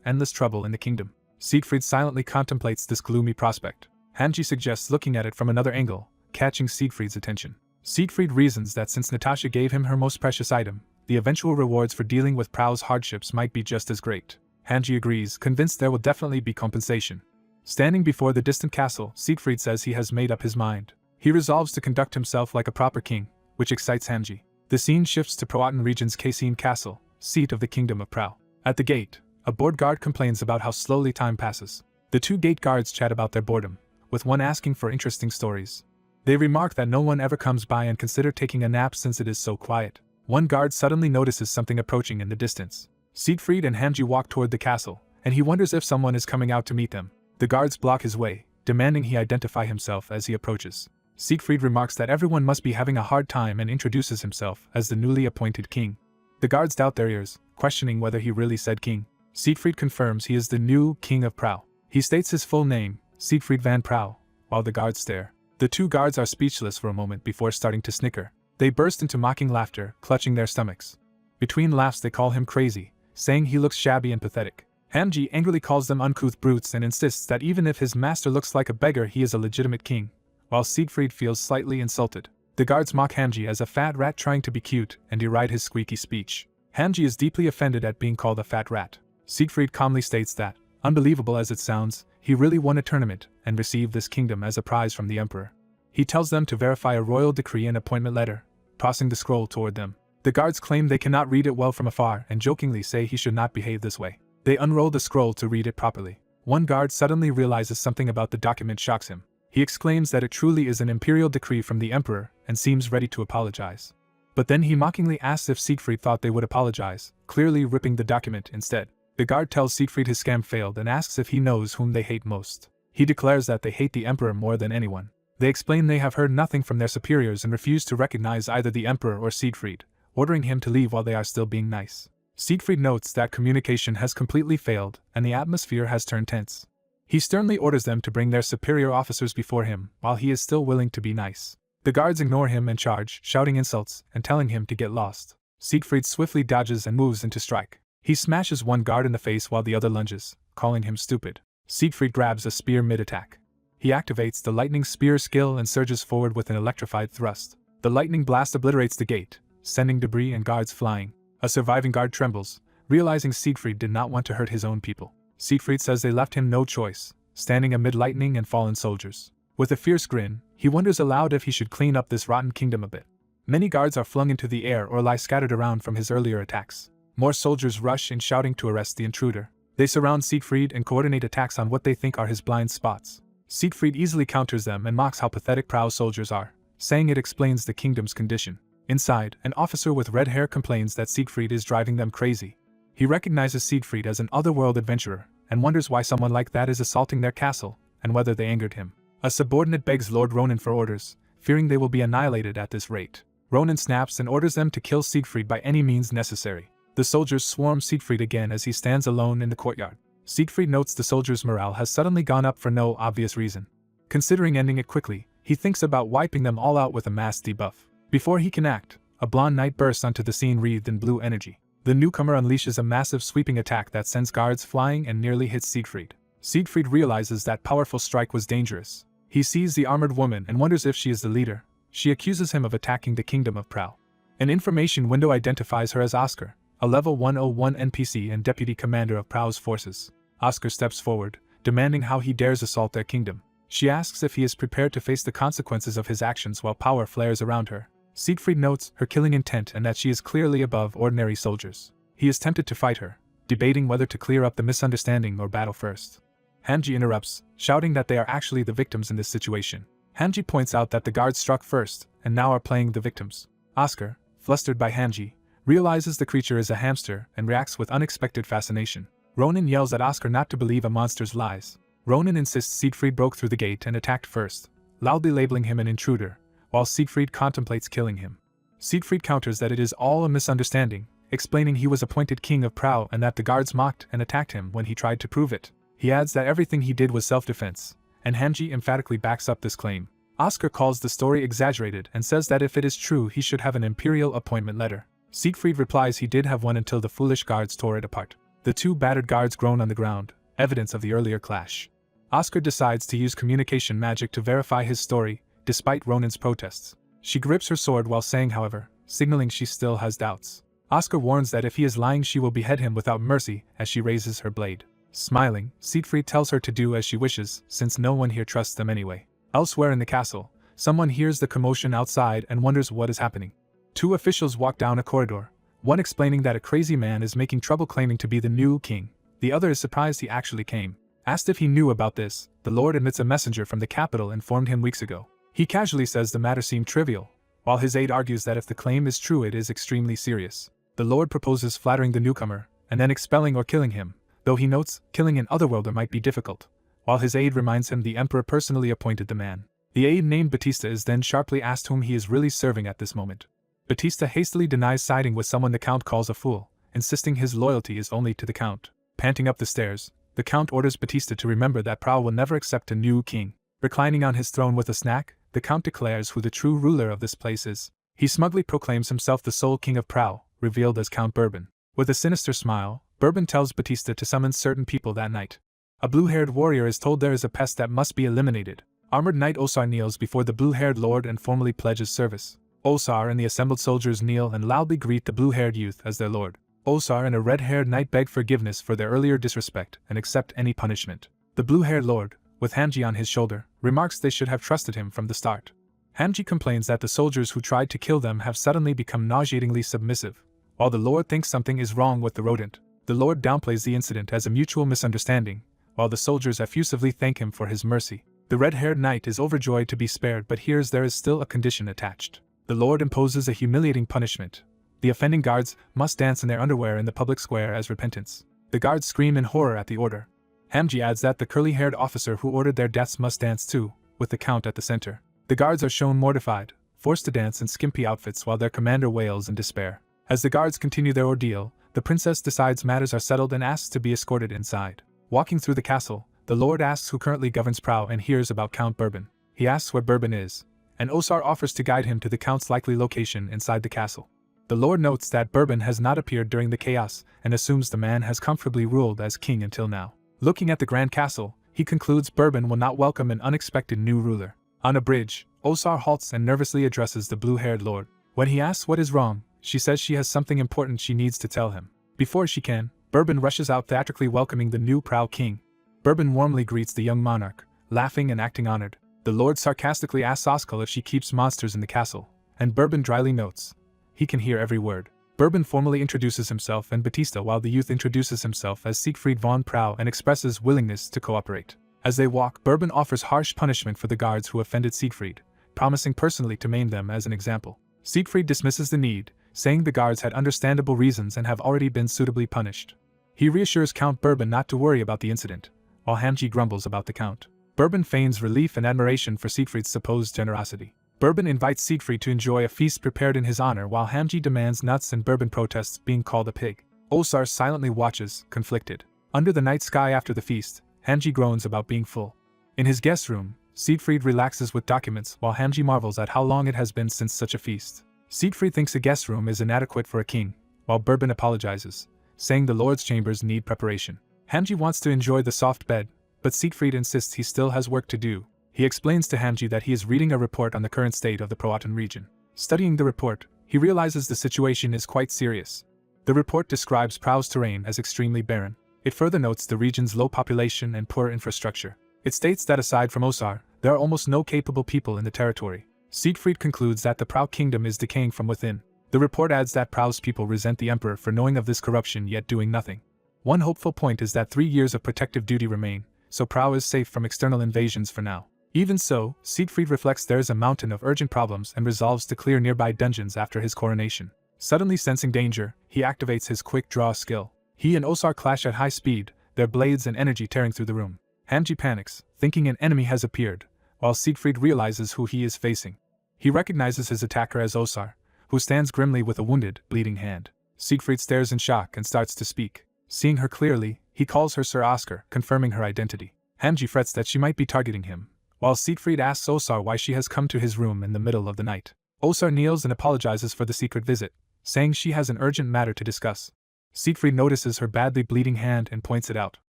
endless trouble in the kingdom. Siegfried silently contemplates this gloomy prospect. Hamji suggests looking at it from another angle, catching Siegfried's attention. Siegfried reasons that since Natasha gave him her most precious item, the eventual rewards for dealing with Prow's hardships might be just as great. Hamji agrees, convinced there will definitely be compensation. Standing before the distant castle, Siegfried says he has made up his mind. He resolves to conduct himself like a proper king, which excites Hamji. The scene shifts to Proaten region's Cassine Castle, seat of the Kingdom of Prow. At the gate, a bored guard complains about how slowly time passes. The two gate guards chat about their boredom, with one asking for interesting stories. They remark that no one ever comes by and consider taking a nap since it is so quiet. One guard suddenly notices something approaching in the distance. Siegfried and Hamji walk toward the castle, and he wonders if someone is coming out to meet them. The guards block his way, demanding he identify himself as he approaches. Siegfried remarks that everyone must be having a hard time and introduces himself as the newly appointed king. The guards doubt their ears, questioning whether he really said king. Siegfried confirms he is the new king of Prow. He states his full name, Siegfried van Prow, while the guards stare. The two guards are speechless for a moment before starting to snicker. They burst into mocking laughter, clutching their stomachs. Between laughs they call him crazy, saying he looks shabby and pathetic. Hamji angrily calls them uncouth brutes and insists that even if his master looks like a beggar he is a legitimate king, while Siegfried feels slightly insulted. The guards mock Hamji as a fat rat trying to be cute and deride his squeaky speech. Hamji is deeply offended at being called a fat rat. Siegfried calmly states that, unbelievable as it sounds, he really won a tournament and received this kingdom as a prize from the emperor. He tells them to verify a royal decree and appointment letter, tossing the scroll toward them. The guards claim they cannot read it well from afar and jokingly say he should not behave this way. They unroll the scroll to read it properly. One guard suddenly realizes something about the document shocks him. He exclaims that it truly is an imperial decree from the emperor and seems ready to apologize. But then he mockingly asks if Siegfried thought they would apologize, clearly ripping the document instead. The guard tells Siegfried his scam failed and asks if he knows whom they hate most. He declares that they hate the emperor more than anyone. They explain they have heard nothing from their superiors and refuse to recognize either the emperor or Siegfried, ordering him to leave while they are still being nice. Siegfried notes that communication has completely failed and the atmosphere has turned tense. He sternly orders them to bring their superior officers before him while he is still willing to be nice. The guards ignore him and charge, shouting insults and telling him to get lost. Siegfried swiftly dodges and moves into strike. He smashes one guard in the face while the other lunges, calling him stupid. Siegfried grabs a spear mid-attack. He activates the lightning spear skill and surges forward with an electrified thrust. The lightning blast obliterates the gate, sending debris and guards flying. A surviving guard trembles, realizing Siegfried did not want to hurt his own people. Siegfried says they left him no choice, standing amid lightning and fallen soldiers. With a fierce grin, he wonders aloud if he should clean up this rotten kingdom a bit. Many guards are flung into the air or lie scattered around from his earlier attacks. More soldiers rush in shouting to arrest the intruder. They surround Siegfried and coordinate attacks on what they think are his blind spots. Siegfried easily counters them and mocks how pathetic Prow's soldiers are, saying it explains the kingdom's condition. Inside, an officer with red hair complains that Siegfried is driving them crazy. He recognizes Siegfried as an otherworld adventurer and wonders why someone like that is assaulting their castle and whether they angered him. A subordinate begs Lord Ronan for orders, fearing they will be annihilated at this rate. Ronan snaps and orders them to kill Siegfried by any means necessary. The soldiers swarm Siegfried again as he stands alone in the courtyard. Siegfried notes the soldiers' morale has suddenly gone up for no obvious reason. Considering ending it quickly, he thinks about wiping them all out with a mass debuff. Before he can act, a blonde knight bursts onto the scene wreathed in blue energy. The newcomer unleashes a massive sweeping attack that sends guards flying and nearly hits Siegfried. Siegfried realizes that powerful strike was dangerous. He sees the armored woman and wonders if she is the leader. She accuses him of attacking the Kingdom of Prow. An information window identifies her as Oscar, a level 101 NPC and deputy commander of Prow's forces. Oscar steps forward, demanding how he dares assault their kingdom. She asks if he is prepared to face the consequences of his actions while power flares around her. Siegfried notes her killing intent and that she is clearly above ordinary soldiers. He is tempted to fight her, debating whether to clear up the misunderstanding or battle first. Hamji interrupts, shouting that they are actually the victims in this situation. Hamji points out that the guards struck first and now are playing the victims. Oscar, flustered by Hamji, realizes the creature is a hamster and reacts with unexpected fascination. Ronan yells at Oscar not to believe a monster's lies. Ronan insists Siegfried broke through the gate and attacked first, loudly labeling him an intruder, while Siegfried contemplates killing him. Siegfried counters that it is all a misunderstanding, explaining he was appointed king of Prao and that the guards mocked and attacked him when he tried to prove it. He adds that everything he did was self-defense, and Hanji emphatically backs up this claim. Oscar calls the story exaggerated and says that if it is true he should have an imperial appointment letter. Siegfried replies he did have one until the foolish guards tore it apart. The two battered guards groan on the ground, evidence of the earlier clash. Oscar decides to use communication magic to verify his story, despite Ronin's protests. She grips her sword while saying, however, signaling she still has doubts. Oscar warns that if he is lying she will behead him without mercy as she raises her blade. Smiling, Siegfried tells her to do as she wishes, since no one here trusts them anyway. Elsewhere in the castle, someone hears the commotion outside and wonders what is happening. Two officials walk down a corridor, one explaining that a crazy man is making trouble claiming to be the new king. The other is surprised he actually came. Asked if he knew about this, the Lord admits a messenger from the capital informed him weeks ago. He casually says the matter seemed trivial, while his aide argues that if the claim is true it is extremely serious. The Lord proposes flattering the newcomer, and then expelling or killing him, though he notes killing an otherworlder might be difficult, while his aide reminds him the Emperor personally appointed the man. The aide named Batista is then sharply asked whom he is really serving at this moment. Batista hastily denies siding with someone the Count calls a fool, insisting his loyalty is only to the Count. Panting up the stairs, the Count orders Batista to remember that Prao will never accept a new king. Reclining on his throne with a snack, the Count declares who the true ruler of this place is. He smugly proclaims himself the sole king of Prao, revealed as Count Bourbon. With a sinister smile, Bourbon tells Batista to summon certain people that night. A blue-haired warrior is told there is a pest that must be eliminated. Armored knight Osar kneels before the blue-haired lord and formally pledges service. Osar and the assembled soldiers kneel and loudly greet the blue-haired youth as their lord. Osar and a red-haired knight beg forgiveness for their earlier disrespect and accept any punishment. The blue-haired lord, with Hanji on his shoulder, remarks they should have trusted him from the start. Hanji complains that the soldiers who tried to kill them have suddenly become nauseatingly submissive, while the lord thinks something is wrong with the rodent. The lord downplays the incident as a mutual misunderstanding, while the soldiers effusively thank him for his mercy. The red-haired knight is overjoyed to be spared but hears there is still a condition attached. The lord imposes a humiliating punishment. The offending guards must dance in their underwear in the public square as repentance. The guards scream in horror at the order. Hamji adds that the curly-haired officer who ordered their deaths must dance too, with the Count at the center. The guards are shown mortified, forced to dance in skimpy outfits while their commander wails in despair. As the guards continue their ordeal, the princess decides matters are settled and asks to be escorted inside. Walking through the castle, the lord asks who currently governs Prao and hears about Count Bourbon. He asks where Bourbon is, and Osar offers to guide him to the Count's likely location inside the castle. The lord notes that Bourbon has not appeared during the chaos and assumes the man has comfortably ruled as king until now. Looking at the grand castle, he concludes Bourbon will not welcome an unexpected new ruler. On a bridge, Osar halts and nervously addresses the blue-haired lord. When he asks what is wrong, she says she has something important she needs to tell him. Before she can, Bourbon rushes out theatrically welcoming the new Prao king. Bourbon warmly greets the young monarch, laughing and acting honored. The lord sarcastically asks Oskal if she keeps monsters in the castle, and Bourbon dryly notes he can hear every word. Bourbon formally introduces himself and Batista while the youth introduces himself as Siegfried von Prao and expresses willingness to cooperate. As they walk, Bourbon offers harsh punishment for the guards who offended Siegfried, promising personally to maim them as an example. Siegfried dismisses the need, saying the guards had understandable reasons and have already been suitably punished. He reassures Count Bourbon not to worry about the incident, while Hamji grumbles about the Count. Bourbon feigns relief and admiration for Siegfried's supposed generosity. Bourbon invites Siegfried to enjoy a feast prepared in his honor while Hamji demands nuts and Bourbon protests being called a pig. Osar silently watches, conflicted. Under the night sky after the feast, Hamji groans about being full. In his guest room, Siegfried relaxes with documents while Hamji marvels at how long it has been since such a feast. Siegfried thinks a guest room is inadequate for a king, while Bourbon apologizes, saying the lord's chambers need preparation. Hamji wants to enjoy the soft bed, but Siegfried insists he still has work to do. He explains to Hamji that he is reading a report on the current state of the Proatan region. Studying the report, he realizes the situation is quite serious. The report describes Prao's terrain as extremely barren. It further notes the region's low population and poor infrastructure. It states that aside from Osar, there are almost no capable people in the territory. Siegfried concludes that the Prao kingdom is decaying from within. The report adds that Prao's people resent the emperor for knowing of this corruption yet doing nothing. One hopeful point is that 3 years of protective duty remain, so Prao is safe from external invasions for now. Even so, Siegfried reflects there is a mountain of urgent problems and resolves to clear nearby dungeons after his coronation. Suddenly sensing danger, he activates his quick draw skill. He and Osar clash at high speed, their blades and energy tearing through the room. Hamji panics, thinking an enemy has appeared, while Siegfried realizes who he is facing. He recognizes his attacker as Osar, who stands grimly with a wounded, bleeding hand. Siegfried stares in shock and starts to speak. Seeing her clearly, he calls her Sir Oscar, confirming her identity. Hamji frets that she might be targeting him, while Siegfried asks Osar why she has come to his room in the middle of the night. Osar kneels and apologizes for the secret visit, saying she has an urgent matter to discuss. Siegfried notices her badly bleeding hand and points it out.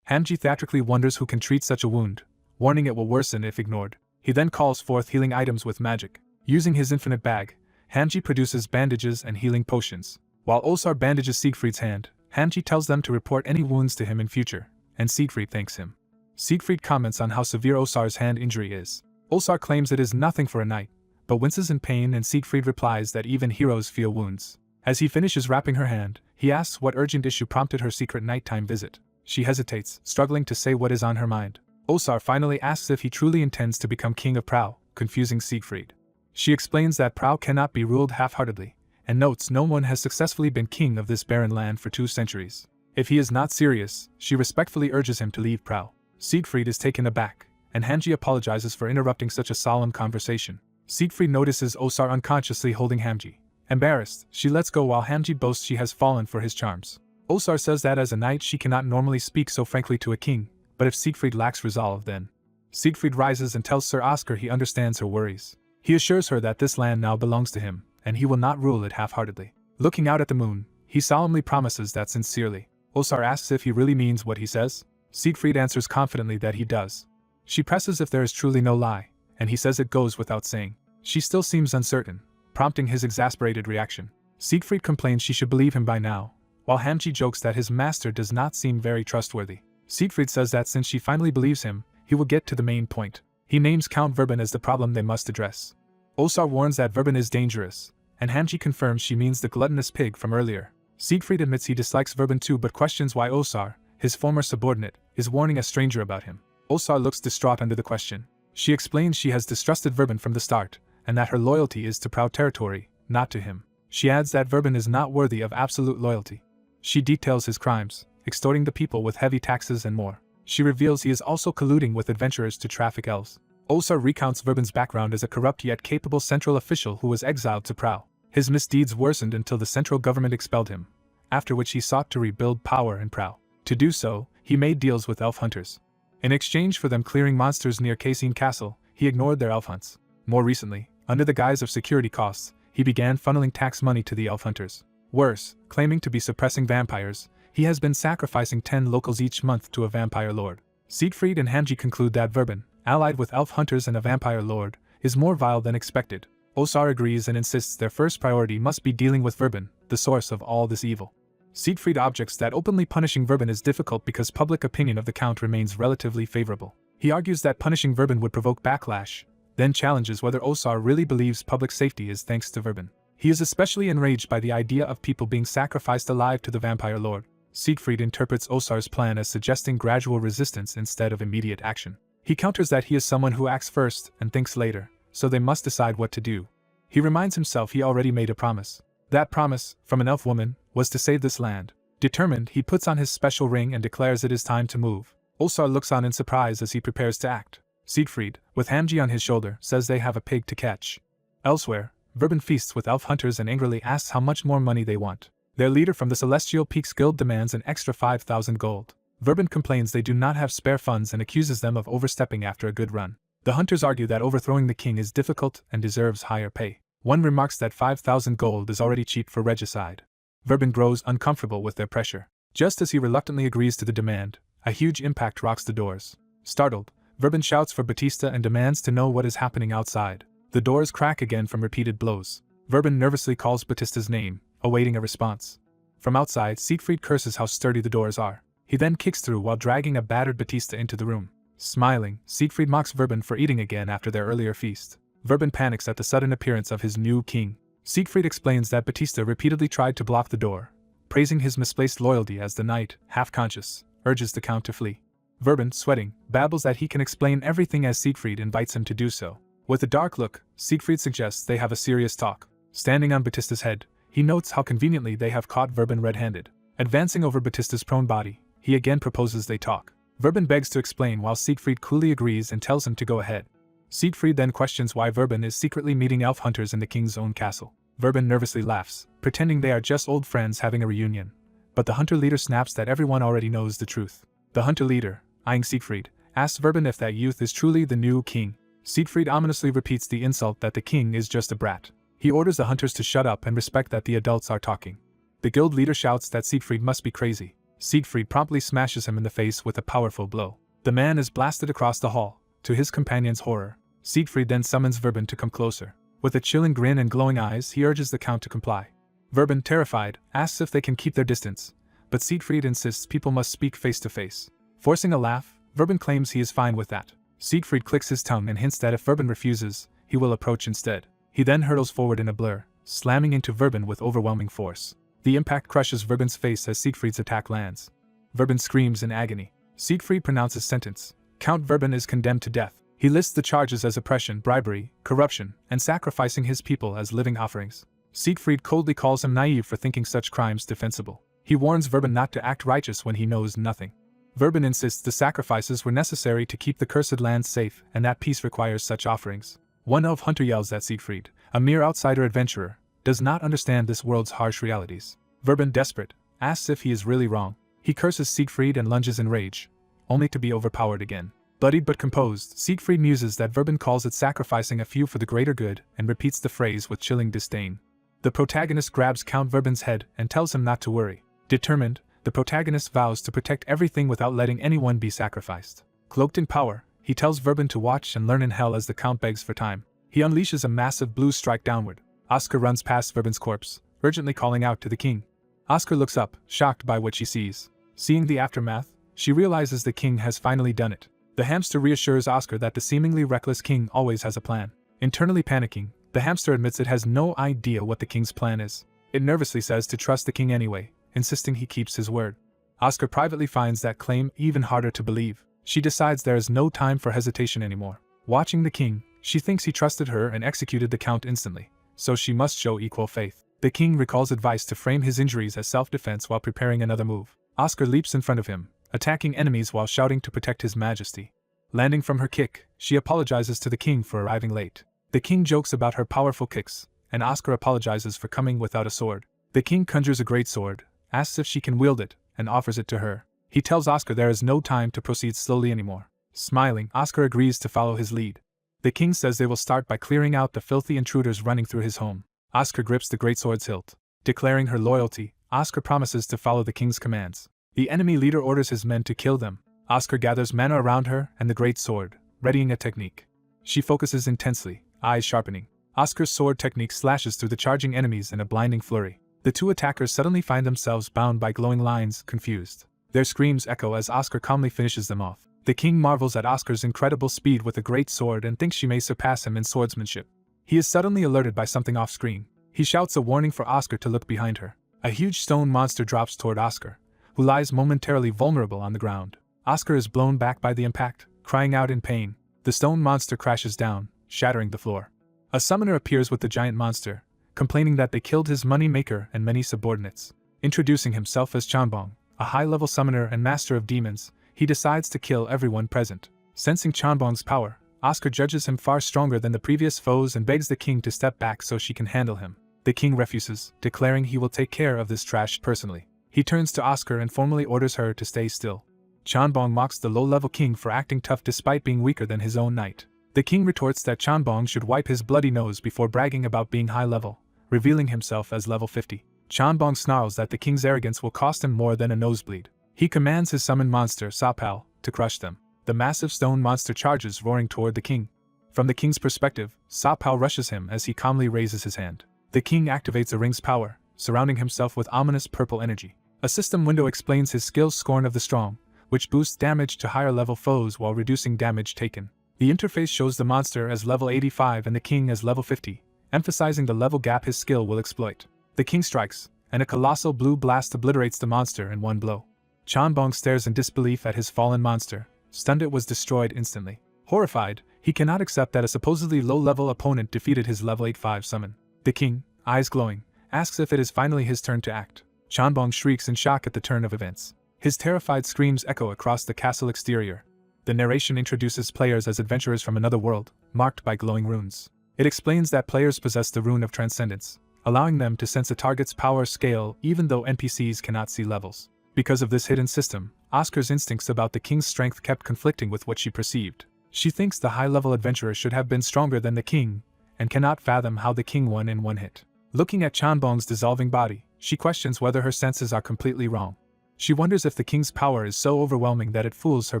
Hamji theatrically wonders who can treat such a wound, warning it will worsen if ignored. He then calls forth healing items with magic. Using his infinite bag, Hamji produces bandages and healing potions. While Osar bandages Siegfried's hand, Hamji tells them to report any wounds to him in future, and Siegfried thanks him. Siegfried comments on how severe Osar's hand injury is. Osar claims it is nothing for a knight, but winces in pain, and Siegfried replies that even heroes feel wounds. As he finishes wrapping her hand, he asks what urgent issue prompted her secret nighttime visit. She hesitates, struggling to say what is on her mind. Osar finally asks if he truly intends to become king of Prau, confusing Siegfried. She explains that Prau cannot be ruled half-heartedly, and notes no one has successfully been king of this barren land for 2 centuries. If he is not serious, she respectfully urges him to leave Prau. Siegfried is taken aback, and Hamji apologizes for interrupting such a solemn conversation. Siegfried notices Osar unconsciously holding Hamji. Embarrassed, she lets go while Hamji boasts she has fallen for his charms. Osar says that as a knight she cannot normally speak so frankly to a king, but if Siegfried lacks resolve then. Siegfried rises and tells Sir Oscar he understands her worries. He assures her that this land now belongs to him, and he will not rule it half-heartedly. Looking out at the moon, he solemnly promises that sincerely. Osar asks if he really means what he says. Siegfried answers confidently that he does. She presses if there is truly no lie, and he says it goes without saying. She still seems uncertain, prompting his exasperated reaction. Siegfried complains she should believe him by now, while Hamji jokes that his master does not seem very trustworthy. Siegfried says that since she finally believes him, he will get to the main point. He names Count Verben as the problem they must address. Osar warns that Verben is dangerous, and Hamji confirms she means the gluttonous pig from earlier. Siegfried admits he dislikes Verben too but questions why Osar, his former subordinate, is warning a stranger about him. Osar looks distraught under the question. She explains she has distrusted Verben from the start, and that her loyalty is to Prau territory, not to him. She adds that Verben is not worthy of absolute loyalty. She details his crimes, extorting the people with heavy taxes and more. She reveals he is also colluding with adventurers to traffic elves. Osar recounts Verben's background as a corrupt yet capable central official who was exiled to Prau. His misdeeds worsened until the central government expelled him, after which he sought to rebuild power in Prau. To do so, he made deals with elf hunters. In exchange for them clearing monsters near Cassine Castle, he ignored their elf hunts. More recently, under the guise of security costs, he began funneling tax money to the elf hunters. Worse, claiming to be suppressing vampires, he has been sacrificing 10 locals each month to a vampire lord. Siegfried and Hamji conclude that Verben, allied with elf hunters and a vampire lord, is more vile than expected. Osar agrees and insists their first priority must be dealing with Verben, the source of all this evil. Siegfried objects that openly punishing Verben is difficult because public opinion of the Count remains relatively favorable. He argues that punishing Verben would provoke backlash, then challenges whether Osar really believes public safety is thanks to Verben. He is especially enraged by the idea of people being sacrificed alive to the vampire lord. Siegfried interprets Osar's plan as suggesting gradual resistance instead of immediate action. He counters that he is someone who acts first and thinks later, so they must decide what to do. He reminds himself he already made a promise. That promise, from an elf woman, was to save this land. Determined, he puts on his special ring and declares it is time to move. Osar looks on in surprise as he prepares to act. Siegfried, with Hamji on his shoulder, says they have a pig to catch. Elsewhere, Verben feasts with elf hunters and angrily asks how much more money they want. Their leader from the Celestial Peaks Guild demands an extra 5,000 gold. Verben complains they do not have spare funds and accuses them of overstepping after a good run. The hunters argue that overthrowing the king is difficult and deserves higher pay. One remarks that 5,000 gold is already cheap for regicide. Verben grows uncomfortable with their pressure. Just as he reluctantly agrees to the demand, a huge impact rocks the doors. Startled, Verben shouts for Batista and demands to know what is happening outside. The doors crack again from repeated blows. Verben nervously calls Batista's name, awaiting a response. From outside, Siegfried curses how sturdy the doors are. He then kicks through while dragging a battered Batista into the room. Smiling, Siegfried mocks Verben for eating again after their earlier feast. Verben panics at the sudden appearance of his new king. Siegfried explains that Batista repeatedly tried to block the door, praising his misplaced loyalty as the knight, half-conscious, urges the Count to flee. Verben, sweating, babbles that he can explain everything as Siegfried invites him to do so. With a dark look, Siegfried suggests they have a serious talk. Standing on Batista's head, he notes how conveniently they have caught Verben red-handed. Advancing over Batista's prone body, he again proposes they talk. Verben begs to explain while Siegfried coolly agrees and tells him to go ahead. Siegfried then questions why Verben is secretly meeting elf hunters in the king's own castle. Verbin nervously laughs, pretending they are just old friends having a reunion. But the hunter leader snaps that everyone already knows the truth. The hunter leader, eyeing Siegfried, asks Verbin if that youth is truly the new king. Siegfried ominously repeats the insult that the king is just a brat. He orders the hunters to shut up and respect that the adults are talking. The guild leader shouts that Siegfried must be crazy. Siegfried promptly smashes him in the face with a powerful blow. The man is blasted across the hall, to his companion's horror. Siegfried then summons Verbin to come closer. With a chilling grin and glowing eyes, he urges the count to comply. Verbin, terrified, asks if they can keep their distance, but Siegfried insists people must speak face to face. Forcing a laugh, Verbin claims he is fine with that. Siegfried clicks his tongue and hints that if Verbin refuses, he will approach instead. He then hurtles forward in a blur, slamming into Verbin with overwhelming force. The impact crushes Verbin's face as Siegfried's attack lands. Verbin screams in agony. Siegfried pronounces sentence. Count Verbin is condemned to death. He lists the charges as oppression, bribery, corruption, and sacrificing his people as living offerings. Siegfried coldly calls him naive for thinking such crimes defensible. He warns Verbin not to act righteous when he knows nothing. Verbin insists the sacrifices were necessary to keep the cursed land safe and that peace requires such offerings. One elf hunter yells that Siegfried, a mere outsider adventurer, does not understand this world's harsh realities. Verbin, desperate, asks if he is really wrong. He curses Siegfried and lunges in rage, only to be overpowered again. Bloodied but composed, Siegfried muses that Verbin calls it sacrificing a few for the greater good and repeats the phrase with chilling disdain. The protagonist grabs Count Verbin's head and tells him not to worry. Determined, the protagonist vows to protect everything without letting anyone be sacrificed. Cloaked in power, he tells Verbin to watch and learn in hell as the Count begs for time. He unleashes a massive blue strike downward. Oscar runs past Verbin's corpse, urgently calling out to the king. Oscar looks up, shocked by what she sees. Seeing the aftermath, she realizes the king has finally done it. The hamster reassures Oscar that the seemingly reckless king always has a plan. Internally panicking, the hamster admits it has no idea what the king's plan is. It nervously says to trust the king anyway, insisting he keeps his word. Oscar privately finds that claim even harder to believe. She decides there is no time for hesitation anymore. Watching the king, she thinks he trusted her and executed the count instantly, so she must show equal faith. The king recalls advice to frame his injuries as self-defense while preparing another move. Oscar leaps in front of him, attacking enemies while shouting to protect his majesty. Landing from her kick, she apologizes to the king for arriving late. The king jokes about her powerful kicks, and Oscar apologizes for coming without a sword. The king conjures a great sword, asks if she can wield it, and offers it to her. He tells Oscar there is no time to proceed slowly anymore. Smiling, Oscar agrees to follow his lead. The king says they will start by clearing out the filthy intruders running through his home. Oscar grips the greatsword's hilt. Declaring her loyalty, Oscar promises to follow the king's commands. The enemy leader orders his men to kill them. Oscar gathers mana around her and the great sword, readying a technique. She focuses intensely, eyes sharpening. Oscar's sword technique slashes through the charging enemies in a blinding flurry. The two attackers suddenly find themselves bound by glowing lines, confused. Their screams echo as Oscar calmly finishes them off. The king marvels at Oscar's incredible speed with a great sword and thinks she may surpass him in swordsmanship. He is suddenly alerted by something off-screen. He shouts a warning for Oscar to look behind her. A huge stone monster drops toward Oscar, who lies momentarily vulnerable on the ground. Oscar is blown back by the impact, crying out in pain. The stone monster crashes down, shattering the floor. A summoner appears with the giant monster, complaining that they killed his money maker and many subordinates. Introducing himself as Chanbong, a high-level summoner and master of demons, he decides to kill everyone present. Sensing Chanbong's power, Oscar judges him far stronger than the previous foes and begs the king to step back so she can handle him. The king refuses, declaring he will take care of this trash personally. He turns to Oscar and formally orders her to stay still. Chanbong mocks the low-level king for acting tough despite being weaker than his own knight. The king retorts that Chanbong should wipe his bloody nose before bragging about being high-level, revealing himself as level 50. Chanbong snarls that the king's arrogance will cost him more than a nosebleed. He commands his summoned monster, Sapal, to crush them. The massive stone monster charges, roaring toward the king. From the king's perspective, Sapal rushes him as he calmly raises his hand. The king activates a ring's power, surrounding himself with ominous purple energy. A system window explains his skill's Scorn of the Strong, which boosts damage to higher-level foes while reducing damage taken. The interface shows the monster as level 85 and the king as level 50, emphasizing the level gap his skill will exploit. The king strikes, and a colossal blue blast obliterates the monster in one blow. Chanbong stares in disbelief at his fallen monster, stunned it was destroyed instantly. Horrified, he cannot accept that a supposedly low-level opponent defeated his level 85 summon. The king, eyes glowing, asks if it is finally his turn to act. Chanbong shrieks in shock at the turn of events. His terrified screams echo across the castle exterior. The narration introduces players as adventurers from another world, marked by glowing runes. It explains that players possess the rune of transcendence, allowing them to sense a target's power scale even though NPCs cannot see levels. Because of this hidden system, Oscar's instincts about the king's strength kept conflicting with what she perceived. She thinks the high-level adventurer should have been stronger than the king, and cannot fathom how the king won in one hit. Looking at Chanbong's dissolving body, she questions whether her senses are completely wrong. She wonders if the king's power is so overwhelming that it fools her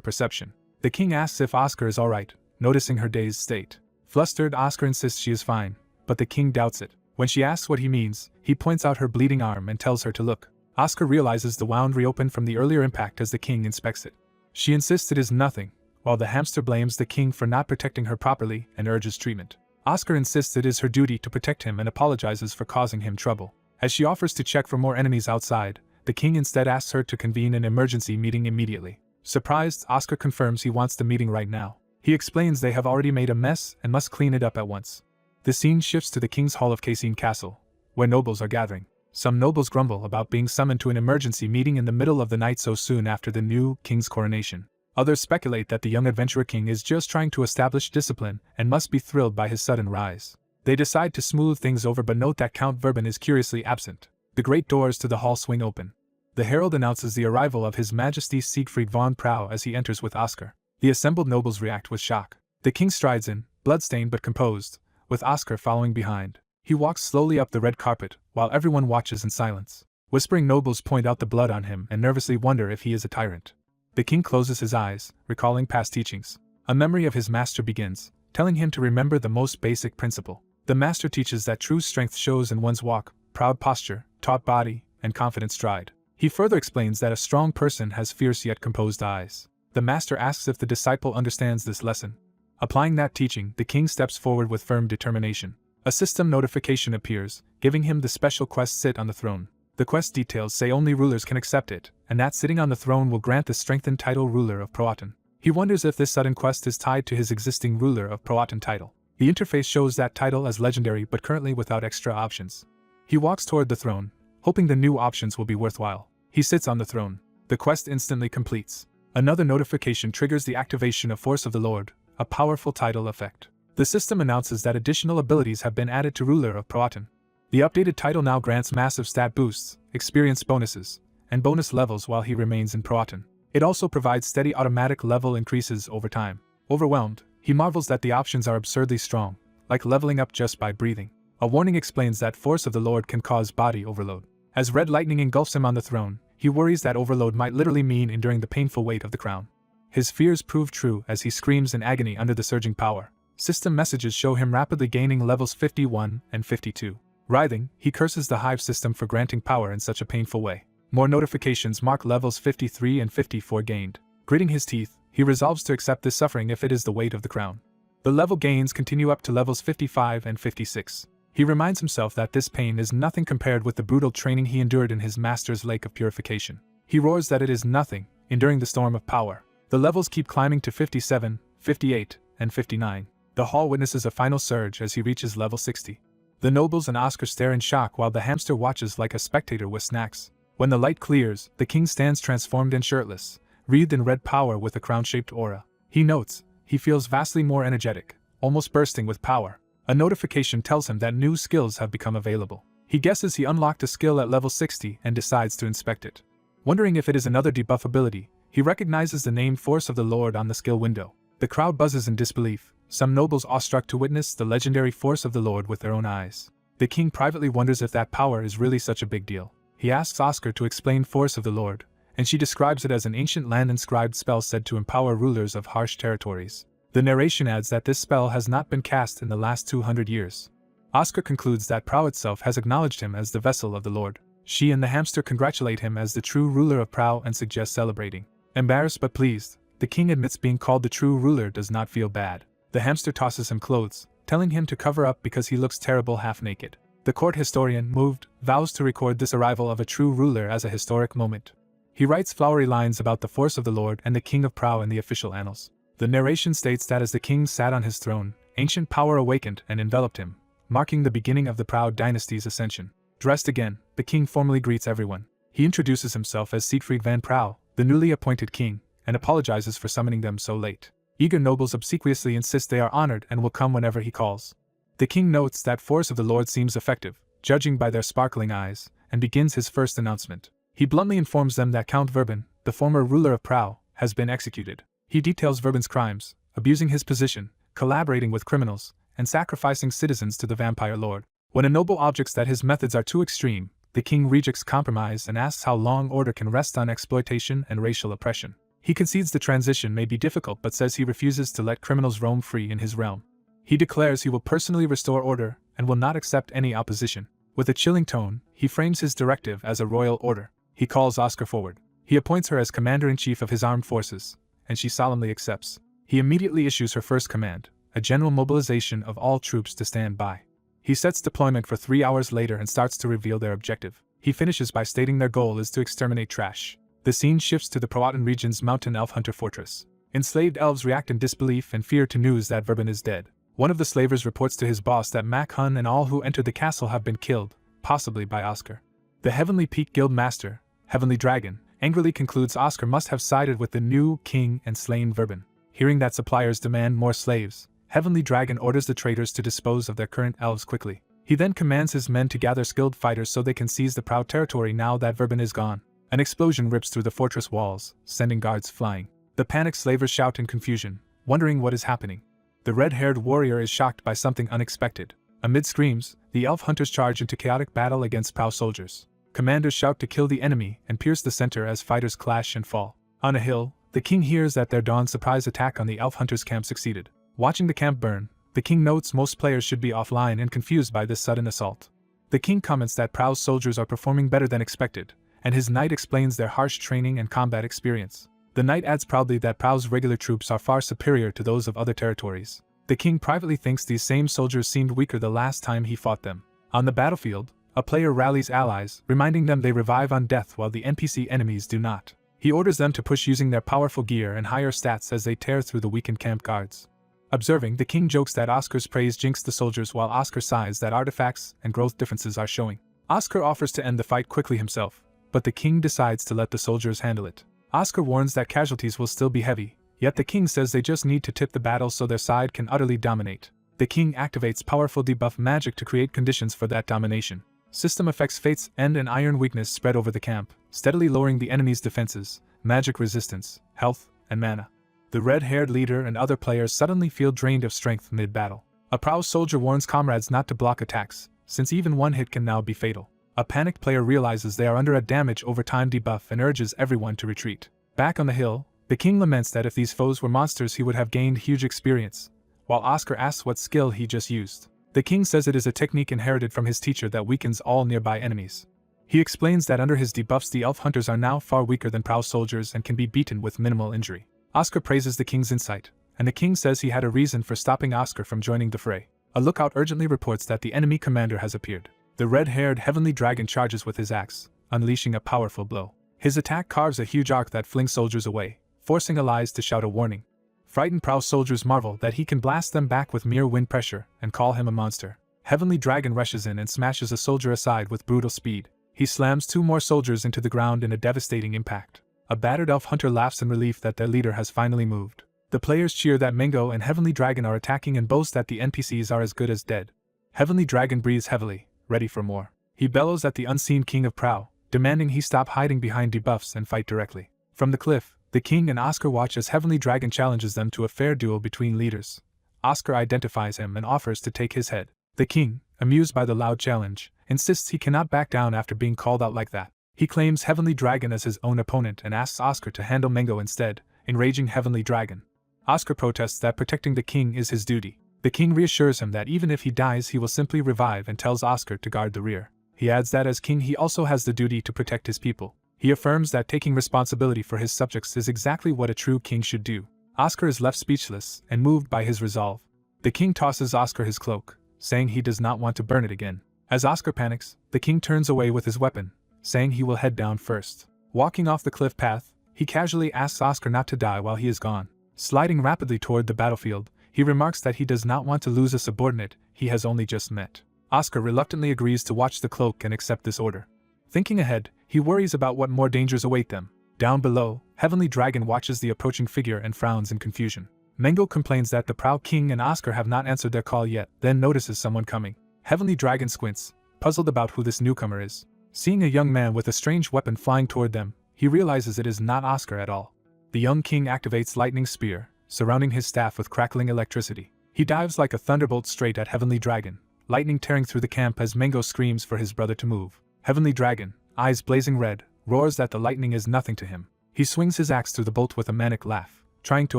perception. The king asks if Oscar is alright, noticing her dazed state. Flustered, Oscar insists she is fine, but the king doubts it. When she asks what he means, he points out her bleeding arm and tells her to look. Oscar realizes the wound reopened from the earlier impact as the king inspects it. She insists it is nothing, while the hamster blames the king for not protecting her properly and urges treatment. Oscar insists it is her duty to protect him and apologizes for causing him trouble. As she offers to check for more enemies outside, the king instead asks her to convene an emergency meeting immediately. Surprised, Oscar confirms he wants the meeting right now. He explains they have already made a mess and must clean it up at once. The scene shifts to the king's hall of Cassine Castle, where nobles are gathering. Some nobles grumble about being summoned to an emergency meeting in the middle of the night so soon after the new king's coronation. Others speculate that the young adventurer king is just trying to establish discipline and must be thrilled by his sudden rise. They decide to smooth things over but note that Count Verban is curiously absent. The great doors to the hall swing open. The herald announces the arrival of His Majesty Siegfried von Prau as he enters with Oscar. The assembled nobles react with shock. The king strides in, bloodstained but composed, with Oscar following behind. He walks slowly up the red carpet, while everyone watches in silence. Whispering nobles point out the blood on him and nervously wonder if he is a tyrant. The king closes his eyes, recalling past teachings. A memory of his master begins, telling him to remember the most basic principle. The master teaches that true strength shows in one's walk, proud posture, taut body, and confident stride. He further explains that a strong person has fierce yet composed eyes. The master asks if the disciple understands this lesson. Applying that teaching, the king steps forward with firm determination. A system notification appears, giving him the special quest sit on the throne. The quest details say only rulers can accept it, and that sitting on the throne will grant the strengthened title ruler of Proaten. He wonders if this sudden quest is tied to his existing ruler of Proaten title. The interface shows that title as legendary but currently without extra options. He walks toward the throne, hoping the new options will be worthwhile. He sits on the throne. The quest instantly completes. Another notification triggers the activation of Force of the Lord, a powerful title effect. The system announces that additional abilities have been added to Ruler of Proaten. The updated title now grants massive stat boosts, experience bonuses, and bonus levels while he remains in Proaten. It also provides steady automatic level increases over time. Overwhelmed, he marvels that the options are absurdly strong, like leveling up just by breathing. A warning explains that Force of the Lord can cause body overload. As red lightning engulfs him on the throne, he worries that overload might literally mean enduring the painful weight of the crown. His fears prove true as he screams in agony under the surging power. System messages show him rapidly gaining levels 51 and 52. Writhing, he curses the hive system for granting power in such a painful way. More notifications mark levels 53 and 54 gained. Gritting his teeth, he resolves to accept this suffering if it is the weight of the crown. The level gains continue up to levels 55 and 56. He reminds himself that this pain is nothing compared with the brutal training he endured in his master's lake of purification. He roars that it is nothing, enduring the storm of power. The levels keep climbing to 57, 58, and 59. The hall witnesses a final surge as he reaches level 60. The nobles and Oscar stare in shock while the hamster watches like a spectator with snacks. When the light clears, the king stands transformed and shirtless, wreathed in red power with a crown-shaped aura. He notes, he feels vastly more energetic, almost bursting with power. A notification tells him that new skills have become available. He guesses he unlocked a skill at level 60 and decides to inspect it. Wondering if it is another debuff ability, he recognizes the name Force of the Lord on the skill window. The crowd buzzes in disbelief, some nobles awestruck to witness the legendary Force of the Lord with their own eyes. The king privately wonders if that power is really such a big deal. He asks Oscar to explain Force of the Lord, and she describes it as an ancient land-inscribed spell said to empower rulers of harsh territories. The narration adds that this spell has not been cast in the last 200 years. Oscar concludes that Prau itself has acknowledged him as the vessel of the Lord. She and the hamster congratulate him as the true ruler of Prau and suggest celebrating. Embarrassed but pleased, the king admits being called the true ruler does not feel bad. The hamster tosses him clothes, telling him to cover up because he looks terrible half-naked. The court historian, moved, vows to record this arrival of a true ruler as a historic moment. He writes flowery lines about the Force of the Lord and the king of Prau in the official annals. The narration states that as the king sat on his throne, ancient power awakened and enveloped him, marking the beginning of the Prau dynasty's ascension. Dressed again, the king formally greets everyone. He introduces himself as Siegfried van Prau, the newly appointed king, and apologizes for summoning them so late. Eager nobles obsequiously insist they are honored and will come whenever he calls. The king notes that Force of the Lord seems effective, judging by their sparkling eyes, and begins his first announcement. He bluntly informs them that Count Verban, the former ruler of Prau, has been executed. He details Verban's crimes, abusing his position, collaborating with criminals, and sacrificing citizens to the vampire lord. When a noble objects that his methods are too extreme, the king rejects compromise and asks how long order can rest on exploitation and racial oppression. He concedes the transition may be difficult but says he refuses to let criminals roam free in his realm. He declares he will personally restore order and will not accept any opposition. With a chilling tone, he frames his directive as a royal order. He calls Oscar forward. He appoints her as commander-in-chief of his armed forces, and she solemnly accepts. He immediately issues her first command, a general mobilization of all troops to stand by. He sets deployment for 3 hours later and starts to reveal their objective. He finishes by stating their goal is to exterminate trash. The scene shifts to the Proatan region's mountain elf hunter fortress. Enslaved elves react in disbelief and fear to news that Verban is dead. One of the slavers reports to his boss that Mac Hun and all who entered the castle have been killed, possibly by Oscar. The Heavenly Peak Guild Master, Heavenly Dragon, angrily concludes Oscar must have sided with the new king and slain Verban. Hearing that suppliers demand more slaves, Heavenly Dragon orders the traders to dispose of their current elves quickly. He then commands his men to gather skilled fighters so they can seize the Proud territory now that Verban is gone. An explosion rips through the fortress walls, sending guards flying. The panicked slavers shout in confusion, wondering what is happening. The red-haired warrior is shocked by something unexpected. Amid screams, the elf hunters charge into chaotic battle against Proud soldiers. Commanders shout to kill the enemy and pierce the center as fighters clash and fall. On a hill, the king hears that their dawn surprise attack on the elf hunters' camp succeeded. Watching the camp burn, the king notes most players should be offline and confused by this sudden assault. The king comments that Proud's soldiers are performing better than expected, and his knight explains their harsh training and combat experience. The knight adds proudly that Proud's regular troops are far superior to those of other territories. The king privately thinks these same soldiers seemed weaker the last time he fought them. On the battlefield, a player rallies allies, reminding them they revive on death while the NPC enemies do not. He orders them to push using their powerful gear and higher stats as they tear through the weakened camp guards. Observing, the king jokes that Oscar's praise jinxed the soldiers while Oscar sighs that artifacts and growth differences are showing. Oscar offers to end the fight quickly himself, but the king decides to let the soldiers handle it. Oscar warns that casualties will still be heavy, yet the king says they just need to tip the battle so their side can utterly dominate. The king activates powerful debuff magic to create conditions for that domination. System effects Fate's End and Iron Weakness spread over the camp, steadily lowering the enemy's defenses, magic resistance, health, and mana. The red-haired leader and other players suddenly feel drained of strength mid-battle. A Proud soldier warns comrades not to block attacks, since even one hit can now be fatal. A panicked player realizes they are under a damage over time debuff and urges everyone to retreat. Back on the hill, the king laments that if these foes were monsters he would have gained huge experience, while Oscar asks what skill he just used. The king says it is a technique inherited from his teacher that weakens all nearby enemies. He explains that under his debuffs the elf hunters are now far weaker than Proud soldiers and can be beaten with minimal injury. Oscar praises the king's insight, and the king says he had a reason for stopping Oscar from joining the fray. A lookout urgently reports that the enemy commander has appeared. The red-haired heavenly dragon charges with his axe, unleashing a powerful blow. His attack carves a huge arc that flings soldiers away, forcing allies to shout a warning. Frightened Proud soldiers marvel that he can blast them back with mere wind pressure and call him a monster. Heavenly Dragon rushes in and smashes a soldier aside with brutal speed. He slams 2 more soldiers into the ground in a devastating impact. A battered elf hunter laughs in relief that their leader has finally moved. The players cheer that Mingo and Heavenly Dragon are attacking and boast that the NPCs are as good as dead. Heavenly Dragon breathes heavily, ready for more. He bellows at the unseen king of Prow, demanding he stop hiding behind debuffs and fight directly. From the cliff, the king and Oscar watch as Heavenly Dragon challenges them to a fair duel between leaders. Oscar identifies him and offers to take his head. The king, amused by the loud challenge, insists he cannot back down after being called out like that. He claims Heavenly Dragon as his own opponent and asks Oscar to handle Mingo instead, enraging Heavenly Dragon. Oscar protests that protecting the king is his duty. The king reassures him that even if he dies he will simply revive and tells Oscar to guard the rear. He adds that as king he also has the duty to protect his people. He affirms that taking responsibility for his subjects is exactly what a true king should do. Oscar is left speechless and moved by his resolve. The king tosses Oscar his cloak, saying he does not want to burn it again. As Oscar panics, the king turns away with his weapon, saying he will head down first. Walking off the cliff path, he casually asks Oscar not to die while he is gone. Sliding rapidly toward the battlefield, he remarks that he does not want to lose a subordinate he has only just met. Oscar reluctantly agrees to watch the cloak and accept this order. Thinking ahead, he worries about what more dangers await them. Down below, Heavenly Dragon watches the approaching figure and frowns in confusion. Mengo complains that the Proud King and Oscar have not answered their call yet, then notices someone coming. Heavenly Dragon squints, puzzled about who this newcomer is. Seeing a young man with a strange weapon flying toward them, he realizes it is not Oscar at all. The young king activates Lightning Spear, surrounding his staff with crackling electricity. He dives like a thunderbolt straight at Heavenly Dragon, lightning tearing through the camp as Mango screams for his brother to move. Heavenly Dragon, eyes blazing red, roars that the lightning is nothing to him. He swings his axe through the bolt with a manic laugh, trying to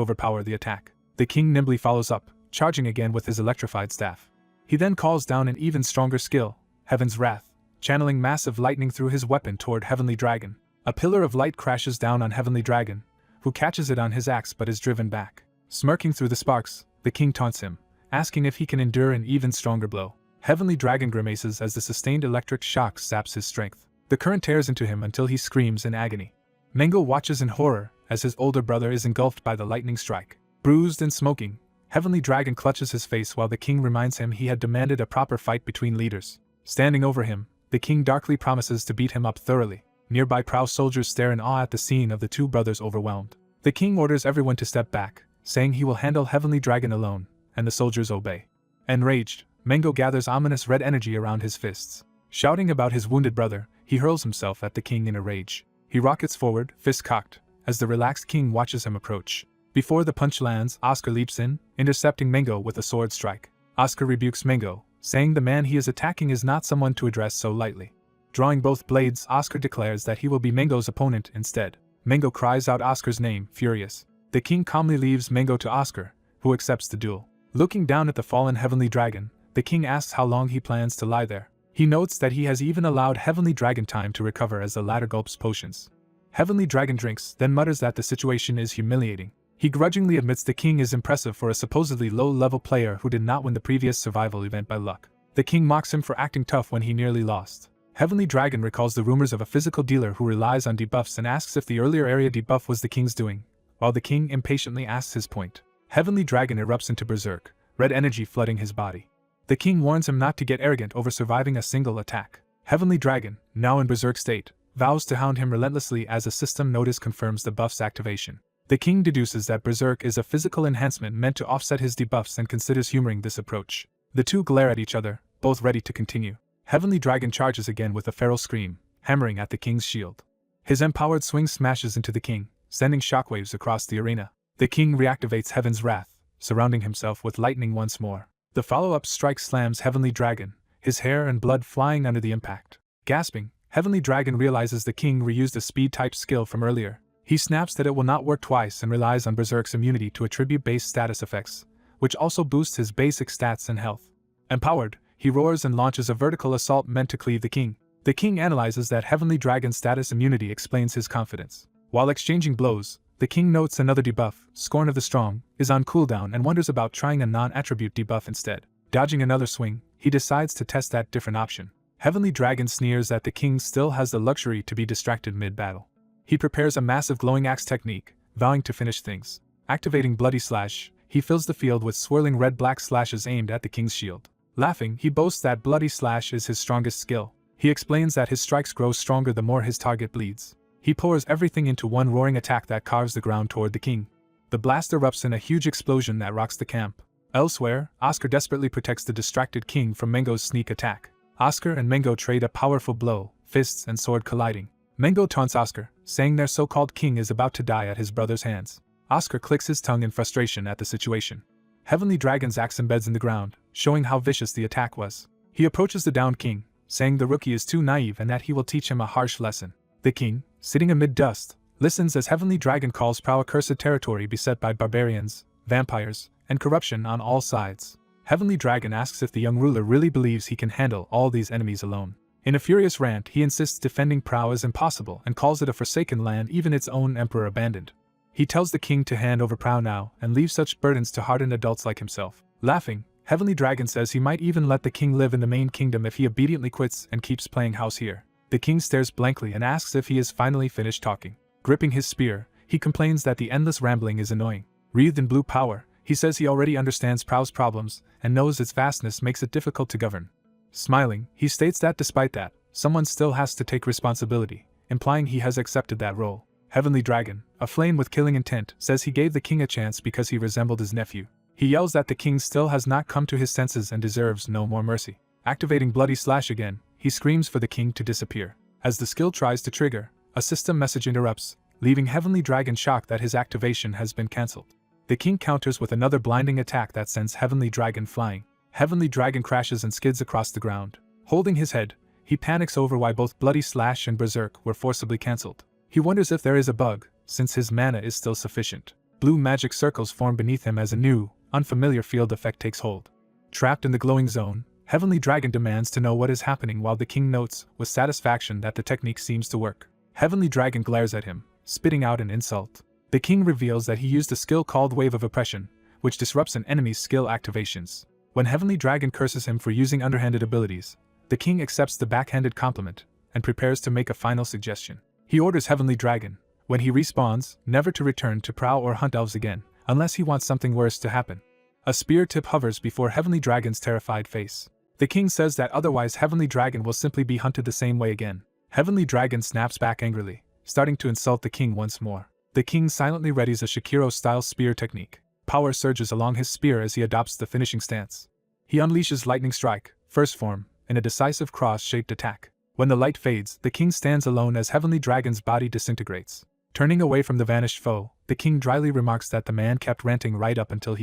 overpower the attack. The king nimbly follows up, charging again with his electrified staff. He then calls down an even stronger skill, Heaven's Wrath, channeling massive lightning through his weapon toward Heavenly Dragon. A pillar of light crashes down on Heavenly Dragon, who catches it on his axe but is driven back. Smirking through the sparks, the king taunts him, asking if he can endure an even stronger blow. Heavenly Dragon grimaces as the sustained electric shock saps his strength. The current tears into him until he screams in agony. Mango watches in horror as his older brother is engulfed by the lightning strike. Bruised and smoking, Heavenly Dragon clutches his face while the king reminds him he had demanded a proper fight between leaders. Standing over him, the king darkly promises to beat him up thoroughly. Nearby prow soldiers stare in awe at the scene of the two brothers overwhelmed. The king orders everyone to step back, saying he will handle Heavenly Dragon alone, and the soldiers obey. Enraged, Mango gathers ominous red energy around his fists. Shouting about his wounded brother, he hurls himself at the king in a rage. He rockets forward, fist cocked, as the relaxed king watches him approach. Before the punch lands, Oscar leaps in, intercepting Mango with a sword strike. Oscar rebukes Mango, saying the man he is attacking is not someone to address so lightly. Drawing both blades, Oscar declares that he will be Mango's opponent instead. Mango cries out Oscar's name, furious. The king calmly leaves Mango to Oscar, who accepts the duel. Looking down at the fallen Heavenly Dragon, the king asks how long he plans to lie there. He notes that he has even allowed Heavenly Dragon time to recover as the latter gulps potions. Heavenly Dragon drinks, then mutters that the situation is humiliating. He grudgingly admits the king is impressive for a supposedly low-level player who did not win the previous survival event by luck. The king mocks him for acting tough when he nearly lost. Heavenly Dragon recalls the rumors of a physical dealer who relies on debuffs and asks if the earlier area debuff was the king's doing, while the king impatiently asks his point. Heavenly Dragon erupts into berserk, red energy flooding his body. The king warns him not to get arrogant over surviving a single attack. Heavenly Dragon, now in berserk state, vows to hound him relentlessly as a system notice confirms the buff's activation. The king deduces that berserk is a physical enhancement meant to offset his debuffs and considers humoring this approach. The two glare at each other, both ready to continue. Heavenly Dragon charges again with a feral scream, hammering at the king's shield. His empowered swing smashes into the king, sending shockwaves across the arena. The king reactivates Heaven's Wrath, surrounding himself with lightning once more. The follow-up strike slams Heavenly Dragon, his hair and blood flying under the impact. Gasping, Heavenly Dragon realizes the king reused a speed-type skill from earlier. He snaps that it will not work twice and relies on Berserk's immunity to attribute base status effects, which also boosts his basic stats and health. Empowered, he roars and launches a vertical assault meant to cleave the king. The king analyzes that Heavenly Dragon's status immunity explains his confidence. While exchanging blows, the king notes another debuff, Scorn of the Strong, is on cooldown and wonders about trying a non-attribute debuff instead. Dodging another swing, he decides to test that different option. Heavenly Dragon sneers that the king still has the luxury to be distracted mid-battle. He prepares a massive glowing axe technique, vowing to finish things. Activating Bloody Slash, he fills the field with swirling red-black slashes aimed at the king's shield. Laughing, he boasts that Bloody Slash is his strongest skill. He explains that his strikes grow stronger the more his target bleeds. He pours everything into one roaring attack that carves the ground toward the king. The blast erupts in a huge explosion that rocks the camp. Elsewhere, Oscar desperately protects the distracted king from Mango's sneak attack. Oscar and Mango trade a powerful blow, fists and sword colliding. Mango taunts Oscar, saying their so-called king is about to die at his brother's hands. Oscar clicks his tongue in frustration at the situation. Heavenly Dragon's axe embeds in the ground, showing how vicious the attack was. He approaches the downed king, saying the rookie is too naive and that he will teach him a harsh lesson. The king, sitting amid dust, listens as Heavenly Dragon calls Prow a cursed territory beset by barbarians, vampires, and corruption on all sides. Heavenly Dragon asks if the young ruler really believes he can handle all these enemies alone. In a furious rant, he insists defending Prow is impossible and calls it a forsaken land even its own emperor abandoned. He tells the king to hand over Prow now and leave such burdens to hardened adults like himself. Laughing, Heavenly Dragon says he might even let the king live in the main kingdom if he obediently quits and keeps playing house here. The king stares blankly and asks if he is finally finished talking. Gripping his spear, he complains that the endless rambling is annoying. Wreathed in blue power, he says he already understands Prow's problems and knows its vastness makes it difficult to govern. Smiling, he states that despite that, someone still has to take responsibility, implying he has accepted that role. Heavenly Dragon, aflame with killing intent, says he gave the king a chance because he resembled his nephew. He yells that the king still has not come to his senses and deserves no more mercy. Activating Bloody Slash again, he screams for the king to disappear. As the skill tries to trigger, a system message interrupts, leaving Heavenly Dragon shocked that his activation has been cancelled. The king counters with another blinding attack that sends Heavenly Dragon flying. Heavenly Dragon crashes and skids across the ground. Holding his head, he panics over why both Bloody Slash and Berserk were forcibly cancelled. He wonders if there is a bug, since his mana is still sufficient. Blue magic circles form beneath him as a new, unfamiliar field effect takes hold. Trapped in the glowing zone, Heavenly Dragon demands to know what is happening while the king notes with satisfaction that the technique seems to work. Heavenly Dragon glares at him, spitting out an insult. The king reveals that he used a skill called Wave of Oppression, which disrupts an enemy's skill activations. When Heavenly Dragon curses him for using underhanded abilities, the king accepts the backhanded compliment and prepares to make a final suggestion. He orders Heavenly Dragon, when he respawns, never to return to prowl or hunt elves again, unless he wants something worse to happen. A spear tip hovers before Heavenly Dragon's terrified face. The king says that otherwise Heavenly Dragon will simply be hunted the same way again. Heavenly Dragon snaps back angrily, starting to insult the king once more. The king silently readies a Shikiro-style spear technique. Power surges along his spear as he adopts the finishing stance. He unleashes Lightning Strike, first form, in a decisive cross-shaped attack. When the light fades, the king stands alone as Heavenly Dragon's body disintegrates. Turning away from the vanished foe, the king dryly remarks that the man kept ranting right up until he